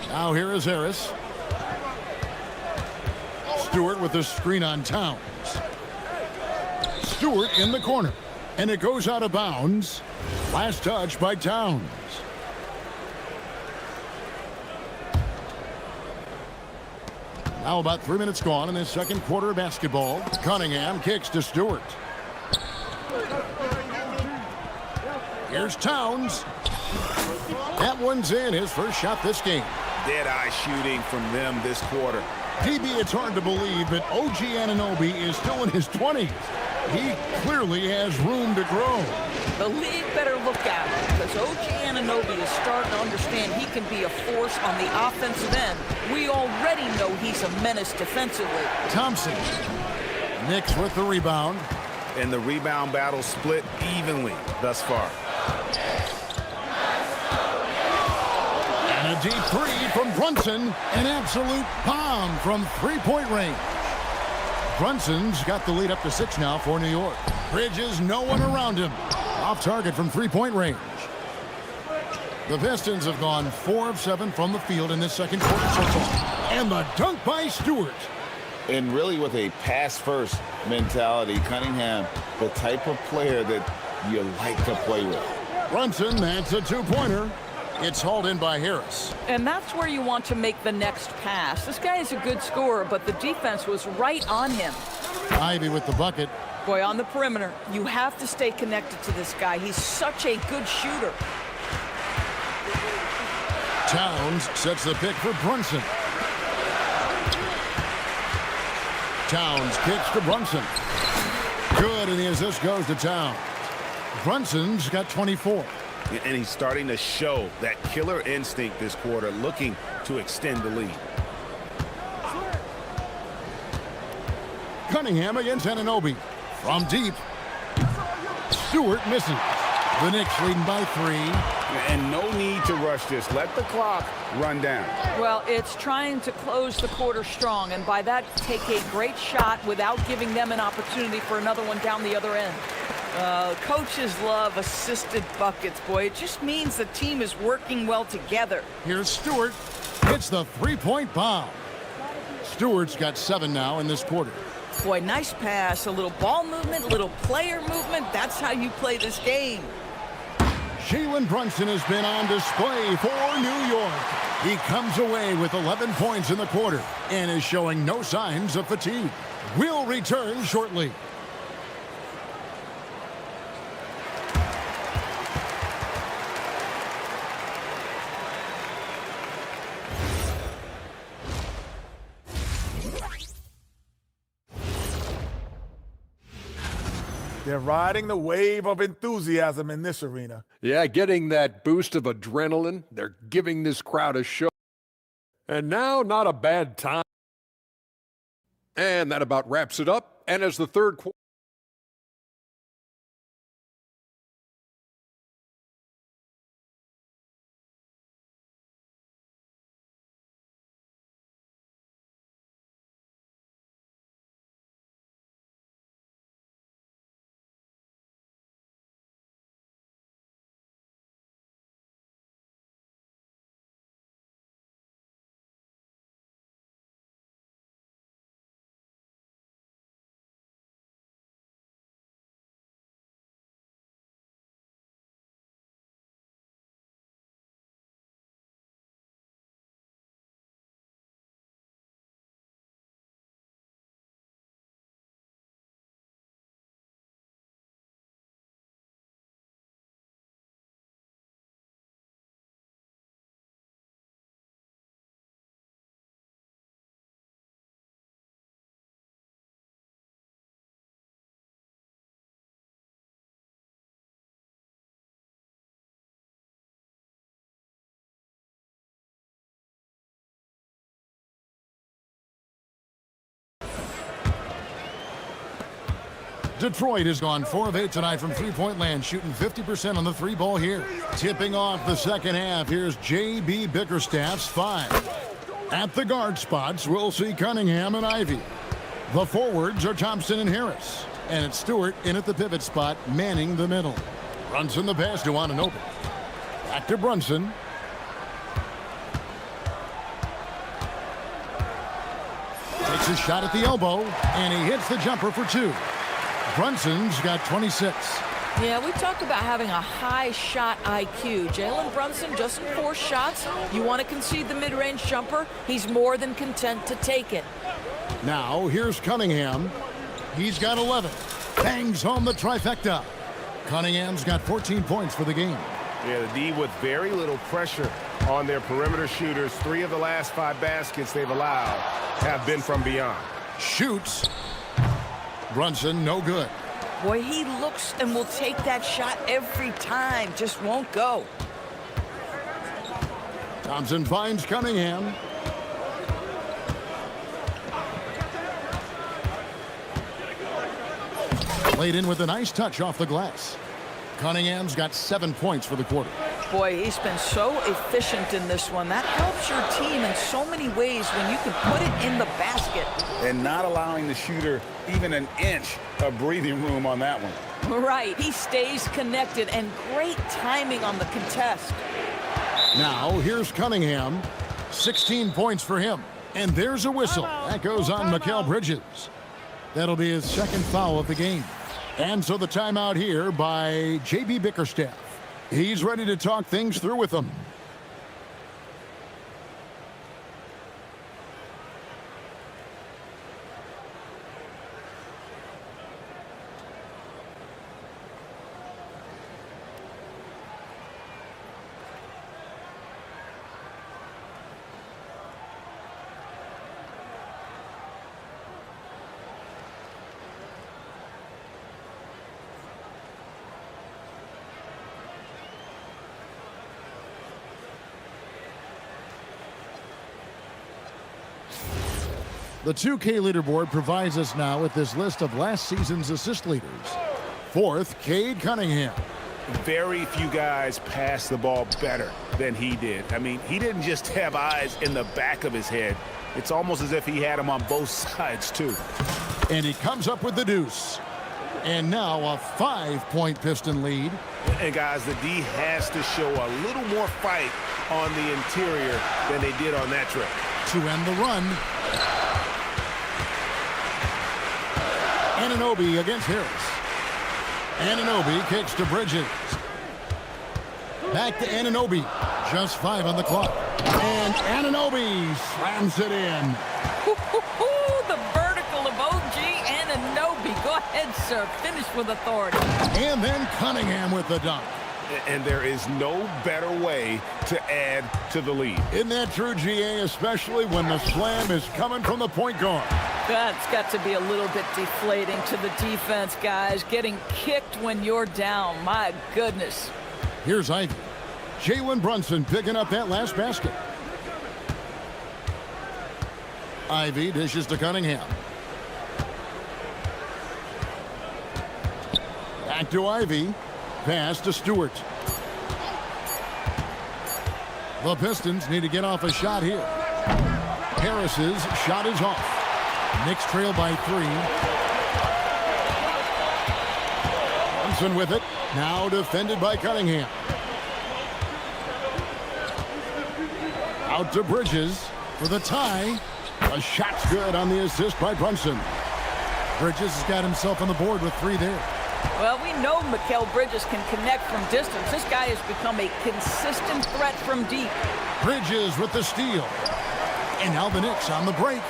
Now here is Harris. Stewart with the screen on Towns. Stewart in the corner. And it goes out of bounds. Last touch by Towns. Now about 3 minutes gone in this second quarter of basketball. Cunningham kicks to Stewart. Here's Towns. That one's in, his first shot this game. Dead-eye shooting from them this quarter. DB, it's hard to believe, but OG Anunoby is still in his 20s. He clearly has room to grow. The league better look at him, because OG Anunoby is starting to understand he can be a force on the offensive end. We already know he's a menace defensively. Thompson. Knicks with the rebound. And the rebound battle split evenly thus far. And a deep three from Brunson. An absolute bomb from three-point range. Brunson's got the lead up to 6 now for New York. Bridges, no one around him. Off target from three-point range. The Pistons have gone 4 of 7 from the field in this second quarter so far. And the dunk by Stewart. And really with a pass-first mentality, Cunningham, the type of player that you like to play with. Brunson, that's a two-pointer. It's hauled in by Harris. And that's where you want to make the next pass. This guy is a good scorer, but the defense was right on him. Ivy with the bucket. Boy, on the perimeter, you have to stay connected to this guy. He's such a good shooter. Towns sets the pick for Brunson. Towns kicks to Brunson. Good, and the assist goes to Towns. Brunson's got 24. And he's starting to show that killer instinct this quarter, looking to extend the lead. Cunningham against Anunoby. From deep. Stewart misses. The Knicks leading by 3. And no need to rush this. Let the clock run down. Well, it's trying to close the quarter strong, and by that, take a great shot without giving them an opportunity for another one down the other end. Coaches love assisted buckets, boy. It just means the team is working well together. Here's Stewart. Hits the three-point bomb. Stewart's got 7 now in this quarter. Boy, nice pass. A little ball movement, a little player movement. That's how you play this game. Jalen Brunson has been on display for New York. He comes away with 11 points in the quarter and is showing no signs of fatigue. We'll return shortly. They're riding the wave of enthusiasm in this arena. Yeah, getting that boost of adrenaline. They're giving this crowd a show. And now, not a bad time. And that about wraps it up. And as the third quarter. Detroit has gone 4 of 8 tonight from three-point land, shooting 50% on the 3-ball here. Tipping off the second half, here's J.B. Bickerstaff's 5. At the guard spots, we'll see Cunningham and Ivy. The forwards are Thompson and Harris. And it's Stewart in at the pivot spot, manning the middle. Brunson the pass to Anunoby. Back to Brunson. Takes a shot at the elbow, and he hits the jumper for 2. Brunson's got 26. Yeah, we talked about having a high shot IQ. Jalen Brunson, just 4 shots. You want to concede the mid-range jumper? He's more than content to take it. Now, here's Cunningham. He's got 11. Bangs home the trifecta. Cunningham's got 14 points for the game. Yeah, the D with very little pressure on their perimeter shooters. 3 of the last 5 baskets they've allowed have been from beyond. Shoots. Brunson, no good. Boy, he looks and will take that shot every time. Just won't go. Thompson finds Cunningham. Played in with a nice touch off the glass. Cunningham's got 7 points for the quarter. Boy, he's been so efficient in this one. That helps your team in so many ways when you can put it in the basket. And not allowing the shooter even an inch of breathing room on that one. Right, he stays connected, and great timing on the contest. Now, here's Cunningham. 16 points for him. And there's a whistle. That goes on Mikal Bridges. That'll be his 2nd foul of the game. And so the timeout here by J.B. Bickerstaff. He's ready to talk things through with them. The 2K leaderboard provides us now with this list of last season's assist leaders. 4th, Cade Cunningham. Very few guys pass the ball better than he did. I mean, he didn't just have eyes in the back of his head. It's almost as if he had them on both sides, too. And he comes up with the deuce. And now a 5-point Piston lead. And guys, the D has to show a little more fight on the interior than they did on that trip. To end the run. Anunoby against Harris. Anunoby kicks to Bridges. Back to Anunoby. Just 5 on the clock. And Anunoby slams it in. The vertical of OG Anunoby. Go ahead, sir. Finish with authority. And then Cunningham with the dunk. And there is no better way to add to the lead. Isn't that true, GA, especially when the slam is coming from the point guard? That's got to be a little bit deflating to the defense, guys. Getting kicked when you're down. My goodness. Here's Ivy. Jalen Brunson picking up that last basket. Ivy dishes to Cunningham. Back to Ivy. Pass to Stewart. The Pistons need to get off a shot here. Harris's shot is off. Knicks trail by 3. Thompson with it. Now defended by Cunningham. Out to Bridges for the tie. A shot's good on the assist by Brunson. Bridges has got himself on the board with 3 there. Well, we know Mikal Bridges can connect from distance. This guy has become a consistent threat from deep. Bridges with the steal. And now the Knicks on the break.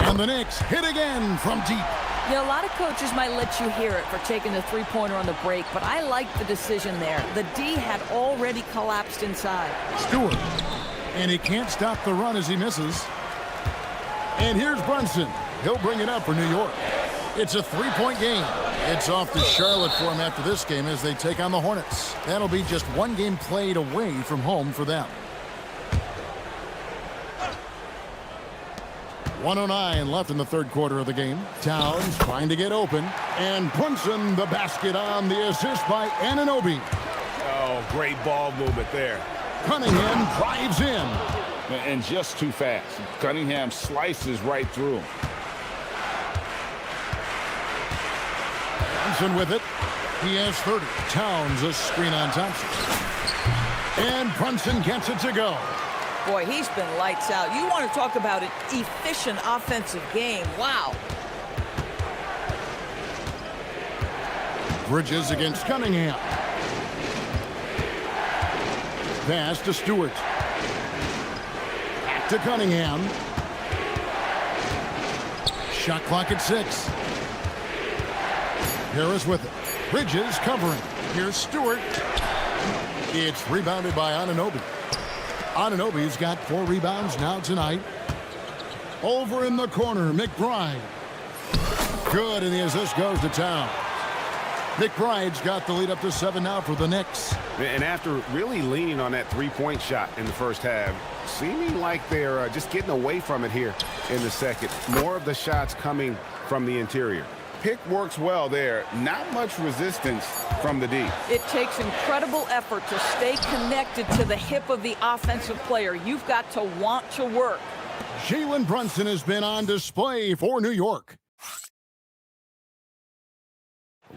And the Knicks hit again from deep. Yeah, a lot of coaches might let you hear it for taking the three-pointer on the break, but I like the decision there. The D had already collapsed inside. Stewart. And he can't stop the run as he misses. And here's Brunson. He'll bring it up for New York. It's a 3-point game. It's off to Charlotte for him after this game as they take on the Hornets. That'll be just 1 game played away from home for them. 1:09 left in the 3rd quarter of the game. Towns trying to get open. And Brunson the basket on the assist by Anunoby. Oh, great ball movement there. Cunningham drives in. And just too fast. Cunningham slices right through him. Thompson with it. He has 30. Towns a screen on Thompson. And Brunson gets it to go. Boy, he's been lights out. You want to talk about an efficient offensive game. Wow. Bridges against Cunningham. Pass to Stewart. Back to Cunningham. Shot clock at 6. Harris with it. Bridges covering. Here's Stewart. It's rebounded by Anunoby. Anunoby's got 4 rebounds now tonight. Over in the corner, McBride. Good, and the assist goes to Town. McBride's got the lead up to 7 now for the Knicks. And after really leaning on that three-point shot in the first half, seeming like they're just getting away from it here in the second. More of the shots coming from the interior. Pick works well there. Not much resistance from the D. It takes incredible effort to stay connected to the hip of the offensive player. You've got to want to work. Jalen Brunson has been on display for New York.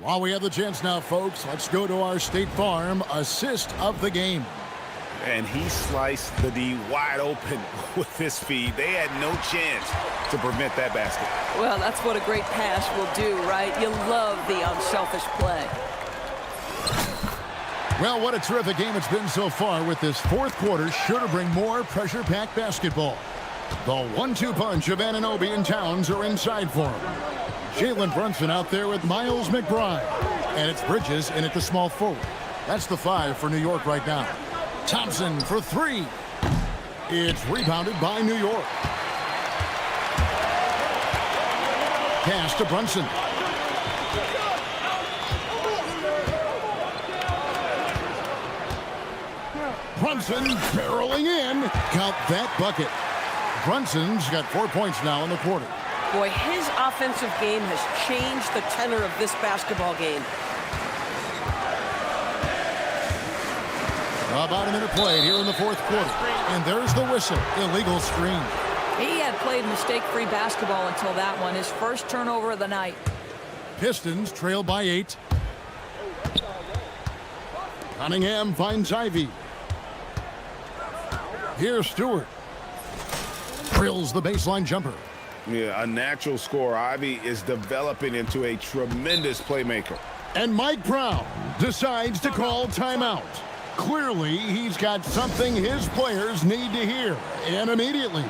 While we have the chance now, folks, let's go to our State Farm assist of the game. And he sliced the D wide open with his feed. They had no chance to prevent that basket. Well, that's what a great pass will do, right? You love the unselfish play. Well, what a terrific game it's been so far, with this fourth quarter sure to bring more pressure-packed basketball. The 1-2 punch of Anunoby and Towns are inside for him. Jalen Brunson out there with Miles McBride. And it's Bridges in at the small forward. That's the 5 for New York right now. Thompson for 3. It's rebounded by New York. Pass to Brunson. Brunson barreling in. Count that bucket. Brunson's got 4 points now in the quarter. Boy, his offensive game has changed the tenor of this basketball game. About a minute played here in the fourth quarter. And there's the whistle. Illegal screen. He had played mistake-free basketball until that one. His first turnover of the night. Pistons trail by 8. Cunningham finds Ivy. Here's Stewart. Drills the baseline jumper. Yeah, a natural scorer. Ivy is developing into a tremendous playmaker. And Mike Brown decides to call timeout. Clearly, he's got something his players need to hear, and immediately.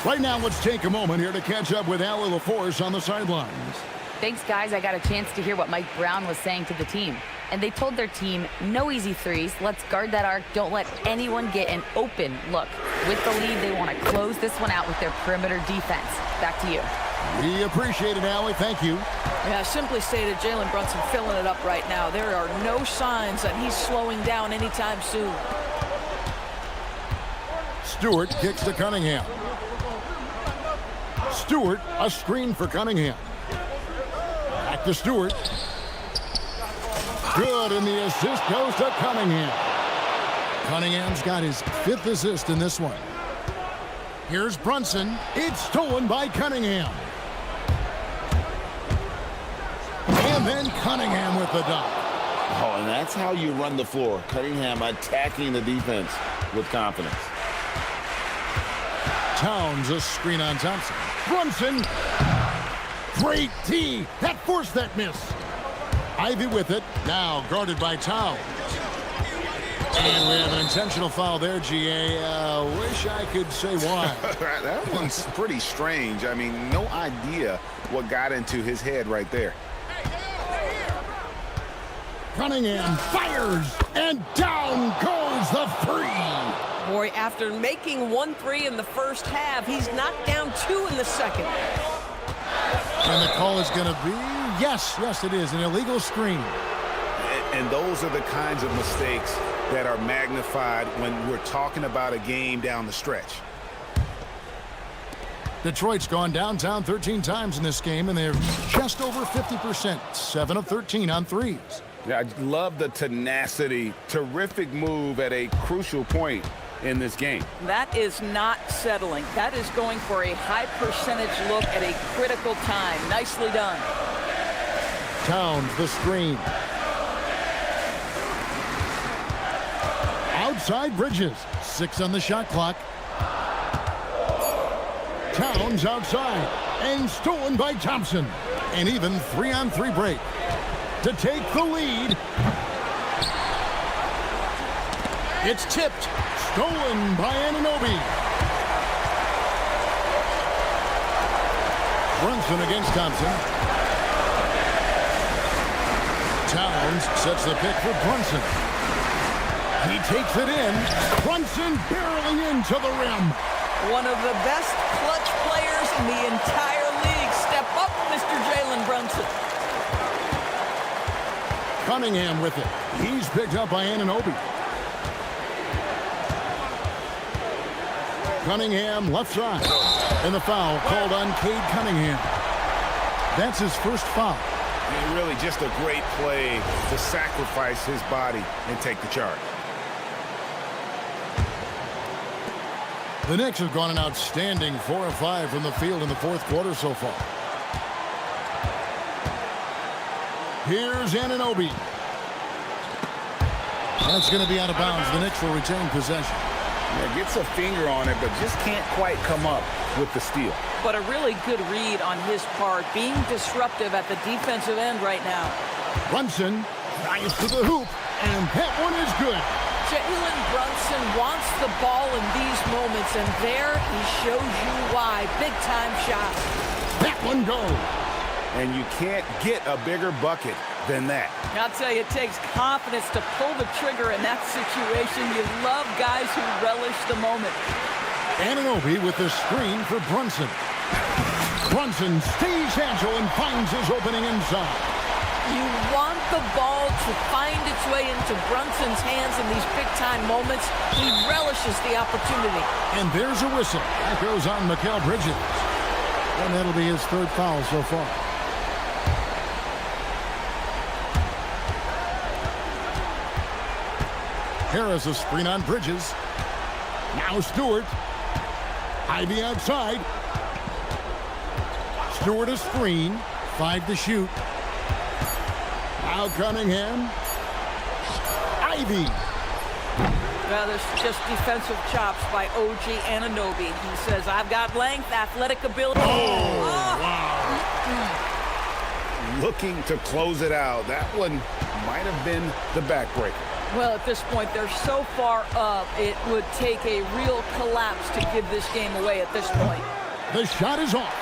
Right now, let's take a moment here to catch up with Allie LaForce on the sidelines. Thanks, guys. I got a chance to hear what Mike Brown was saying to the team. And they told their team, no easy threes. Let's guard that arc. Don't let anyone get an open look. With the lead, they want to close this one out with their perimeter defense. Back to you. We appreciate it, Allie. Thank you. Yeah, simply stated, Jalen Brunson filling it up right now. There are no signs that he's slowing down anytime soon. Stewart kicks to Cunningham. Stewart, a screen for Cunningham. Back to Stewart. Good, and the assist goes to Cunningham. Cunningham's got his 5th assist in this one. Here's Brunson. It's stolen by Cunningham. And then Cunningham with the dunk. Oh, and that's how you run the floor. Cunningham attacking the defense with confidence. Towns, a screen on Thompson. Brunson. Great D. That forced that miss. Ivy with it. Now guarded by Towns. And we have an intentional foul there, GA. Wish I could say why. That one's pretty strange. I mean, no idea what got into his head right there. Cunningham fires, and down goes the 3. Boy, after making 1 3 in the first half, he's knocked down 2 in the second. And the call is going to be, yes, it is, an illegal screen. And those are the kinds of mistakes that are magnified when we're talking about a game down the stretch. Detroit's gone downtown 13 times in this game, and they're just over 50%, 7 of 13 on threes. Yeah, I love the tenacity. Terrific move at a crucial point in this game. That is not settling. That is going for a high percentage look at a critical time. Nicely done. Towns the screen. Outside Bridges. 6 on the shot clock. Towns outside. And stolen by Thompson. An even 3-on-3 break. To take the lead. It's tipped. Stolen by Anunoby. Brunson against Thompson. Towns sets the pick for Brunson. He takes it in. Brunson barely into the rim. One of the best clutch players in the entire league. Step up, Mr. Jalen Brunson. Cunningham with it. He's picked up by Anunoby. Cunningham left side. And the foul called on Cade Cunningham. That's his first foul. And really just a great play to sacrifice his body and take the charge. The Knicks have gone an outstanding 4 of 5 from the field in the fourth quarter so far. Here's Anunoby. That's going to be out of bounds. The Knicks will retain possession. Yeah, gets a finger on it, but just can't quite come up with the steal. But a really good read on his part, being disruptive at the defensive end right now. Brunson drives to the hoop, and that one is good. Jalen Brunson wants the ball in these moments, and there he shows you why. Big-time shot. That one goes. And you can't get a bigger bucket than that. I'll tell you, it takes confidence to pull the trigger in that situation. You love guys who relish the moment. Anunoby with the screen for Brunson. Brunson stays agile and finds his opening inside. You want the ball to find its way into Brunson's hands in these big-time moments. He relishes the opportunity. And there's a whistle. That goes on Mikal Bridges. And that'll be his third foul so far. Harris a screen on Bridges. Now Stewart. Ivy outside. Stewart a screen. 5 to shoot. Now Cunningham. Ivy. Well, there's just defensive chops by OG Anunoby. He says, I've got length, athletic ability. Wow. Looking to close it out. That one might have been the backbreaker. Well, at this point, they're so far up, it would take a real collapse to give this game away at this point. The shot is off.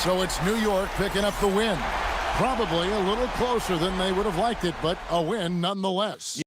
So it's New York picking up the win. Probably a little closer than they would have liked it, but a win nonetheless.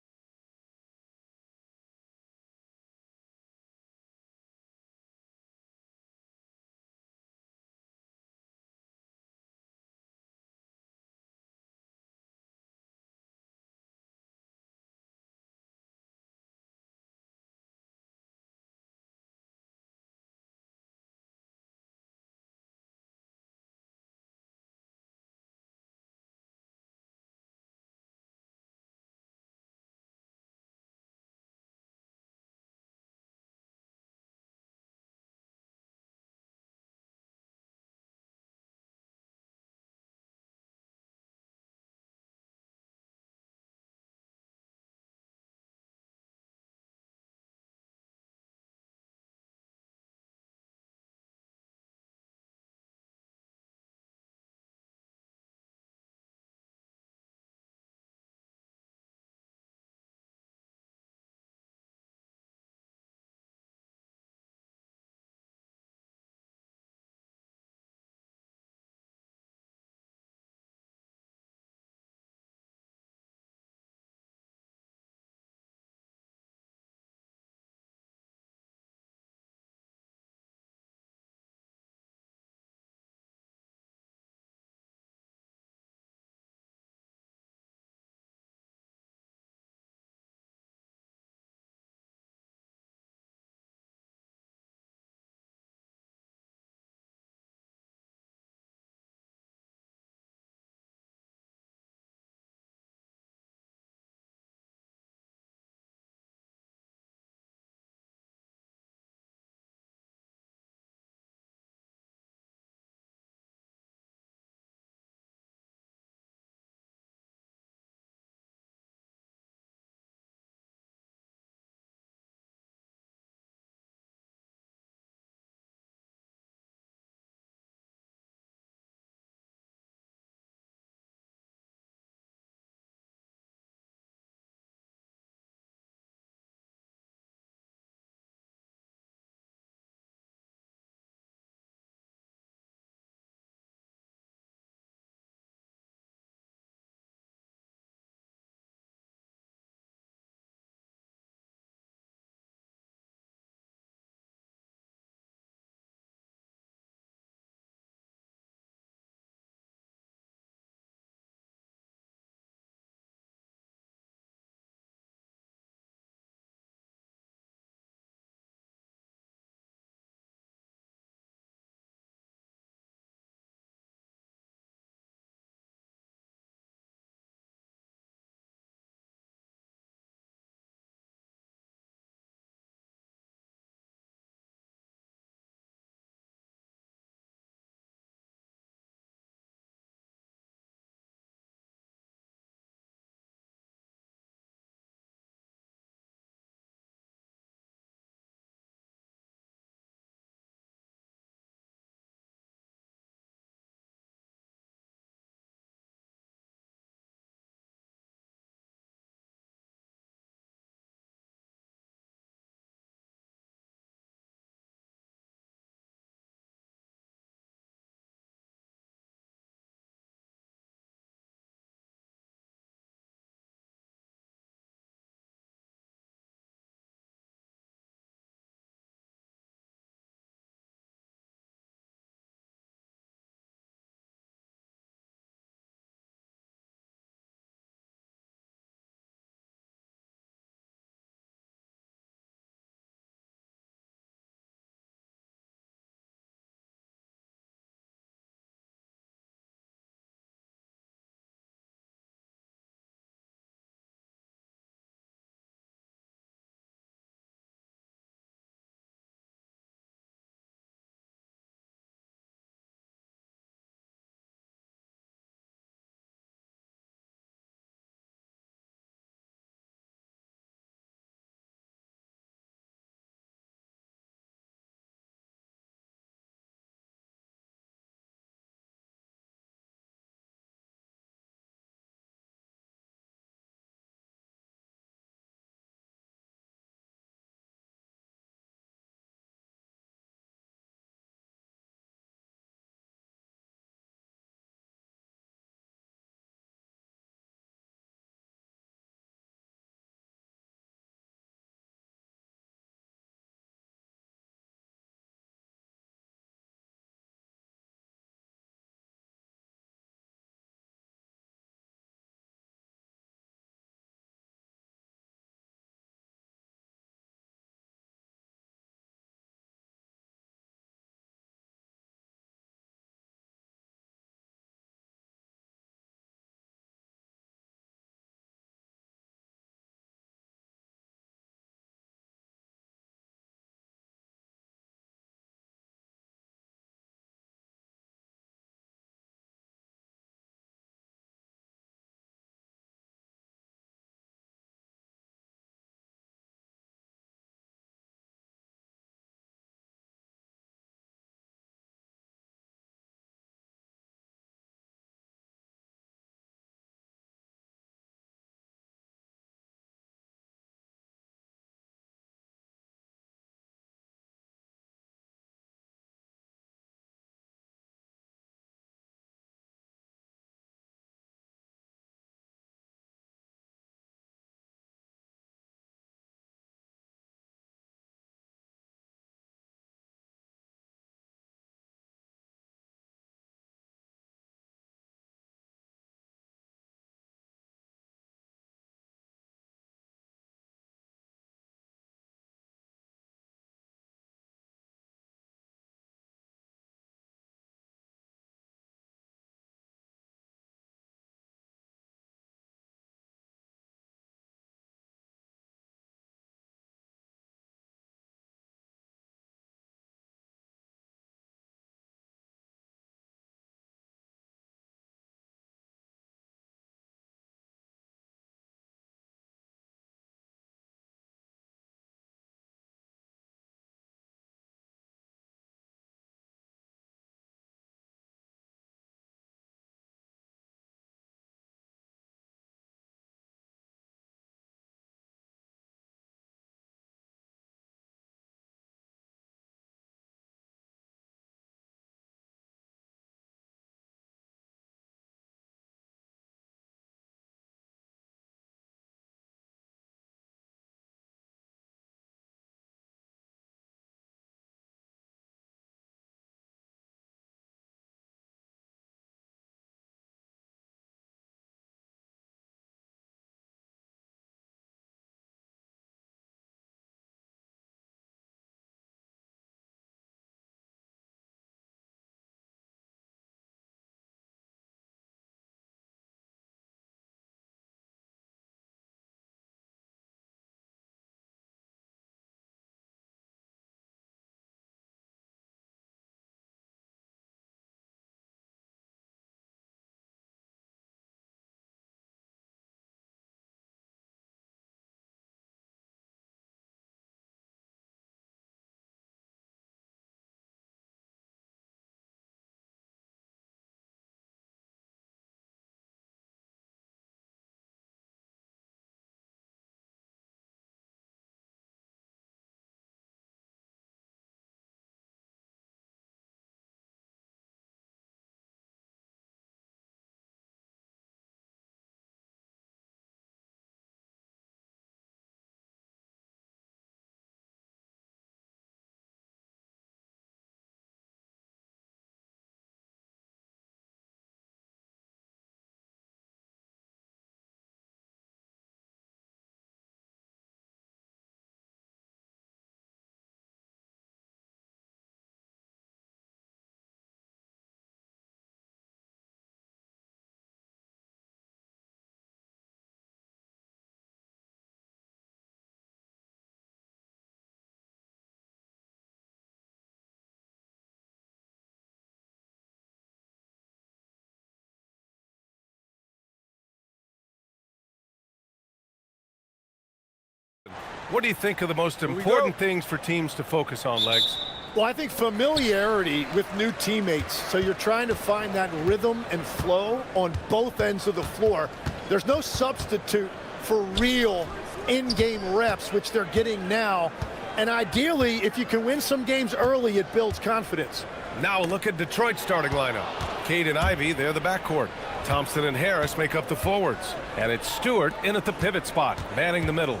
What do you think are the most important things for teams to focus on, Legs? Well, I think familiarity with new teammates. So you're trying to find that rhythm and flow on both ends of the floor. There's no substitute for real in-game reps, which they're getting now. And ideally, if you can win some games early, it builds confidence. Now a look at Detroit's starting lineup. Cade and Ivy, they're the backcourt. Thompson and Harris make up the forwards. And it's Stewart in at the pivot spot, manning the middle.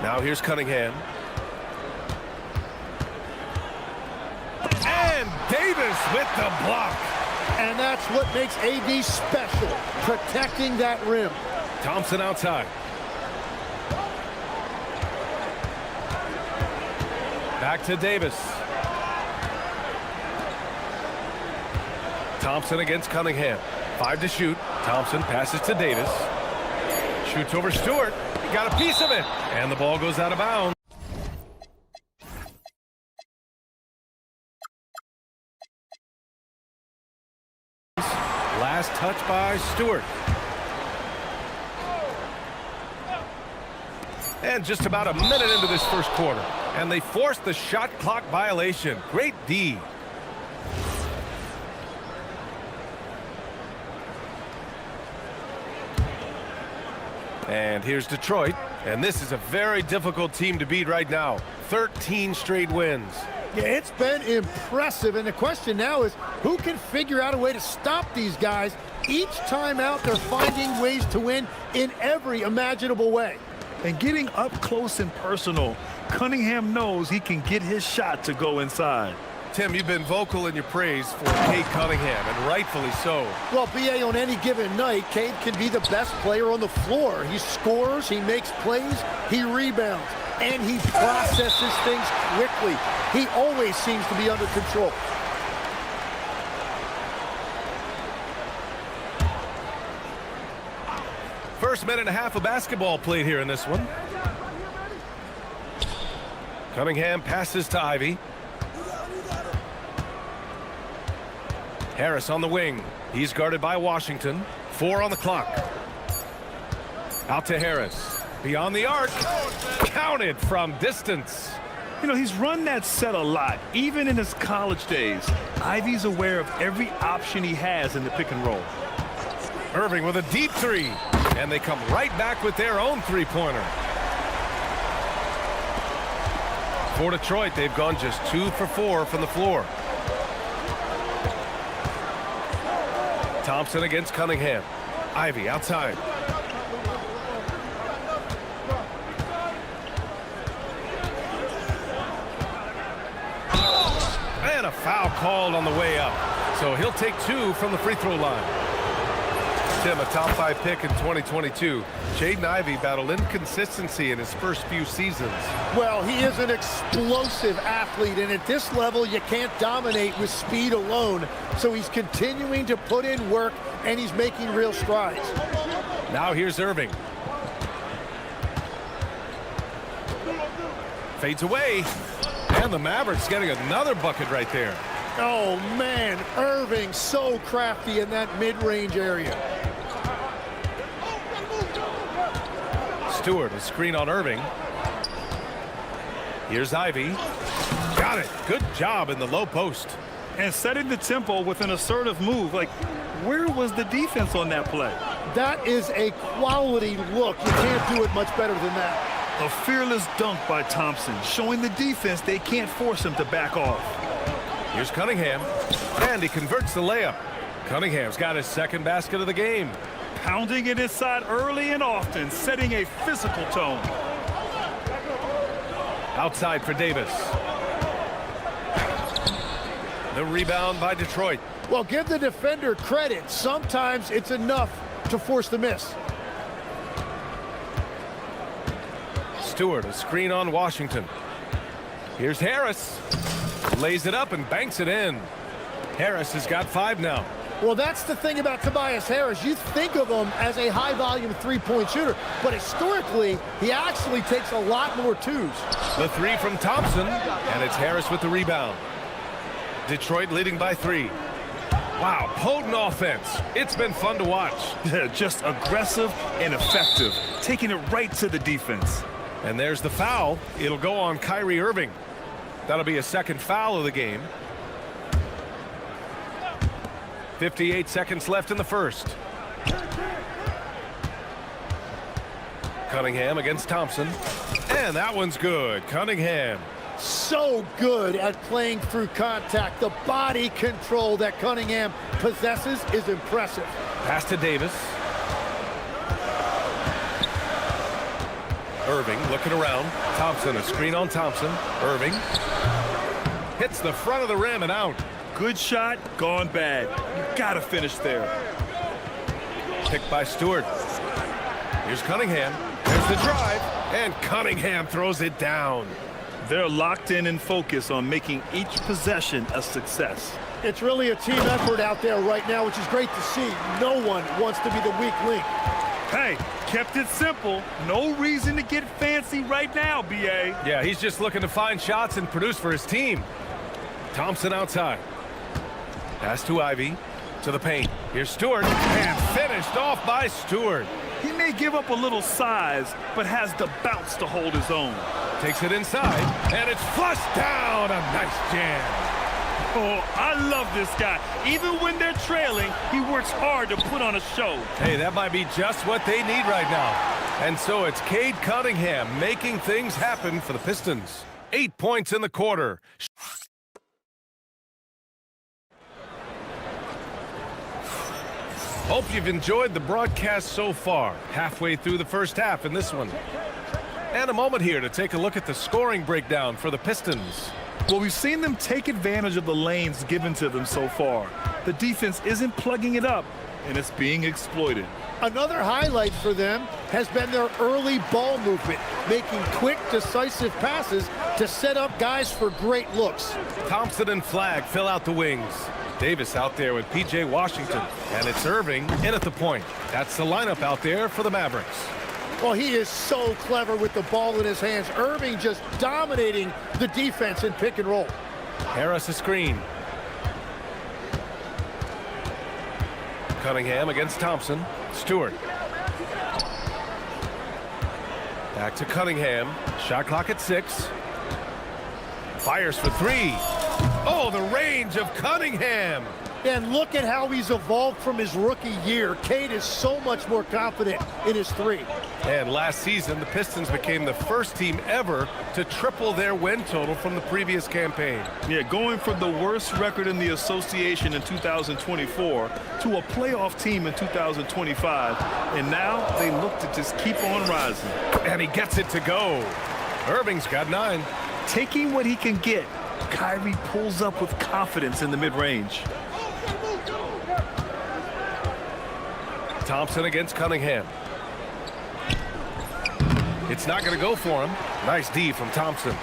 Now here's Cunningham. And Davis with the block. And that's what makes AD special, protecting that rim. Thompson outside. Back to Davis. Thompson against Cunningham. 5 to shoot. Thompson passes to Davis. Shoots over Stewart. He got a piece of it. And the ball goes out of bounds. Last touch by Stewart. And just about a minute into this first quarter. And they forced the shot clock violation. Great D. And here's Detroit. And this is a very difficult team to beat right now. 13 straight wins. Yeah, it's been impressive. And the question now is, who can figure out a way to stop these guys? Each time out, they're finding ways to win in every imaginable way. And getting up close and personal, Cunningham knows he can get his shot to go inside. Tim, you've been vocal in your praise for Cade Cunningham, and rightfully so. Well, BA, on any given night, Cade can be the best player on the floor. He scores, he makes plays, he rebounds, and he processes things quickly. He always seems to be under control. First minute and a half of basketball played here in this one. Cunningham passes to Ivy. Harris on the wing. He's guarded by Washington. 4 on the clock. Out to Harris. Beyond the arc. Counted from distance. You know, he's run that set a lot, even in his college days. Ivy's aware of every option he has in the pick and roll. Irving with a deep three. And they come right back with their own three-pointer. For Detroit, they've gone just 2 for 4 from the floor. Thompson against Cunningham. Ivy outside. And a foul called on the way up. So he'll take 2 from the free throw line. Tim, a top 5 pick in 2022. Jaden Ivey battled inconsistency in his first few seasons. Well, he is an explosive athlete, and at this level, you can't dominate with speed alone. So he's continuing to put in work, and he's making real strides. Now here's Irving. Fades away. And the Mavericks getting another bucket right there. Oh, man, Irving so crafty in that mid-range area. Stewart, a screen on Irving. Here's Ivy. Got it. Good job in the low post. And setting the tempo with an assertive move. Like, where was the defense on that play? That is a quality look. You can't do it much better than that. A fearless dunk by Thompson, showing the defense they can't force him to back off. Here's Cunningham, and he converts the layup. Cunningham's got his second basket of the game. Pounding it inside early and often, setting a physical tone. Outside for Davis. The rebound by Detroit. Well, give the defender credit. Sometimes it's enough to force the miss. Stewart, a screen on Washington. Here's Harris. Lays it up and banks it in. Harris has got 5 now. Well, that's the thing about Tobias Harris. You think of him as a high-volume three-point shooter, but historically, he actually takes a lot more twos. The 3 from Thompson, and it's Harris with the rebound. Detroit leading by 3. Wow, potent offense. It's been fun to watch. Just aggressive and effective, taking it right to the defense. And there's the foul. It'll go on Kyrie Irving. That'll be a second foul of the game. 58 seconds left in the first. Cunningham against Thompson. And that one's good. Cunningham. So good at playing through contact. The body control that Cunningham possesses is impressive. Pass to Davis. Irving looking around. Thompson, a screen on Thompson. Irving hits the front of the rim and out. Good shot, gone bad. You gotta finish there. Picked by Stewart. Here's Cunningham. There's the drive, and Cunningham throws it down. They're locked in and focused on making each possession a success. It's really a team effort out there right now, which is great to see. No one wants to be the weak link. Hey, kept it simple. No reason to get fancy right now, B.A. Yeah, he's just looking to find shots and produce for his team. Thompson outside. Pass to Ivy. To the paint. Here's Stewart. And finished off by Stewart. He may give up a little size, but has the bounce to hold his own. Takes it inside, and it's flushed down. A nice jam. Oh, I love this guy. Even when they're trailing, he works hard to put on a show. Hey, that might be just what they need right now. And so it's Cade Cunningham making things happen for the Pistons. 8 points in the quarter. Hope you've enjoyed the broadcast so far. Halfway through the first half in this one. And a moment here to take a look at the scoring breakdown for the Pistons. Well, we've seen them take advantage of the lanes given to them so far. The defense isn't plugging it up, and it's being exploited. Another highlight for them has been their early ball movement, making quick, decisive passes to set up guys for great looks. Thompson and Flagg fill out the wings. Davis out there with P.J. Washington. And it's Irving in at the point. That's the lineup out there for the Mavericks. Well, he is so clever with the ball in his hands. Irving just dominating the defense in pick and roll. Harris a screen. Cunningham against Thompson. Stewart. Back to Cunningham. Shot clock at 6. Fires for 3. Oh, the range of Cunningham. And look at how he's evolved from his rookie year. Cade is so much more confident in his 3. And last season, the Pistons became the first team ever to triple their win total from the previous campaign. Yeah, going from the worst record in the association in 2024 to a playoff team in 2025. And now they look to just keep on rising. And he gets it to go. Irving's got 9. Taking what he can get, Kyrie pulls up with confidence in the mid-range. Thompson against Cunningham. It's not going to go for him. Nice D from Thompson.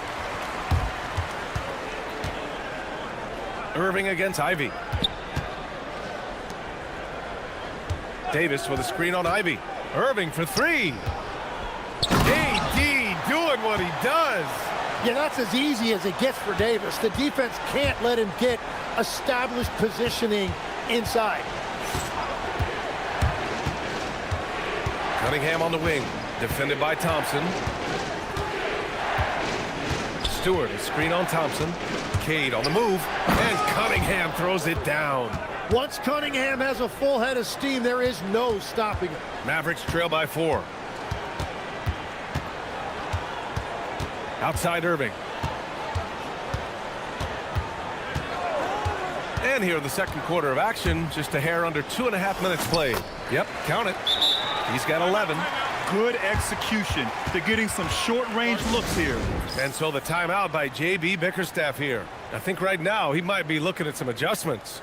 Irving against Ivy. Davis with a screen on Ivy. Irving for 3. AD doing what he does. Yeah, that's as easy as it gets for Davis. The defense can't let him get established positioning inside. Cunningham on the wing, defended by Thompson. Stewart, a screen on Thompson. Cade on the move, and Cunningham throws it down. Once Cunningham has a full head of steam, there is no stopping him. Mavericks trail by 4. Outside Irving. And here in the second quarter of action, just a hair under 2.5 minutes played. Yep, count it. He's got 11. Good execution. They're getting some short-range looks here. And so the timeout by J.B. Bickerstaff here. I think right now he might be looking at some adjustments.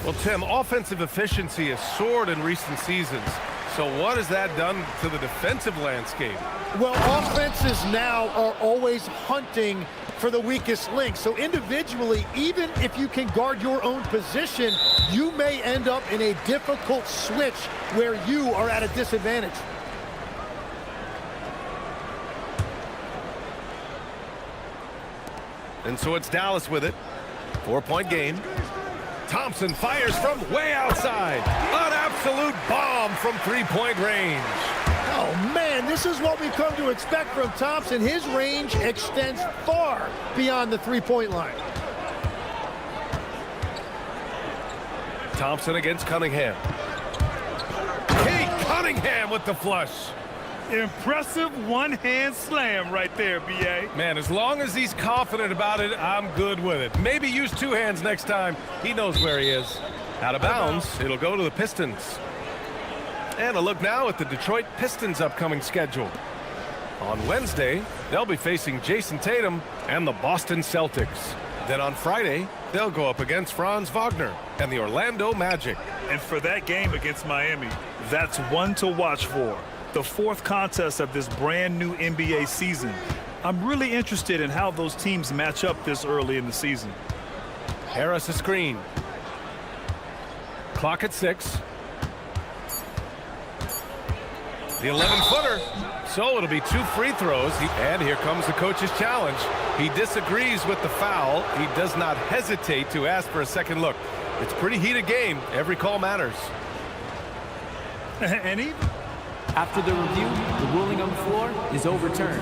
Well, Tim, offensive efficiency has soared in recent seasons. So what has that done to the defensive landscape? Well, offenses now are always hunting for the weakest link. So individually, even if you can guard your own position, you may end up in a difficult switch where you are at a disadvantage. And so it's Dallas with it. 4-point game. Thompson fires from way outside. An absolute bomb from three-point range. Oh, man, this is what we've come to expect from Thompson. His range extends far beyond the three-point line. Thompson against Cunningham. Kate Cunningham with the flush. Impressive one-hand slam right there, B.A. Man, as long as he's confident about it, I'm good with it. Maybe use two hands next time. He knows where he is. Out of bounds, it'll go to the Pistons. And a look now at the Detroit Pistons' upcoming schedule. On Wednesday, they'll be facing Jason Tatum and the Boston Celtics. Then on Friday, they'll go up against Franz Wagner and the Orlando Magic. And for that game against Miami, that's one to watch for. The fourth contest of this brand new NBA season. I'm really interested in how those teams match up this early in the season. Harris a screen. Clock at 6. The 11-footer. So it'll be 2 free throws. And here comes the coach's challenge. He disagrees with the foul. He does not hesitate to ask for a second look. It's a pretty heated game. Every call matters. And even after the review, the ruling on the floor is overturned.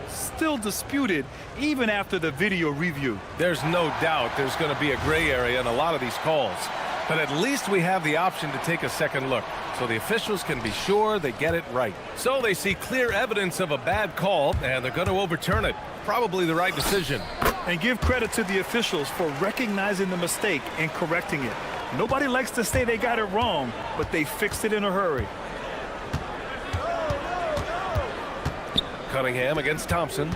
Still disputed even after the video review. There's no doubt there's going to be a gray area in a lot of these calls. But at least we have the option to take a second look, so the officials can be sure they get it right. So they see clear evidence of a bad call, and they're going to overturn it. Probably the right decision. And give credit to the officials for recognizing the mistake and correcting it. Nobody likes to say they got it wrong, but they fixed it in a hurry. Cunningham against Thompson.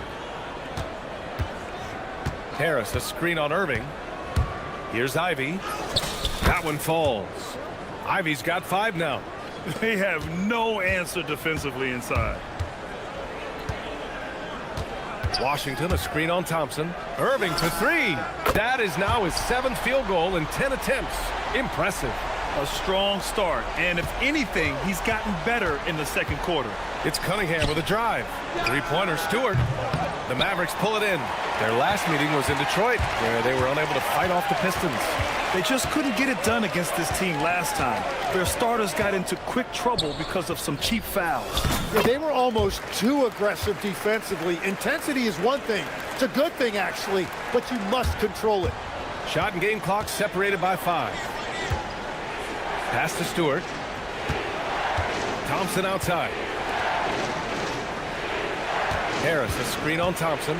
Harris, a screen on Irving. Here's Ivy. That one falls. Ivy's got 5 now. They have no answer defensively inside. Washington, a screen on Thompson. Irving to 3. That is now his 7th field goal in 10 attempts. Impressive. A strong start, and if anything, he's gotten better in the second quarter. It's Cunningham with a drive. Three-pointer, Stewart. The Mavericks pull it in. Their last meeting was in Detroit, where they were unable to fight off the Pistons. They just couldn't get it done against this team last time. Their starters got into quick trouble because of some cheap fouls. Yeah, they were almost too aggressive defensively. Intensity is one thing. It's a good thing, actually, but you must control it. Shot and game clock separated by 5. Pass to Stewart. Thompson outside. Harris, a screen on Thompson.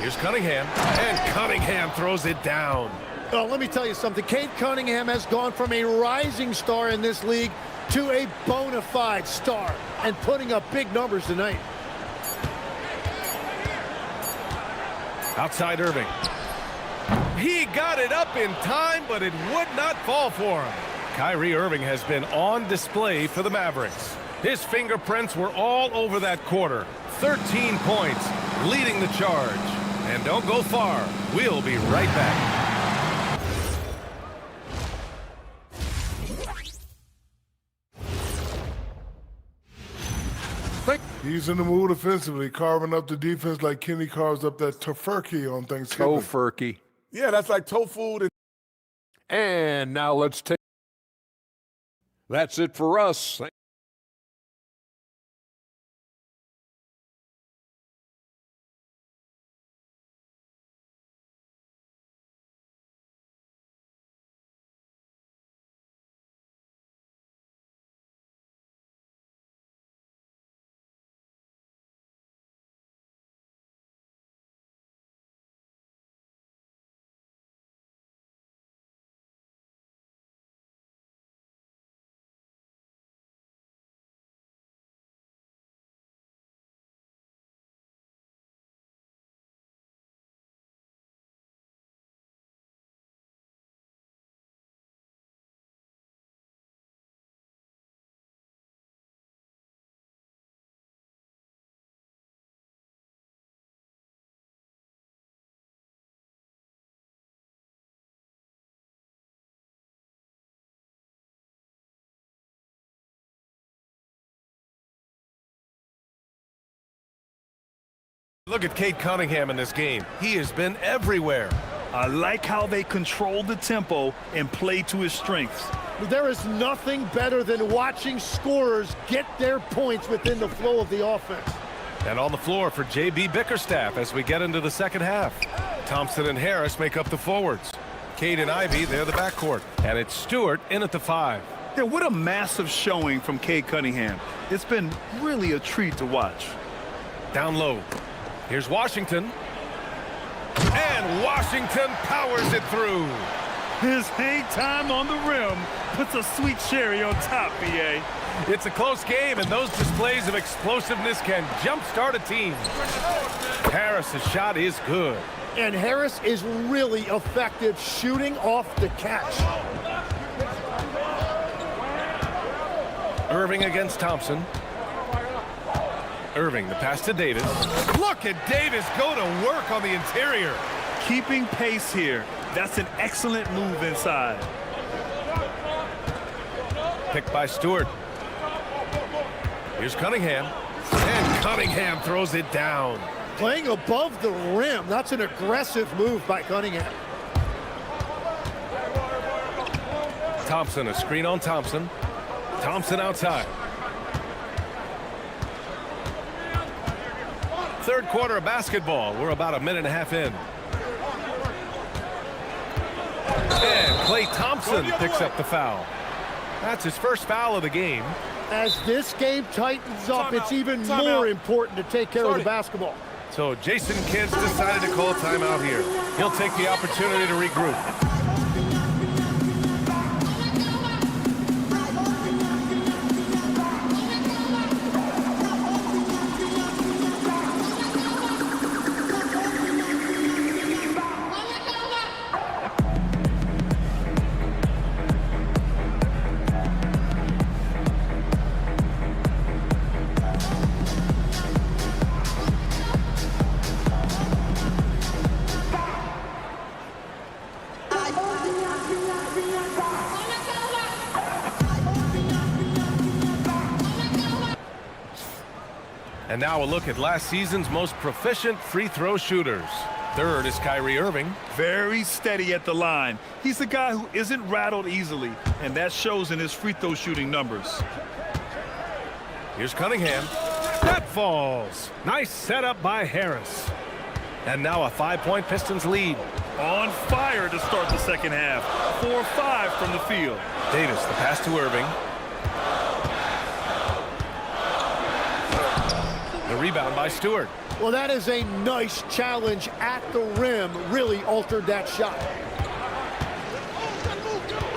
Here's Cunningham, and Cunningham throws it down. Oh, let me tell you something. Cade Cunningham has gone from a rising star in this league to a bona fide star and putting up big numbers tonight. Outside Irving. He got it up in time, but it would not fall for him. Kyrie Irving has been on display for the Mavericks. His fingerprints were all over that quarter. 13 points, leading the charge. And don't go far. We'll be right back. He's in the mood offensively, carving up the defense like Kenny carves up that tofurkey on Thanksgiving. Tofurkey. Yeah, that's like tofu. And now let's take. That's it for us. Look at Cade Cunningham in this game. He has been everywhere. I like how they control the tempo and play to his strengths. There is nothing better than watching scorers get their points within the flow of the offense. And on the floor for J.B. Bickerstaff as we get into the second half. Thompson and Harris make up the forwards. Cade and Ivy, they're the backcourt. And it's Stewart in at the 5. Yeah, what a massive showing from Cade Cunningham. It's been really a treat to watch. Down low. Here's Washington. And Washington powers it through. His hang time on the rim puts a sweet cherry on top, B.A. It's a close game, and those displays of explosiveness can jumpstart a team. Harris's shot is good. And Harris is really effective shooting off the catch. Irving against Thompson. Irving, the pass to Davis. Look at Davis go to work on the interior. Keeping pace here. That's an excellent move inside. Picked by Stewart. Here's Cunningham. And Cunningham throws it down. Playing above the rim. That's an aggressive move by Cunningham. Thompson, a screen on Thompson. Thompson outside. Third quarter of basketball. We're about a minute and a half in. And Klay Thompson picks up the foul. That's his first foul of the game. As this game tightens up, it's even more important to take care of the basketball. So Jason Kidd's decided to call timeout here. He'll take the opportunity to regroup. And now a look at last season's most proficient free throw shooters. Third is Kyrie Irving. Very steady at the line. He's a guy who isn't rattled easily, and that shows in his free throw shooting numbers. Here's Cunningham. That falls. Nice setup by Harris. And now a 5-point Pistons lead. On fire to start the second half. 4-5 from the field. Davis, the pass to Irving. The rebound by Stewart. Well, that is a nice challenge at the rim. Really altered that shot.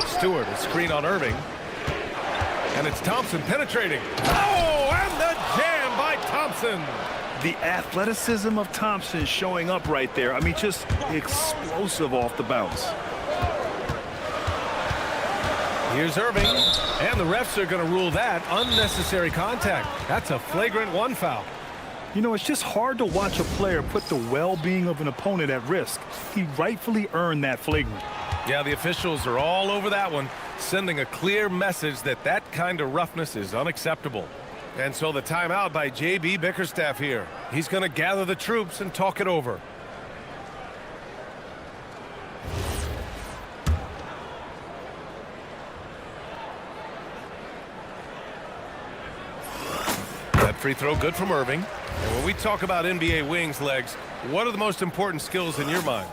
Stewart, a screen on Irving. And it's Thompson penetrating. Oh, and the jam by Thompson. The athleticism of Thompson showing up right there. I mean, just explosive off the bounce. Here's Irving. And the refs are going to rule that unnecessary contact. That's a flagrant 1 foul. You know, it's just hard to watch a player put the well-being of an opponent at risk. He rightfully earned that flagrant. Yeah, the officials are all over that one, sending a clear message that that kind of roughness is unacceptable. And so the timeout by J.B. Bickerstaff here. He's going to gather the troops and talk it over. That free throw good from Irving. And when we talk about NBA wings, Legs, what are the most important skills in your mind?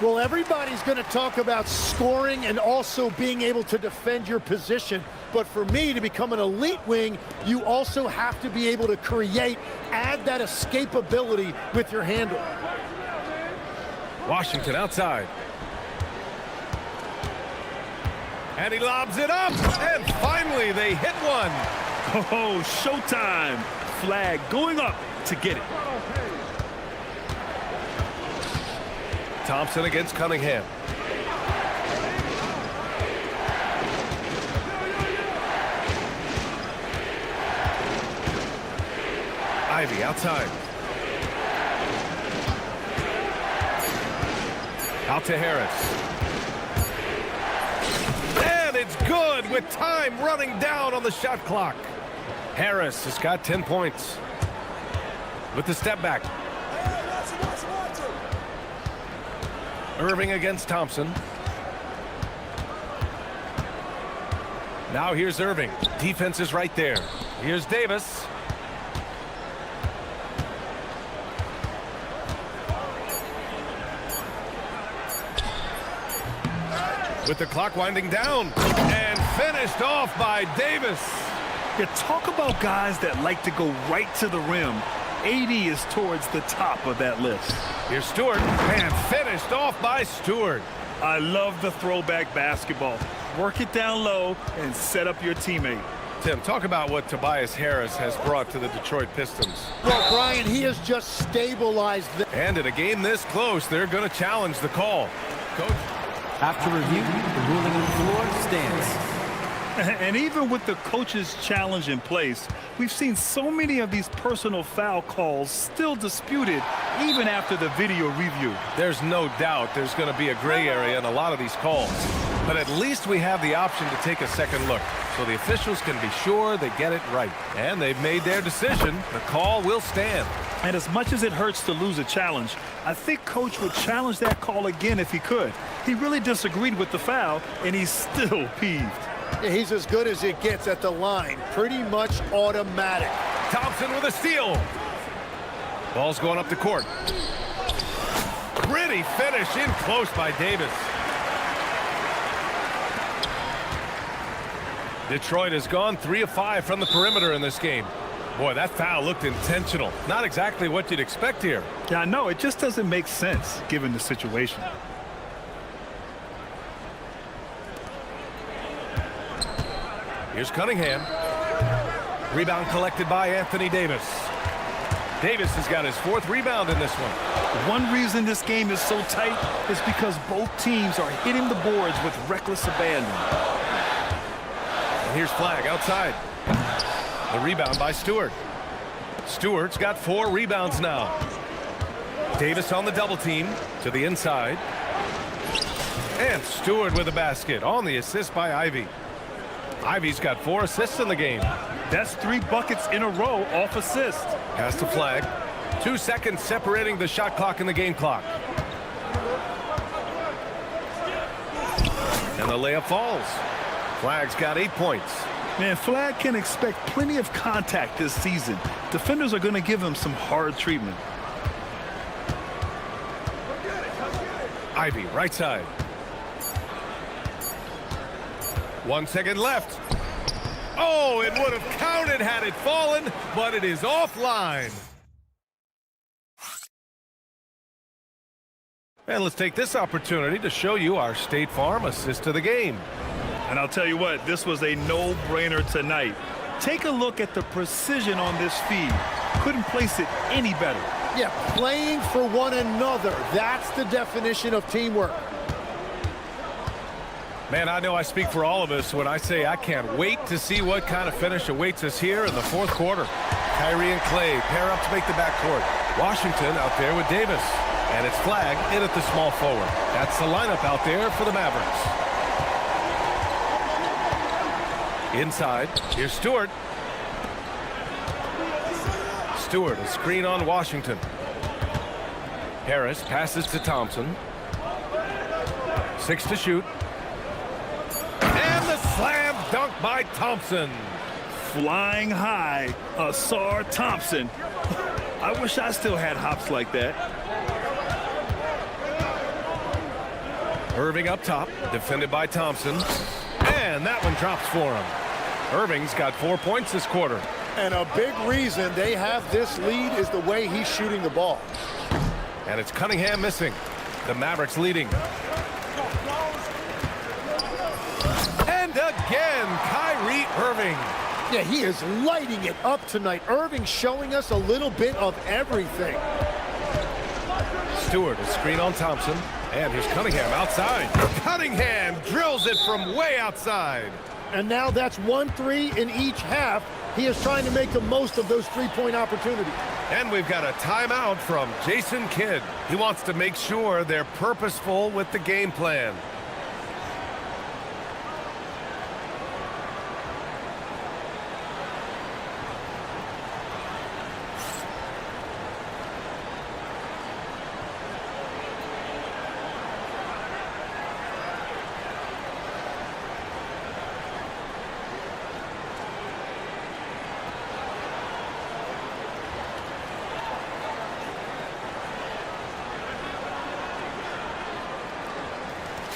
Well, everybody's going to talk about scoring and also being able to defend your position. But for me, to become an elite wing, you also have to be able to add that escapability with your handle. Washington outside. And he lobs it up. And finally, they hit one. Oh, showtime. Flag going up to get it. Thompson against Cunningham. Ivy outside. Out to Harris. And it's good with time running down on the shot clock. Harris has got 10 points. With the step back. Irving against Thompson. Now here's Irving. Defense is right there. Here's Davis. With the clock winding down. And finished off by Davis. You talk about guys that like to go right to the rim. AD is towards the top of that list. Here's Stewart. And finished off by Stewart. I love the throwback basketball. Work it down low and set up your teammate. Tim, talk about what Tobias Harris has brought to the Detroit Pistons. Well, Brian, he has just stabilized them. And in a game this close, they're going to challenge the call. Coach? After review, the ruling on the floor stands. And even with the coach's challenge in place, we've seen so many of these personal foul calls still disputed even after the video review. There's no doubt there's going to be a gray area in a lot of these calls. But at least we have the option to take a second look, so the officials can be sure they get it right. And they've made their decision. The call will stand. And as much as it hurts to lose a challenge, I think Coach would challenge that call again if he could. He really disagreed with the foul, and he's still peeved. Yeah, he's as good as it gets at the line. Pretty much automatic. Thompson with a steal. Ball's going up the court. Pretty finish in close by Davis. Detroit has gone 3 of 5 from the perimeter in this game. Boy, that foul looked intentional. Not exactly what you'd expect here. Yeah, I know. It just doesn't make sense given the situation. Here's Cunningham. Rebound collected by Anthony Davis. Davis has got his 4th rebound in this one. One reason this game is so tight is because both teams are hitting the boards with reckless abandon. And here's Flagg outside. The rebound by Stewart. Stewart's got 4 rebounds now. Davis on the double team to the inside. And Stewart with a basket on the assist by Ivey. Ivey's got 4 assists in the game. That's 3 buckets in a row off assist. Pass to Flagg. 2 seconds separating the shot clock and the game clock. And the layup falls. Flagg's got 8 points. Man, Flagg can expect plenty of contact this season. Defenders are going to give him some hard treatment. Ivey, right side. 1 second left. Oh, it would have counted had it fallen, but it is offline. And let's take this opportunity to show you our State Farm assist to the game. And I'll tell you what, this was a no-brainer tonight. Take a look at the precision on this feed. Couldn't place it any better. Yeah, playing for one another. That's the definition of teamwork. Man, I know I speak for all of us when I say I can't wait to see what kind of finish awaits us here in the 4th quarter. Kyrie and Clay pair up to make the backcourt. Washington out there with Davis. And it's Flagg in at the small forward. That's the lineup out there for the Mavericks. Inside, here's Stewart. Stewart, a screen on Washington. Harris passes to Thompson. 6 to shoot. And the slam dunk by Thompson. Flying high, Asar Thompson. I wish I still had hops like that. Irving up top, defended by Thompson. And that one drops for him. Irving's got 4 points this quarter. And a big reason they have this lead is the way he's shooting the ball. And it's Cunningham missing. The Mavericks leading. And again, Kyrie Irving. Yeah, he is lighting it up tonight. Irving showing us a little bit of everything. Stewart, a screen on Thompson. And here's Cunningham outside. Cunningham drills it from way outside. And now that's 1-3 in each half. He is trying to make the most of those 3-point opportunities. And we've got a timeout from Jason Kidd. He wants to make sure they're purposeful with the game plan.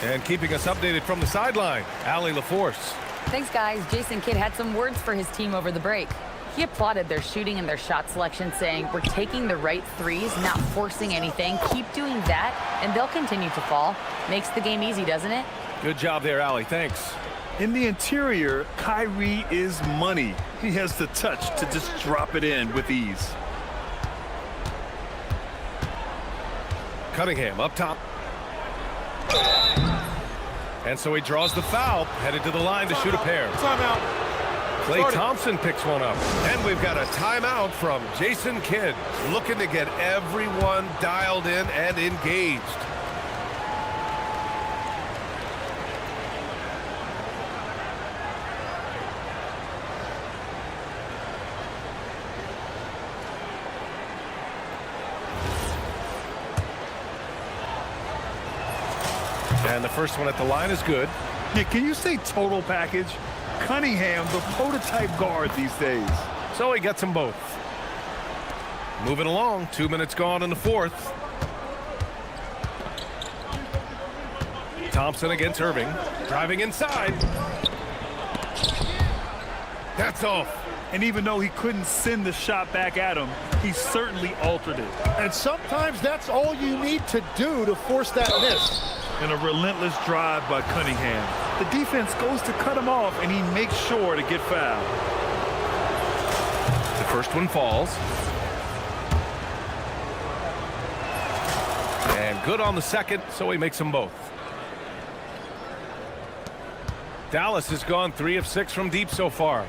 And keeping us updated from the sideline, Allie LaForce. Thanks, guys. Jason Kidd had some words for his team over the break. He applauded their shooting and their shot selection, saying, "We're taking the right threes, not forcing anything. Keep doing that, and they'll continue to fall." Makes the game easy, doesn't it? Good job there, Allie. Thanks. In the interior, Kyrie is money. He has the touch to just drop it in with ease. Cunningham up top. And so he draws the foul, headed to the line to shoot a pair. Timeout. Klay Thompson picks one up. And we've got a timeout from Jason Kidd, looking to get everyone dialed in and engaged. And the first one at the line is good. Yeah, can you say total package? Cunningham, the prototype guard these days. So he gets them both. Moving along, 2 minutes gone in the fourth. Thompson against Irving, driving inside. That's off. And even though he couldn't send the shot back at him, he certainly altered it. And sometimes that's all you need to do to force that miss. And a relentless drive by Cunningham. The defense goes to cut him off, and he makes sure to get fouled. The first one falls. And good on the second, so he makes them both. Dallas has gone 3 of 6 from deep so far.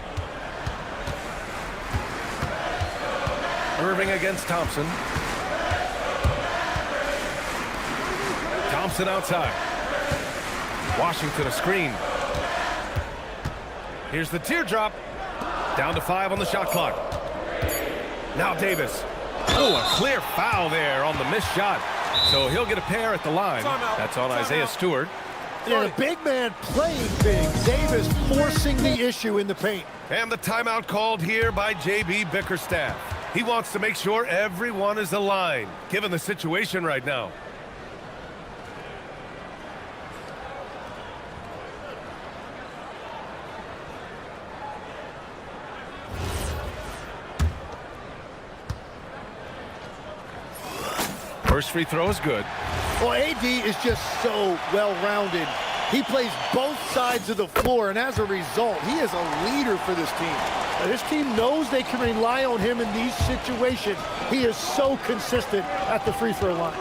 Irving against Thompson. Thompson outside. Washington a screen. Here's the teardrop. Down to 5 on the shot clock. Now Davis. Oh, a clear foul there on the missed shot. So he'll get a pair at the line. That's on Isaiah Stewart. Yeah, the big man playing big. Davis forcing the issue in the paint. And the timeout called here by JB Bickerstaff. He wants to make sure everyone is aligned, given the situation right now. First free throw is good. Well, AD is just so well-rounded. He plays both sides of the floor, and as a result, he is a leader for this team. Now, this team knows they can rely on him in these situations. He is so consistent at the free throw line.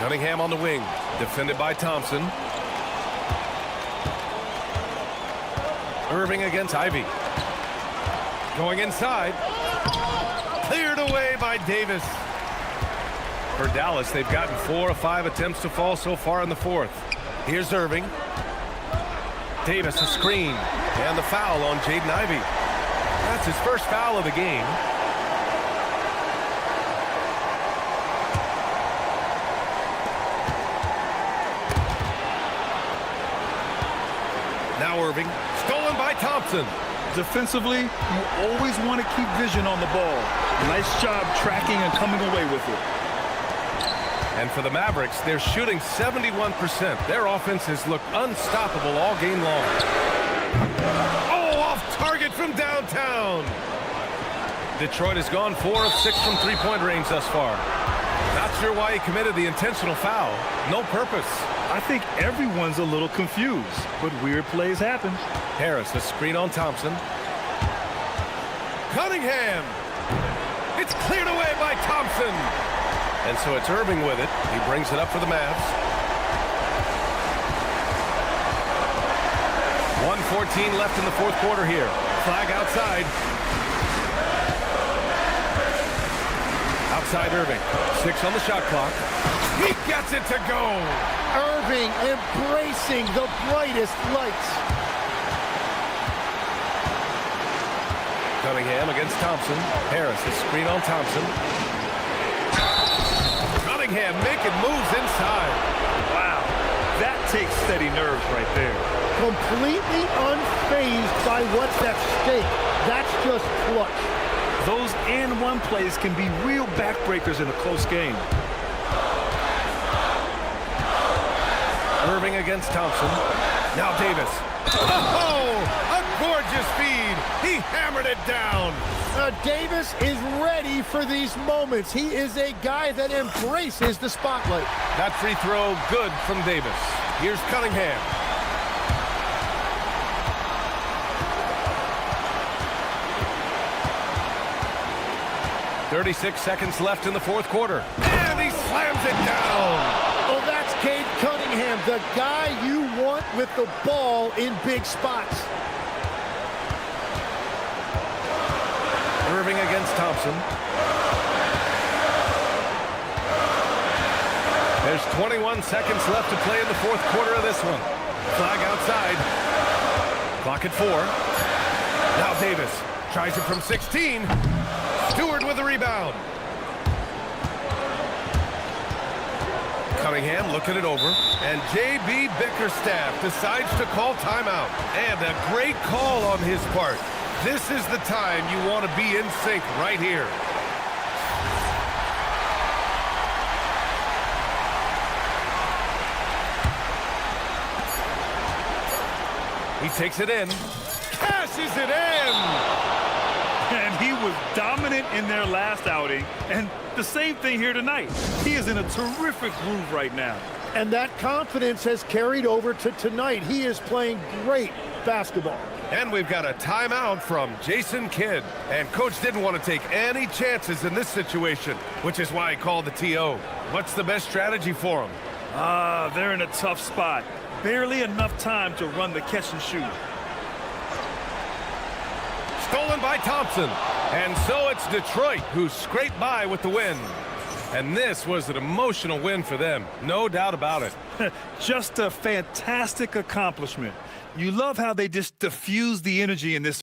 Cunningham on the wing, defended by Thompson. Irving against Ivy. Going inside. Cleared away by Davis. For Dallas, they've gotten 4 of 5 attempts to fall so far in the fourth. Here's Irving. Davis a screen. And the foul on Jaden Ivey. That's his first foul of the game. Now Irving. Stolen by Thompson. Defensively, you always want to keep vision on the ball. Nice job tracking and coming away with it. And for the Mavericks, they're shooting 71%. Their offenses look unstoppable all game long. Oh, off target from downtown. Detroit has gone 4 of 6 from three-point range thus far. Not sure why he committed the intentional foul. No purpose. I think everyone's a little confused, but weird plays happen. Harris, a screen on Thompson. Cunningham. It's cleared away by Thompson. And so it's Irving with it. He brings it up for the Mavs. 1:14 left in the fourth quarter here. Flag outside. Outside Irving. 6 on the shot clock. He gets it to go. Irving embracing the brightest lights. Cunningham against Thompson. Harris, a screen on Thompson. Cunningham making moves inside. Wow, that takes steady nerves right there. Completely unfazed by what's at stake. That's just clutch. Those and one plays can be real backbreakers in a close game. Irving against Thompson. Now Davis. Oh, a gorgeous feed. He hammered it down. Davis is ready for these moments. He is a guy that embraces the spotlight. That free throw good from Davis. Here's Cunningham. "36 seconds left in the fourth quarter. And he slams it down. Oh, that's Cade Cunningham, the guy you want with the ball in big spots. Irving against Thompson. There's 21 seconds left to play in the fourth quarter of this one. Flag outside. Clock at 4. Now Davis tries it from 16. Stewart with the rebound. Cunningham looking it over. And J.B. Bickerstaff decides to call timeout. And a great call on his part. This is the time you want to be in sync right here. He takes it in. Cashes it in! And he was dominant in their last outing, and the same thing here tonight. He is in a terrific groove right now. And that confidence has carried over to tonight. He is playing great basketball. And we've got a timeout from Jason Kidd. And Coach didn't want to take any chances in this situation, which is why he called the TO. What's the best strategy for him? They're in a tough spot. Barely enough time to run the catch and shoot. Stolen by Thompson. And so it's Detroit who scraped by with the win. And this was an emotional win for them, no doubt about it. Just a fantastic accomplishment. You love how they just diffuse the energy in this.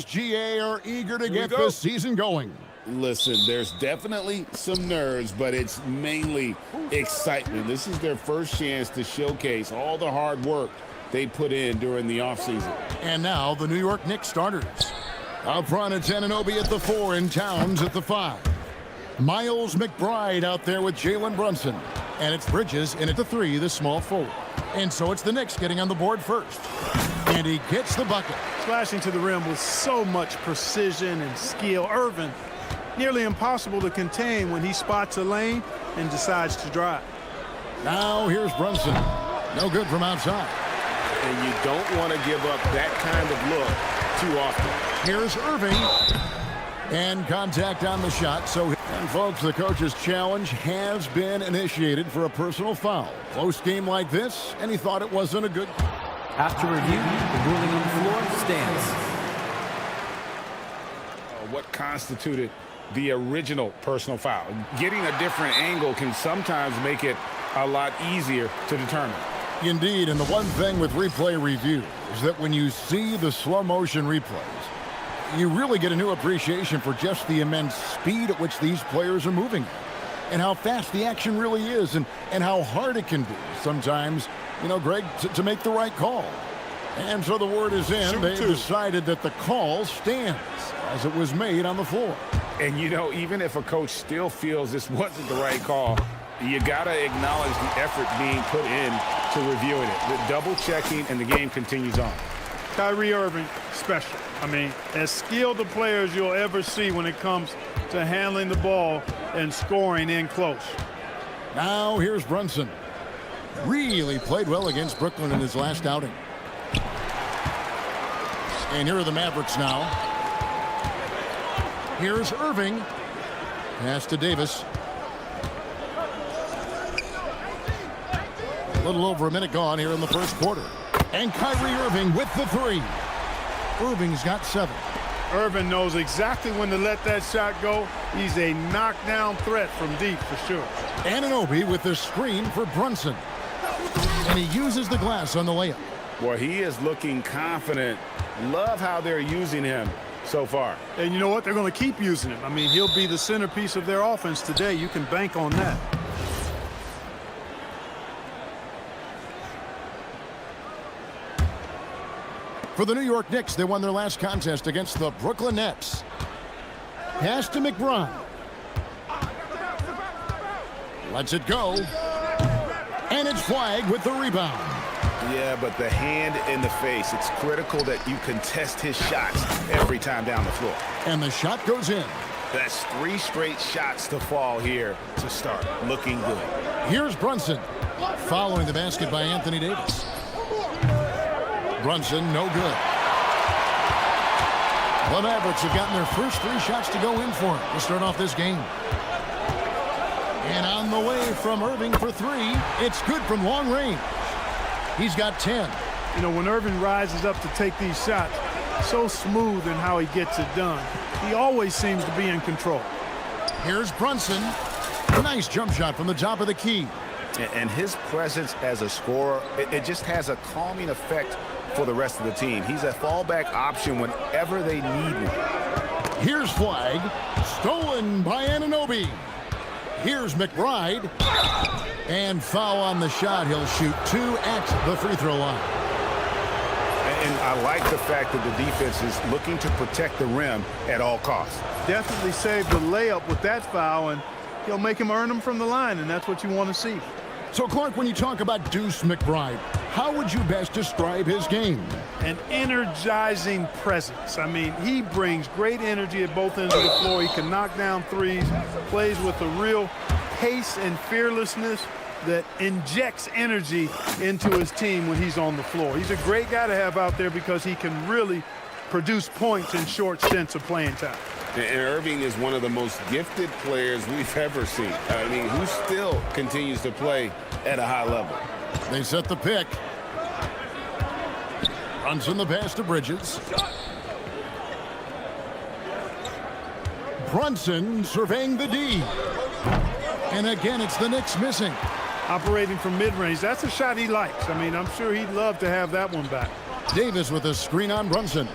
GA are eager to get this season going. Listen, there's definitely some nerves, but it's mainly excitement. This is their first chance to showcase all the hard work they put in during the offseason. And now the New York Knicks starters. Up front, it's Anunoby at the 4 and Towns at the 5. Miles McBride out there with Jalen Brunson. And it's Bridges in at the 3, the small forward. And so it's the Knicks getting on the board first. And he gets the bucket. Slashing to the rim with so much precision and skill. Irvin, nearly impossible to contain when he spots a lane and decides to drive. Now here's Brunson. No good from outside. And you don't want to give up that kind of look too often. Here's Irving. And contact on the shot. And folks, the coach's challenge has been initiated for a personal foul. Close game like this, and he thought it wasn't a good. After review, the ruling on the floor stands. What constituted the original personal foul? Getting a different angle can sometimes make it a lot easier to determine. Indeed, and the one thing with replay review is that when you see the slow motion replays, you really get a new appreciation for just the immense speed at which these players are moving and how fast the action really is and how hard it can be sometimes, Greg, to make the right call. And so the word is in. They decided that the call stands as it was made on the floor. And, even if a coach still feels this wasn't the right call, you got to acknowledge the effort being put in to reviewing it. The double checking, and the game continues on. Kyrie Irving, special. As skilled a player as you'll ever see when it comes to handling the ball and scoring in close. Now here's Brunson. Really played well against Brooklyn in his last outing. And here are the Mavericks now. Here's Irving. Pass to Davis. A little over a minute gone here in the first quarter. And Kyrie Irving with the 3. Irving's got 7. Irving knows exactly when to let that shot go. He's a knockdown threat from deep for sure. Anunoby with the screen for Brunson. And he uses the glass on the layup. Well, he is looking confident. Love how they're using him so far. And you know what? They're going to keep using him. He'll be the centerpiece of their offense today. You can bank on that. For the New York Knicks, they won their last contest against the Brooklyn Nets. Pass to McBride. Lets it go. And it's flagged with the rebound. Yeah, but the hand in the face, it's critical that you contest his shots every time down the floor. And the shot goes in. That's 3 straight shots to fall here to start. Looking good. Here's Brunson. Following the basket by Anthony Davis. Brunson, no good. The Mavericks have gotten their first 3 shots to go in for him to start off this game. And on the way from Irving for 3, it's good from long range. He's got 10. When Irving rises up to take these shots, so smooth in how he gets it done. He always seems to be in control. Here's Brunson. Nice jump shot from the top of the key. And his presence as a scorer, it just has a calming effect for the rest of the team. He's a fallback option whenever they need one. Here's flag. Stolen by Anunoby. Here's McBride. And foul on the shot. He'll shoot 2 at the free throw line. And I like the fact that the defense is looking to protect the rim at all costs. Definitely saved the layup with that foul, and he'll make him earn them from the line, and that's what you want to see. So, Clark, when you talk about Deuce McBride, how would you best describe his game? An energizing presence. He brings great energy at both ends of the floor. He can knock down threes, plays with a real pace and fearlessness that injects energy into his team when he's on the floor. He's a great guy to have out there because he can really produce points in short stints of playing time. And Irving is one of the most gifted players we've ever seen. Who still continues to play at a high level. They set the pick. Brunson the pass to Bridges. Brunson surveying the D. And again, it's the Knicks missing. Operating from mid-range, that's a shot he likes. I'm sure he'd love to have that one back. Davis with a screen on Brunson.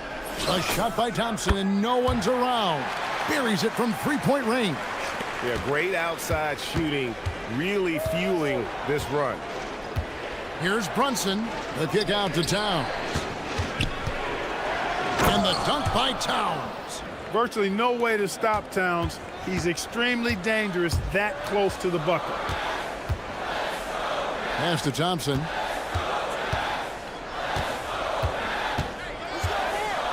A shot by Thompson, and no one's around. Buries it from 3-point range. Yeah, great outside shooting, really fueling this run. Here's Brunson. The kick out to Towns. And the dunk by Towns. Virtually no way to stop Towns. He's extremely dangerous that close to the bucket. Pass to Thompson.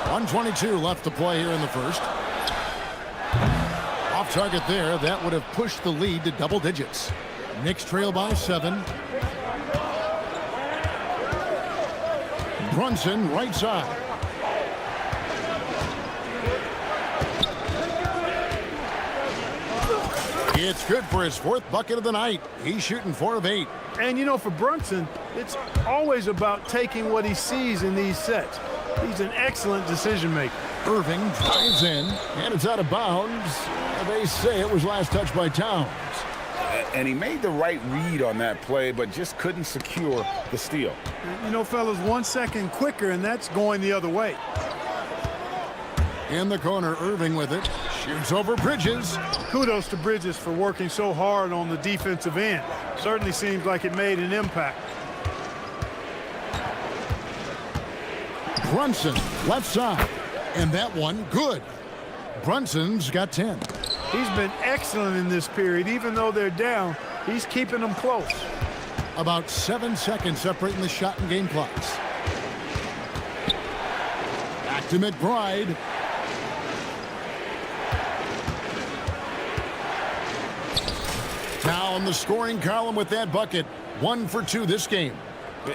1:22 left to play here in the first. Off target there. That would have pushed the lead to double digits. Knicks trail by 7. Brunson, right side. It's good for his 4th bucket of the night. He's shooting 4 of 8. And, you know, for Brunson, it's always about taking what he sees in these sets. He's an excellent decision maker. Irving drives in, and it's out of bounds. They say it was last touched by Towns. And he made the right read on that play, but just couldn't secure the steal. You know, fellas, 1 second quicker, and that's going the other way. In the corner, Irving with it. Shoots over Bridges. Kudos to Bridges for working so hard on the defensive end. Certainly seems like it made an impact. Brunson, left side. And that one, good. Brunson's got 10. He's been excellent in this period. Even though they're down, he's keeping them close. About 7 seconds separating the shot and game clocks. Back to McBride. Now in the scoring column with that bucket. 1 for 2 this game.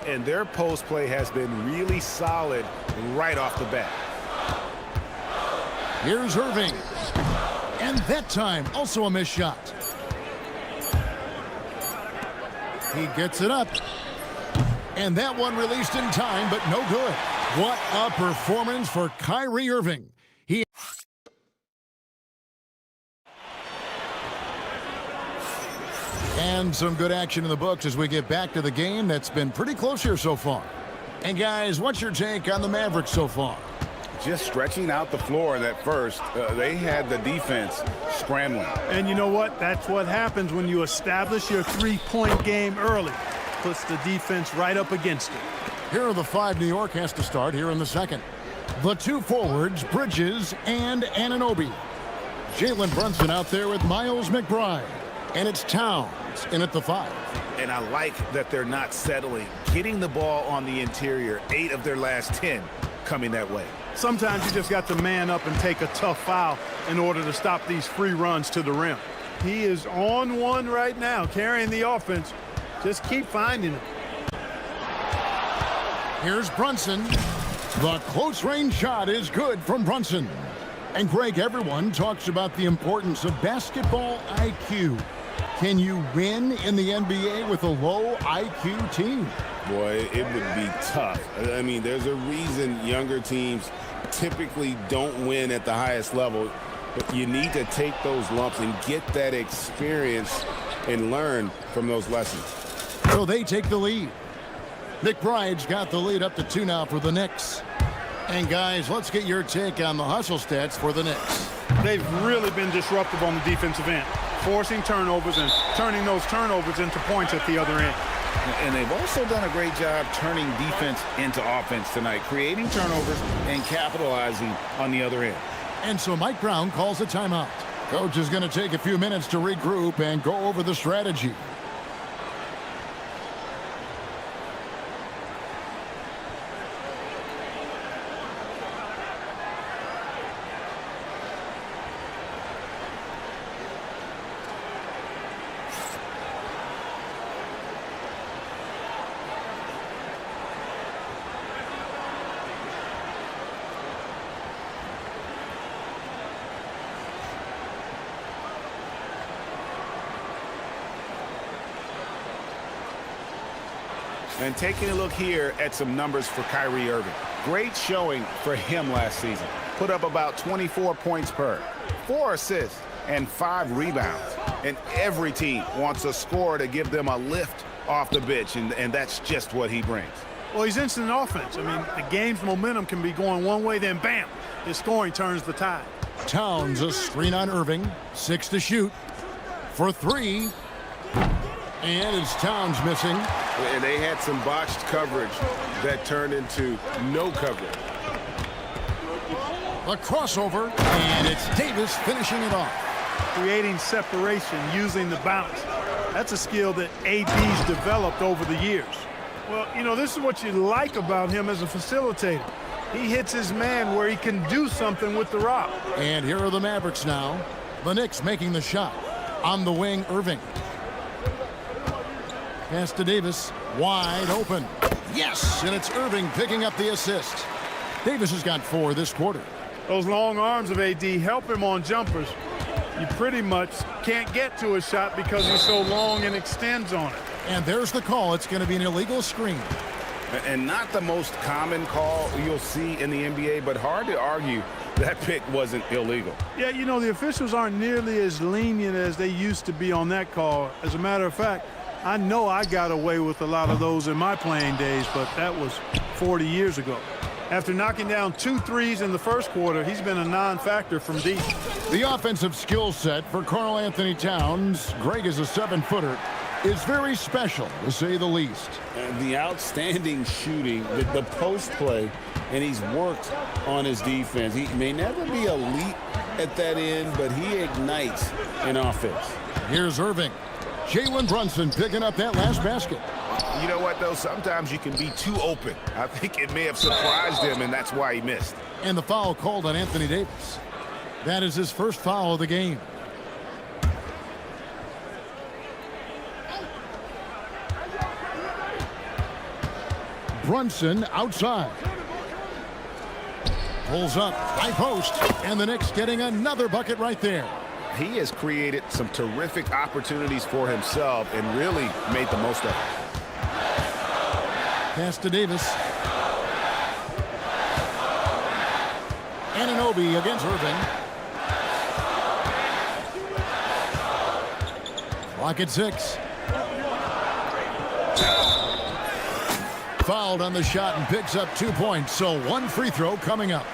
And their post play has been really solid right off the bat. Here's Irving. And that time, also a missed shot. He gets it up. And that one released in time, but no good. What a performance for Kyrie Irving. And some good action in the books as we get back to the game that's been pretty close here so far. And guys, what's your take on the Mavericks so far? Just stretching out the floor at first. They had the defense scrambling. And you know what? That's what happens when you establish your three-point game early. Puts the defense right up against it. Here are the 5 New York has to start here in the second. The 2 forwards, Bridges and Anunoby. Jalen Brunson out there with Miles McBride. And it's Towns in at the 5. And I like that they're not settling. Getting the ball on the interior, 8 of their last 10 coming that way. Sometimes you just got to man up and take a tough foul in order to stop these free runs to the rim. He is on one right now, carrying the offense. Just keep finding him. Here's Brunson. The close-range shot is good from Brunson. And Greg, everyone talks about the importance of basketball IQ. Can you win in the NBA with a low IQ team? Boy, it would be tough. I mean, there's a reason younger teams typically don't win at the highest level, but you need to take those lumps and get that experience and learn from those lessons. So they take the lead. McBride's got the lead up to 2 now for the Knicks. And guys, let's get your take on the hustle stats for the Knicks. They've really been disruptive on the defensive end, forcing turnovers and turning those turnovers into points at the other end. And they've also done a great job turning defense into offense tonight, creating turnovers and capitalizing on the other end. And so Mike Brown calls a timeout. Coach is going to take a few minutes to regroup and go over the strategy. And taking a look here at some numbers for Kyrie Irving. Great showing for him last season. Put up about 24 points per, 4 assists, and 5 rebounds. And every team wants a scorer to give them a lift off the bench, and that's just what he brings. Well, he's instant offense. I mean, the game's momentum can be going one way, then bam, his scoring turns the tide. Towns a screen on Irving. 6 to shoot. For 3. And it's Towns missing. And they had some botched coverage that turned into no coverage. The crossover, and it's Davis finishing it off. Creating separation using the bounce. That's a skill that AD's developed over the years. Well, you know, this is what you like about him as a facilitator. He hits his man where he can do something with the rock. And here are the Mavericks now. The Knicks making the shot. On the wing, Irving. Pass to Davis. Wide open. Yes, and it's Irving picking up the assist. Davis has got 4 this quarter. Those long arms of AD help him on jumpers. You pretty much can't get to a shot because he's so long and extends on it. And there's the call. It's going to be an illegal screen. And not the most common call you'll see in the NBA, but hard to argue that pick wasn't illegal. Yeah, you know, the officials aren't nearly as lenient as they used to be on that call. As a matter of fact, I know I got away with a lot of those in my playing days, but that was 40 years ago. After knocking down 2 threes in the first quarter, he's been a non-factor from deep. The offensive skill set for Karl Anthony Towns, Greg is a 7-footer, is very special, to say the least. And the outstanding shooting, the post play, and he's worked on his defense. He may never be elite at that end, but he ignites in offense. Here's Irving. Jalen Brunson picking up that last basket. You know what, though? Sometimes you can be too open. I think it may have surprised him, and that's why he missed. And the foul called on Anthony Davis. That is his first foul of the game. Brunson outside. Pulls up, high post, and the Knicks getting another bucket right there. He has created some terrific opportunities for himself and really made the most of it. Pass to Davis. Anunoby against Irving. Clock at 6. Fouled on the shot and picks up 2 points, so 1 free throw coming up.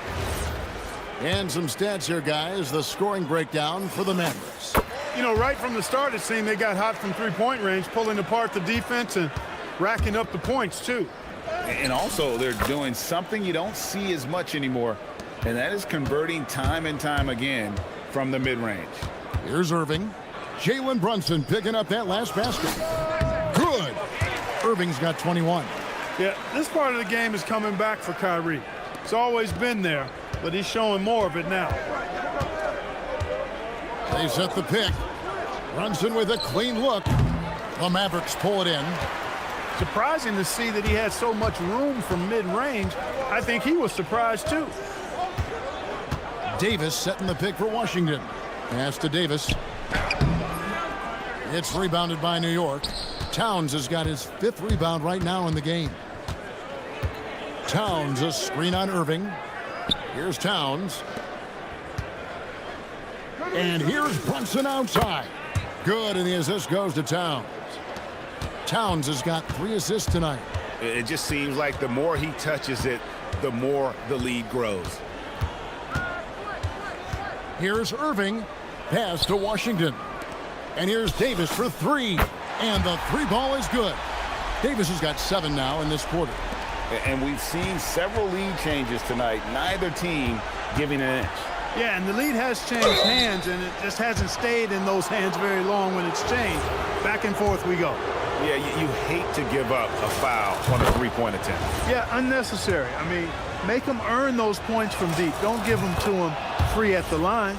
And some stats here, guys. The scoring breakdown for the Mavericks. You know, right from the start, it seemed they got hot from three-point range, pulling apart the defense and racking up the points, too. And also, they're doing something you don't see as much anymore, and that is converting time and time again from the mid-range. Here's Irving. Jalen Brunson picking up that last basket. Good. Irving's got 21. Yeah, this part of the game is coming back for Kyrie. It's always been there, but he's showing more of it now. They set the pick. Brunson with a clean look. The Mavericks pull it in. Surprising to see that he had so much room from mid-range. I think he was surprised, too. Davis setting the pick for Washington. Pass to Davis. It's rebounded by New York. Towns has got his 5th rebound right now in the game. Towns, a screen on Irving. Here's Towns. And here's Brunson outside. Good, and the assist goes to Towns. Towns has got 3 assists tonight. It just seems like the more he touches it, the more the lead grows. Here's Irving. Pass to Washington. And here's Davis for 3. And the 3 ball is good. Davis has got 7 now in this quarter. And we've seen several lead changes tonight. Neither team giving an inch. Yeah, and the lead has changed hands, and it just hasn't stayed in those hands very long when it's changed. Back and forth we go. Yeah, you hate to give up a foul on a 3-point attempt. Yeah, unnecessary. I mean, make them earn those points from deep. Don't give them to them free at the line.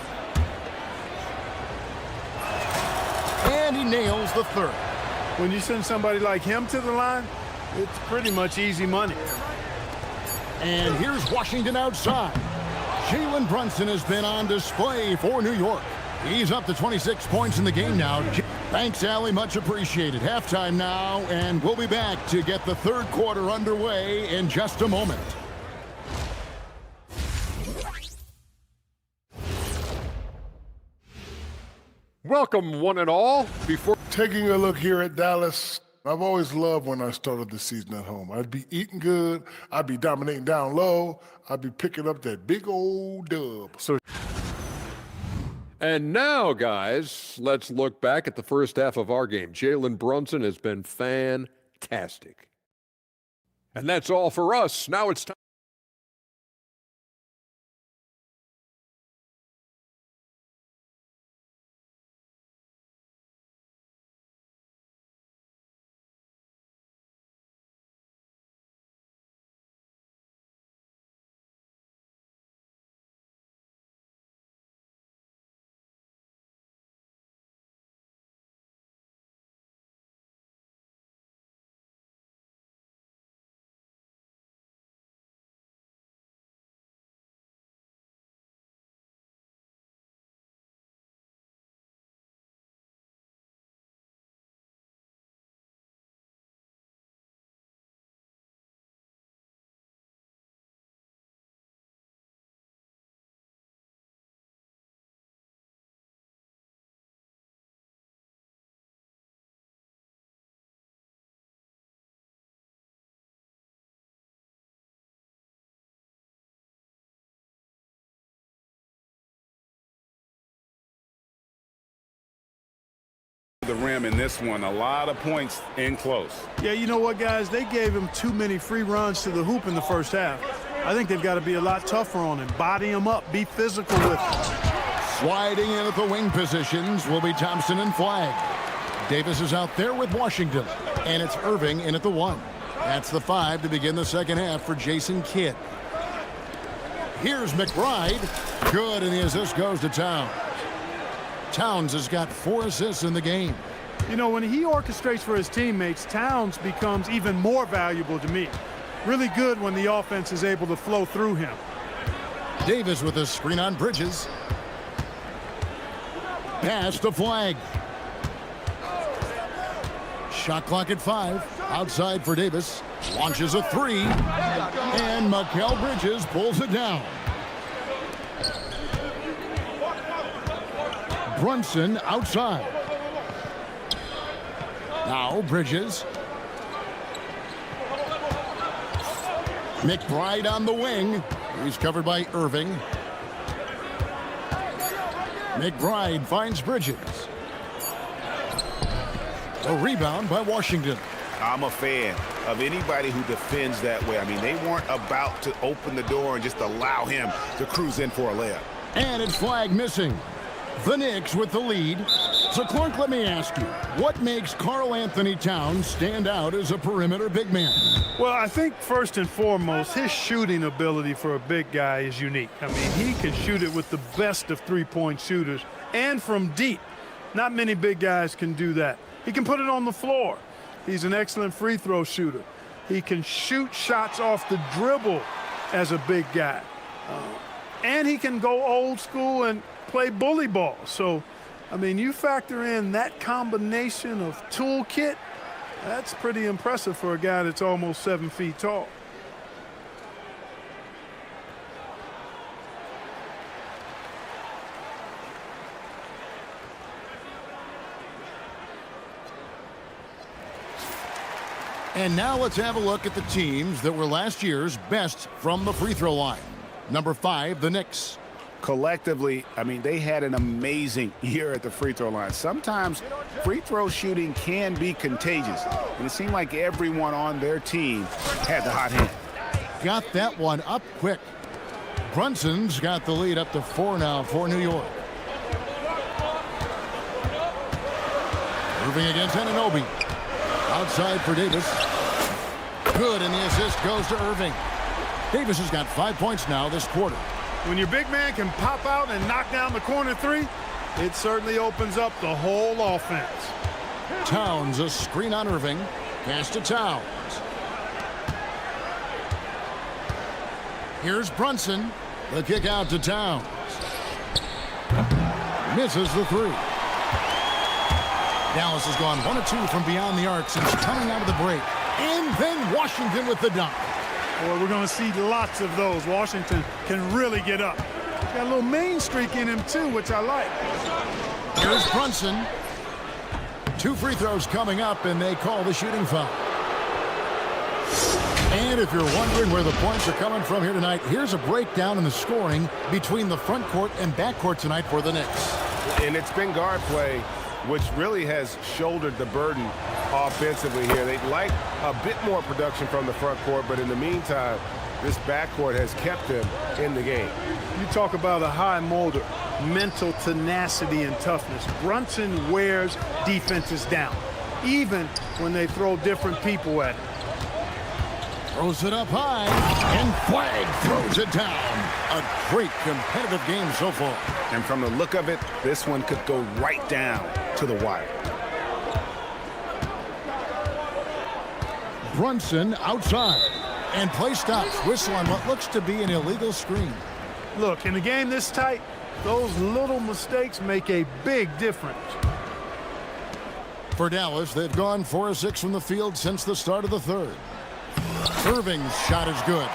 And he nails the 3rd. When you send somebody like him to the line, it's pretty much easy money. And here's Washington outside. Jalen Brunson has been on display for New York. He's up to 26 points in the game now. Thanks, Allie. Much appreciated. Halftime now, and we'll be back to get the 3rd quarter underway in just a moment. Welcome, one and all. Before taking a look here at Dallas, I've always loved when I started the season at home. I'd be eating good. I'd be dominating down low. I'd be picking up that big old dub. And now, guys, let's look back at the first half of our game. Jalen Brunson has been fantastic. And that's all for us. Now it's time. The rim in this one, a lot of points in close. Yeah, you know what, guys? They gave him too many free runs to the hoop in the first half. I think they've got to be a lot tougher on him. Body him up, be physical with him. Sliding in at the wing positions will be Thompson and Flagg. Davis is out there with Washington, and it's Irving in at the 1. That's the 5 to begin the second half for Jason Kidd. Here's McBride. Good, and the assist goes to Towns. Towns has got 4 assists in the game. You know, when he orchestrates for his teammates, Towns becomes even more valuable to me. Really good when the offense is able to flow through him. Davis with a screen on Bridges. Pass to Flagg. Shot clock at 5. Outside for Davis. Launches a 3. And Mikal Bridges pulls it down. Brunson outside. Now Bridges. McBride on the wing. He's covered by Irving. McBride finds Bridges. A rebound by Washington. I'm a fan of anybody who defends that way. I mean, they weren't about to open the door and just allow him to cruise in for a layup. And it's Flagg missing. The Knicks with the lead. So, Clark, let me ask you, what makes Karl Anthony Towns stand out as a perimeter big man? Well, I think first and foremost, his shooting ability for a big guy is unique. I mean, he can shoot it with the best of three-point shooters and from deep. Not many big guys can do that. He can put it on the floor. He's an excellent free throw shooter. He can shoot shots off the dribble as a big guy. And he can go old school and play bully ball. So, I mean, you factor in that combination of toolkit, that's pretty impressive for a guy that's almost 7 feet tall. And now let's have a look at the teams that were last year's best from the free throw line. Number 5, the Knicks. Collectively, I mean, they had an amazing year at the free throw line. Sometimes free throw shooting can be contagious, and it seemed like everyone on their team had the hot hand. Got that one up quick. Brunson's got the lead up to 4 now for New York. Irving against Anunoby. Outside for Davis. Good, and the assist goes to Irving. Davis has got 5 points now this quarter. When your big man can pop out and knock down the corner three, it certainly opens up the whole offense. Towns, a screen on Irving. Pass to Towns. Here's Brunson. The kick out to Towns. Misses the 3. Dallas has gone 1 of 2 from beyond the arc since coming out of the break. And then Washington with the dunk. Boy, we're going to see lots of those. Washington can really get up. He's got a little main streak in him, too, which I like. Here's Brunson. 2 free throws coming up, and they call the shooting foul. And if you're wondering where the points are coming from here tonight, here's a breakdown in the scoring between the front court and back court tonight for the Knicks. And it's been guard play, which really has shouldered the burden offensively here. They'd like a bit more production from the front court, but in the meantime, this backcourt has kept them in the game. You talk about a high motor, mental tenacity and toughness. Brunson wears defenses down, even when they throw different people at him. Throws it up high, and Flagg throws it down. A great competitive game so far. And from the look of it, this one could go right down to the wire. Brunson outside, and play stops. Whistle on what looks to be an illegal screen. Look, in a game this tight, those little mistakes make a big difference. For Dallas, they've gone 4 of 6 from the field since the start of the third. Irving's shot is good.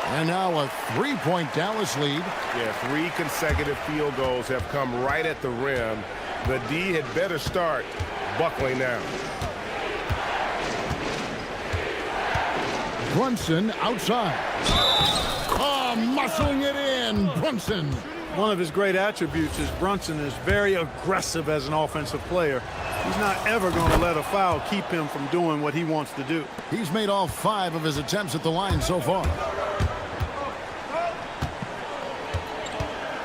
And now a 3-point Dallas lead. Yeah, 3 consecutive field goals have come right at the rim. The D had better start buckling down. Brunson outside. Oh, muscling it in. Brunson. One of his great attributes is Brunson is very aggressive as an offensive player. He's not ever going to let a foul keep him from doing what he wants to do. He's made all 5 of his attempts at the line so far.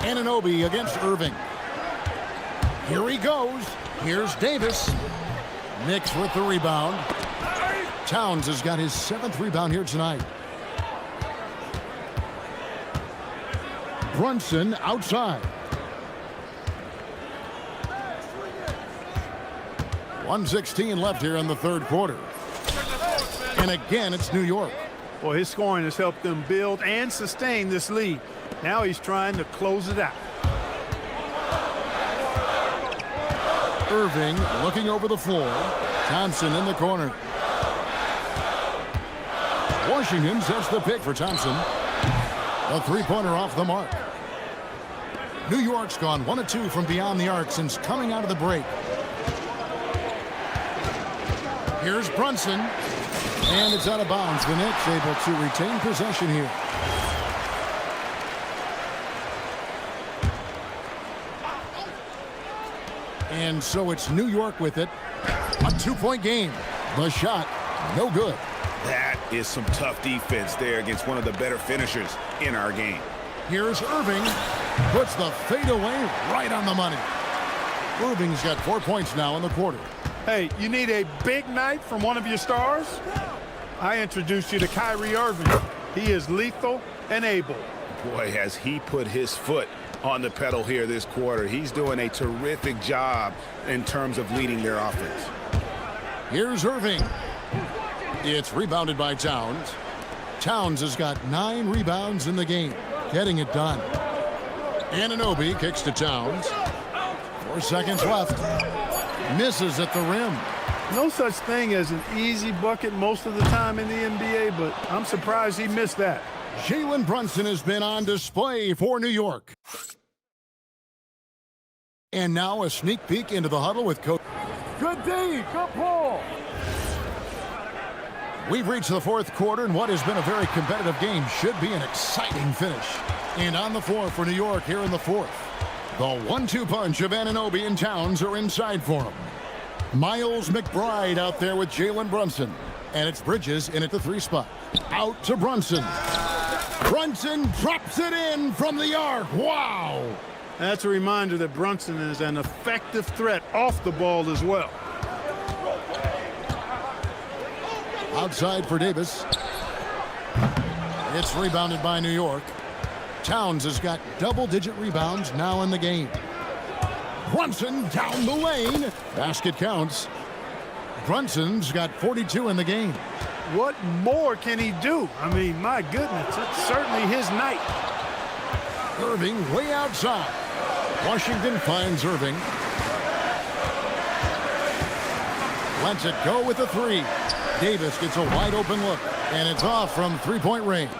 Anunoby against Irving. Here he goes. Here's Davis. Knicks with the rebound. Towns has got his 7th rebound here tonight. Brunson outside. 1:16 left here in the 3rd quarter. And again, it's New York. Well, his scoring has helped them build and sustain this lead. Now he's trying to close it out. Irving looking over the floor. Thompson in the corner. Washington sets the pick for Thompson. A 3-pointer off the mark. New York's gone 1 of 2 from beyond the arc since coming out of the break. Here's Brunson. And it's out of bounds. The Knicks able to retain possession here. And so it's New York with it. A 2-point game. The shot, no good. That is some tough defense there against one of the better finishers in our game. Here's Irving. Puts the fadeaway right on the money. Irving's got 4 points now in the quarter. Hey, you need a big night from one of your stars? I introduced you to Kyrie Irving. He is lethal and able. Boy, has he put his foot on the pedal here this quarter. He's doing a terrific job in terms of leading their offense. Here's Irving. It's rebounded by Towns. Towns has got 9 rebounds in the game, getting it done. Anunoby kicks to Towns. 4 seconds left. Misses at the rim. No such thing as an easy bucket most of the time in the NBA, but I'm surprised he missed that. Jalen Brunson has been on display for New York. And now a sneak peek into the huddle with Coach. Good D, good pull. We've reached the 4th quarter, and what has been a very competitive game should be an exciting finish. And on the floor for New York here in the 4th. The 1-2 punch of Anunoby and Towns are inside for him. Miles McBride out there with Jalen Brunson. And it's Bridges in at the 3 spot. Out to Brunson. Brunson drops it in from the arc. Wow! That's a reminder that Brunson is an effective threat off the ball as well. Outside for Davis. It's rebounded by New York. Towns has got double-digit rebounds now in the game. Brunson down the lane. Basket counts. Brunson's got 42 in the game. What more can he do? I mean, my goodness, it's certainly his night. Irving way outside. Washington finds Irving. Lets it go with the 3. Davis gets a wide open look, and it's off from 3-point range.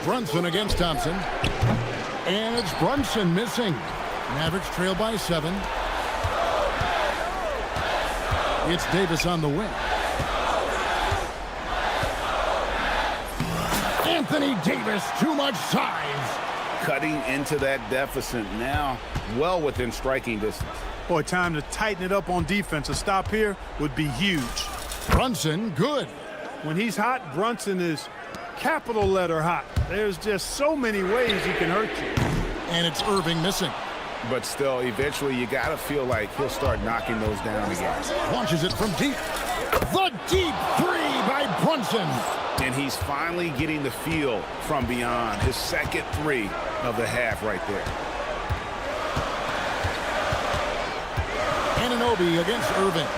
Brunson against Thompson. And it's Brunson missing. Mavericks trail by 7. It's Davis on the wing. Anthony Davis, too much size. Cutting into that deficit now, well within striking distance. Boy, time to tighten it up on defense. A stop here would be huge. Brunson, good. When he's hot, Brunson is capital letter hot. There's just so many ways he can hurt you. And it's Irving missing. But still, eventually you got to feel like he'll start knocking those down again. Launches it from deep. The deep 3 by Brunson. And he's finally getting the feel from beyond. His second 3 of the half right there. Anunoby against Irving.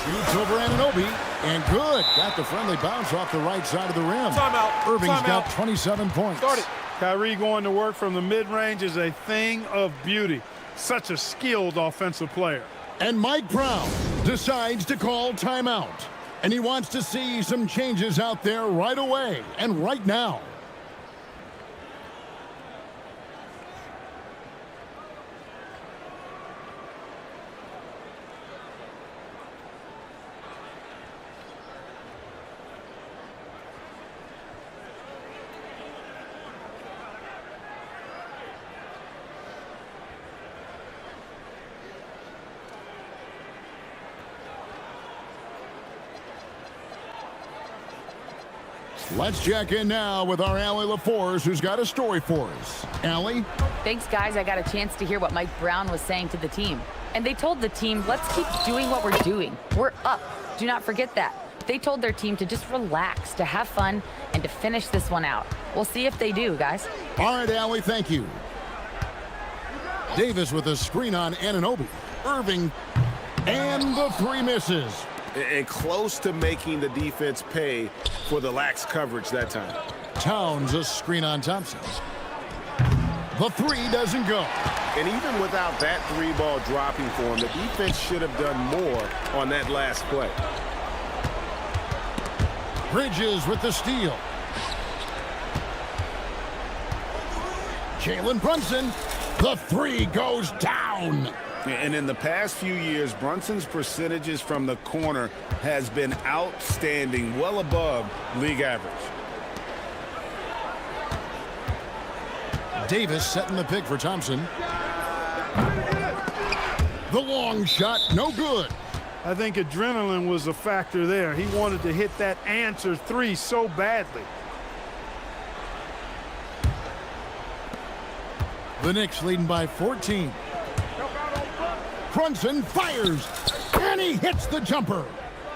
Shoots over Anunoby. And good. Got the friendly bounce off the right side of the rim. Timeout. Irving's got 27 points. Start it. Kyrie going to work from the mid-range is a thing of beauty. Such a skilled offensive player. And Mike Brown decides to call timeout. And he wants to see some changes out there right away and right now. Let's check in now with our Allie LaForce, who's got a story for us. Allie? Thanks, guys. I got a chance to hear what Mike Brown was saying to the team. And they told the team, let's keep doing what we're doing. We're up. Do not forget that. They told their team to just relax, to have fun, and to finish this one out. We'll see if they do, guys. All right, Allie, thank you. Davis with a screen on Anunoby. Irving, and the three misses. And close to making the defense pay for the lax coverage that time. Towns a screen on Thompson. The three doesn't go. And even without that three ball dropping for him, the defense should have done more on that last play. Bridges with the steal. Jalen Brunson, the three goes down. And in the past few years, Brunson's percentages from the corner has been outstanding, well above league average. Davis setting the pick for Thompson. The long shot, no good. I think adrenaline was a factor there. He wanted to hit that answer three so badly. The Knicks leading by 14. Brunson fires, and he hits the jumper.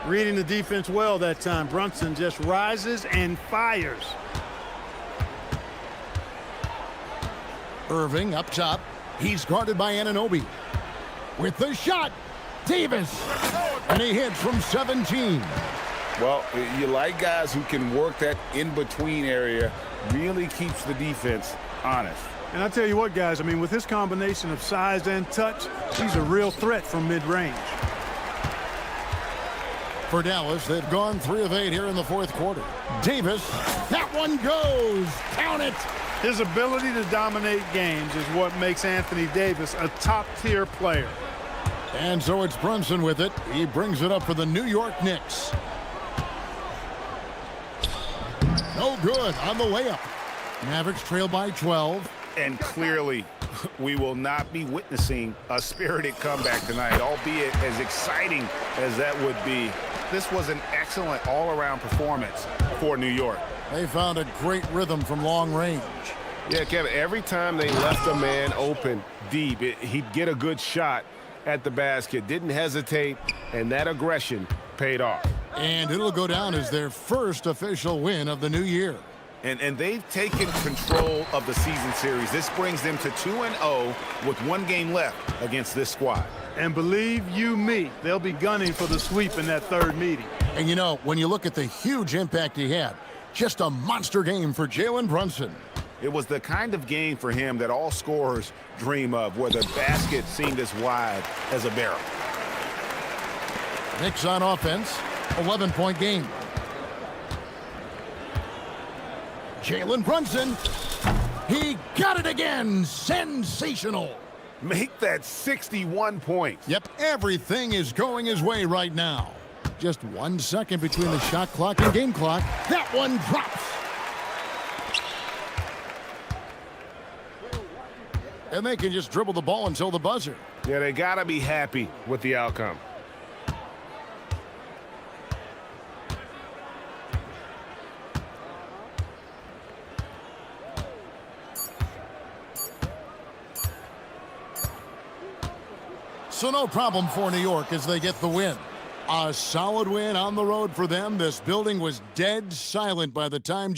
Reading the defense well that time. Brunson just rises and fires. Irving up top. He's guarded by Anunoby. With the shot, Davis, and he hits from 17. Well, you like guys who can work that in-between area, really keeps the defense honest. And I tell you what, guys, I mean, with his combination of size and touch, he's a real threat from mid-range. For Dallas, they've gone 3 of 8 here in the fourth quarter. Davis, that one goes. Count it. His ability to dominate games is what makes Anthony Davis a top-tier player. And so it's Brunson with it. He brings it up for the New York Knicks. No good on the layup. Mavericks trail by 12. And clearly, we will not be witnessing a spirited comeback tonight, albeit as exciting as that would be. This was an excellent all-around performance for New York. They found a great rhythm from long range. Yeah, Kevin, every time they left a man open deep, he'd get a good shot at the basket, didn't hesitate, and that aggression paid off. And it'll go down as their first official win of the new year. And they've taken control of the season series. This brings them to 2-0 with 1 game left against this squad. And believe you me, they'll be gunning for the sweep in that third meeting. And you know, when you look at the huge impact he had, just a monster game for Jalen Brunson. It was the kind of game for him that all scorers dream of, where the basket seemed as wide as a barrel. Knicks on offense, 11-point game. Jalen Brunson, he got it again. Sensational. Make that 61 points. Yep, everything is going his way right now. Just 1 second between the shot clock and game clock. That one drops. And they can just dribble the ball until the buzzer. Yeah, they got to be happy with the outcome. So no problem for New York as they get the win. A solid win on the road for them. This building was dead silent by the time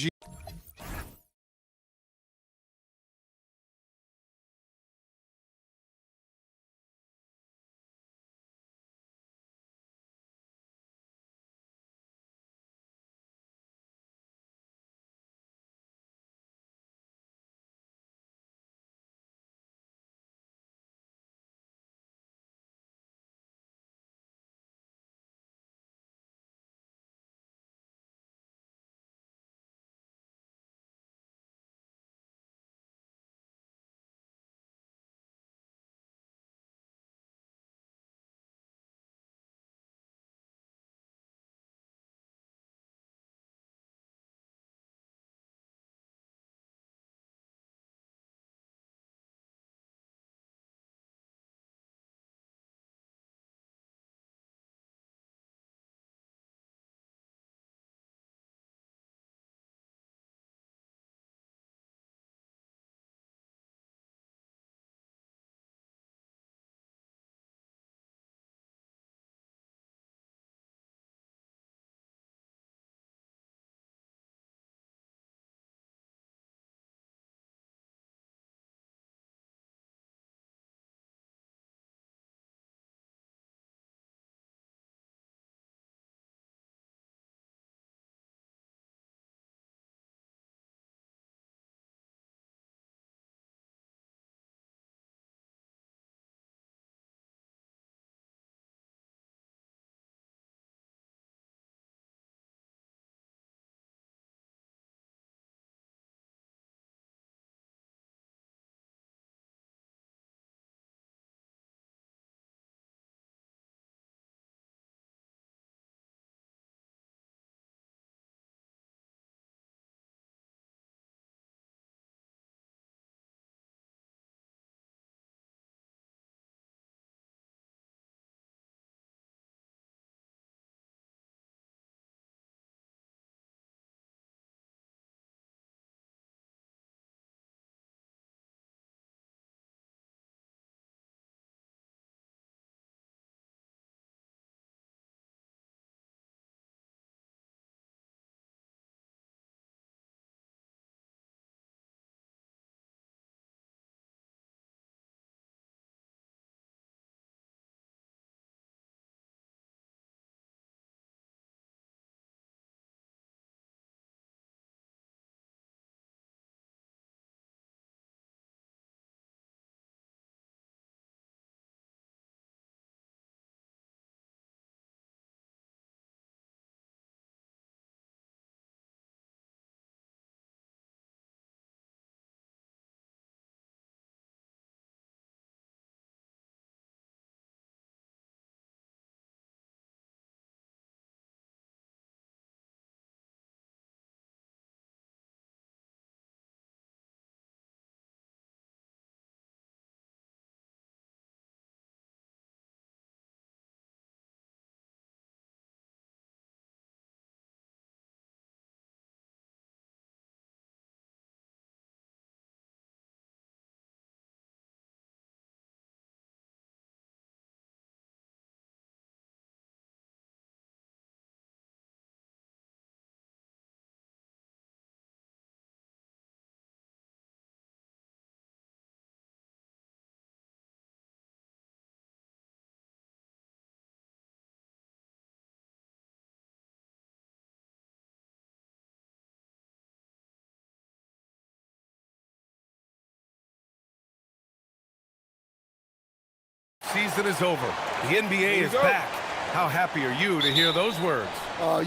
Season is over. The NBA is back. How happy are you to hear those words?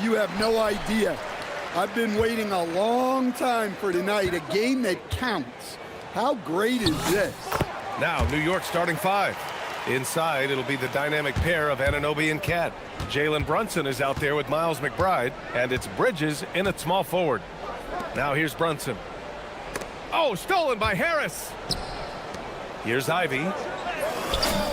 You have no idea. I've been waiting a long time for tonight, a game that counts. How great is this? Now, New York starting five. Inside, it'll be the dynamic pair of Anunoby and Cat. Jalen Brunson is out there with Miles McBride, and it's Bridges in at small forward. Now here's Brunson. Oh, stolen by Harris. Here's Ivy.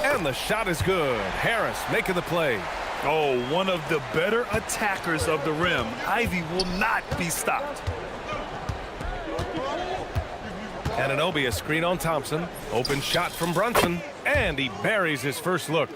And the shot is good. Harris making the play. Oh, one of the better attackers of the rim. Ivy will not be stopped. Anunoby, a screen on Thompson. Open shot from Brunson, and he buries his first look.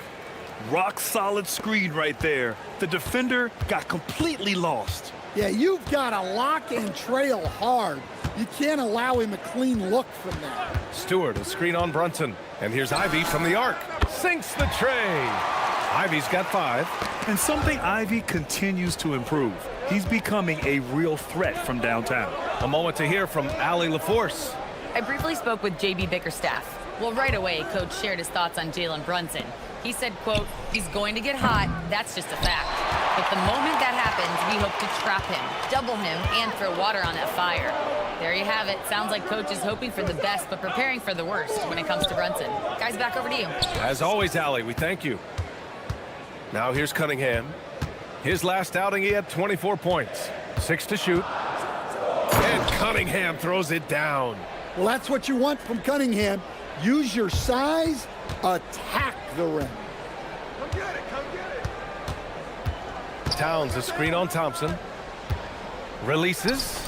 Rock solid screen right there. The defender got completely lost. Yeah, you've got to lock and trail hard. You can't allow him a clean look from that. Stewart, a screen on Brunson. And here's Ivy from the arc. Sinks the tray. Ivy's got 5. And something Ivy continues to improve. He's becoming a real threat from downtown. A moment to hear from Allie LaForce. I briefly spoke with JB Bickerstaff. Well, right away, Coach shared his thoughts on Jalen Brunson. He said, quote, he's going to get hot, that's just a fact. But the moment that happens, we hope to trap him, double him, and throw water on that fire. There you have it. Sounds like Coach is hoping for the best, but preparing for the worst when it comes to Brunson. Guys, back over to you. As always, Allie, we thank you. Now here's Cunningham. His last outing, he had 24 points. 6 to shoot. And Cunningham throws it down. Well, that's what you want from Cunningham. Use your size, attack the rim. Come get it, come get it. Towns, a screen on Thompson. Releases.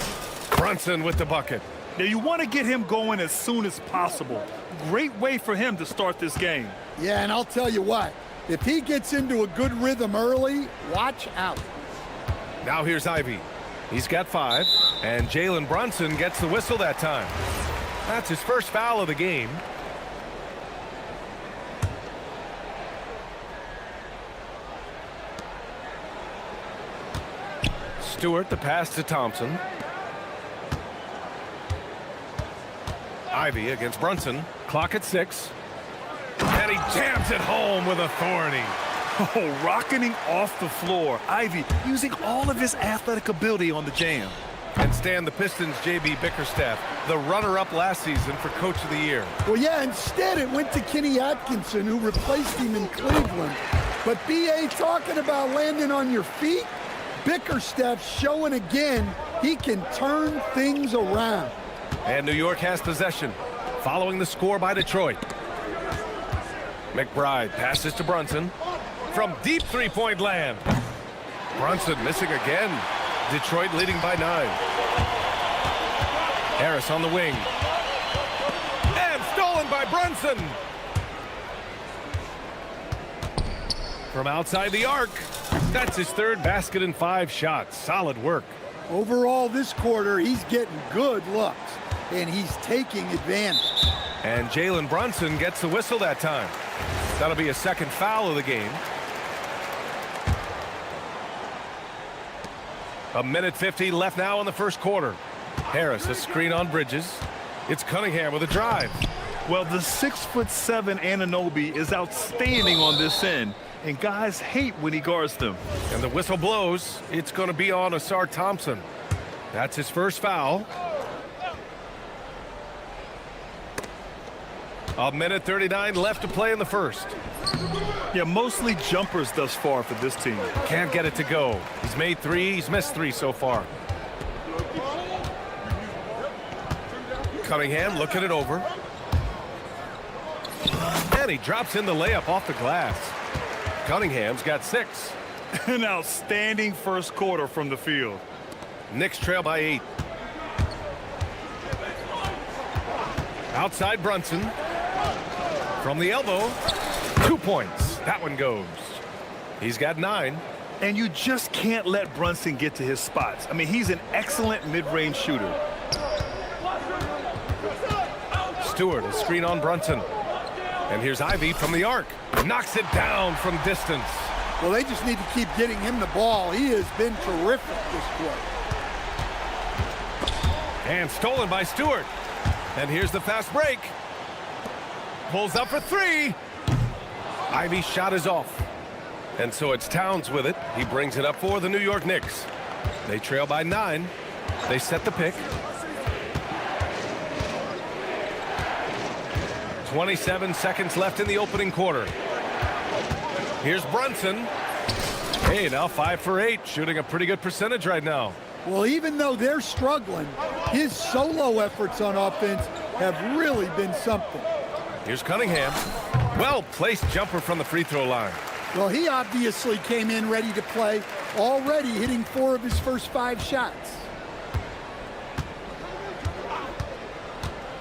Brunson with the bucket. Now you want to get him going as soon as possible. Great way for him to start this game. Yeah, and I'll tell you what, if he gets into a good rhythm early, watch out. Now here's Ivy. He's got 5, and Jalen Brunson gets the whistle that time. That's his first foul of the game. Stewart, the pass to Thompson. Ivy against Brunson. Clock at 6. And he jams it home with authority. Oh, rocketing off the floor. Ivy using all of his athletic ability on the jam. And Stan, the Pistons' J.B. Bickerstaff, the runner-up last season for Coach of the Year. Well, yeah, instead it went to Kenny Atkinson, who replaced him in Cleveland. But B.A. talking about landing on your feet, Bickerstaff showing again he can turn things around. And New York has possession, following the score by Detroit. McBride passes to Brunson from deep three-point land. Brunson missing again. Detroit leading by 9. Harris on the wing. And stolen by Brunson. From outside the arc. That's his 3rd basket in 5 shots. Solid work. Overall this quarter, he's getting good looks, and he's taking advantage. And Jalen Brunson gets the whistle that time. That'll be a 2nd foul of the game. A minute 50 left now in the first quarter. Harris, a screen on Bridges. It's Cunningham with a drive. Well, the 6'7" Anunoby is outstanding on this end, and guys hate when he guards them. And the whistle blows. It's going to be on Asar Thompson. That's his first foul. A minute 39 left to play in the first. Yeah, mostly jumpers thus far for this team. Can't get it to go. He's made 3. He's missed 3 so far. Cunningham looking it over. And he drops in the layup off the glass. Cunningham's got 6. An outstanding first quarter from the field. Knicks trail by 8. Outside Brunson. From the elbow. 2 points. That one goes. He's got 9. And you just can't let Brunson get to his spots. I mean, he's an excellent mid-range shooter. Stewart, a screen on Brunson. And here's Ivy from the arc. Knocks it down from distance. Well, they just need to keep getting him the ball. He has been terrific this quarter. And stolen by Stewart. And here's the fast break. Pulls up for 3. Ivy's shot is off. And so it's Towns with it. He brings it up for the New York Knicks. They trail by 9. They set the pick. 27 seconds left in the opening quarter. Here's Brunson. Hey, now 5 for 8, shooting a pretty good percentage right now. Well, even though they're struggling, his solo efforts on offense have really been something. Here's Cunningham. Well-placed jumper from the free throw line. Well, he obviously came in ready to play, already hitting 4 of his first 5 shots.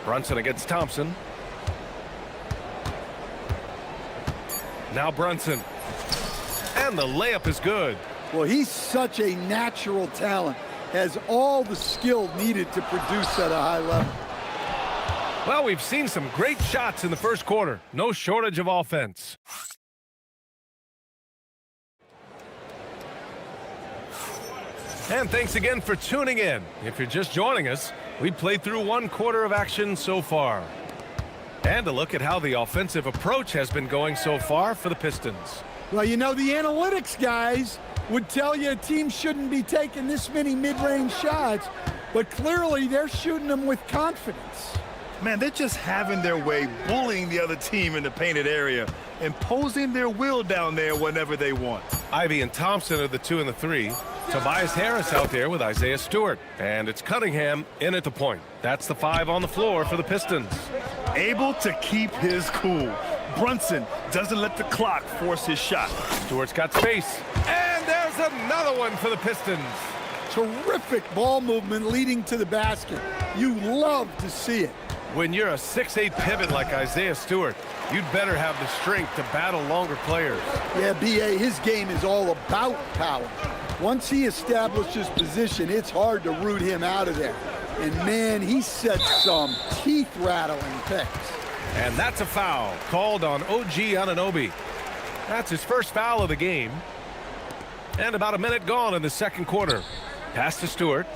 Brunson against Thompson. Now Brunson. And the layup is good. Well, he's such a natural talent, has all the skill needed to produce at a high level. Well, we've seen some great shots in the first quarter. No shortage of offense. And thanks again for tuning in. If you're just joining us, we played through 1 quarter of action so far. And a look at how the offensive approach has been going so far for the Pistons. Well, you know, the analytics guys would tell you a team shouldn't be taking this many mid-range shots, but clearly they're shooting them with confidence. Man, they're just having their way, bullying the other team in the painted area, imposing their will down there whenever they want. Ivy and Thompson are the 2 and the 3. Tobias Harris out there with Isaiah Stewart. And it's Cunningham in at the point. That's the 5 on the floor for the Pistons. Able to keep his cool. Brunson doesn't let the clock force his shot. Stewart's got space. And there's another one for the Pistons. Terrific ball movement leading to the basket. You love to see it. When you're a 6'8" pivot like Isaiah Stewart, you'd better have the strength to battle longer players. Yeah, B.A., his game is all about power. Once he establishes position, it's hard to root him out of there. And, man, he sets some teeth-rattling picks. And that's a foul called on OG Anunoby. That's his first foul of the game. And about a minute gone in the second quarter. Pass to Stewart.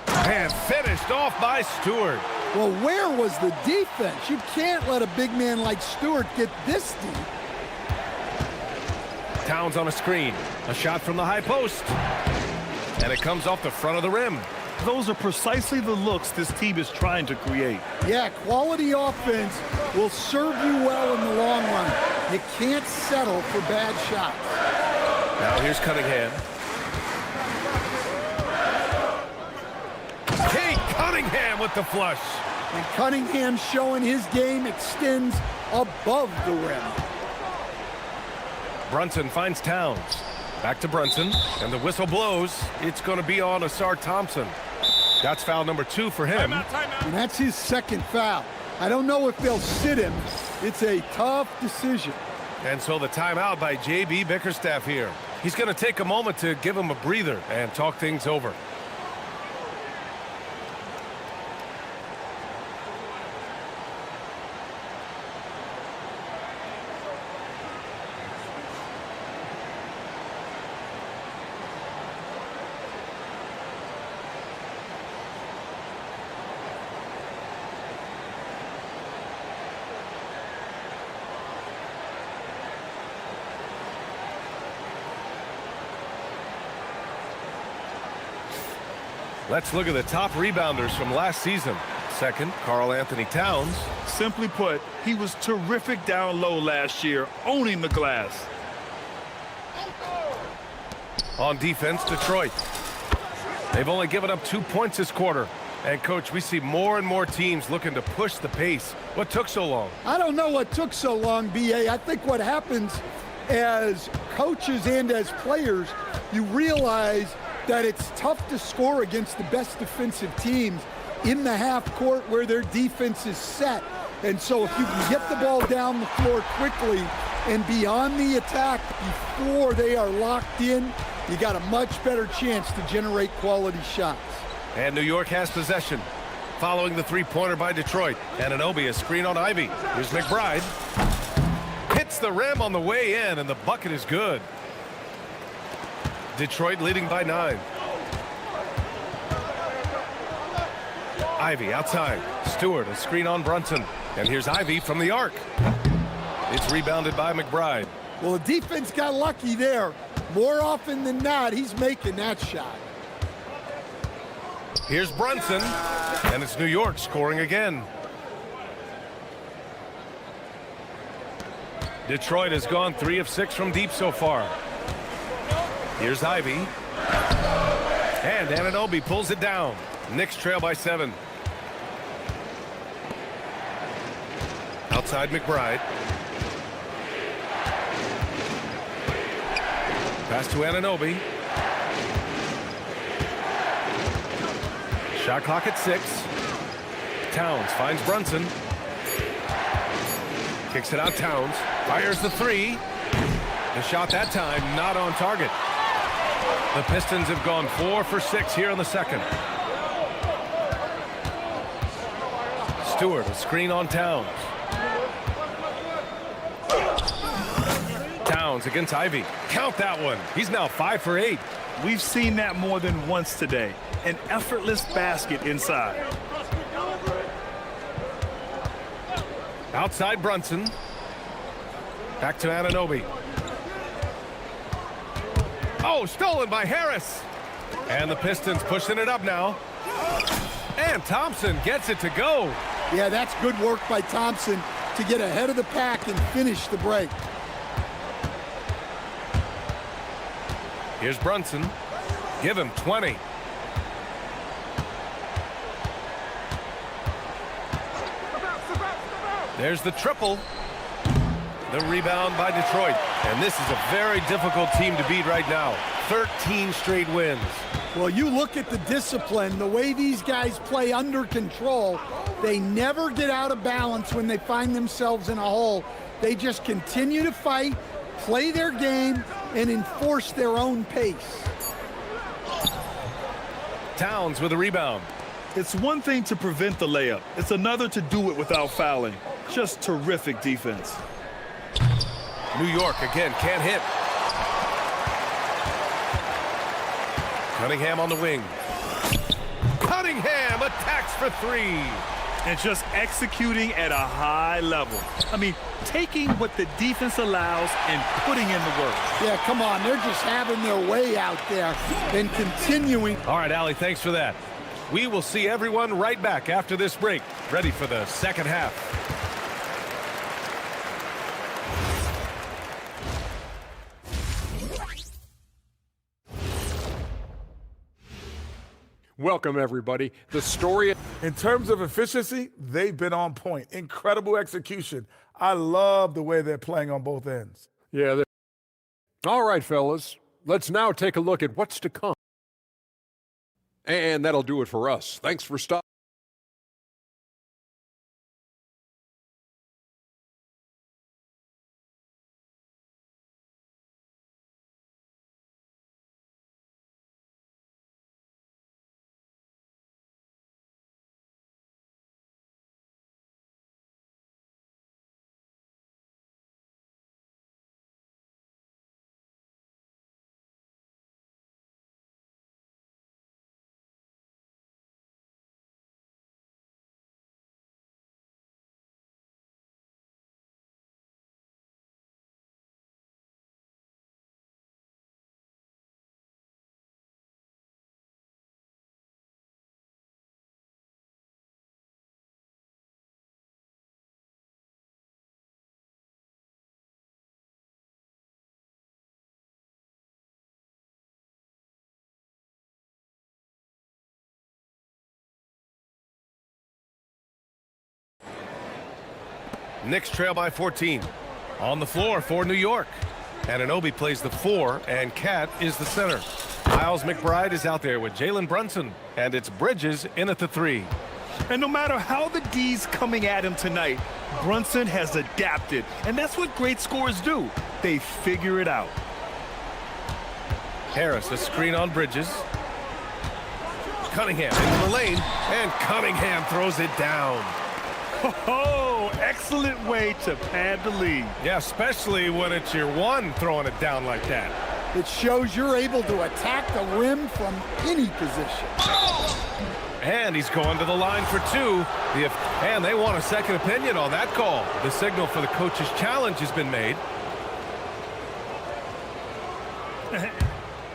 And finished off by Stewart. Well, where was the defense? You can't let a big man like Stewart get this deep. Towns on a screen. A shot from the high post. And it comes off the front of the rim. Those are precisely the looks this team is trying to create. Yeah, quality offense will serve you well in the long run. You can't settle for bad shots. Now here's Cunningham. Kate Cunningham with the flush. And Cunningham showing his game extends above the rim. Brunson finds Towns. Back to Brunson, and the whistle blows. It's going to be on Asar Thompson. That's foul number 2 for him. And that's his second foul. I don't know if they'll sit him. It's a tough decision. And so the timeout by J.B. Bickerstaff here. He's going to take a moment to give him a breather and talk things over. Let's look at the top rebounders from last season. Second, Karl Anthony Towns. Simply put, he was terrific down low last year, owning the glass. On defense, Detroit. They've only given up 2 points this quarter. And, Coach, we see more and more teams looking to push the pace. What took so long? I don't know what took so long, B.A. I think what happens as coaches and as players, you realize that it's tough to score against the best defensive teams in the half court where their defense is set. And so if you can get the ball down the floor quickly and be on the attack before they are locked in, you got a much better chance to generate quality shots. And New York has possession. Following the three-pointer by Detroit. Anunoby, a screen on Ivy. Here's McBride. Hits the rim on the way in, and the bucket is good. Detroit leading by 9. Ivy outside. Stewart, a screen on Brunson. And here's Ivy from the arc. It's rebounded by McBride. Well, the defense got lucky there. More often than not, he's making that shot. Here's Brunson, and it's New York scoring again. Detroit has gone 3 of 6 from deep so far. Here's Ivy. And Anunoby pulls it down. Knicks trail by 7. Outside McBride. Pass to Anunoby. Shot clock at 6. Towns finds Brunson. Kicks it out Towns. Fires the 3. The shot that time not on target. The Pistons have gone 4 for 6 here in the second. Stewart, a screen on Towns. Towns against Ivy. Count that one. He's now 5 for 8. We've seen that more than once today. An effortless basket inside. Outside Brunson. Back to Anunoby. Oh, stolen by Harris. And the Pistons pushing it up now. And Thompson gets it to go. Yeah, that's good work by Thompson to get ahead of the pack and finish the break. Here's Brunson. Give him 20. There's the triple. The rebound by Detroit. And this is a very difficult team to beat right now. 13 straight wins. Well, you look at the discipline, the way these guys play under control. They never get out of balance when they find themselves in a hole. They just continue to fight, play their game, and enforce their own pace. Towns with a rebound. It's one thing to prevent the layup. It's another to do it without fouling. Just terrific defense. New York again can't hit. Cunningham on the wing. Cunningham attacks for 3. And just executing at a high level. I mean, taking what the defense allows and putting in the work. Yeah, come on. They're just having their way out there and continuing. All right, Allie, thanks for that. We will see everyone right back after this break, ready for the second half. Welcome, everybody. The story... In terms of efficiency, they've been on point. Incredible execution. I love the way they're playing on both ends. Yeah. All right, fellas. Let's now take a look at what's to come. And that'll do it for us. Thanks for stopping. Knicks trail by 14. On the floor for New York. Anunoby plays the 4, and Cat is the center. Miles McBride is out there with Jalen Brunson, and it's Bridges in at the 3. And no matter how the D's coming at him tonight, Brunson has adapted, and that's what great scorers do. They figure it out. Harris, a screen on Bridges. Cunningham into the lane, and Cunningham throws it down. Oh, excellent way to pad the lead. Yeah, especially when it's your one throwing it down like that. It shows you're able to attack the rim from any position. And he's going to the line for two. And they want a second opinion on that call. The signal for the coach's challenge has been made.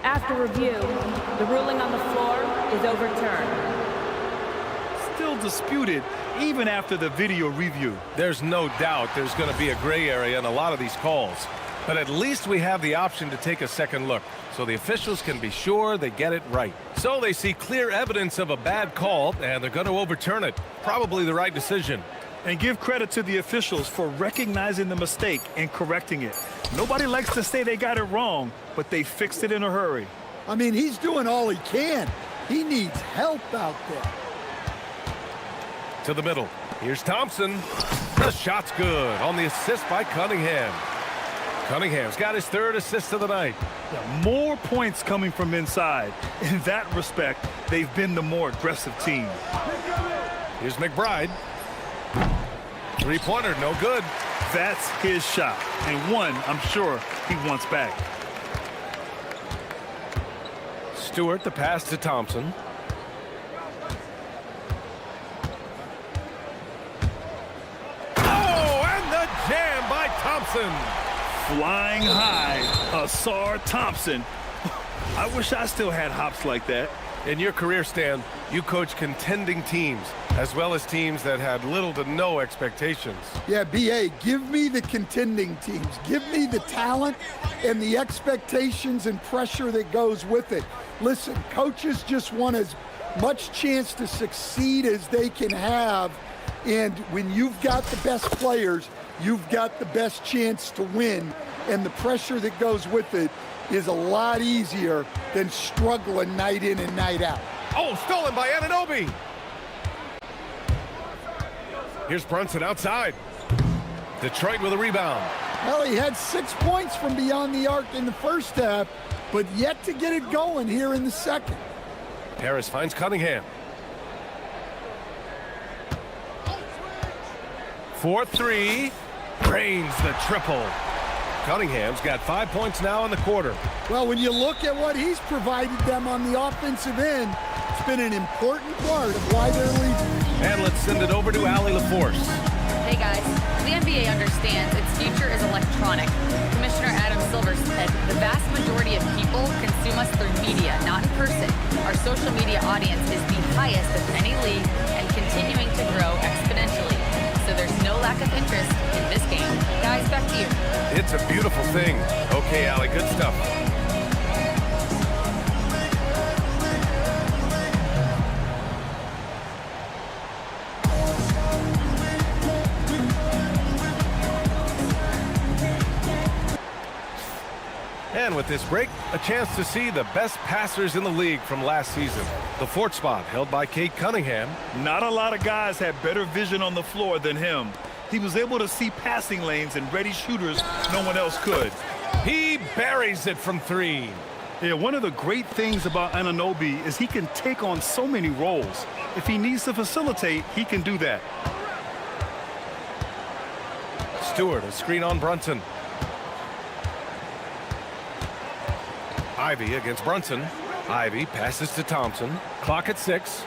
After review, the ruling on the floor is overturned. Still disputed even after the video review. There's no doubt there's going to be a gray area in a lot of these calls. But at least we have the option to take a second look, so the officials can be sure they get it right. So they see clear evidence of a bad call, and they're going to overturn it. Probably the right decision. And give credit to the officials for recognizing the mistake and correcting it. Nobody likes to say they got it wrong, but they fixed it in a hurry. I mean, he's doing all he can. He needs help out there. To the middle. Here's Thompson. The shot's good on the assist by Cunningham. Cunningham's got his third assist of the night. Yeah, more points coming from inside. In that respect, they've been the more aggressive team. Here's McBride. Three-pointer, no good. That's his shot, and one I'm sure he wants back. Stewart, the pass to Thompson. Oh, and the jam by Thompson. Flying high, Asar Thompson. I wish I still had hops like that. In your career, Stan, you coach contending teams, as well as teams that had little to no expectations. Yeah, B.A., give me the contending teams. Give me the talent and the expectations and pressure that goes with it. Listen, coaches just want as much chance to succeed as they can have. And when you've got the best players, you've got the best chance to win. And the pressure that goes with it is a lot easier than struggling night in and night out. Oh, stolen by Anunoby. Here's Brunson outside. Detroit with a rebound. Well, he had 6 points from beyond the arc in the first half, but yet to get it going here in the second. Harris finds Cunningham. 4-3. Drains the triple. Cunningham's got 5 points now in the quarter. Well, when you look at what he's provided them on the offensive end, it's been an important part of why they're leading. And let's send it over to Allie LaForce. Hey guys, the NBA understands its future is electronic. Commissioner Adam Silver said the vast majority of people consume us through media, not in person. Our social media audience is the highest of any league and continuing to grow exponentially. So there's no lack of interest in this game. Guys, back to you. It's a beautiful thing. Okay, Allie, good stuff. And with this break, a chance to see the best passers in the league from last season. The fourth spot held by Cade Cunningham. Not a lot of guys had better vision on the floor than him. He was able to see passing lanes and ready shooters no one else could. He buries it from three. Yeah, one of the great things about Anunoby is he can take on so many roles. If he needs to facilitate, he can do that. Stewart, a screen on Brunson. Ivy against Brunson. Ivy passes to Thompson. Clock at 6.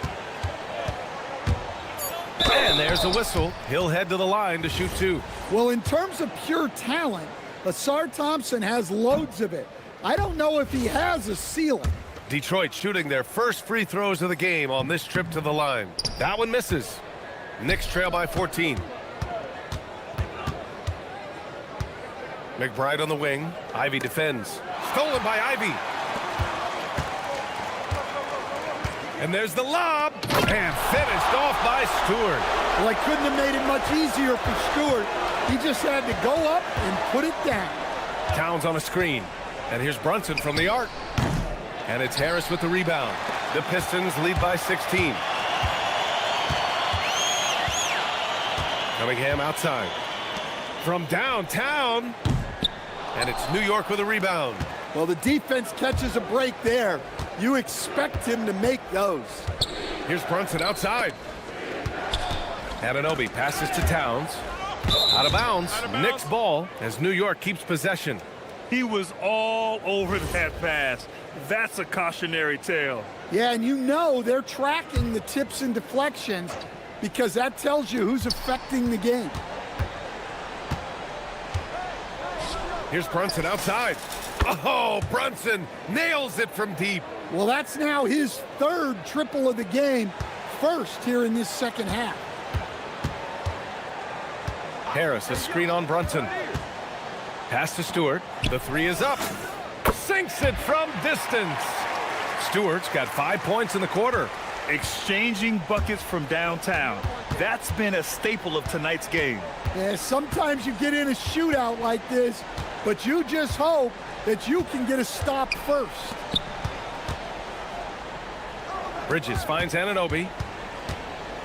And there's a whistle. He'll head to the line to shoot two. Well, in terms of pure talent, Asar Thompson has loads of it. I don't know if he has a ceiling. Detroit shooting their first free throws of the game on this trip to the line. That one misses. Knicks trail by 14. McBride on the wing. Ivy defends. Stolen by Ivy. And there's the lob. And finished off by Stewart. Well, I couldn't have made it much easier for Stewart. He just had to go up and put it down. Towns on a screen. And here's Brunson from the arc. And it's Harris with the rebound. The Pistons lead by 16. Cunningham outside. From downtown. And it's New York with a rebound. Well, the defense catches a break there. You expect him to make those. Here's Brunson outside. Anunoby passes to Towns. Out of bounds. Knicks ball as New York keeps possession. He was all over that pass. That's a cautionary tale. Yeah, and you know they're tracking the tips and deflections because that tells you who's affecting the game. Here's Brunson outside. Oh, Brunson nails it from deep. Well, that's now his third triple of the game, first here in this second half. Harris, a screen on Brunson. Pass to Stewart. The three is up. Sinks it from distance. Stewart's got 5 points in the quarter. Exchanging buckets from downtown. That's been a staple of tonight's game. Yeah, sometimes you get in a shootout like this, but you just hope that you can get a stop first. Bridges finds Anunoby.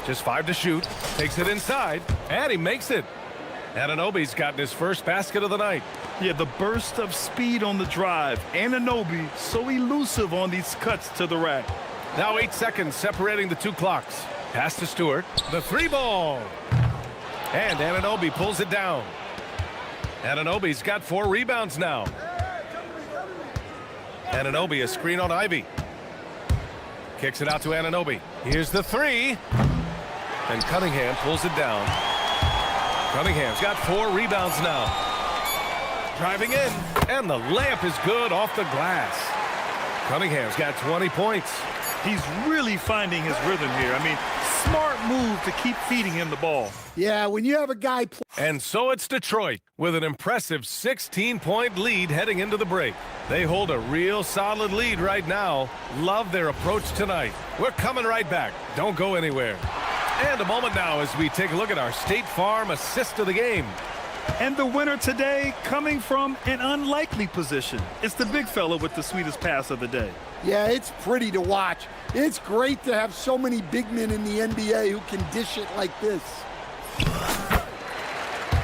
Just 5 to shoot. Takes it inside, and he makes it. Anunoby's gotten his first basket of the night. Yeah, the burst of speed on the drive. Anunoby so elusive on these cuts to the rack. Now 8 seconds separating the two clocks. Pass to Stewart. The three ball. And Anunoby pulls it down. Anunoby's got 4 rebounds now. Anunoby, a screen on Ivy. Kicks it out to Anunoby. Here's the three. And Cunningham pulls it down. Cunningham's got 4 rebounds now. Driving in. And the layup is good off the glass. Cunningham's got 20 points. He's really finding his rhythm here. I mean, smart move to keep feeding him the ball. Yeah, when you have a guy... And so it's Detroit with an impressive 16-point lead heading into the break. They hold a real solid lead right now. Love their approach tonight. We're coming right back. Don't go anywhere. And a moment now as we take a look at our State Farm assist of the game. And the winner today coming from an unlikely position. It's the big fella with the sweetest pass of the day. Yeah, it's pretty to watch. It's great to have so many big men in the NBA who can dish it like this.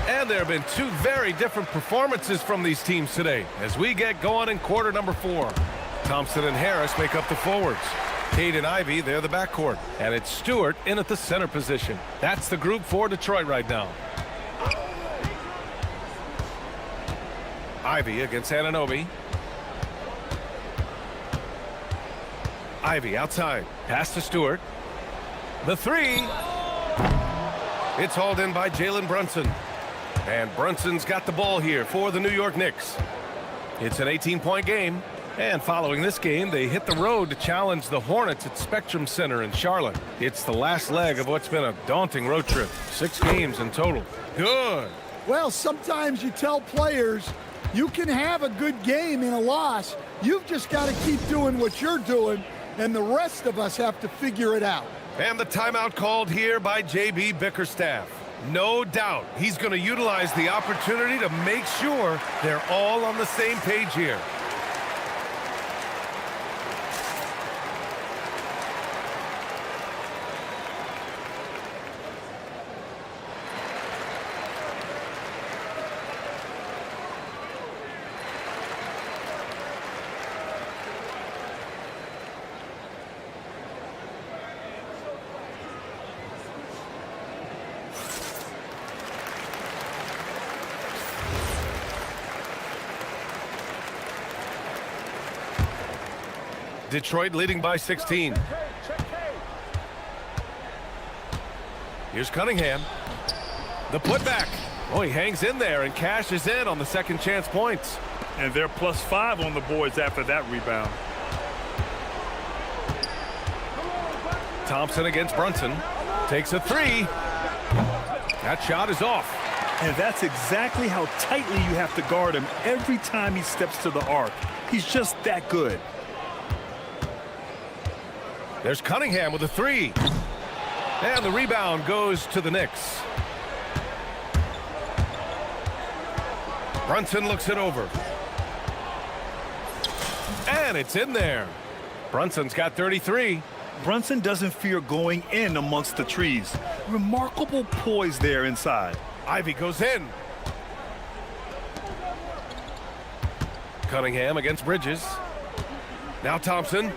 And there have been 2 very different performances from these teams today as we get going in quarter number 4. Thompson and Harris make up the forwards. Cade and Ivy, they're the backcourt. And it's Stewart in at the center position. That's the group for Detroit right now. Ivy against Anunoby. Ivy outside. Pass to Stewart. The three. It's hauled in by Jalen Brunson. And Brunson's got the ball here for the New York Knicks. It's an 18-point game. And following this game, they hit the road to challenge the Hornets at Spectrum Center in Charlotte. It's the last leg of what's been a daunting road trip. 6 games in total. Good. Well, sometimes you tell players you can have a good game in a loss. You've just got to keep doing what you're doing, and the rest of us have to figure it out. And the timeout called here by J.B. Bickerstaff. No doubt he's going to utilize the opportunity to make sure they're all on the same page here. Detroit leading by 16. Here's Cunningham. The putback. Oh, he hangs in there and cashes in on the second chance points. And they're +5 on the boards after that rebound. Thompson against Brunson. Takes a three. That shot is off. And that's exactly how tightly you have to guard him every time he steps to the arc. He's just that good. There's Cunningham with a three. And the rebound goes to the Knicks. Brunson looks it over. And it's in there. Brunson's got 33. Brunson doesn't fear going in amongst the trees. Remarkable poise there inside. Ivy goes in. Cunningham against Bridges. Now Thompson.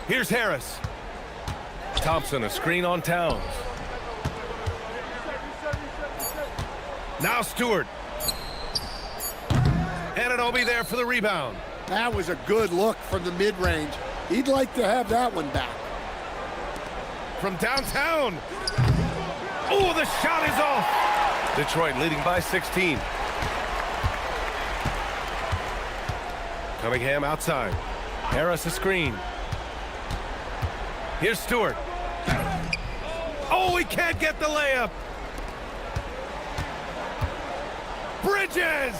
Here's Harris. Thompson, a screen on Towns. Now Stewart. Anunoby there for the rebound. That was a good look from the mid-range. He'd like to have that one back. From downtown. Oh, the shot is off. Detroit leading by 16. Cunningham outside. Harris a screen. Here's Stewart. Oh, he can't get the layup. Bridges.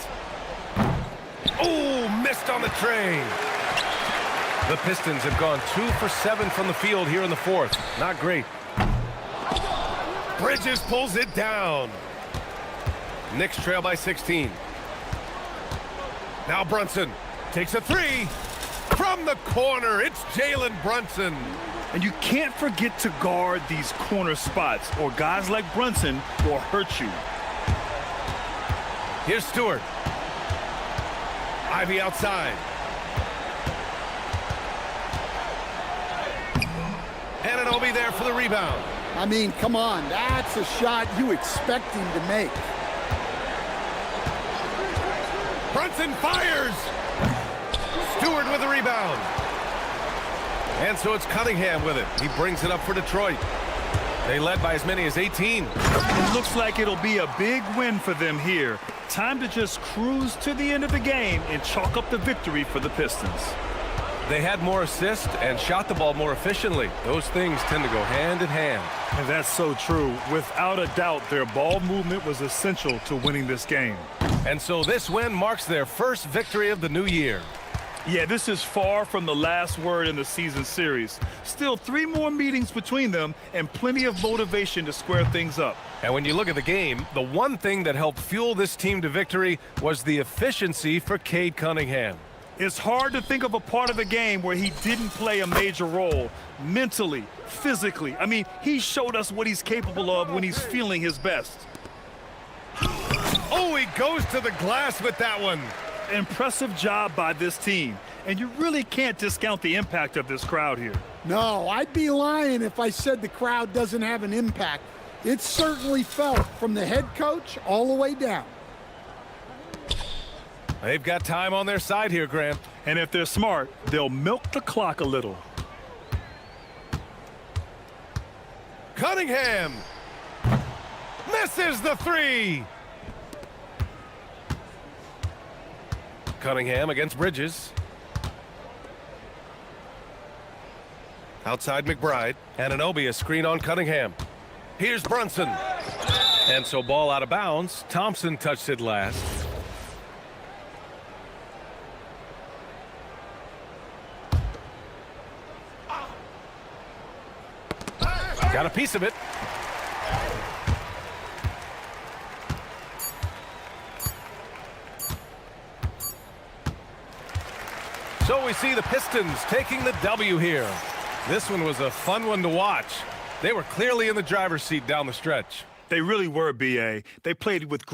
Oh, missed on the tray. The Pistons have gone 2 for 7 from the field here in the fourth. Not great. Bridges pulls it down. Knicks trail by 16. Now Brunson takes a three from the corner. It's Jalen Brunson. And you can't forget to guard these corner spots, or guys like Brunson will hurt you. Here's Stewart. Ivy outside. Anunoby there for the rebound. I mean, come on, that's a shot you expect him to make. Brunson fires. Stewart with the rebound. And so it's Cunningham with it. He brings it up for Detroit. They led by as many as 18. It looks like it'll be a big win for them here. Time to just cruise to the end of the game and chalk up the victory for the Pistons. They had more assists and shot the ball more efficiently. Those things tend to go hand in hand. And that's so true. Without a doubt, their ball movement was essential to winning this game. And so this win marks their first victory of the new year. Yeah, this is far from the last word in the season series. Still 3 more meetings between them and plenty of motivation to square things up. And when you look at the game, the one thing that helped fuel this team to victory was the efficiency for Cade Cunningham. It's hard to think of a part of the game where he didn't play a major role, mentally, physically. I mean, he showed us what he's capable of when he's feeling his best. Oh, he goes to the glass with that one. Impressive job by this team. And you really can't discount the impact of this crowd here. No, I'd be lying if I said the crowd doesn't have an impact. It certainly felt from the head coach all the way down. They've got time on their side here, Grant. And if they're smart, they'll milk the clock a little. Cunningham misses the three. Cunningham against Bridges. Outside McBride. Anunoby a screen on Cunningham. Here's Brunson. And so ball out of bounds. Thompson touched it last. Got a piece of it. So we see the Pistons taking the W here. This one was a fun one to watch. They were clearly in the driver's seat down the stretch. They really were, B.A. They played with